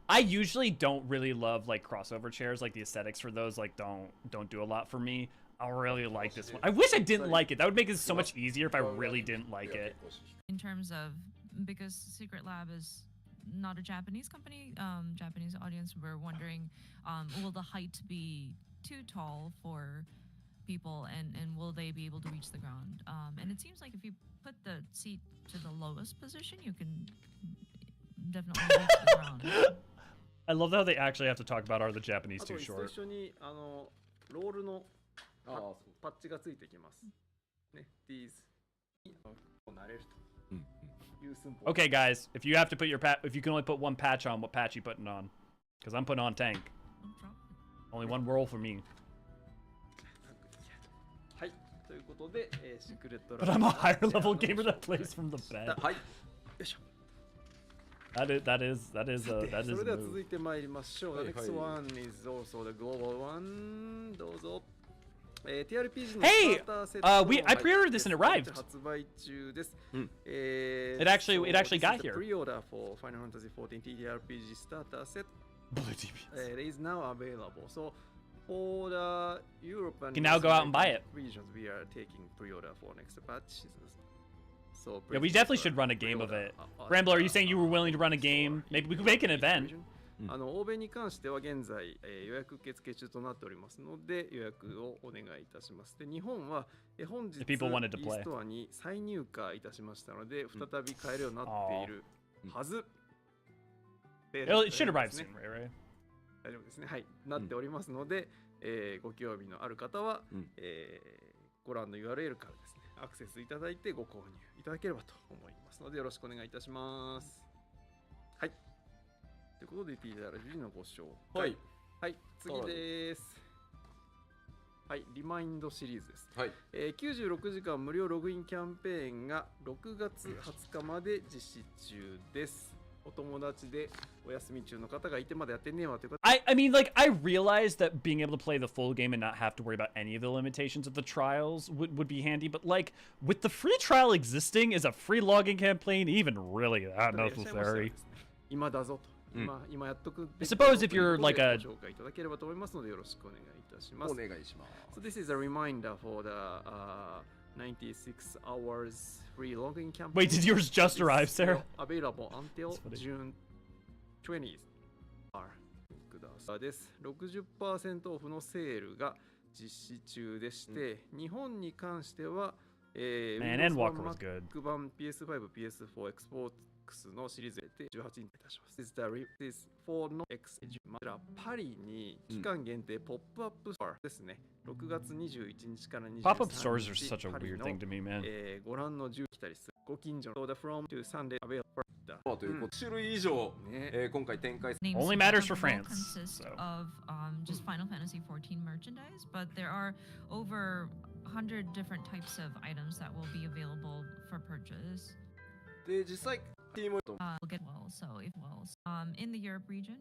I usually don't really love like crossover chairs. Like the aesthetics for those like don't do a lot for me. I really like this one. I wish I didn't like it. That would make it so much easier if I really didn't like it. In terms of, because Secret Lab is not a Japanese company, Japanese audience were wondering, will the height be too tall for people, and will they be able to reach the ground? And it seems like if you put the seat to the lowest position, you can definitely reach the ground. I love how they actually have to talk about are the Japanese too あと short. 一緒にロールのパッチがついてきます。ね、tease 慣れるという寸法。 Okay, guys, if you have to put your if you can only put one patch on, what patch you putting on? Because I'm putting on tank. Only one roll for me. はい、ということで、シークレット But I'm a higher level gamer that plays from the bed. はい、よいしょ。That is それでは a 続 move. いてまいりましょう。The next one is also the global one. どうぞ。TRPG の Hey! スターターセット I pre-ordered this and it arrived. 発売中です。It actually got here. Pre-order for Final Fantasy XIV TRPG starter set. It is now available. So for the Europe and You can now go out and buy it. regions, we are taking pre-order for next batch. So Yeah, we definitely should run a game of it. Rambler, are you saying you were willing to run a game? Maybe we could make an event. 欧米に関しては現在、予約受付中となっておりますので予約をお願いいたします。で、日本は、本日 people wanted to play. ストアに再入荷いたしましたので、再び買えるようになっているはず。It should arrive soon, right? 大丈夫ですね。はい、なっておりますので、ご興味のある方は、ご覧の URL からですね、アクセスいただいてご購入いただければと思いますので、よろしくお願いいたします。はい。ということで、TRPG のご紹介。はい。はい、次です。はい、リマインドシリーズです。はい。96時間無料ログインキャンペーンが6月20日まで実施中です。お友達でお休み中の方がいてまだやってねえわという方。I mean, like, I realized that being able to play the full game and not have to worry about any of the limitations of the trials would be handy, but, like, with the free trial existing, is a free logging campaign even really that necessary? 今だぞと。今やっとく。I suppose if you're like a ご紹介いただければと思いますのでよろしくお願いいたします。お願いします。So this is a reminder for the 96 hours free login campaign. Wait, did yours just arrive, Sarah? Available until June 20th. です。60% オフのセールが実施中でして、日本に関しては、Man, Endwalker was good. Mac 版 PS5、PS4、Xbox のシリーズで18日いたします。This is for no X パリに期間限定ポップアップストアですね。6月21日から23日。Pop-up stores are such a weird thing to me, man. ご覧の10来たりする。ご近所の The From to Sunday available. ということ種類以上、今回展開。 Only matters for France. Consist of just Final Fantasy XIV merchandise, but there are over 100 different types of items that will be available for purchase. で実際ティーも Will get well. So if in the Europe region,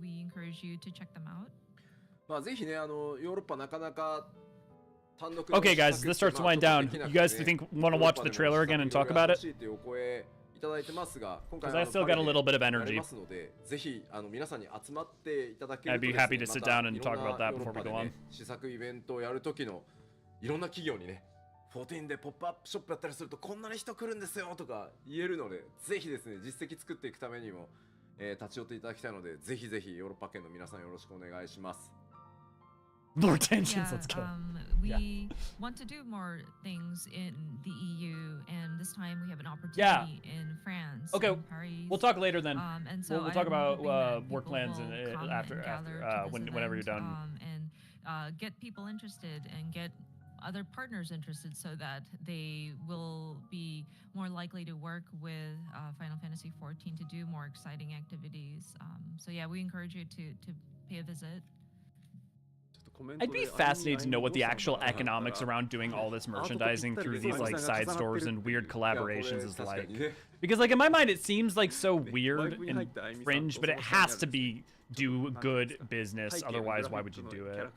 we encourage you to check them out. まあぜひねヨーロッパなかなか Okay, guys, this starts to wind down. You guys want to watch the trailer again and talk about it? Because I still got a little bit of energy. I'd be happy to sit down and talk about that before we go on. 試作イベントをやる時のいろんな企業にね、14でポップアップショップやったりするとこんなに人来るんですよとか言えるので、ぜひですね実績作っていくためにも、立ち寄っていただきたいので、ぜひぜひヨーロッパ圏の皆さんよろしくお願いします。More tensions, let's go. We want to do more things in the EU, and this time we have an opportunity in France. Okay, in Paris. We'll talk later then. And so we'll talk about work people plans will and come after gather to this whenever you're event, done. And get people interested and get other partners interested so that they will be more likely to work with Final Fantasy XIV to do more exciting activities. So yeah, we encourage you to pay a visit. I'd be fascinated to know what the actual economics around doing all this merchandising through these like side stores and weird collaborations is like. Because like in my mind it seems like so weird and fringe, but it has to be do good business, otherwise why would you do it?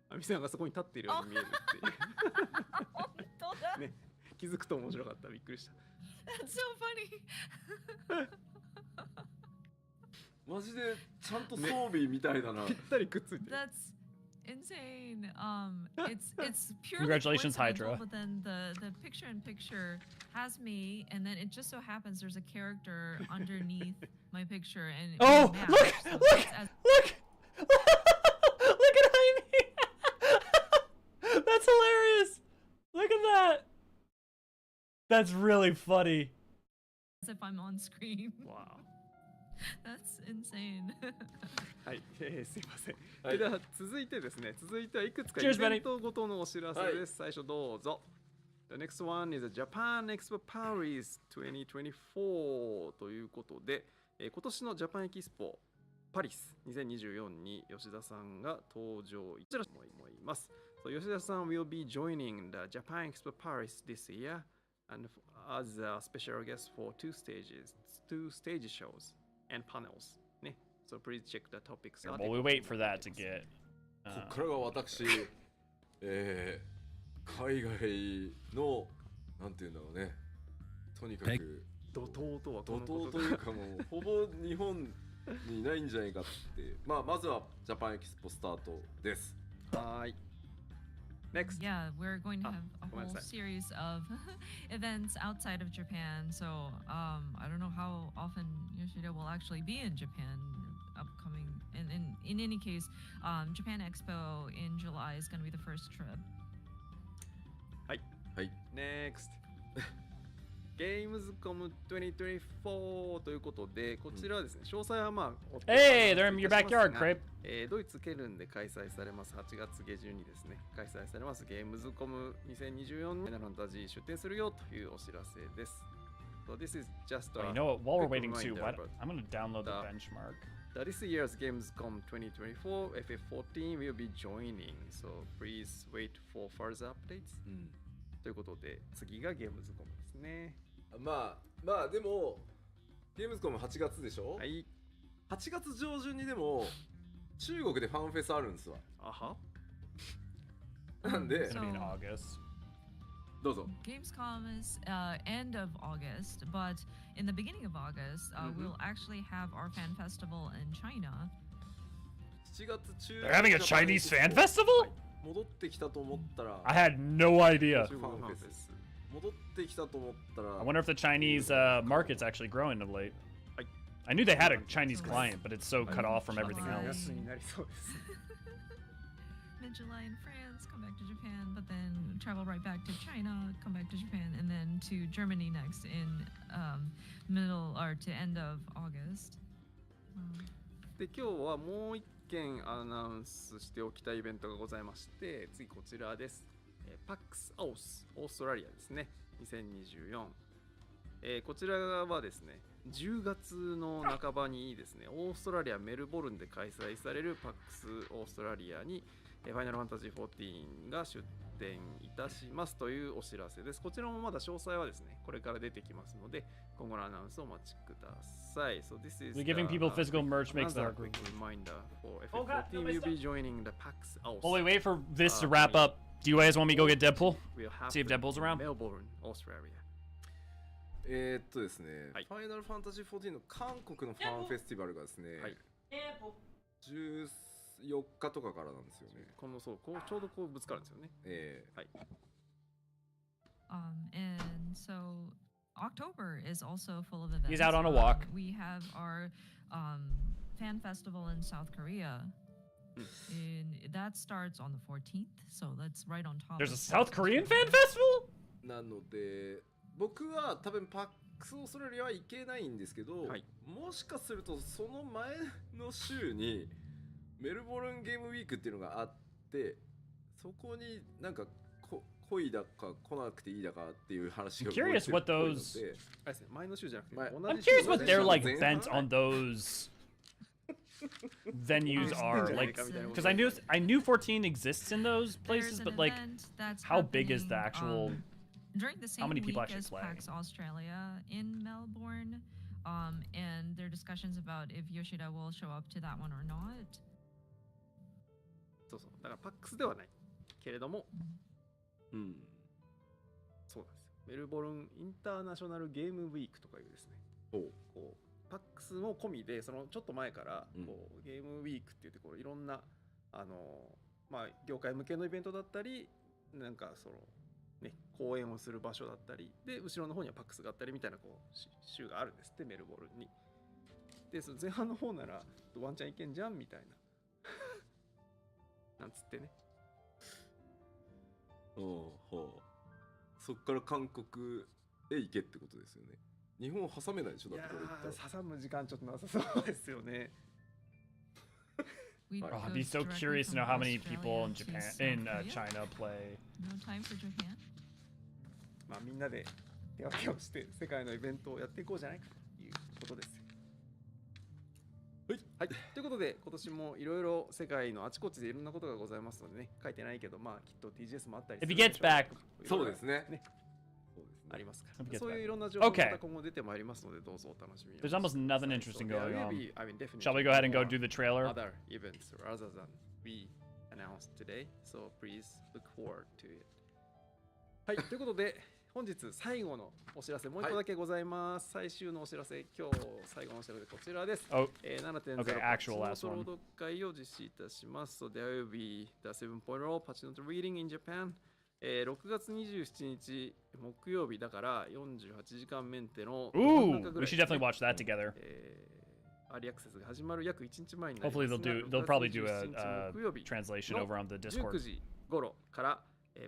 アミさんがそこに立っているように見えるっていう。本当だ。ね、気づくと面白かった。びっくりした。That's so funny. マジでちゃんと装備みたいだな。ぴったりくっついてる。That's insane. It's purely Congratulations, Hydra. But then the picture-in-picture has me, and then it just so happens there's a character underneath my picture, and oh, look! Look at Jaime! That's hilarious! Look at that! That's really funny. As if I'm on screen. Wow. That's insane. はい、すいません。では続いてですね、続いてはいくつかイベントごとのお知らせです。最初どうぞ。The next one is Japan Expo Paris 2024ということで、今年のジャパンエキスポパリス2024に吉田さんが登場いただきたいと思います。So 吉田さん will be joining the Japan Expo Paris this year and as a special guest for two stage shows and panels. ね。So please check the topics. Well, we wait for that to get. ここからが私、海外のなんていうんだろうね。とにかく怒涛とは怒涛というかもうほぼ日本にいないんじゃないかって。まずはジャパンエキスポスタートです。はい。Next. Yeah, we're going to have a whole series of events outside of Japan. So I don't know how often Yoshida will actually be in Japan upcoming. And in any case, Japan Expo in July is going to be the first trip. はい。はい。Next. Gamescom 2024ということで、こちらはですね、詳細はまあ、Hey, they're in your backyard, Crepe. ドイツケルンで開催されます8月下旬にですね、開催されますゲームズコム2024にファイナルファンタジー出展するよというお知らせです。So this is just you know what? While we're waiting too, I'm going to download the benchmark. This year's Gamescom 2024 FF14 will be joining, so please wait for further updates. ということで、次がゲームズコムですね。まあでもゲームズコム8月でしょ。はい。8月上旬にでも中国でファンフェスあるんですわ。あは。なんで。どうぞ。Gamescom is end of August, but in the beginning of August, we'll actually have our fan festival in China. 7月中。They're having a Chinese fan festival? 戻ってきたと思ったら。I had no idea. 戻ってきたと思ったら。I wonder if the Chinese market's actually growing of late. I knew they had a Chinese client, but it's so cut off from everything else. Mid-July in France, come back to Japan, but then travel right back to China, come back to Japan, and then to Germany next in middle or to end of August. で今日はもう一件アナウンスしておきたいイベントがございまして、次こちらです。PAX AUS オーストラリアですね。2024。こちらはですね、10月の半ばにですね、オーストラリアメルボルンで開催される PAX オーストラリアに、ファイナルファンタジー14が出展いたしますというお知らせです。こちらもまだ詳細はですね、これから出てきますので、今後のアナウンスをお待ちください。So this is Giving people physical merch makes another their quick reminder for Oh, God, FF14 no, will stop. be joining the PAX Aus. While we wait for this to wrap up, do you guys want me to go get Deadpool? Will See if happen Deadpool's in around? Melbourne, Australia. ですね、はいファイナルファンタジー14の韓国のファンフェスティバルがですね、はい14日とかからなんですよね。このそうこうちょうどこうぶつかるんですよね。はい。And so October is also full of events. He's out on a walk. We have our fan festival in South Korea. That starts on the 14th, so that's right on top. There's a of South that. Korean fan festival? なので僕は多分パックスオーストラリアは行けないんですけど、はいもしかするとその前の週にメルボルンゲームウィークっていうのがあって、そこになんか来いだか来なくていいだかっていう話が I'm curious what those あれですね、前の週じゃなくて、前同 I'm じ週 curious what their like 前半 bent on those venues are like because I knew 14 exists in those There's places, an but like event that's how big is the happening, actual during the same many people week actually as play? PAX Australia in Melbourne, and there are discussions about if Yoshida will show up to that one or not. そうそう、だからパックスではないけれども、うんそうなんですよ。メルボルンインターナショナルゲームウィークとかいうですね、こうパックスも込みでそのちょっと前からこう、ゲームウィークって言ってこういろんなまあ業界向けのイベントだったり、なんかそのね講演をする場所だったりで、後ろの方にはパックスがあったりみたいなこう週があるんですってメルボルンに。でその前半の方ならワンチャンいけんじゃんみたいななんつってね。そっから韓国へ行けってことですよね。日本を挟めないでしょ、だってこれ言ったら。挟む時間ちょっとなさそうですよね。We'd Oh, go I'd be so directly curious to from know how many Australia people in to Japan South in Korea. China play. No time for Japan. まあみんなで手分けをして世界のイベントをやっていこうじゃないかということですよ。はい、ということで今年もいろいろ世界のあちこちでいろんなことがございますのでね、書いてないけどまあきっと TGS もあったりす If る he でしょ gets back, そうですね。ありますか If he ら、 gets そういう back. いろんな情報が Okay. また今後出てまいりますのでどうぞお楽しみに。 There's almost nothing interesting So there going will on. be, I mean, definitely Shall we go ahead and go more do the trailer? other events rather than we announced today, so please look forward to it. はい、ということで本日最後のお知らせもう一個だけございます。最終のお知らせ、今日最後のお知らせこちらです。Oh, 7.0 okay, パチ actual ノ last ート one. 朗読会を実施いたします。So there will be the 7.0 パチノート reading in Japan. 6月27日木曜日だから48時間メンテの Ooh, we should definitely watch that together. アーリーアクセスが始まる約1日前になりま Hopefully す they'll が probably do 6月27 a 日木曜日 translation over on the 19 Discord. 時頃から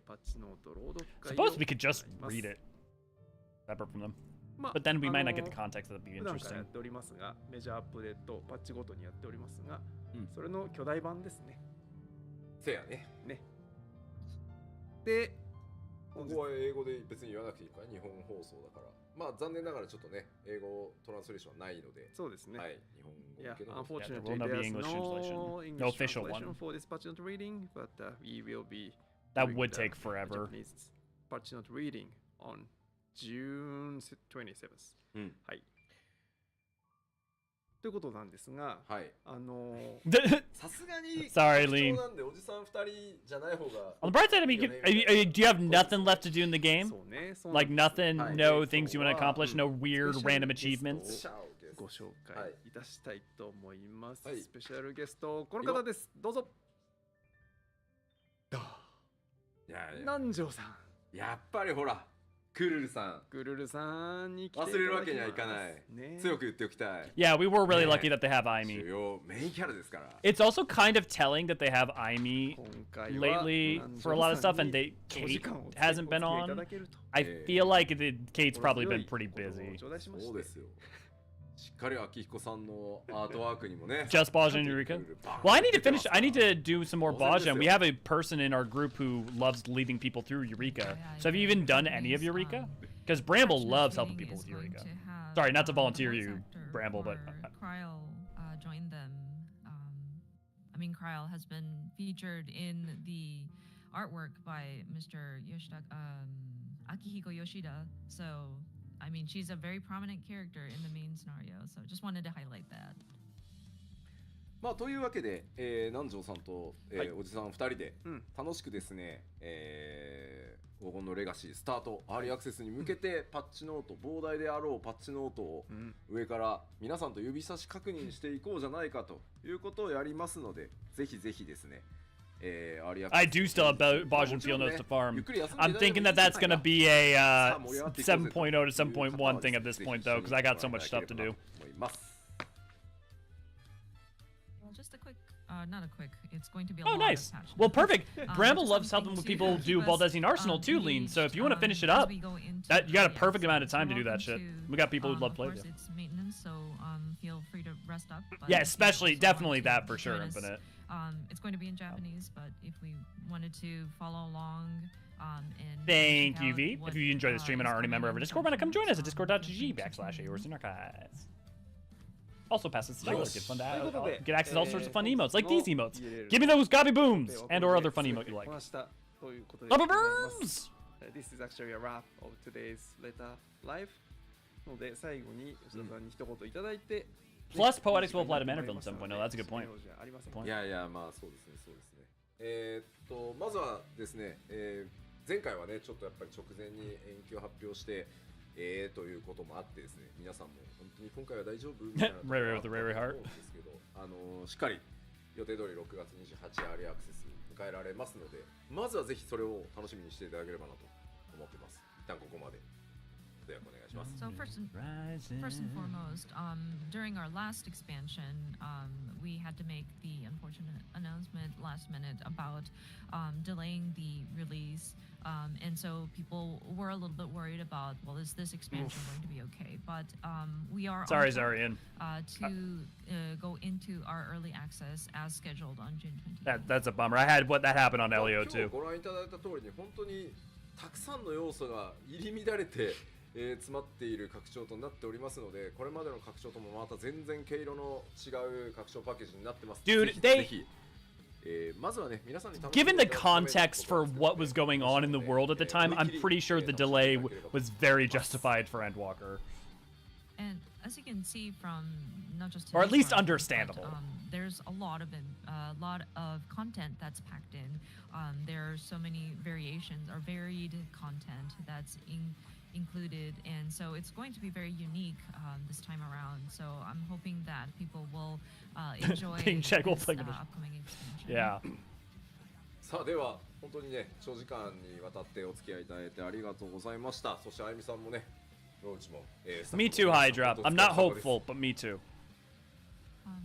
パチノート朗読会を Suppose we could just 行います read it separate from them. まあ But then we might not get the あの context that'd be 普段からや interesting. っておりますが、メジャーアップデートパッチごとにやっておりますが、うんそれの巨大版ですね。せやね。で、ここは英語で別に言わなくていいから、日本放送だから。まあ残念ながらちょっとね、英語トランスレーションはないので、そうですね。はい、日本語 Yeah, 向けの。 unfortunately, there will not be there's English no translation. English No official translation one. for this patch note reading, but we will be That doing would the take forever. Japanese patch note reading on June 27th. うんはい。ということなんですが、はい。さすがに Sorry, 貴 Lean. 重なんでおじさん2人じゃない方が On the bright side, I mean, do you have nothing left to do in the game? そうね、そう Like なんです nothing, はい no things you want to accomplish, うん no weird スペシャル random ゲスト achievements. シャオですご紹介いたしたいと思います。はいスペシャルゲスト、この方です。どうぞ。いやいや南條さん。やっぱりほら、クルルさん。グルルさんに来ていただきます。忘れるわけにはいかない。ね、強く言っておきたい。 Yeah, we were really Yeah. lucky that they have 主 Aimi. 要メインキャラですから。 It's also kind of telling that they have Aimi 今回は lately 南條 for a lot of さ stuff, ん and に they お時 Kate 間を hasn't been お付き合いいた on. だけると I feel like Kate's probably been pretty 心強い busy. お言葉を頂戴しましてそうですよ。しっかり秋彦さんのアートワークにもね。 Just Baja and Eureka. Well, I need to finish. I need to do some more Baja. And we have a person in our group who loves leading people through Eureka. So have you even done any of Eureka? Because Bramble loves helping people with Eureka. Sorry, not to volunteer you, Bramble, but Cryle joined them. I mean, Kryl has been featured in the artwork by Mr. Akihiko Yoshida. So, I mean, she's a very prominent character in the main scenario. So, just wanted to highlight that. まあというわけで、南條さんと、おじさん2人で楽しくですね、黄金のレガシースタート、アーリーアクセスに向けてパッチノート、膨大であろうパッチノートを上から皆さんと指差し確認していこうじゃないかということをやりますので、ぜひぜひですね、I do still have Bajan field notes to farm. I'm thinking that that's going to be a 7.0 to 7.1 thing at this point, though, because I got so much stuff to do. Well, just a quick, not a quick, it's going to be a Oh, lot nice. of patch Well, notes. perfect. Bramble Just loves something helping to people do keep us Baldezine Arsenal too, Lean. So if you want to finish it as up, we go into that you got a early perfect access. amount of time to You're do that welcome shit. to, We got people who'd love to play of with course, you. it's maintenance, so feel free to rest up. But Yeah, if you especially, also definitely want to that for sure, join us, Infinite. It's going to be in Japanese, but if we wanted to follow along, and Thank check you, out V. what, If you enjoy the stream and is are already a member of our coming in Discord, why not come join us at Japanese, discord.gg/Eorzean Also passes the $1. Get fun to Yes. get access to all sorts of fun emotes, like these emotes. 入れる Give me those gobby booms and or other fun emote you like. こなしたということで Gobby ございます booms! This is actually a wrap of today's letter live ので最後に吉田さんに一言いただいて Plus, Poetics will apply to Manor Villain 7.0. That's a good point. ありませんか いやいや、まあそうですね、そうですね。まずはですね、前回はね、ちょっとやっぱり直前に延期を発表して、ということもあってですね、皆さんも本当に今回は大丈夫みたいなところがあったと思うんですけど、しっかり予定通り6月28日アーリーアクセス迎えられますので、まずはぜひそれを楽しみにしていただければなと思ってます。一旦ここまで。ではお願いします。So first and foremost, during our last expansion, we had to make the unfortunate announcement last minute about delaying the release, and so people were a little bit worried about, well, is this expansion going to be okay? But we are Sorry, on track, Zarian. To go into our early access as scheduled on June 20th. That's a bummer. I had what that happened on Elio 今日 too. ご覧いただいた通りに本当にたくさんの要素が入り乱れて、詰まっている拡張となっておりますので、これまでの拡張ともまた全然毛色の違う拡張パッケージになってます。 Dude, ぜひまずはね、皆さんに楽しんで Given the context for what was going on in the world at the time, I'm pretty sure the delay was very justified for Endwalker. And as you can see from not just Or at today's least content, understandable. but, there's a lot of content that's packed in. There are so many variations or varied content that's included, and so it's going to be very unique this time around. So I'm hoping that people will enjoy Being this Czech will play with us. upcoming expansion. Yeah. さあでは本当にね、長時間にわたってお付き合いいただいてありがとうございました。そしてあゆみさんもね、ローチも、Me too, Hydra. I'm not hopeful, but me too.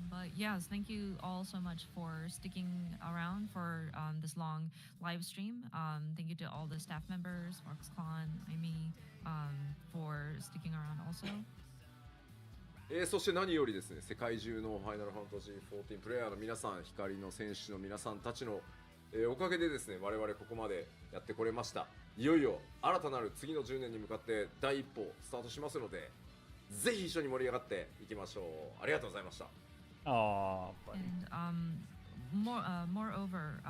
But yes, thank you all so much for sticking around for this long live stream. Thank you to all the staff members, Foxconn, Amy, for sticking around also. そして何よりですね、世界中のファイナルファンタジー14プレイヤーの皆さん、光の戦士の皆さんたちの、おかげでですね、我々ここまでやってこれました。いよいよ新たなる次の10年に向かって第一歩スタートしますので、ぜひ一緒に盛り上がっていきましょう。ありがとうございました。Oh, And moreover,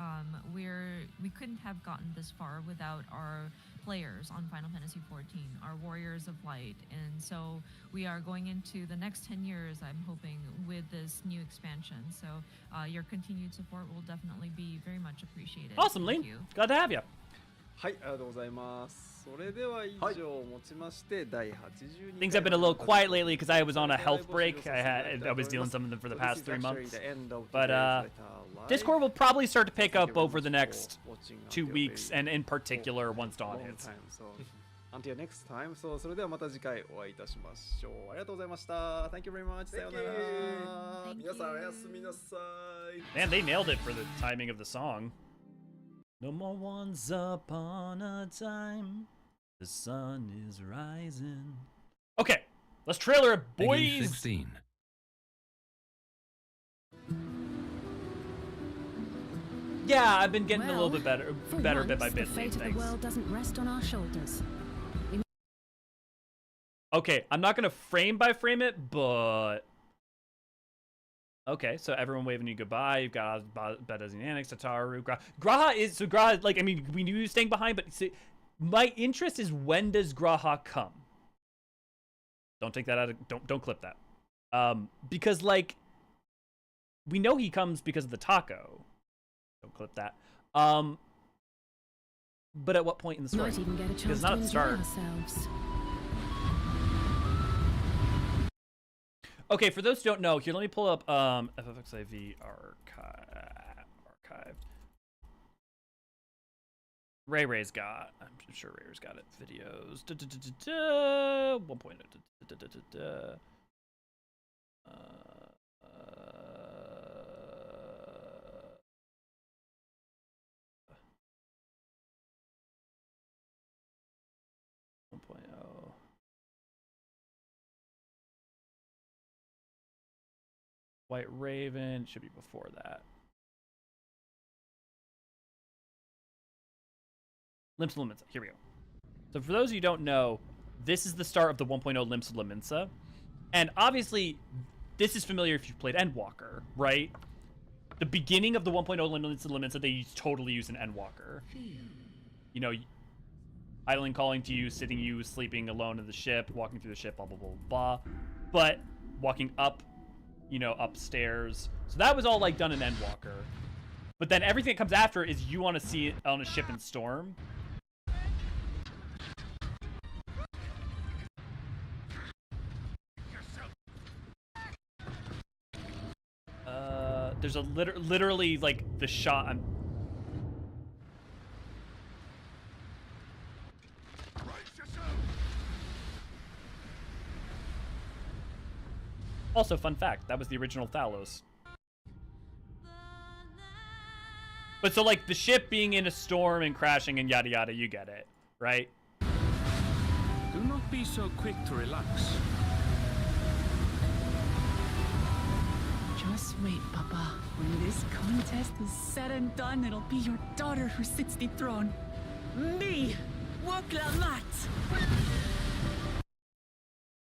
we couldn't have gotten this far without our players on Final Fantasy XIV, our warriors of light, and so we are going into the next 10 years, I'm hoping, with this new expansion. So your continued support will definitely be very much appreciated. Awesome, Thank Lean. you. Glad to have you. はい、ありがとうございます。それでは以上をもちまして第82 Things have been a little quiet lately because I was on a health break. I was dealing with something for the past 3 months. But Discord will probably start to pick up over the next 2 weeks, and in particular once Dawn hits. Until next time, それではまた次回お会いいたしましょう。ありがとうございました。Thank you very much. さようなら。皆さんおやすみなさい。Man, they nailed it for the timing of the song. No more once upon a time, the sun is rising. Okay, let's trailer it, boys! 16. Yeah, I've been getting a little bit better For bit by once, bit. the fate of the Thanks. world doesn't rest on our shoulders. Okay, I'm not gonna frame by frame it, but Okay, so everyone waving you goodbye. You've got Bedesian Annex, Tataru, Graha is so Graha. Like, I mean, we knew he was staying behind, but see, my interest is when does Graha come? Don't take that out of don't clip that. Because like we know he comes because of the taco. Don't clip that. But at what point in the story? Might even get a chance Because not to at the enjoy start. ourselves. Okay, for those who don't know, here let me pull up FFXIV archived. Ray's got. I'm sure Ray's got it. Videos. 1.0. White Raven should be before that. Limps of Laminsa. Here we go. So for those of you who don't know, this is the start of the 1.0 Limps of Laminsa. And obviously, this is familiar if you've played Endwalker, right? The beginning of the 1.0 Limps of Laminsa, they totally use an Endwalker. You know, Hydaelyn calling to you, sitting you, sleeping alone in the ship, walking through the ship, blah, blah, blah, blah. But walking up, you know, upstairs. So that was all, like, done in Endwalker. But then everything that comes after is you want to see it on a ship in Storm. There's a literally, like, the shot. Also, fun fact, that was the original Thalos. But so, like, the ship being in a storm and crashing and yada yada, you get it, right? Do not be so quick to relax. Just wait, Papa. When this contest is said and done, it'll be your daughter who sits the throne. Me, Glamour.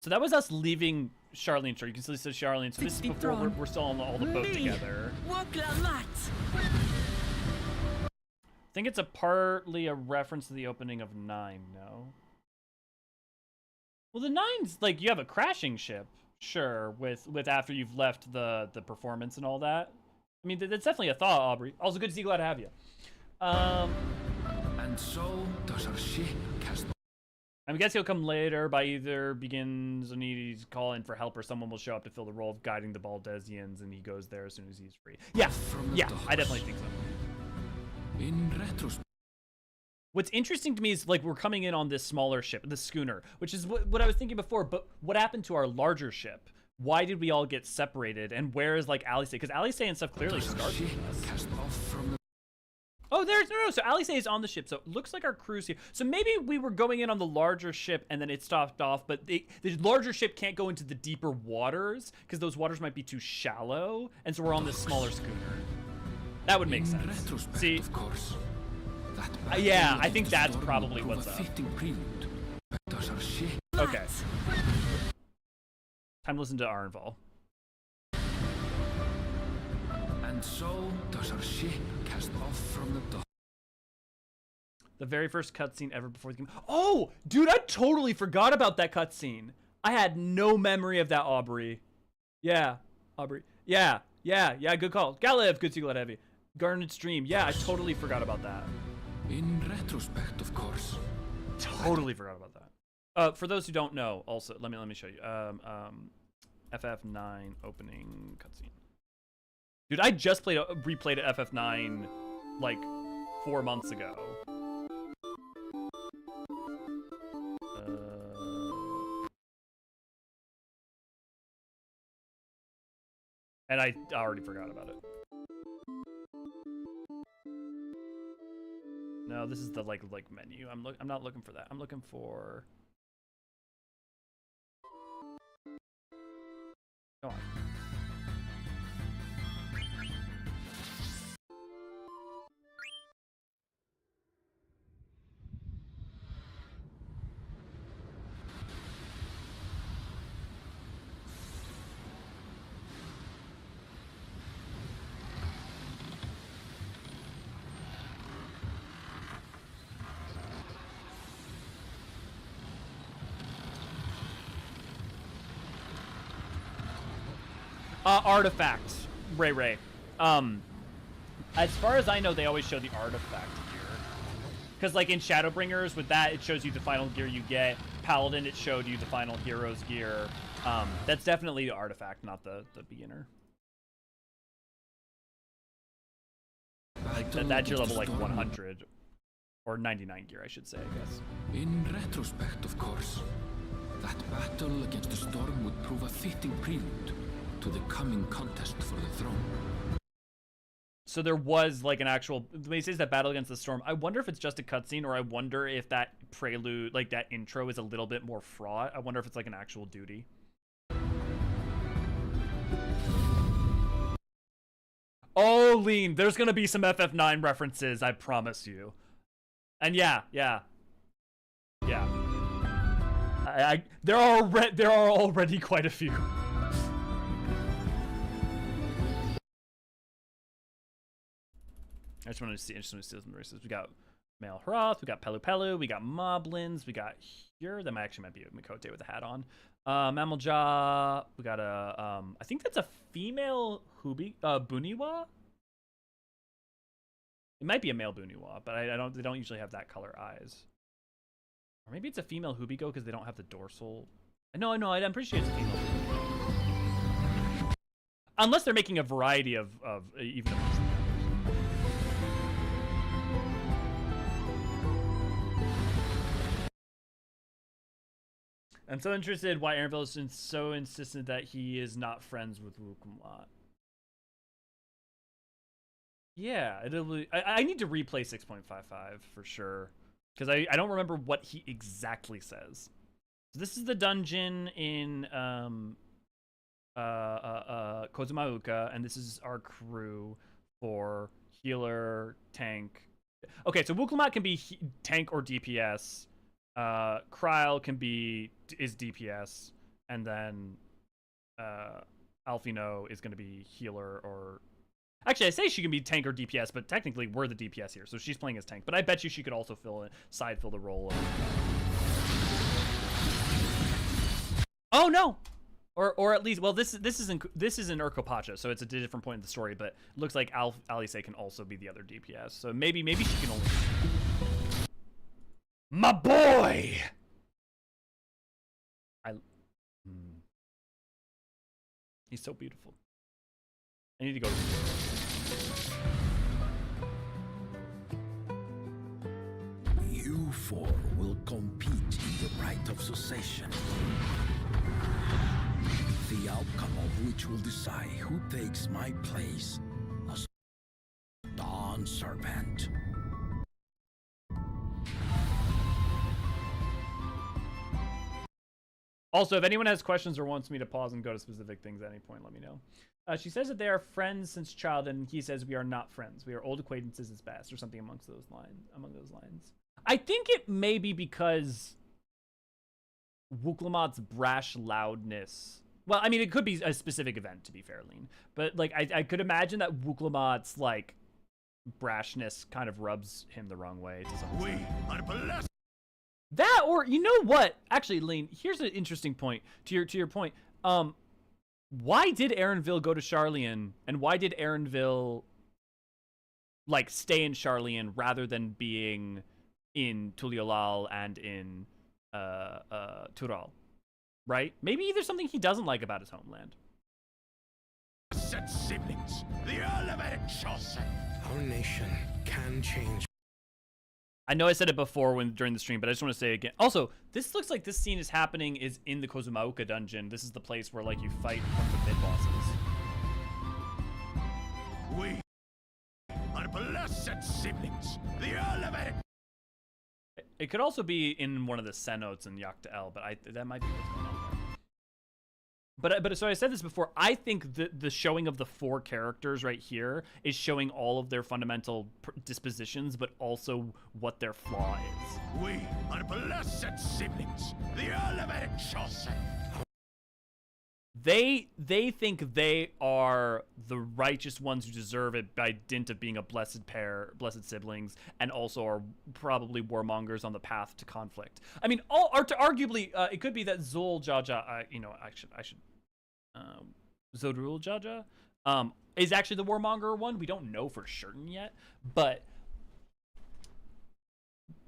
So that was us leaving Charlene Shore. You can still see Charlene. So this is before we're still on all the boat together. Glamour. I think it's partly a reference to the opening of 9, no? Well, the 9's, like, you have a crashing ship, sure, with after you've left the performance and all that. I mean, that's definitely a thought, Aubrey. Also, good to see, glad to have you. And so does our ship cast. I guess he'll come later by either begins and he's calling for help or someone will show up to fill the role of guiding the Baldesians and he goes there as soon as he's free. Yeah, I definitely think so. In retrospect. What's interesting to me is, like, we're coming in on this smaller ship, the schooner, which is what I was thinking before, but what happened to our larger ship? Why did we all get separated? And where is, like, Alice? Because Alice and stuff clearly starts with us. Oh, no. So Alice is on the ship, so it looks like our crew's here. So maybe we were going in on the larger ship and then it stopped off, but the larger ship can't go into the deeper waters because those waters might be too shallow, and so we're on this smaller schooner. That would make sense. See? Of course. Yeah, I think that's probably what's up. Okay. Time to listen to Arnval. And so does our ship cast off from the dock. The very first cutscene ever before the game. Oh, dude, I totally forgot about that cutscene. I had no memory of that, Aubrey. Yeah, Aubrey. Yeah, good call. Galev, good to see you, glad to have you. Garnet Stream. Yeah, I totally forgot about that. In retrospect, of course. Totally forgot about that. For those who don't know, also, let me show you. FF9 opening cutscene. Dude, I just replayed FF9 like 4 months ago. And I already forgot about it. No, this is the like menu. I'm not looking for that. I'm looking for. Go on. Artifact, Ray. As far as I know, they always show the artifact gear. Because, like, in Shadowbringers, with that, it shows you the final gear you get. Paladin, it showed you the final hero's gear. That's definitely the artifact, not the beginner. That's your level, like, 100. Or 99 gear, I should say, I guess. In retrospect, of course, that battle against the storm would prove a fitting prelude to the coming contest for the throne. So there was, like, an actual... When he says that battle against the storm, I wonder if it's just a cutscene, or I wonder if that prelude, like, that intro is a little bit more fraught. I wonder if it's, like, an actual duty. Oh, Lean, there's gonna be some FF9 references, I promise you. And yeah. There are already quite a few. I just want to see some races. We got Male Hroth, we got Pelu Pelu, we got Moblins, we got here. That actually might be Mikote with a hat on. Mamalja, we got a I think that's a female Buniwa. It might be a male Buniwa, but they don't usually have that color eyes. Or maybe it's a female Hubigo because they don't have the dorsal. No, I'm pretty sure it's a female. Unless they're making a variety of even. I'm so interested why Erenville is so insistent that he is not friends with Wukumlat. Yeah, I need to replay 6.55 for sure. Because I don't remember what he exactly says. So this is the dungeon in Kozumauka, and this is our crew for healer, tank. Okay, so Wukumlat can be tank or DPS. Kryl is DPS, and then Alfino is going to be healer or... Actually, I say she can be tank or DPS, but technically we're the DPS here, so she's playing as tank. But I bet you she could also fill the role of... Oh no! Or at least, well, this is in Urkopacha, so it's a different point in the story. But it looks like Alice can also be the other DPS, so maybe she can only... My boy! He's so beautiful. I need to go. You four will compete in the rite of succession. The outcome of which will decide who takes my place as Dawn Servant. Also, if anyone has questions or wants me to pause and go to specific things at any point, let me know. She says that they are friends since childhood, and he says we are not friends. We are old acquaintances at best, or something among those lines. I think it may be because Wuklamat's brash loudness. Well, I mean, it could be a specific event, to be fair, Lean. But like, I could imagine that Wuklamat's like brashness kind of rubs him the wrong way to some extent. We are blessed. That, or you know what? Actually, Lean, here's an interesting point to your point. Why did Erenville go to Sharlayan, and why did Erenville like stay in Sharlayan rather than being in Tuliolal and in Tural? Right? Maybe there's something he doesn't like about his homeland. Siblings, the LXXXII. Our nation can change. I know I said it before during the stream, but I just want to say it again. Also, this looks like this scene is happening in the Kozumauka dungeon. This is the place where like you fight one of the mid bosses. We are blessed siblings. The LXXXII. It could also be in one of the cenotes in Yakta El, but that might be what's going on there. But so I said this before. I think the showing of the four characters right here is showing all of their fundamental dispositions, but also what their flaw is. We are blessed siblings. The LXXXII. They think they are the righteous ones who deserve it by dint of being a blessed pair, blessed siblings, and also are probably warmongers on the path to conflict. I mean, arguably, it could be that Zul Jaja. I should Zodrul Jaja is actually the warmonger one. We don't know for certain yet, but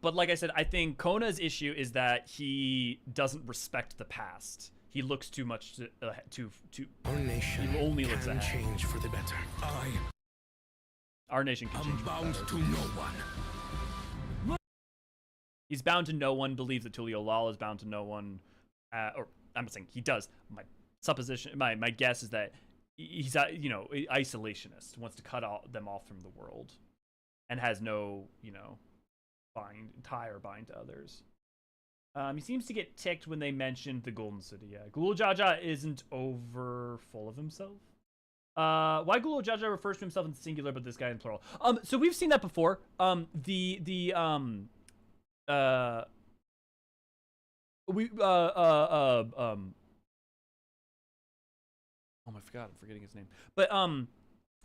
like I said, I think Kona's issue is that he doesn't respect the past. He looks too much to Our nation he only looks can ahead. change for the better. Our nation can change I'm for the bound better. to no one. He's bound to no one. Believes that Tulio Lal is bound to no one. Or I'm not saying he does. My supposition, my guess is that he's isolationist. Wants to cut them off from the world, and has no tie or bind to others. He seems to get ticked when they mentioned the Golden City. Yeah, Gulul Jaja isn't over full of himself. Why Gulul Jaja refers to himself in singular, but this guy in plural. So we've seen that before. Oh my god, I'm forgetting his name. But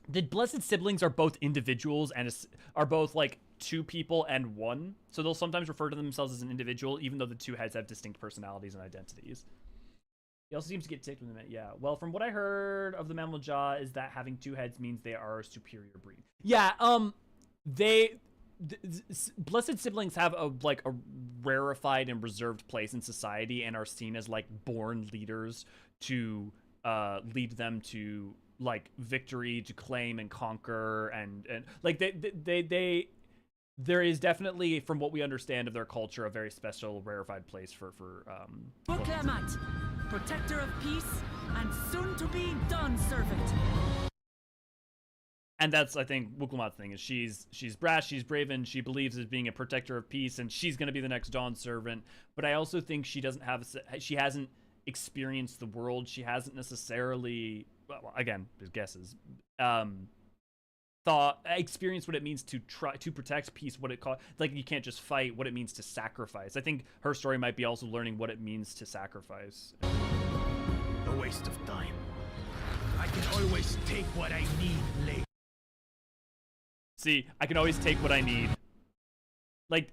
the blessed siblings are both individuals and are both like two people and one. So they'll sometimes refer to themselves as an individual, even though the two heads have distinct personalities and identities. He also seems to get ticked when they met. Yeah, well, from what I heard of the Mammal Jaw is that having two heads means they are a superior breed. Yeah, blessed siblings have a rarefied and reserved place in society and are seen as like born leaders to lead them to like victory, to claim and conquer, and like they there is definitely, from what we understand of their culture, a very special rarefied place for Glamour, protector of peace and soon to be Dawn servant. And that's, I think, Wuklamat's thing is she's brash, she's brave, and she believes as being a protector of peace, and she's going to be the next Dawn servant. But I also think she hasn't experienced the world. She hasn't necessarily, well, again, his guesses, experienced what it means to try to protect peace, what it like you can't just fight, what it means to sacrifice. I think her story might be also learning what it means to sacrifice. A waste of time. I can always take what I need later. See, I can always take what I need. Like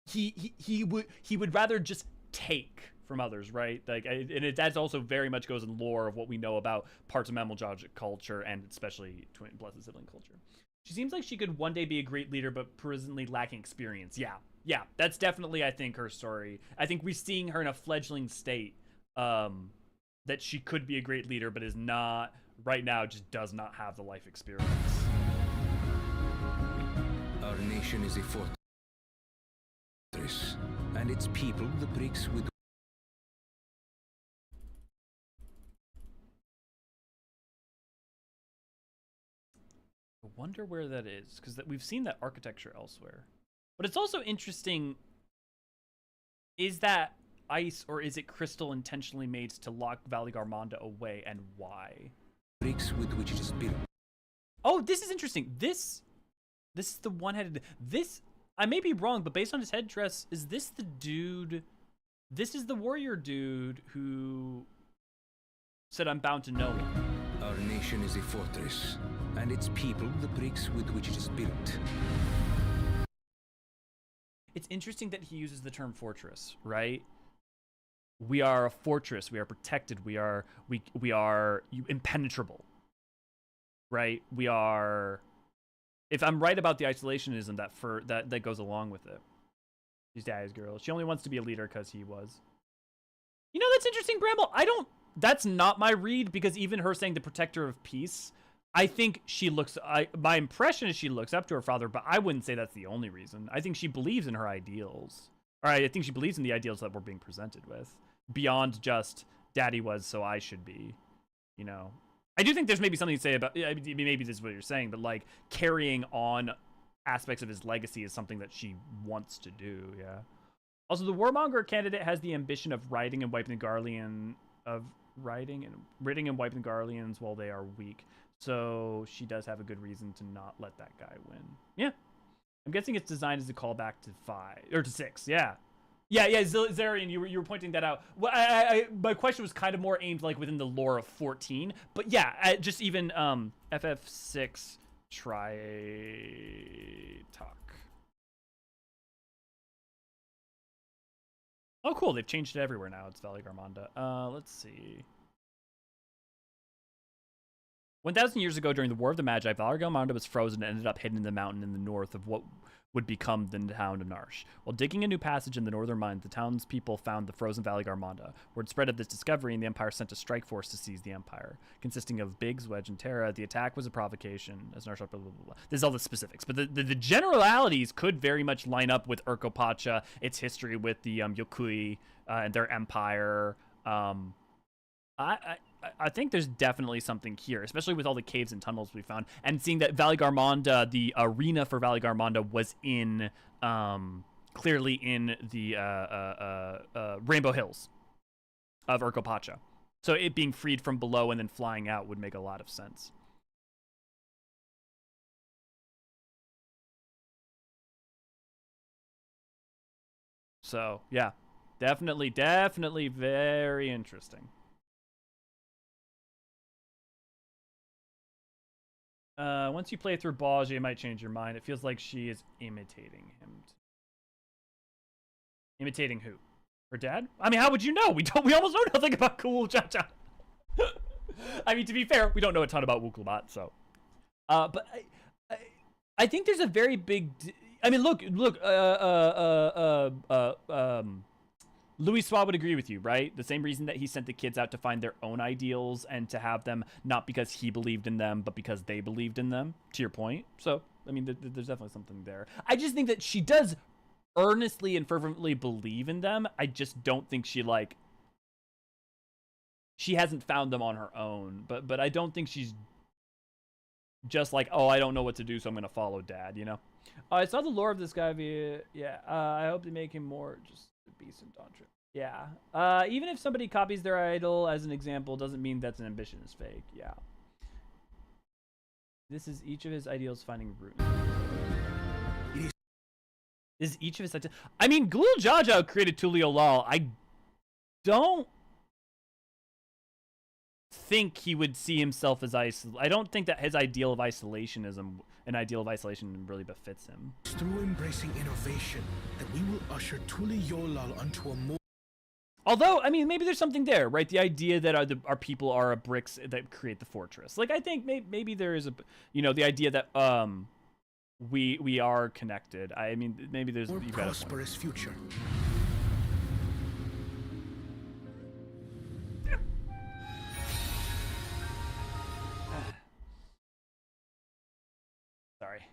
he would rather just take from others, right? Like, and that also very much goes in lore of what we know about parts of Mammal Jaw culture and especially Blessed Sibling culture. She seems like she could one day be a great leader, but presently lacking experience. Yeah, that's definitely, I think, her story. I think we're seeing her in a fledgling state, that she could be a great leader, but is not right now. Just does not have the life experience. Our nation is a fortress, and its people the bricks with. I wonder where that is, because we've seen that architecture elsewhere. But it's also interesting, is that ice or is it crystal intentionally made to lock Valley Garmonda away, and why? Bricks with which it is built. Oh, this is interesting. This is the one-headed. This, I may be wrong, but based on his headdress, is this the dude? This is the warrior dude who said, "I'm bound to no one." Our nation is a fortress, and its people the bricks with which it is built. It's interesting that he uses the term fortress, right? We are a fortress. We are protected. We are impenetrable, right? We are. If I'm right about the isolationism that goes along with it. She's daddy's girl. She only wants to be a leader because he was. You know, that's interesting, Bramble. That's not my read, because even her saying the protector of peace, I think she looks, my impression is she looks up to her father, but I wouldn't say that's the only reason. I think she believes in her ideals. Or I think she believes in the ideals that we're being presented with. Beyond just, daddy was, so I should be, you know. I do think there's maybe something to say about, maybe this is what you're saying, but like carrying on aspects of his legacy is something that she wants to do, yeah. Also, the warmonger candidate has the ambition of ridding and wiping the Garleans while they are weak. So she does have a good reason to not let that guy win. Yeah. I'm guessing it's designed as a callback to 5 or to 6. Yeah. Zarian, you were pointing that out. Well, my question was kind of more aimed like within the lore of 14, but yeah, just even FF6 try talk. Oh, cool. They've changed it everywhere now. It's Valley Garmonda. Let's see. 1,000 years ago, during the War of the Magi, Valar Garmanda was frozen and ended up hidden in the mountain in the north of what would become the town of Narsh. While digging a new passage in the northern mines, the townspeople found the frozen Valley Garmanda. Word spread of this discovery, and the Empire sent a strike force to seize the Empire. Consisting of Biggs, Wedge, and Terra, the attack was a provocation. As Narsh, blah, blah, blah, blah. This is all the specifics, but the generalities could very much line up with Urkopacha, its history with the Yokui and their empire. I think there's definitely something here, especially with all the caves and tunnels we found, and seeing that Valley Garmanda, the arena for Valley Garmanda, was in clearly in the Rainbow Hills of Urkopacha. So it being freed from below and then flying out would make a lot of sense. So yeah, definitely very interesting. Once you play through Bauge, it might change your mind. It feels like she is imitating him. Imitating who? Her dad? I mean, how would you know? We almost know nothing about Cool Cha-Cha. I mean, to be fair, we don't know a ton about Wuklubat, so. But I think there's a very big. I mean, look. Louis Swa would agree with you, right? The same reason that he sent the kids out to find their own ideals and to have them not because he believed in them, but because they believed in them, to your point. So, I mean, there's definitely something there. I just think that she does earnestly and fervently believe in them. I just don't think she hasn't found them on her own. But I don't think she's just like, oh, I don't know what to do, so I'm going to follow Dad, you know? I saw the lore of this guy via, I hope they make him more just a beast in Dawntrail. Yeah. Even if somebody copies their idol as an example, doesn't mean that's an ambition is fake. Yeah. This is each of his ideals finding root. This is each of his ideals. I mean, Glul Jaja created Tulio Lal. I don't think he would see himself as I don't think that his ideal of isolationism, an ideal of isolation, really befits him. Through embracing innovation, that we will usher Tuli Yolal onto a more. Although, I mean, maybe there's something there, right? The idea that our people are bricks that create the fortress. Like, I think maybe there is the idea that we are connected. I mean, maybe there's more prosperous future. Sorry.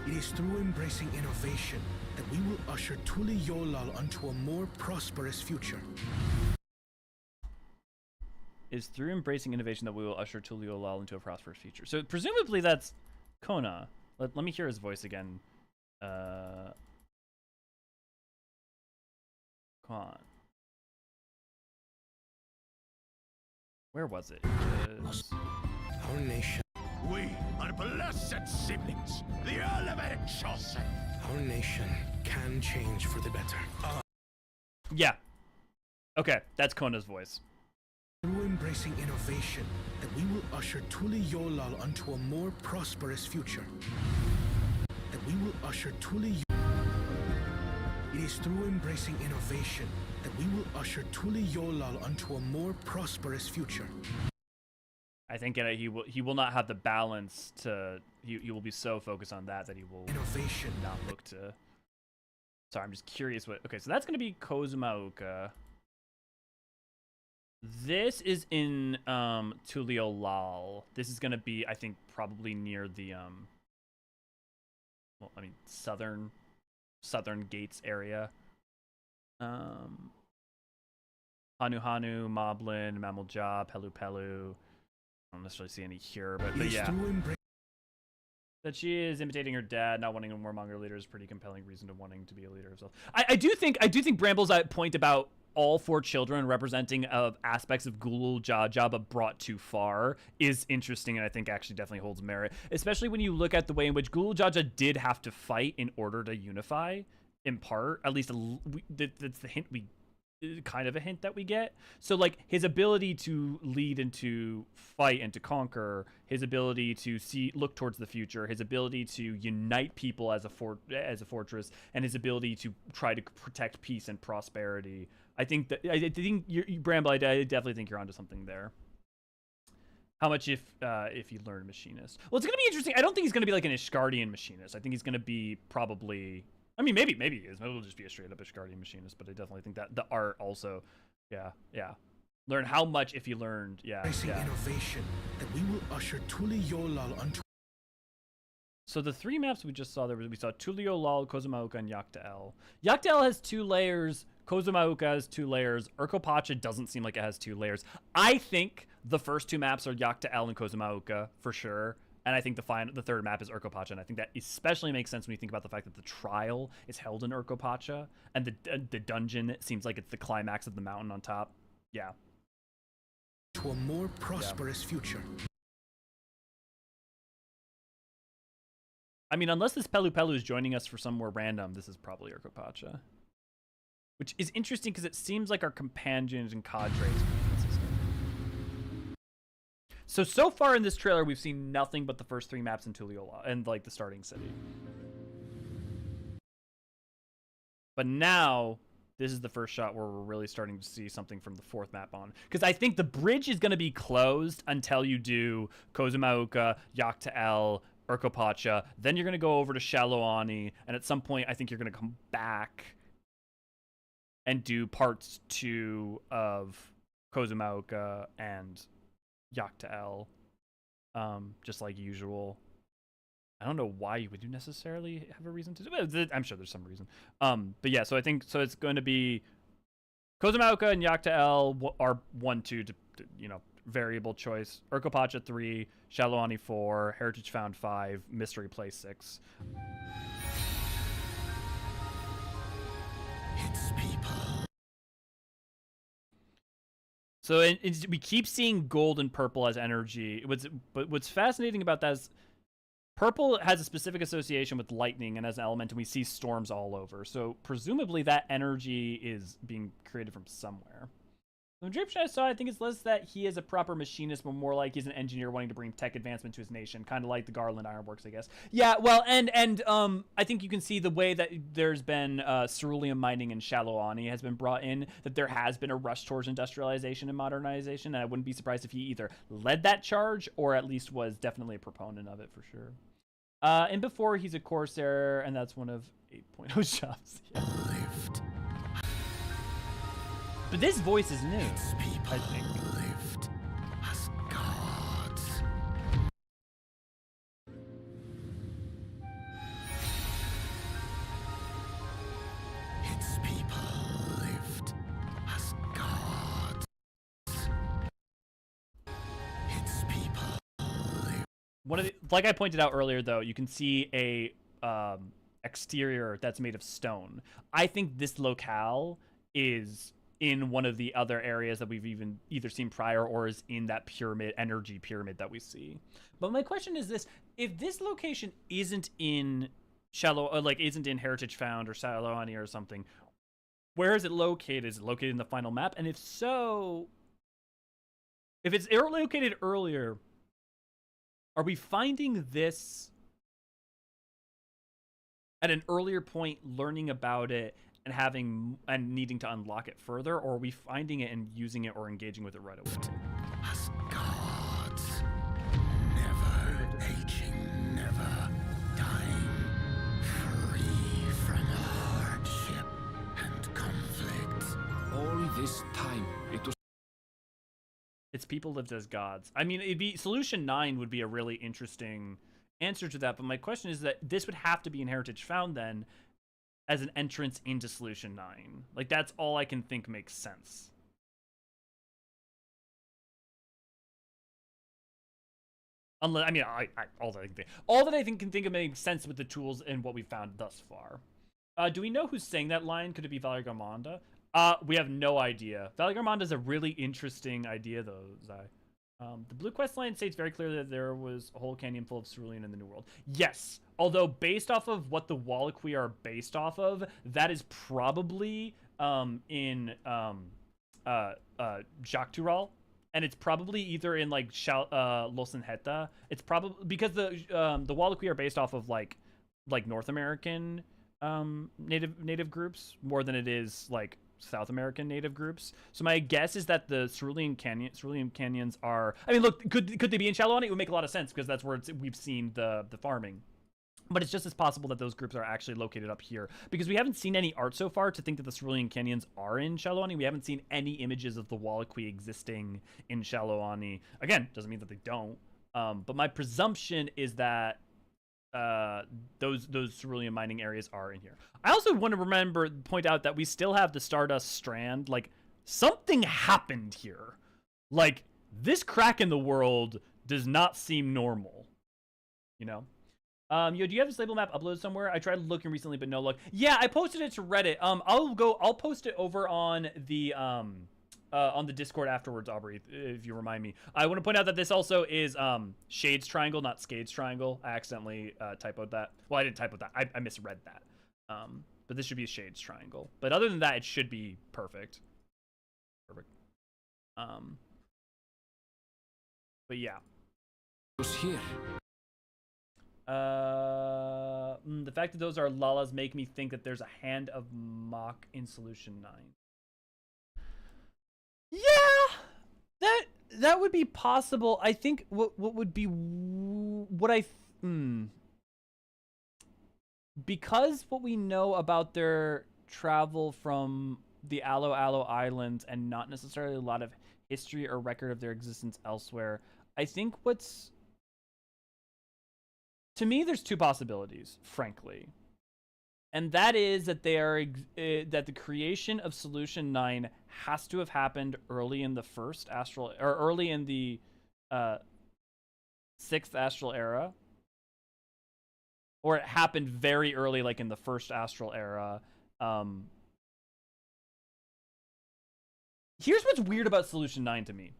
It is through embracing innovation that we will usher Tuli Yolal onto a more prosperous future. It is through embracing innovation that we will usher Tuli Yolal into a prosperous future. So presumably that's Kona. Let me hear his voice again. Come on. Where was it? Our nation. We are blessed siblings, the LXXXII. Our nation can change for the better. Yeah. Okay, that's Kona's voice. Through embracing innovation, that we will usher Tuli Yolal onto a more prosperous future. That we will usher Tuli. It is through embracing innovation that we will usher Tuli Yolal onto a more prosperous future. I think he will not have the balance to. He will be so focused on that he will innovation not look to. Sorry, I'm just curious what. Okay, so that's gonna be Kozumaoka. This is in Tuliolal. This is gonna be, I think, probably near the well, I mean, southern gates area. Hanu Hanu, Moblin, Mamulja, Pelu Pelu. I don't necessarily see any here, but yeah. That she is imitating her dad, not wanting a warmonger leader is a pretty compelling reason to wanting to be a leader herself. I do think Bramble's point about all 4 children representing aspects of Gulul Jaja but brought too far is interesting, and I think actually definitely holds merit, especially when you look at the way in which Gulul Jaja did have to fight in order to unify, in part. At least that's the hint we kind of a hint that we get. So like his ability to lead and to fight and to conquer, his ability to look towards the future, his ability to unite people as a fortress, and his ability to try to protect peace and prosperity. I think Bramble, I definitely think you're onto something there. How much if you learn machinist? Well, it's gonna be interesting. I don't think he's gonna be like an Ishgardian machinist. I think he's gonna be probably. I mean, maybe he is. Maybe it'll just be a straight up Ishgardian machinist. But I definitely think that the art also, yeah. Learn how much if you learned, Innovation that we will usher Tuliyollal unto. So the 3 maps we just saw there, we saw Tuliyollal, Kozumauka, and Yaktael. Yaktael has 2 layers. Kozumauka has 2 layers. Urkopacha doesn't seem like it has 2 layers. I think the first 2 maps are Yaktael and Kozumauka for sure. And I think the third map is Urkopacha, and I think that especially makes sense when you think about the fact that the trial is held in Urkopacha, and the dungeon seems like it's the climax of the mountain on top. Yeah. To a more prosperous future. I mean, unless this Pelu Pelu is joining us for somewhere random, this is probably Urkopacha. Which is interesting because it seems like our companions and cadres. So far in this trailer, we've seen nothing but the first 3 maps in Tuliyollal and like the starting city. But now, this is the first shot where we're really starting to see something from the 4th map on. Because I think the bridge is going to be closed until you do Kozumauka, Yaktael, Urkopacha. Then you're going to go over to Shaloani, and at some point, I think you're going to come back and do parts 2 of Kozumauka and Yaktael, just like usual. I don't know why you would necessarily have a reason to do it. I'm sure there's some reason. But yeah, so I think it's going to be Kozumauka and Yaktael are 1, 2 to variable choice. Urkopacha 3, Shaloani 4, Heritage Found 5, Mystery Place 6. It's people. So we keep seeing gold and purple as energy. But what's fascinating about that is purple has a specific association with lightning and as an element, and we see storms all over. So presumably that energy is being created from somewhere. The description I saw, I think it's less that he is a proper machinist, but more like he's an engineer wanting to bring tech advancement to his nation, kind of like the Garland Ironworks, I guess. Yeah, well, and I think you can see the way that there's been ceruleum mining in Shaloani has been brought in, that there has been a rush towards industrialization and modernization, and I wouldn't be surprised if he either led that charge or at least was definitely a proponent of it for sure. And before, he's a Corsair, and that's one of 8.0 shops. Yeah. But this voice is new, I think. Lived as gods. Its people lived as gods. Its people lived. Like I pointed out earlier, though, you can see a exterior that's made of stone. I think this locale is in one of the other areas that we've even either seen prior or is in that pyramid, energy pyramid that we see. But my question is this: if this location isn't in isn't in Heritage Found or Shaloani or something, where is it located? Is it located in the final map? And if so, if it's located earlier, are we finding this at an earlier point, learning about it, and needing to unlock it further, or are we finding it and using it or engaging with it right away? As gods, never aging, never dying, free from hardship and conflict. All this time, it was. Its people lived as gods. I mean, Solution 9 would be a really interesting answer to that, but my question is that this would have to be in Heritage Found then, as an entrance into Solution 9. Like, that's all I can think makes sense. Unless, I mean, all that I can think of makes sense with the tools and what we've found thus far. Do we know who's saying that line? Could it be Valerie Garmonda? We have no idea. Valerie Garmonda is a really interesting idea, though, Zai. The Blue Quest line states very clearly that there was a whole canyon full of cerulean in the New World. Yes, although based off of what the Wallachui are based off of, that is probably in Jaktural, and it's probably either in like Losenheta. It's probably because the Wallachui are based off of like North American native groups more than it is like South American native groups. So my guess is that the Cerulean Canyons are. I mean, look, could they be in Shalawani? It would make a lot of sense because that's where we've seen the farming. But it's just as possible that those groups are actually located up here because we haven't seen any art so far to think that the Cerulean Canyons are in Shalawani. We haven't seen any images of the Wallachui existing in Shalawani. Again, doesn't mean that they don't. But my presumption is that those cerulean mining areas are in here. I also want to point out that we still have the Stardust Strand. Like, something happened here. Like, this crack in the world does not seem normal. You know? Yo, do you have this label map uploaded somewhere? I tried looking recently, but no luck. Yeah, I posted it to Reddit. I'll post it over on the Discord afterwards, Aubrey, if you remind me. I want to point out that this also is Shades Triangle, not Scades Triangle. I accidentally typoed that. Well, I didn't typo that. I misread that. But this should be a Shades Triangle. But other than that, it should be perfect. Perfect. But yeah. Was here. The fact that those are Lalas make me think that there's a hand of Mach in Solution 9. Yeah, that would be possible. I think what would be because what we know about their travel from the Alo Islands and not necessarily a lot of history or record of their existence elsewhere. I think to me, there's two possibilities, frankly. And that is that that the creation of Solution 9 has to have happened early in the first astral, or early in the 6th astral era. Or it happened very early, like in the first astral era. Here's what's weird about Solution 9 to me.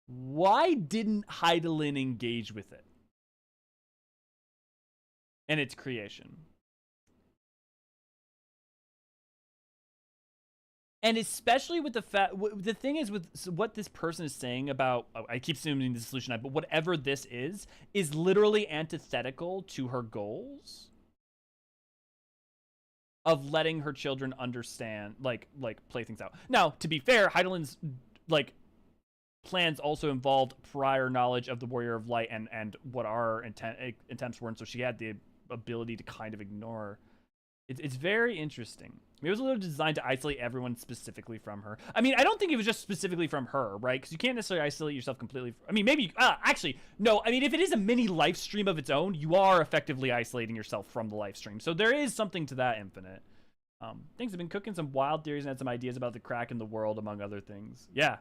Why didn't Hydaelyn engage with it and its creation? And especially with the fact, the thing is with what this person is saying about, I keep assuming the Solution 9, but whatever this is literally antithetical to her goals of letting her children understand, like play things out. Now, to be fair, Hydaelyn's, like, plans also involved prior knowledge of the Warrior of Light and what our attempts were, and so she had the ability to kind of ignore. It's very interesting. It was a little designed to isolate everyone specifically from her. I mean, I don't think it was just specifically from her, right? Because you can't necessarily isolate yourself completely. I mean, maybe, actually, no. I mean, if it is a mini live stream of its own, you are effectively isolating yourself from the live stream. So there is something to that, Infinite. Things have been cooking some wild theories and had some ideas about the crack in the world, among other things. Yeah.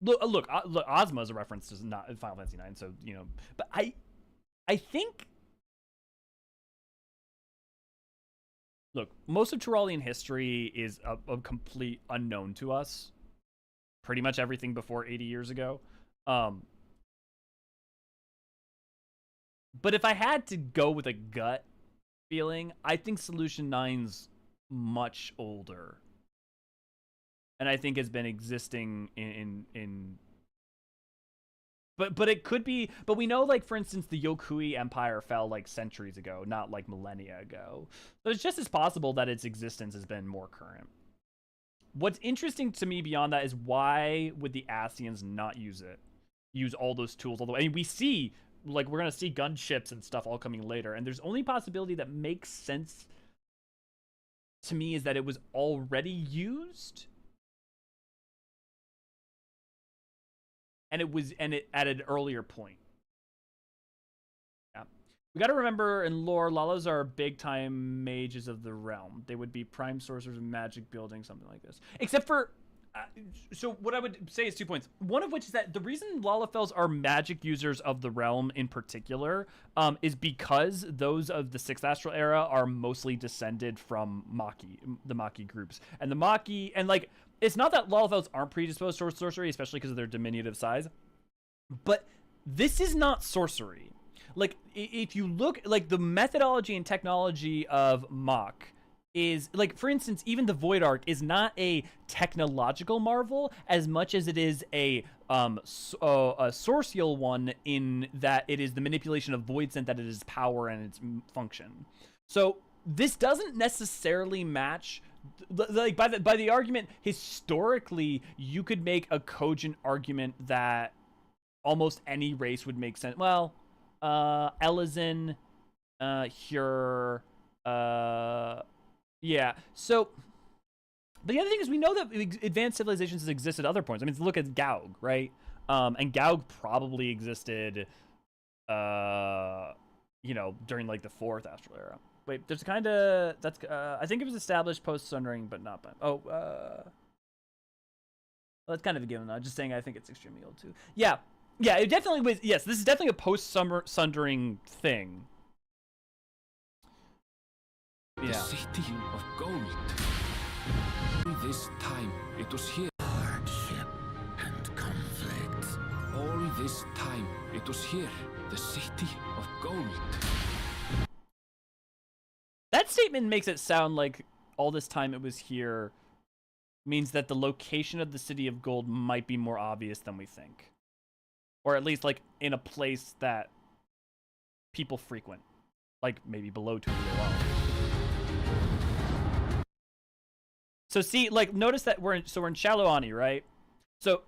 Look, Ozma is a reference to not Final Fantasy 9, so, you know, but I think, look, most of Turalian history is a complete unknown to us. Pretty much everything before 80 years ago. But if I had to go with a gut feeling, I think Solution 9's much older. And I think has been existing but it could be, but we know, like, for instance, the Yokui Empire fell like centuries ago, not like millennia ago. So it's just as possible that its existence has been more current. What's interesting to me beyond that is why would the Ascians not use all those tools all the way? I mean, we see, like, we're gonna see gunships and stuff all coming later, and there's only possibility that makes sense to me is that it was already used. And it at an earlier point. Yeah. We gotta remember in lore, Lalas are big time mages of the realm. They would be prime sorcerers of magic building, something like this. Except for, so what I would say is 2 points. One of which is that the reason Lalafels are magic users of the realm in particular is because those of the 6th astral era are mostly descended from the Maki groups. And the Maki, and like, it's not that Lalafels aren't predisposed towards sorcery, especially because of their diminutive size, but this is not sorcery. like if you look like the methodology and technology of Mach is like, for instance, even the Void Arc is not a technological marvel as much as it is a sourcial one, in that it is the manipulation of void scent that it is power and its function. So this doesn't necessarily match, like by the argument historically, you could make a cogent argument that almost any race would make sense. Well, Eorzean, here, yeah. So, but the other thing is, we know that advanced civilizations exist at other points. I mean, look at Gaug, right? And Gaug probably existed, you know, during like the 4th astral era. Wait, there's kind of, that's, I think it was established post-sundering, but not by, well, that's kind of a given. I'm just saying I think it's extremely old too. Yeah, it definitely was, yes, this is definitely a post-sundering thing. The city of gold. All this time, it was here. Hardship and conflict. All this time, it was here. The city of gold. That statement makes it sound like all this time it was here means that the location of the city of gold might be more obvious than we think. Or at least, like, in a place that people frequent. Like, maybe below Tuliyollal. So see, like, notice that we're in Shaloani, right? So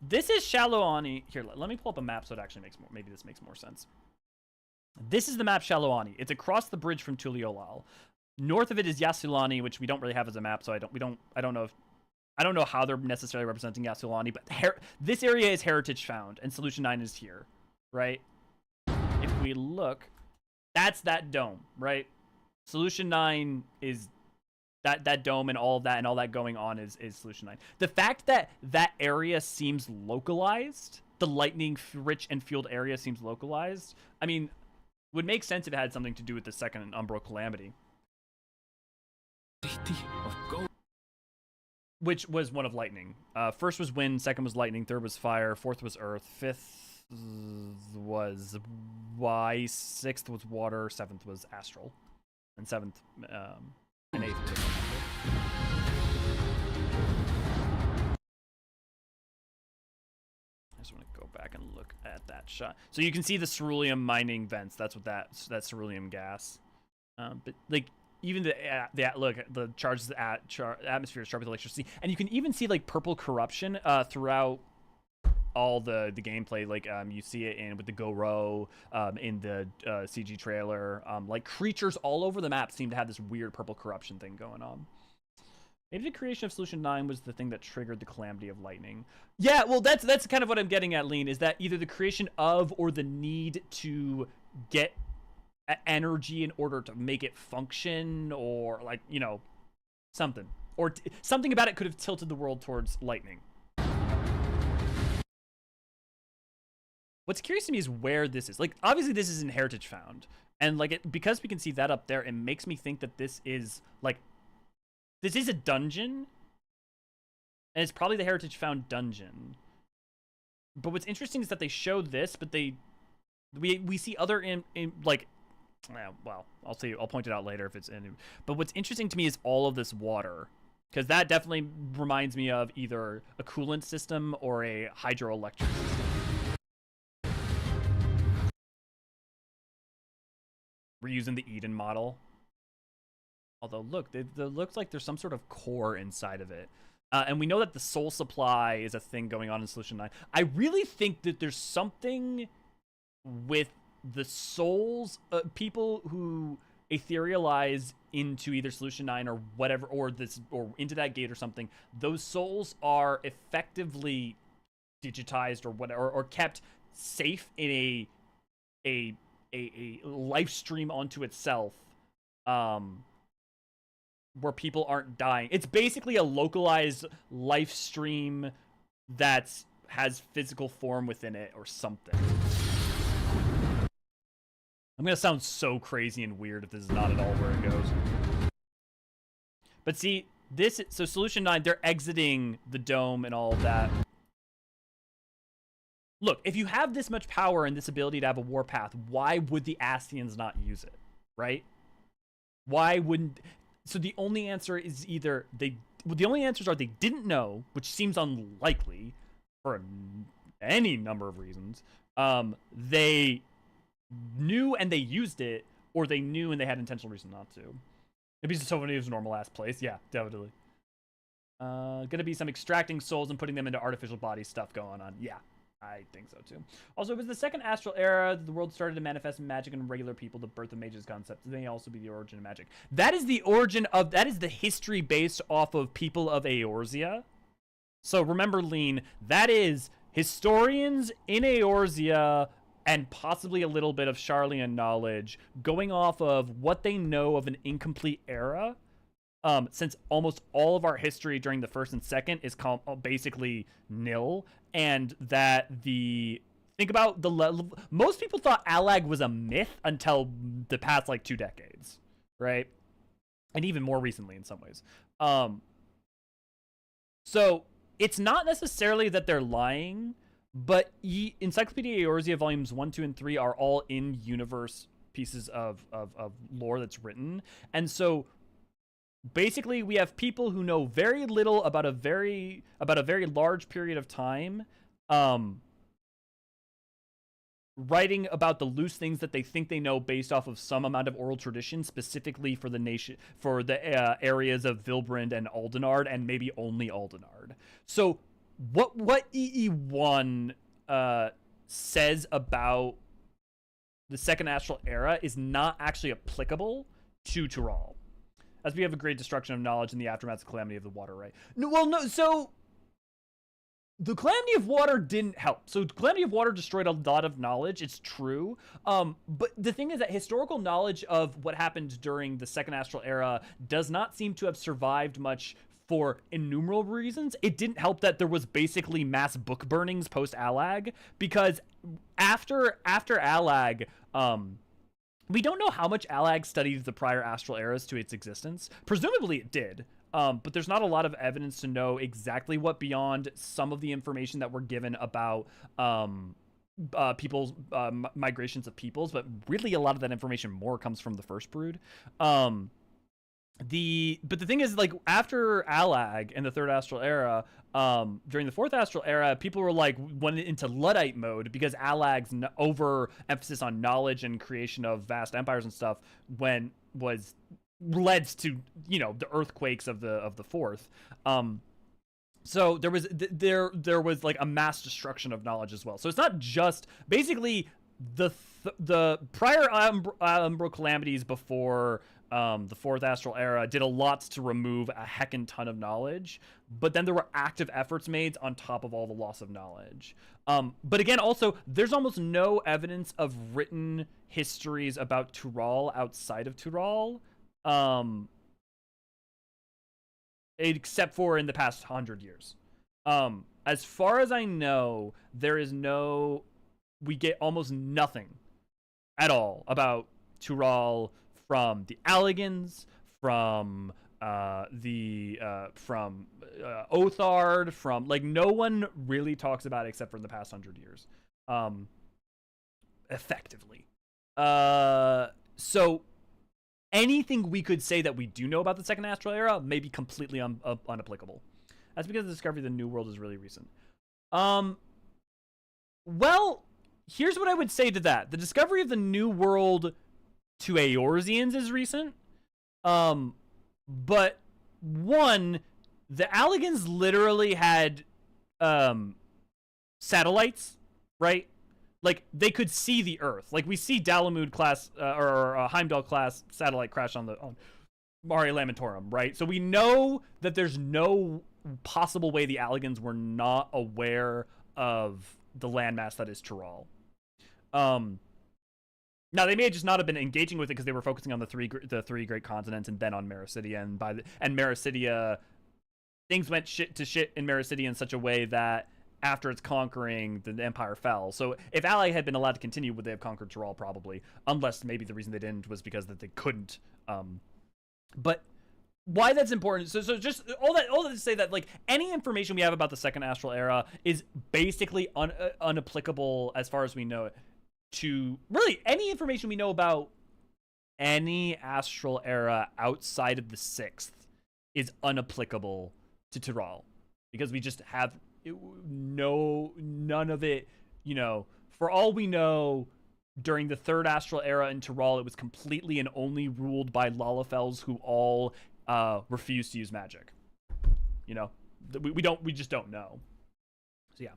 this is Shaloani. Here, let me pull up a map so it actually makes more, maybe this makes more sense. This is the map Shaloani. It's across the bridge from Tuliyollal. North of it is Yassulani, which we don't really have as a map, so I don't know how they're necessarily representing Yassulani, but this area is heritage found, and Solution 9 is here, right? If we look, that's that dome, right? Solution 9 is that dome, and all of that, and all that going on is Solution 9. The fact that that area seems localized, the lightning-rich and fueled area seems localized, I mean, would make sense if it had something to do with the second Umbral Calamity. City of gold. Which was one of lightning. First was wind, second was lightning, third was fire, fourth was earth, fifth was ice, sixth was water, seventh was astral, and seventh and eighth was I just want to go back and look at that shot. So you can see the ceruleum mining vents. That's what that's ceruleum gas. But like, even the charges atmosphere is charged with electricity, and you can even see like purple corruption throughout all the gameplay. Like you see it with the Go-Ro, in the CG trailer. Like creatures all over the map seem to have this weird purple corruption thing going on. Maybe the creation of Solution 9 was the thing that triggered the calamity of lightning. Yeah, well, that's kind of what I'm getting at, Lean, is that either the creation of or the need to get energy in order to make it function, or like, you know, something. Or something about it could have tilted the world towards lightning. What's curious to me is where this is. Like, obviously this is in Heritage Found. And like, because we can see that up there, it makes me think that this is like, this is a dungeon, and it's probably the Heritage Found dungeon. But what's interesting is that they show this, but we see other like, well, I'll point it out later if it's in. But what's interesting to me is all of this water, because that definitely reminds me of either a coolant system or a hydroelectric system. We're using the Eden model. Although, look, it looks like there's some sort of core inside of it. And we know that the soul supply is a thing going on in Solution 9. I really think that there's something with the souls, people who etherealize into either Solution 9 or whatever, or into that gate or something. Those souls are effectively digitized or whatever, or kept safe in a life stream onto itself. Where people aren't dying. It's basically a localized life stream that has physical form within it or something. I'm gonna sound so crazy and weird if this is not at all where it goes. But see, so Solution 9, they're exiting the dome and all of that. look, if you have this much power and this ability to have a warpath, why would the Ascians not use it, right? Why wouldn't... So the only answer is either the only answers are they didn't know, which seems unlikely for any number of reasons. They knew and they used it, or they knew and they had intentional reason not to. Maybe it's so many of normal ass place. Yeah, definitely. Gonna be some extracting souls and putting them into artificial body stuff going on. Yeah, I think so too. Also, it was the second astral era that the world started to manifest magic in regular people, the birth of mages concept. It may also be the origin of magic. That is the origin of, that is the history based off of people of Eorzea. So remember, Lean, that is historians in Eorzea and possibly a little bit of Sharlayan knowledge going off of what they know of an incomplete era. Since almost all of our history during the first and second is basically nil, and that think about the level. Most people thought Allag was a myth until the past like 2 decades, right? And even more recently in some ways. So it's not necessarily that they're lying, but Encyclopedia Eorzea volumes 1, 2, and 3 are all in-universe pieces of lore that's written, and so basically we have people who know very little about a very large period of time, writing about the loose things that they think they know based off of some amount of oral tradition, specifically for the nation, for the areas of Vilbrand and Aldenard, and maybe only Aldenard. So what EE1 says about the second astral era is not actually applicable to Tural, as we have a great destruction of knowledge in the aftermath of Calamity of the Water, right? So the Calamity of Water didn't help. So Calamity of Water destroyed a lot of knowledge, it's true. But the thing is that historical knowledge of what happened during the second astral era does not seem to have survived much for innumerable reasons. It didn't help that there was basically mass book burnings post-Allag, because after Allag, we don't know how much Allag studied the prior astral eras to its existence. Presumably it did, but there's not a lot of evidence to know exactly what beyond some of the information that we're given about people's migrations of peoples, but really a lot of that information more comes from the First Brood. But the thing is, like, after Allag in the third astral era, during the fourth astral era, people were like went into Luddite mode because Allag's over emphasis on knowledge and creation of vast empires and stuff was led to, you know, the earthquakes of the fourth. So there was like a mass destruction of knowledge as well. So it's not just basically the prior umbral calamities before the fourth astral era did a lot to remove a heckin' ton of knowledge, but then there were active efforts made on top of all the loss of knowledge. But again, also, there's almost no evidence of written histories about Tural outside of Tural, except for in the past 100 years. As far as I know, we get almost nothing at all about Tural from the Alligans, from Othard, from, like, no one really talks about it except for the past 100 years, effectively. So anything we could say that we do know about the second astral era may be completely unapplicable. That's because the discovery of the New World is really recent. Well, here's what I would say to that. The discovery of the New World to Eorzeans is recent. But one, the Alligans literally had satellites, right? Like, they could see the Earth. Like, we see Dalamud class or Heimdall class satellite crash on Mare Lamentorum, right? So we know that there's no possible way the Alligans were not aware of the landmass that is Tural. Now, they may just not have been engaging with it because they were focusing on the three great continents and then on Mericidia, and Mericidia, things went to shit in Mericidia in such a way that after its conquering, the empire fell. So if Ally had been allowed to continue, would they have conquered Tural? Probably, unless maybe the reason they didn't was because that they couldn't. But why that's important. So just all that to say that like any information we have about the second astral era is basically unapplicable as far as we know it to really any information we know about any astral era outside of the sixth is unapplicable to Tyrell because we just have none of it. You know, for all we know, during the third astral era in Tyrell, it was completely and only ruled by Lalafels who all refuse to use magic. You know, we just don't know. So yeah.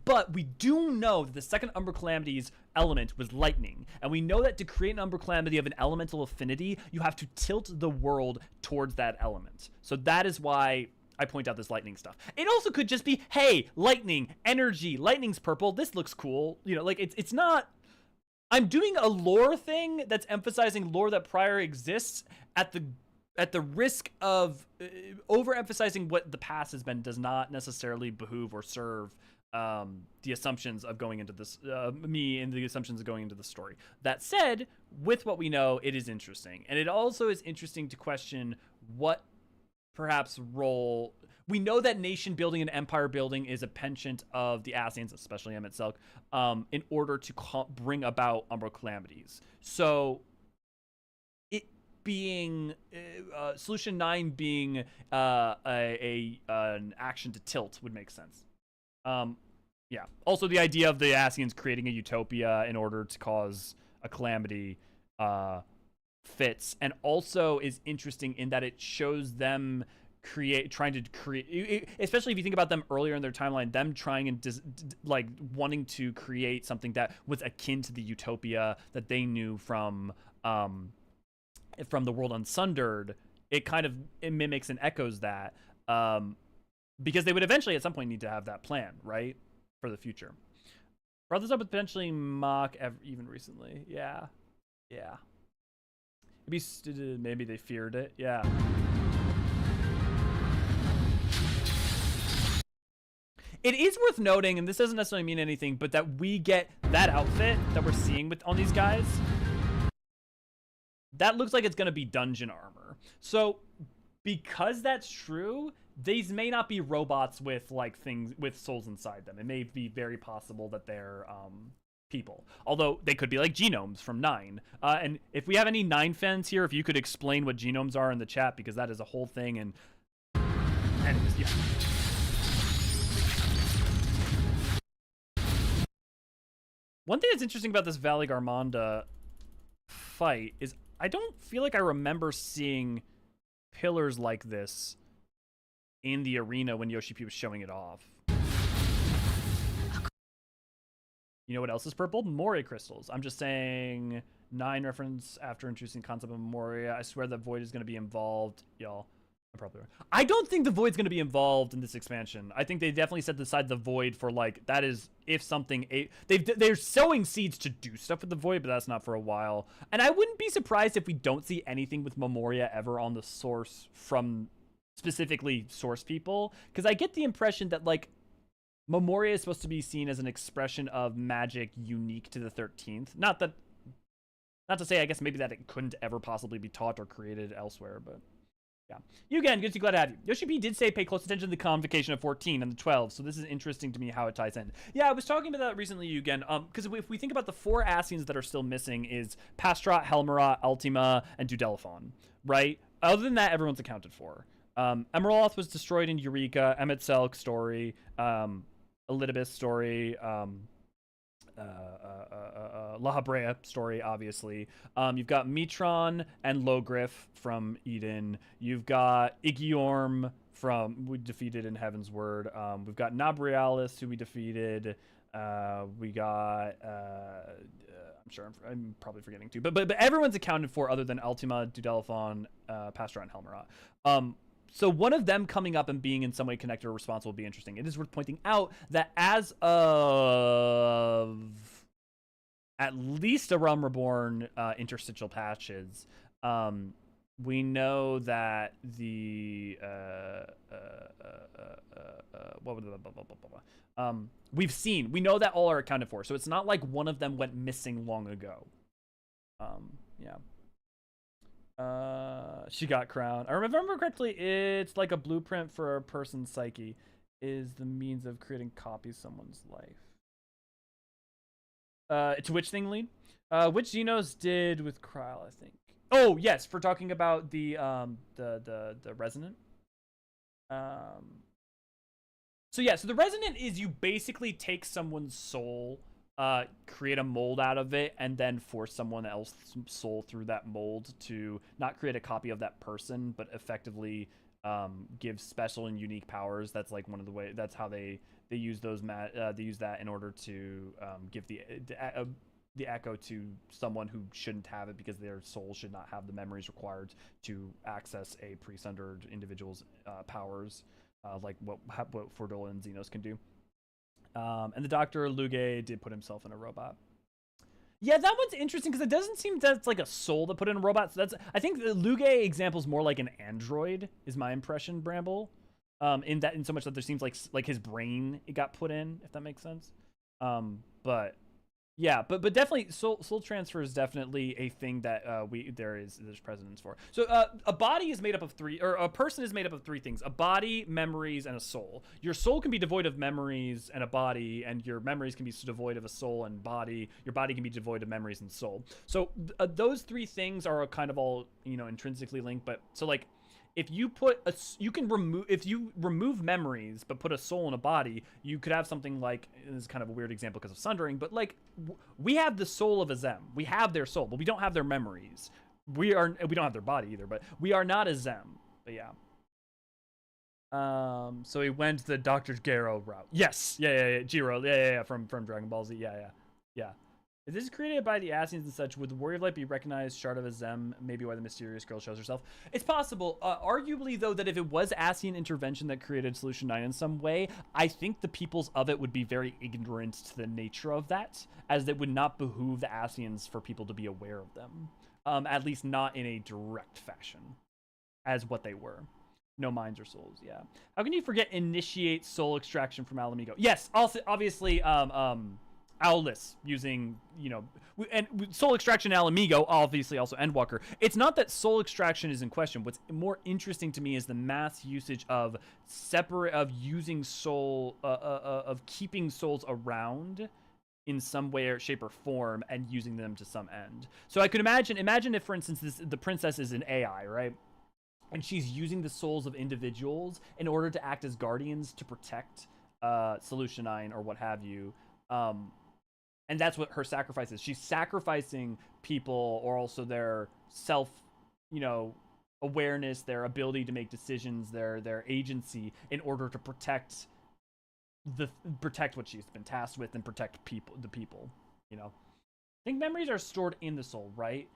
But we do know that the second Umber Calamity's element was lightning. And we know that to create an Umber Calamity of an elemental affinity, you have to tilt the world towards that element. So that is why I point out this lightning stuff. It also could just be, hey, lightning, energy, lightning's purple, this looks cool. You know, like it's not... I'm doing a lore thing that's emphasizing lore that prior exists at the risk of overemphasizing what the past has been does not necessarily behoove or serve the assumptions of going into this, me and the assumptions of going into the story. That said, with what we know, it is interesting. And it also is interesting to question what perhaps role... We know that nation building and empire building is a penchant of the Ascians, especially Emmett Selk, in order to bring about Umbral Calamities. So it being... Solution 9 being an action to tilt would make sense. Yeah. Also, the idea of the Ascians creating a utopia in order to cause a calamity fits, and also is interesting in that it shows them trying to create, especially if you think about them earlier in their timeline, them trying and like wanting to create something that was akin to the utopia that they knew from the world unsundered. It mimics and echoes that. Because they would eventually at some point need to have that plan, right? For the future. Brought this up with potentially mock even recently. Yeah. Yeah. Maybe they feared it. Yeah. It is worth noting, and this doesn't necessarily mean anything, but that we get that outfit that we're seeing on these guys. That looks like it's going to be dungeon armor. So because that's true, these may not be robots with like things with souls inside them. It may be very possible that they're people, although they could be like genomes from 9. And if we have any 9 fans here, if you could explain what genomes are in the chat, because that is a whole thing. And anyways, yeah. One thing that's interesting about this Valley Garmonda fight is I don't feel like I remember seeing pillars like this in the arena when Yoshi P was showing it off. You know what else is purple? Moria crystals. I'm just saying 9 reference after introducing the concept of Moria. I swear that Void is going to be involved. Y'all, I'm probably right. I don't think the Void's going to be involved in this expansion. I think they definitely set aside the Void for like, that is if something... They're sowing seeds to do stuff with the Void, but that's not for a while. And I wouldn't be surprised if we don't see anything with Memoria ever on the source from... specifically source people, because I get the impression that like Memoria is supposed to be seen as an expression of magic unique to the 13th. Not to say I guess maybe that it couldn't ever possibly be taught or created elsewhere, but yeah. You again, good to glad to have you. Yoshi P did say pay close attention to the convocation of 14 and the 12, so this is interesting to me how it ties in. Yeah, I was talking about that recently, you again, because if we think about the 4 Ascians that are still missing is Pastrat, Helmera, Ultima, and Dudelaphon, right? Other than that, everyone's accounted for. Emerald was destroyed in Eureka, Emmett Selk story, Elidibus story, La Habrea story, obviously. You've got Mitron and Logriff from Eden. You've got Igiorm we defeated in Heaven's Word. We've got Nabrialis, who we defeated. We got I'm probably forgetting too, but everyone's accounted for other than Ultima, Dudelaphon, Pastra, and Helmera. So one of them coming up and being in some way connected or responsible will be interesting. It is worth pointing out that as of at least a Realm Reborn interstitial patches, we know that the we know that all are accounted for. So it's not like one of them went missing long ago. Yeah. She got crowned. I remember correctly, it's like a blueprint for a person's psyche is the means of creating copies of someone's life. To which thing, lead? Which Xenos did with Kryl, I think. Oh, yes, for talking about the resonant. So yeah, so the resonant is you basically take someone's soul, create a mold out of it, and then force someone else's soul through that mold to not create a copy of that person, but effectively give special and unique powers. That's like one of the way. That's how they use those. They use that in order to give the echo to someone who shouldn't have it because their soul should not have the memories required to access a pre-sundered individual's powers, like what Fordol and Xenos can do. And the Dr. Luge did put himself in a robot. Yeah, that one's interesting because it doesn't seem that's like a soul that put in a robot. So that's, I think the Luge example is more like an android, is my impression, Bramble. In so much that there seems like his brain it got put in, if that makes sense. But yeah, but definitely soul transfer is definitely a thing that there's precedence for. So a body is made up of three, or a person is made up of three things: a body, memories, and a soul. Your soul can be devoid of memories and a body, and your memories can be devoid of a soul and body. Your body can be devoid of memories and soul. So those three things are kind of all, you know, intrinsically linked. But so like, if you remove memories but put a soul in a body, you could have something like, this is kind of a weird example because of sundering, but like we have the soul of a Zem. We have their soul, but we don't have their memories. We don't have their body either, but we are not a Zem. But yeah. So he went the Dr. Gero route. Yes. Yeah. Gero. Yeah. From Dragon Ball Z. Yeah. If this is created by the Ascians and such, would the Warrior of Light be recognized shard of a Zem? Maybe why the mysterious girl shows herself. It's possible. Arguably, though, that if it was Ascian intervention that created Solution 9 in some way, I think the peoples of it would be very ignorant to the nature of that, as it would not behoove the Ascians for people to be aware of them. At least not in a direct fashion, as what they were. No minds or souls, yeah. How can you forget initiate soul extraction from Alamigo? Yes, also, obviously, Owless using, you know, and soul extraction Alamigo, obviously also Endwalker. It's not that soul extraction is in question. What's more interesting to me is the mass usage of using soul, of keeping souls around in some way or shape or form and using them to some end. So I could imagine if, for instance, the princess is an AI, right? And she's using the souls of individuals in order to act as guardians to protect Solution 9 or what have you. And that's what her sacrifice is. She's sacrificing people, or also their self, you know, awareness, their ability to make decisions, their agency, in order to protect what she's been tasked with and protect the people. You know, I think memories are stored in the soul, right?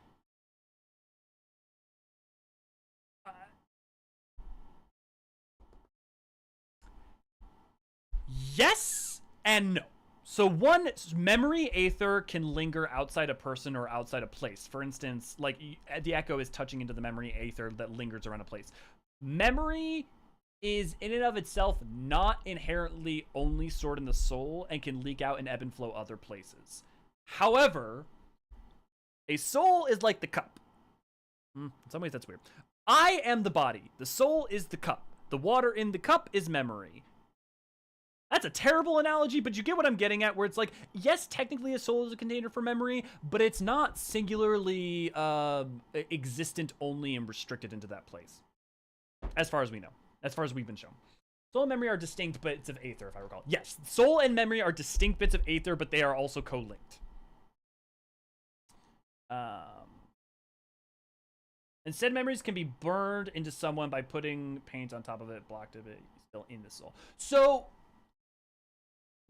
Yes and no. So one, memory aether can linger outside a person or outside a place. For instance, like the echo is touching into the memory aether that lingers around a place. Memory is in and of itself not inherently only stored in the soul and can leak out and ebb and flow other places. However, a soul is like the cup. In some ways that's weird. I am the body. The soul is the cup. The water in the cup is memory. That's a terrible analogy, but you get what I'm getting at, where it's like, yes, technically a soul is a container for memory, but it's not singularly existent only and restricted into that place. As far as we know. As far as we've been shown. Soul and memory are distinct bits of aether, if I recall. Yes, soul and memory are distinct bits of aether, but they are also co-linked. Instead, memories can be burned into someone by putting paint on top of it, blocked of it, still in the soul. So,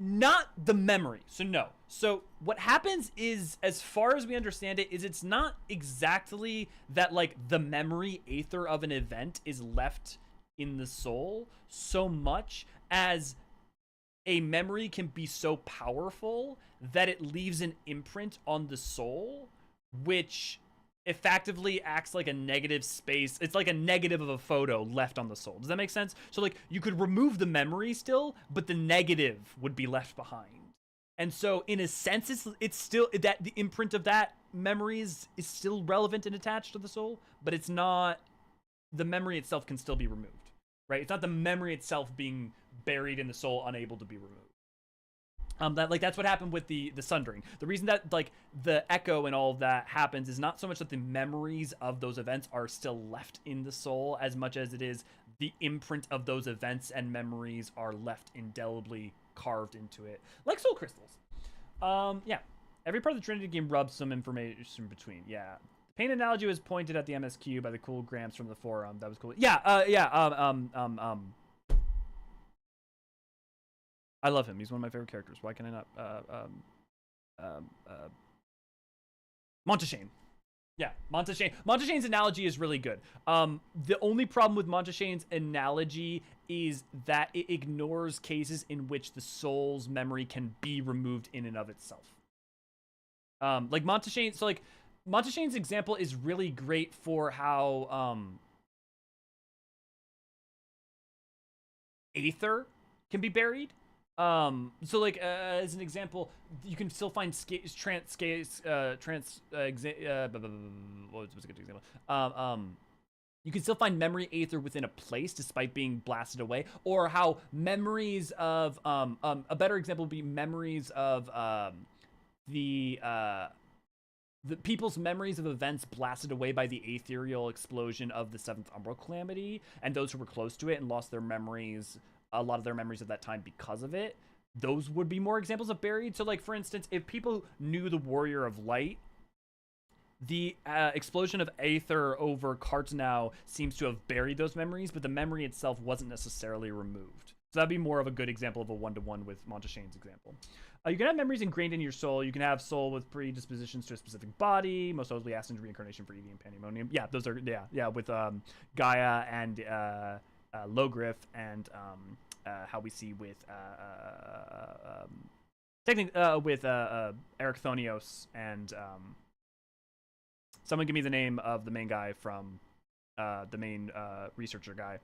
not the memory. So no. So what happens is, as far as we understand it, is it's not exactly that like the memory aether of an event is left in the soul so much as a memory can be so powerful that it leaves an imprint on the soul, which effectively acts like a negative space. It's like a negative of a photo left on the soul. Does that make sense? So like you could remove the memory still, but the negative would be left behind. And so in a sense, it's still that the imprint of that memory is still relevant and attached to the soul, but it's not, the memory itself can still be removed, right? It's not the memory itself being buried in the soul, unable to be removed. That's what happened with the sundering. The reason that like the echo and all of that happens is not so much that the memories of those events are still left in the soul, as much as it is the imprint of those events and memories are left indelibly carved into it, like soul crystals. Yeah, every part of the Trinity game rubs some information between. Yeah, the pain analogy was pointed at the MSQ by the cool Gramps from the forum. That was cool. Yeah, I love him. He's one of my favorite characters. Why can I not? Monteshane. Yeah, Monteshane. Monteshane's analogy is really good. The only problem with Monteshane's analogy is that it ignores cases in which the soul's memory can be removed in and of itself. Like Monteshane, so like Monteshane's example is really great for how Aether can be buried. So like as an example, you can still find what's a good example? You can still find memory Aether within a place despite being blasted away, or how memories of a better example would be memories of the people's memories of events blasted away by the ethereal explosion of the Seventh Umbral Calamity, and those who were close to it and lost their memories, a lot of their memories of that time because of it. Those would be more examples of buried. So like, for instance, if people knew the Warrior of Light, the explosion of Aether over Cartanow seems to have buried those memories, but the memory itself wasn't necessarily removed. So that'd be more of a good example of a one-to-one with Monteshane's example. You can have memories ingrained in your soul. You can have soul with predispositions to a specific body, most notably Aston's reincarnation for Eevee and Pandemonium. Yeah, those are, yeah, with Gaia and Logriff, and how we see with with Eric Thonios, and someone give me the name of the main guy from the main researcher guy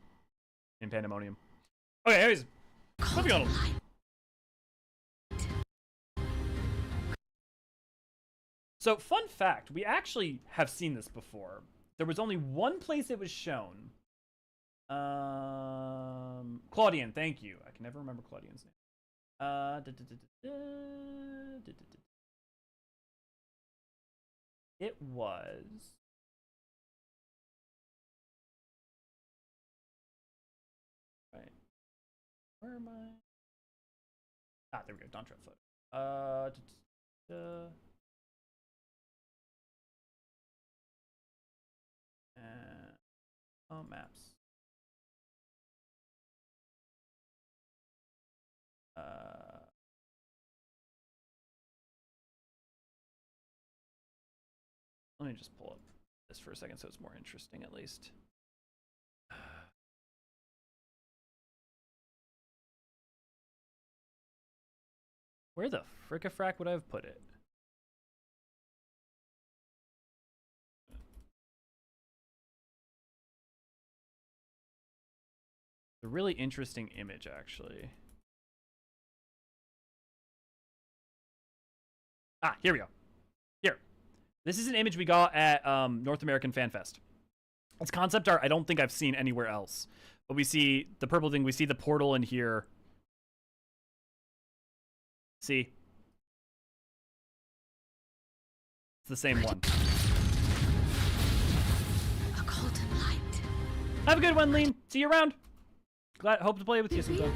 in Pandemonium. Okay, anyways, moving on. So, fun fact, we actually have seen this before. There was only one place it was shown. Claudian, thank you. I can never remember Claudian's name. It was... Right. Where am I? Ah, there we go. Dawntrail photo. Maps. Let me just pull up this for a second so it's more interesting at least. Where the frick-a-frack would I have put it? A really interesting image, actually. Ah, here we go. Here. This is an image we got at North American Fan Fest. It's concept art I don't think I've seen anywhere else. But we see the purple thing, we see the portal in here. See? It's the same one. A golden light. Have a good one, Lean. See you around. Hope to play with you sometime.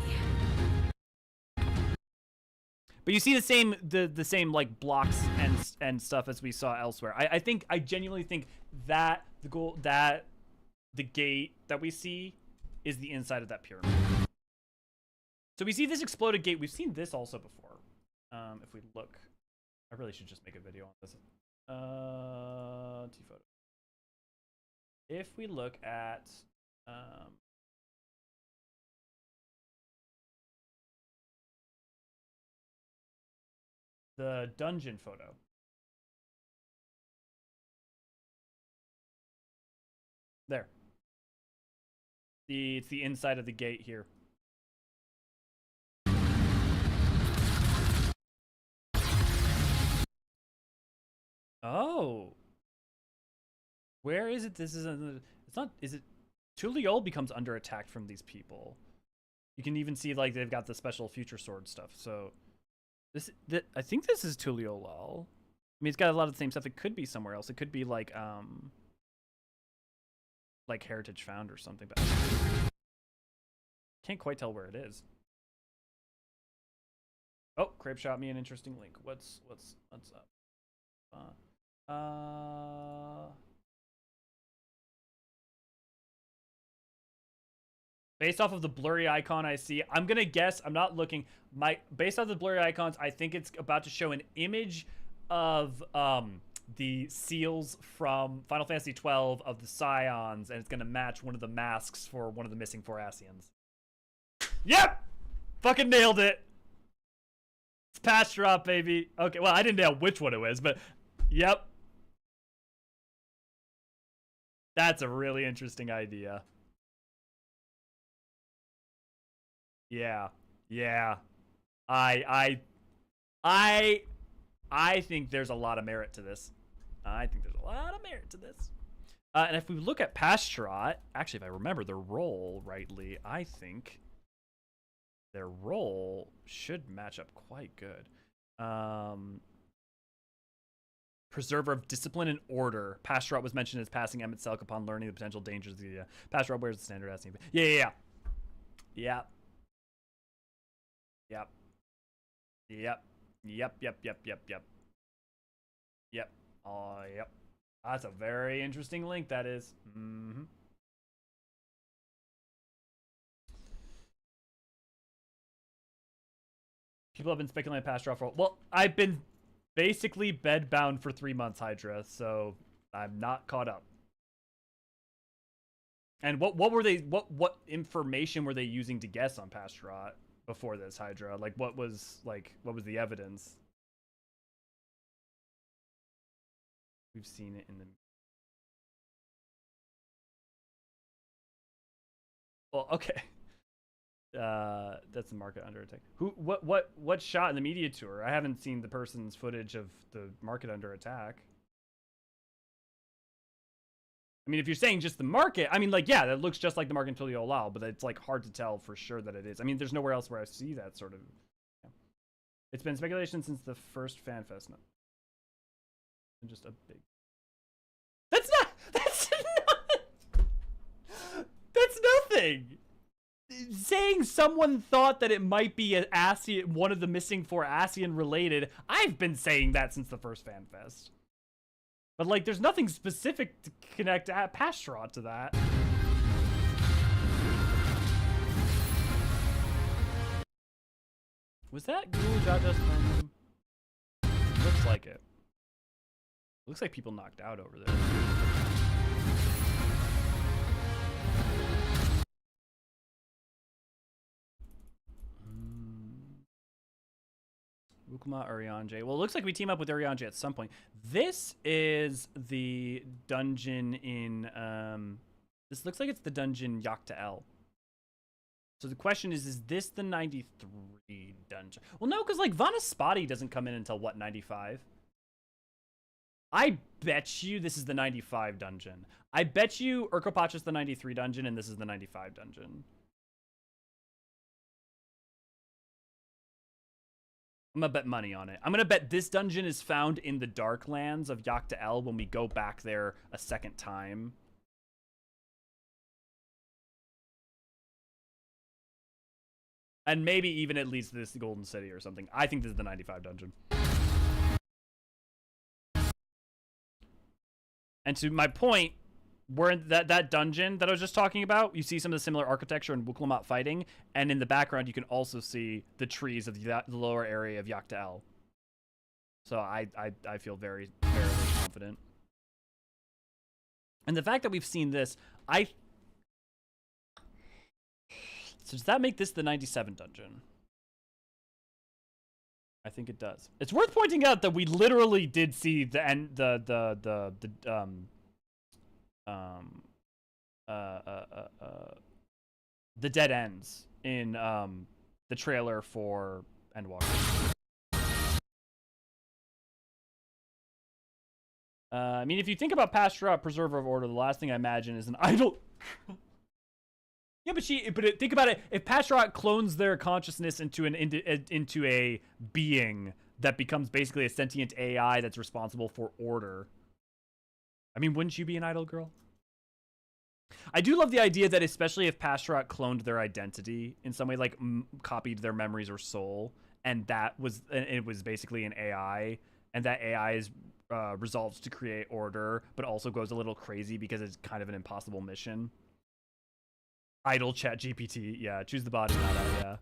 But you see the same like blocks and stuff as we saw elsewhere. I genuinely think that the gate that we see is the inside of that pyramid. So we see this exploded gate. We've seen this also before. If we look, I really should just make a video on this. T-photo. If we look at the dungeon photo. There. It's the inside of the gate here. Oh. Where is it? This is it's not. Is it? Tuliol becomes under attack from these people. You can even see like they've got the special future sword stuff. So I think this is Tuliolal. I mean, it's got a lot of the same stuff. It could be somewhere else. It could be like Heritage Found or something, but can't quite tell where it is. Oh, Crape shot me an interesting link. What's up? Based off of the blurry icon I see, I'm gonna guess. I'm not looking. Based off the blurry icons, I think it's about to show an image of the seals from Final Fantasy XII of the Scions, and it's gonna match one of the masks for one of the missing 4 Ascians. Yep, fucking nailed it. It's patch drop, baby. Okay, well, I didn't know which one it was, but yep. That's a really interesting idea. Yeah. I think there's a lot of merit to this. And if we look at Pastrot, actually, if I remember their role rightly, I think their role should match up quite good. Preserver of discipline and order. Pastrot was mentioned as passing Emmett Selk upon learning the potential dangers of the Pastrot wears the standard Ascian. Yeah. Yep. Oh, yep. That's a very interesting link, that is. People have been speculating past draw for. Well, I've been basically bedbound for 3 months, Hydra, so I'm not caught up. And what were they? What information were they using to guess on Pastrot before this, Hydra? Like, what was the evidence? We've seen it in the. Well, okay. That's the market under attack. What shot in the media tour? I haven't seen the person's footage of the market under attack. I mean, if you're saying just the market, I mean, like, yeah, that looks just like the market in Tuliolal, but it's like hard to tell for sure that it is. I mean, there's nowhere else where I see that sort of. Yeah. It's been speculation since the first FanFest. No. Just a big. That's nothing. Saying someone thought that it might be an Ascian, one of the missing 4 Ascian related. I've been saying that since the first FanFest. But, like, there's nothing specific to connect Pastrot to that. Was that Google Jaja's phone? Looks like it. Looks like people knocked out over there. Wukma, Urianger. Well, it looks like we team up with Urianger at some point. This is the dungeon in... this looks like it's the dungeon Hydaelyn. So the question is this the 93 dungeon? Well, no, because, like, Vanaspati doesn't come in until, what, 95? I bet you this is the 95 dungeon. I bet you Urkopacha's the 93 dungeon, and this is the 95 dungeon. I'm gonna bet money on it. I'm gonna bet this dungeon is found in the Darklands of Hydaelyn when we go back there a second time. And maybe even at least this Golden City or something. I think this is the 95 dungeon. And to my point, we're in that dungeon that I was just talking about. You see some of the similar architecture in Wuklamat fighting, and in the background you can also see the trees of the lower area of Hydaelyn. So I feel very, very confident. And the fact that we've seen this, so does that make this the 97 dungeon? I think it does. It's worth pointing out that we literally did see the dead ends in the trailer for Endwalker. I mean, if you think about Pasturat, Preserver of Order, the last thing I imagine is an idol. Yeah, but think about it. If Pasturat clones their consciousness into a being that becomes basically a sentient AI that's responsible for order, I mean, wouldn't you be an idol girl? I do love the idea that, especially if Pasturat cloned their identity in some way, like copied their memories or soul, and it was basically an AI, and that AI is resolves to create order, but also goes a little crazy because it's kind of an impossible mission. Idle chat GPT, yeah, choose the body, not out, yeah.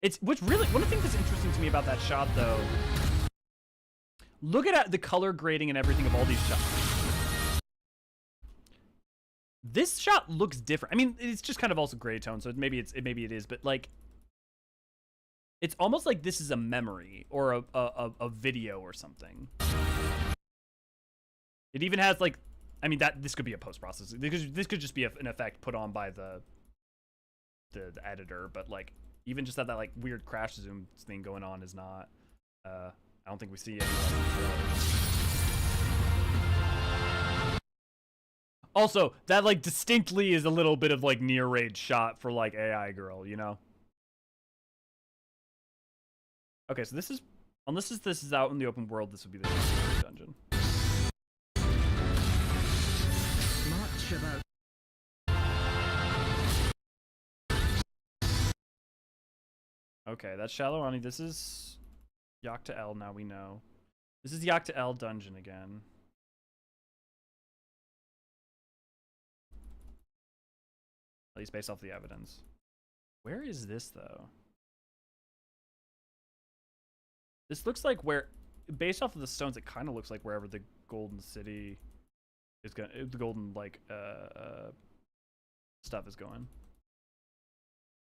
It's what's really one of the things that's interesting to me about that shot, though. Look at the color grading and everything of all these shots. This shot looks different. I mean, it's just kind of also gray tone, so maybe it is, but like, it's almost like this is a memory or a video or something. It even has like, I mean, this could be a post processing. This could just be an effect put on by the editor, but like, even just that like weird crash zoom thing going on is not. I don't think we see any. Also, that like distinctly is a little bit of like near range shot for like AI girl, you know. Okay, so this is, unless this is out in the open world, this would be the dungeon. Much about. Okay, that's Shallow Ani. This is Yakta El, now we know. This is Yakta El dungeon again. At least based off the evidence. Where is this, though? This looks like where, based off of the stones, it kind of looks like wherever the Golden City is going, the golden, like, stuff is going.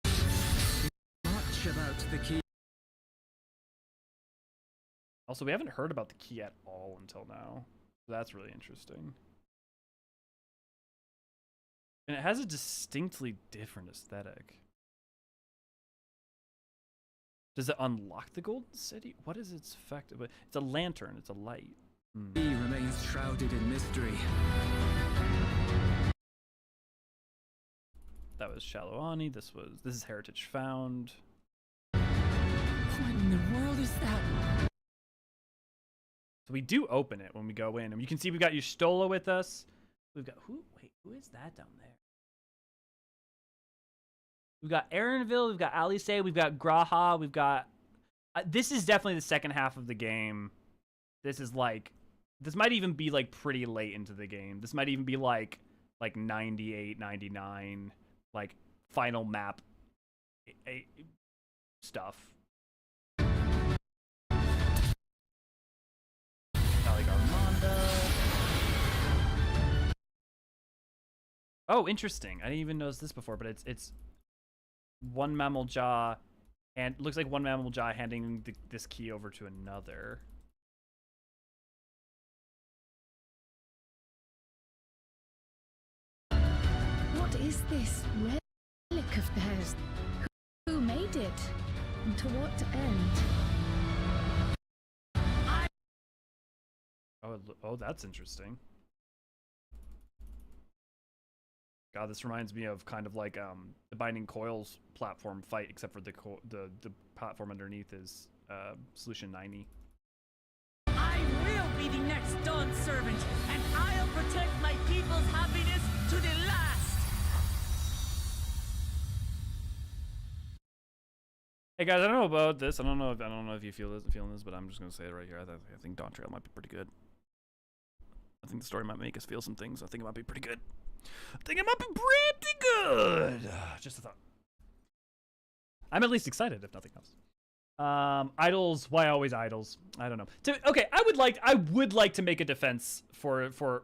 Much about the key. Also, we haven't heard about the key at all until now. That's really interesting. And it has a distinctly different aesthetic. Does it unlock the Golden City? What is its effect? It's a lantern. It's a light. He remains shrouded in mystery. That was Shallow Ani. This is Heritage Found. What in the world is that? So we do open it when we go in, and you can see we've got Yustola with us. We've got who? Wait, who is that down there? We've got Aaronville, we've got Alice, we've got Graha, we've got... this is definitely the second half of the game. This is like... This might even be like pretty late into the game. This might even be like 98, 99, like final map stuff. Like Armando. Oh, interesting. I didn't even notice this before, but it's one mammal jaw, and looks like one mammal jaw handing this key over to another. What is this relic of theirs? Who made it? And to what end? Oh, that's interesting. God, this reminds me of kind of like the Binding Coils platform fight, except for the platform underneath is Solution 90. I will be the next Dawn servant, and I'll protect my people's happiness to the last. Hey guys, I don't know about this. I don't know if you feeling this, but I'm just gonna say it right here. I think Dawntrail might be pretty good. I think the story might make us feel some things. I think it might be pretty good. I think it might be pretty good. Just a thought. I'm at least excited, if nothing else. Idols. Why always idols? I don't know. Okay, I would like to make a defense for.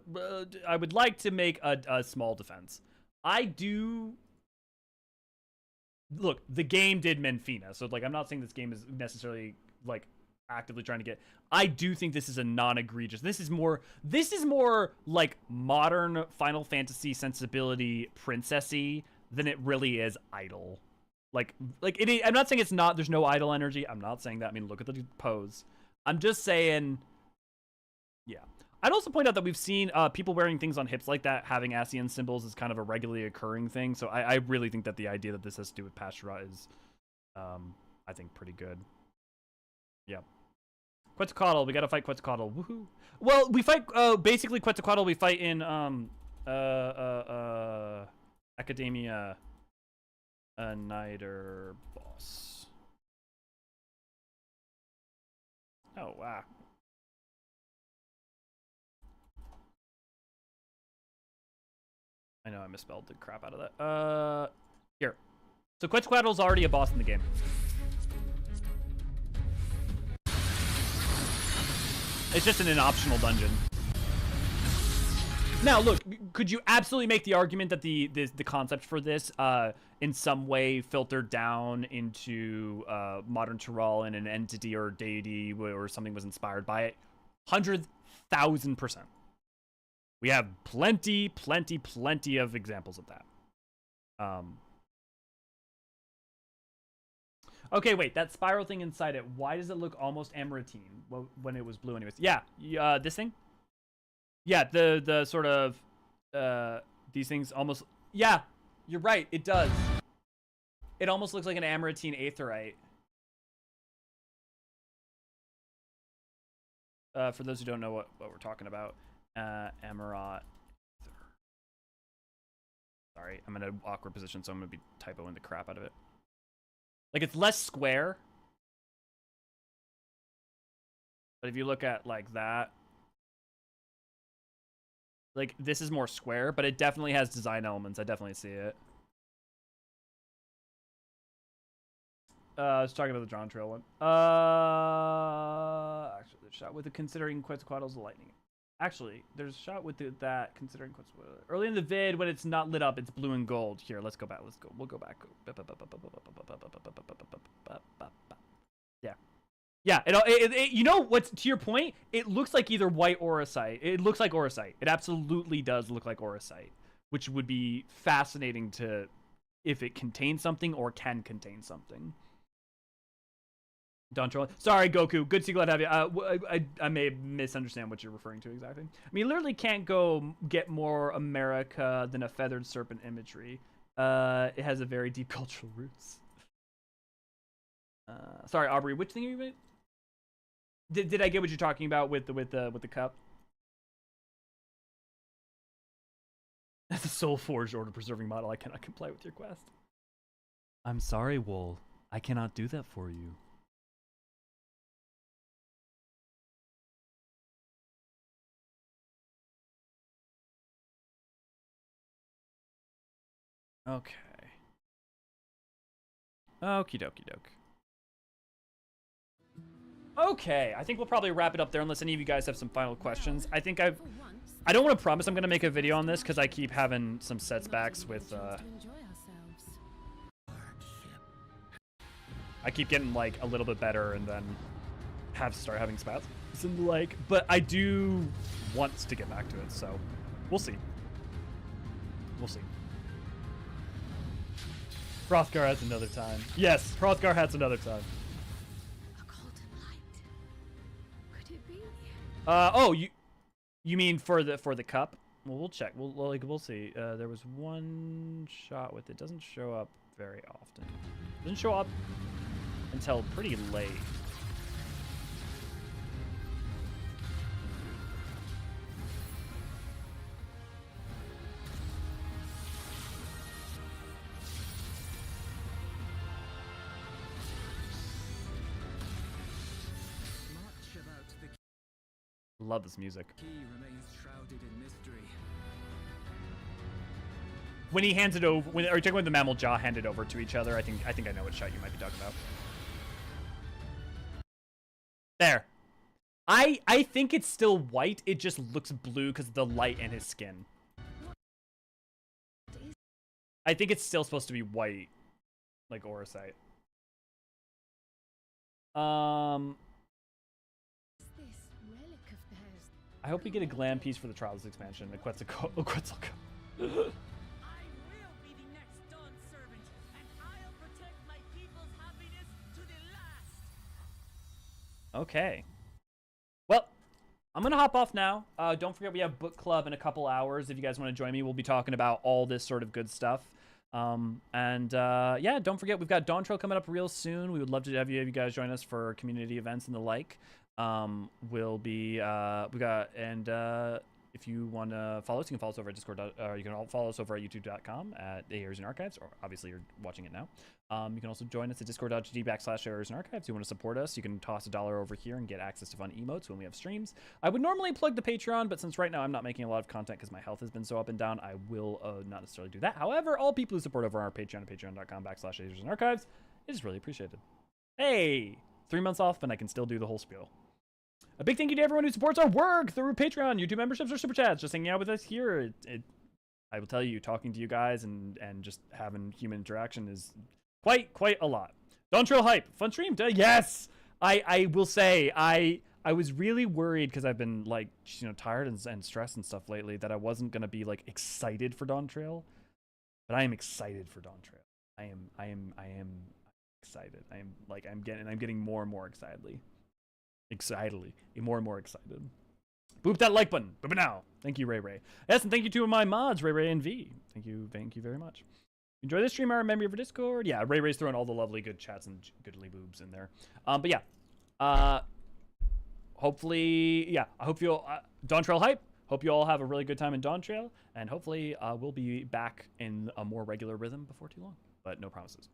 I would like to make a small defense. I do. Look, the game did Menfina, so like I'm not saying this game is necessarily like actively trying to get. I do think this is a non-egregious. This is more like modern Final Fantasy sensibility princessy than it really is idol. Like it is, I'm not saying it's not, there's no idol energy. I'm not saying that. I mean, look at the pose. I'm just saying Yeah. I'd also point out that we've seen people wearing things on hips like that, having ASEAN symbols is kind of a regularly occurring thing. So I really think that the idea that this has to do with Pashtara is, I think, pretty good. Yeah. Quetzalcoatl, we gotta fight Quetzalcoatl. Woohoo. Well, we fight, basically Quetzalcoatl we fight in, Academia Nider boss. Oh, wow. I know I misspelled the crap out of that. Here. So Quetzalcoatl's already a boss in the game. It's just in an optional dungeon. Now, look, could you absolutely make the argument that the concept for this, in some way filtered down into modern Tural and an entity or deity or something was inspired by it? 100,000%. We have plenty of examples of that. Okay, wait, that spiral thing inside it, why does it look almost amaranthine when it was blue anyways? Yeah, this thing? Yeah, the sort of, these things almost, yeah, you're right, it does. It almost looks like an amaranthine aetheryte. For those who don't know what we're talking about. Amaranth. Sorry, I'm in an awkward position, so I'm gonna be typoing the crap out of it. Like, it's less square. But if you look at, like, that. Like, this is more square, but it definitely has design elements. I definitely see it. I was talking about the Dawntrail one. Actually, there's a shot with the considering Quetzalcoatl's lightning. Actually, there's a shot with that considering Quetzalcoatl. Early in the vid, when it's not lit up, it's blue and gold. Here, let's go back. Let's go. We'll go back. Yeah. Yeah, you know what's, to your point, it looks like either white Eorzean. It looks like Eorzean. It absolutely does look like Eorzean, which would be fascinating to, if it contains something or can contain something. Dawntrail. Sorry, Goku. Good to see, glad to have you. I may misunderstand what you're referring to exactly. I mean, literally can't go get more America than a feathered serpent imagery. It has a very deep cultural roots. Sorry, Aubrey. Which thing are you? Did I get what you're talking about with the cup? That's a soul forged order preserving model. I cannot comply with your quest. I'm sorry, Wool. I cannot do that for you. Okay. Okie dokie doke. Okay, I think we'll probably wrap it up there unless any of you guys have some final questions. I think I don't want to promise I'm going to make a video on this because I keep having some setbacks with, I keep getting, like, a little bit better and then start having spats and like, but I do want to get back to it, so we'll see. We'll see. Hrothgar has another time. Yes, Hrothgar has another time. A golden light. Could it be? Oh, you mean for the cup? Well, we'll check. We'll see. There was one shot with it. Doesn't show up very often. Doesn't show up until pretty late. Love this music. When he hands it over, are you talking when the mammal jaw handed over to each other? I think I know what shot you might be talking about. There. I think it's still white. It just looks blue because of the light in his skin. I think it's still supposed to be white, like Eorzean. I hope we get a glam piece for the Trials expansion. A Quetzalcoatl. I will be the next Dawn servant, and I'll protect my people's happiness to the last. Okay. Well, I'm gonna hop off now. Don't forget we have book club in a couple hours. If you guys want to join me, we'll be talking about all this sort of good stuff. Yeah, don't forget we've got Dawntrail coming up real soon. We would love to have you guys join us for community events and the like. If you want to follow us, you can follow us over at Discord. You can follow us over at youtube.com at the Eorzean Archives, or obviously you're watching it now. You can also join us at discord.gg/Eorzean Archives. If you want to support us, you can toss $1 over here and get access to fun emotes when we have streams. I would normally plug the Patreon, but since right now I'm not making a lot of content because my health has been so up and down, I will not necessarily do that. However, all people who support over our Patreon at patreon.com/Eorzean Archives is really appreciated. Hey, 3 months off and I can still do the whole spiel. A big thank you to everyone who supports our work through Patreon, YouTube memberships, or Super Chats. Just hanging out with us here. I will tell you, talking to you guys and just having human interaction is quite a lot. Dawntrail hype. Fun stream. Yes! I will say, I was really worried because I've been, like, you know, tired and stressed and stuff lately that I wasn't going to be, like, excited for Dawntrail. But I am excited for Dawntrail. I am excited. I'm getting more and more excitedly, more and more excited. Boop that like button. Boop it now. Thank you, Ray Ray. Yes, and thank you to my mods, Ray Ray and V. Thank you very much. Enjoy this stream. I remember you for Discord. Yeah, Ray Ray's throwing all the lovely good chats and goodly boobs in there. But yeah, hopefully, yeah, I hope you'll Dawntrail hype. Hope you all have a really good time in Dawntrail, and hopefully we'll be back in a more regular rhythm before too long. But no promises.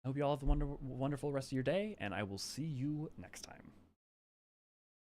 I hope you all have a wonderful rest of your day, and I will see you next time.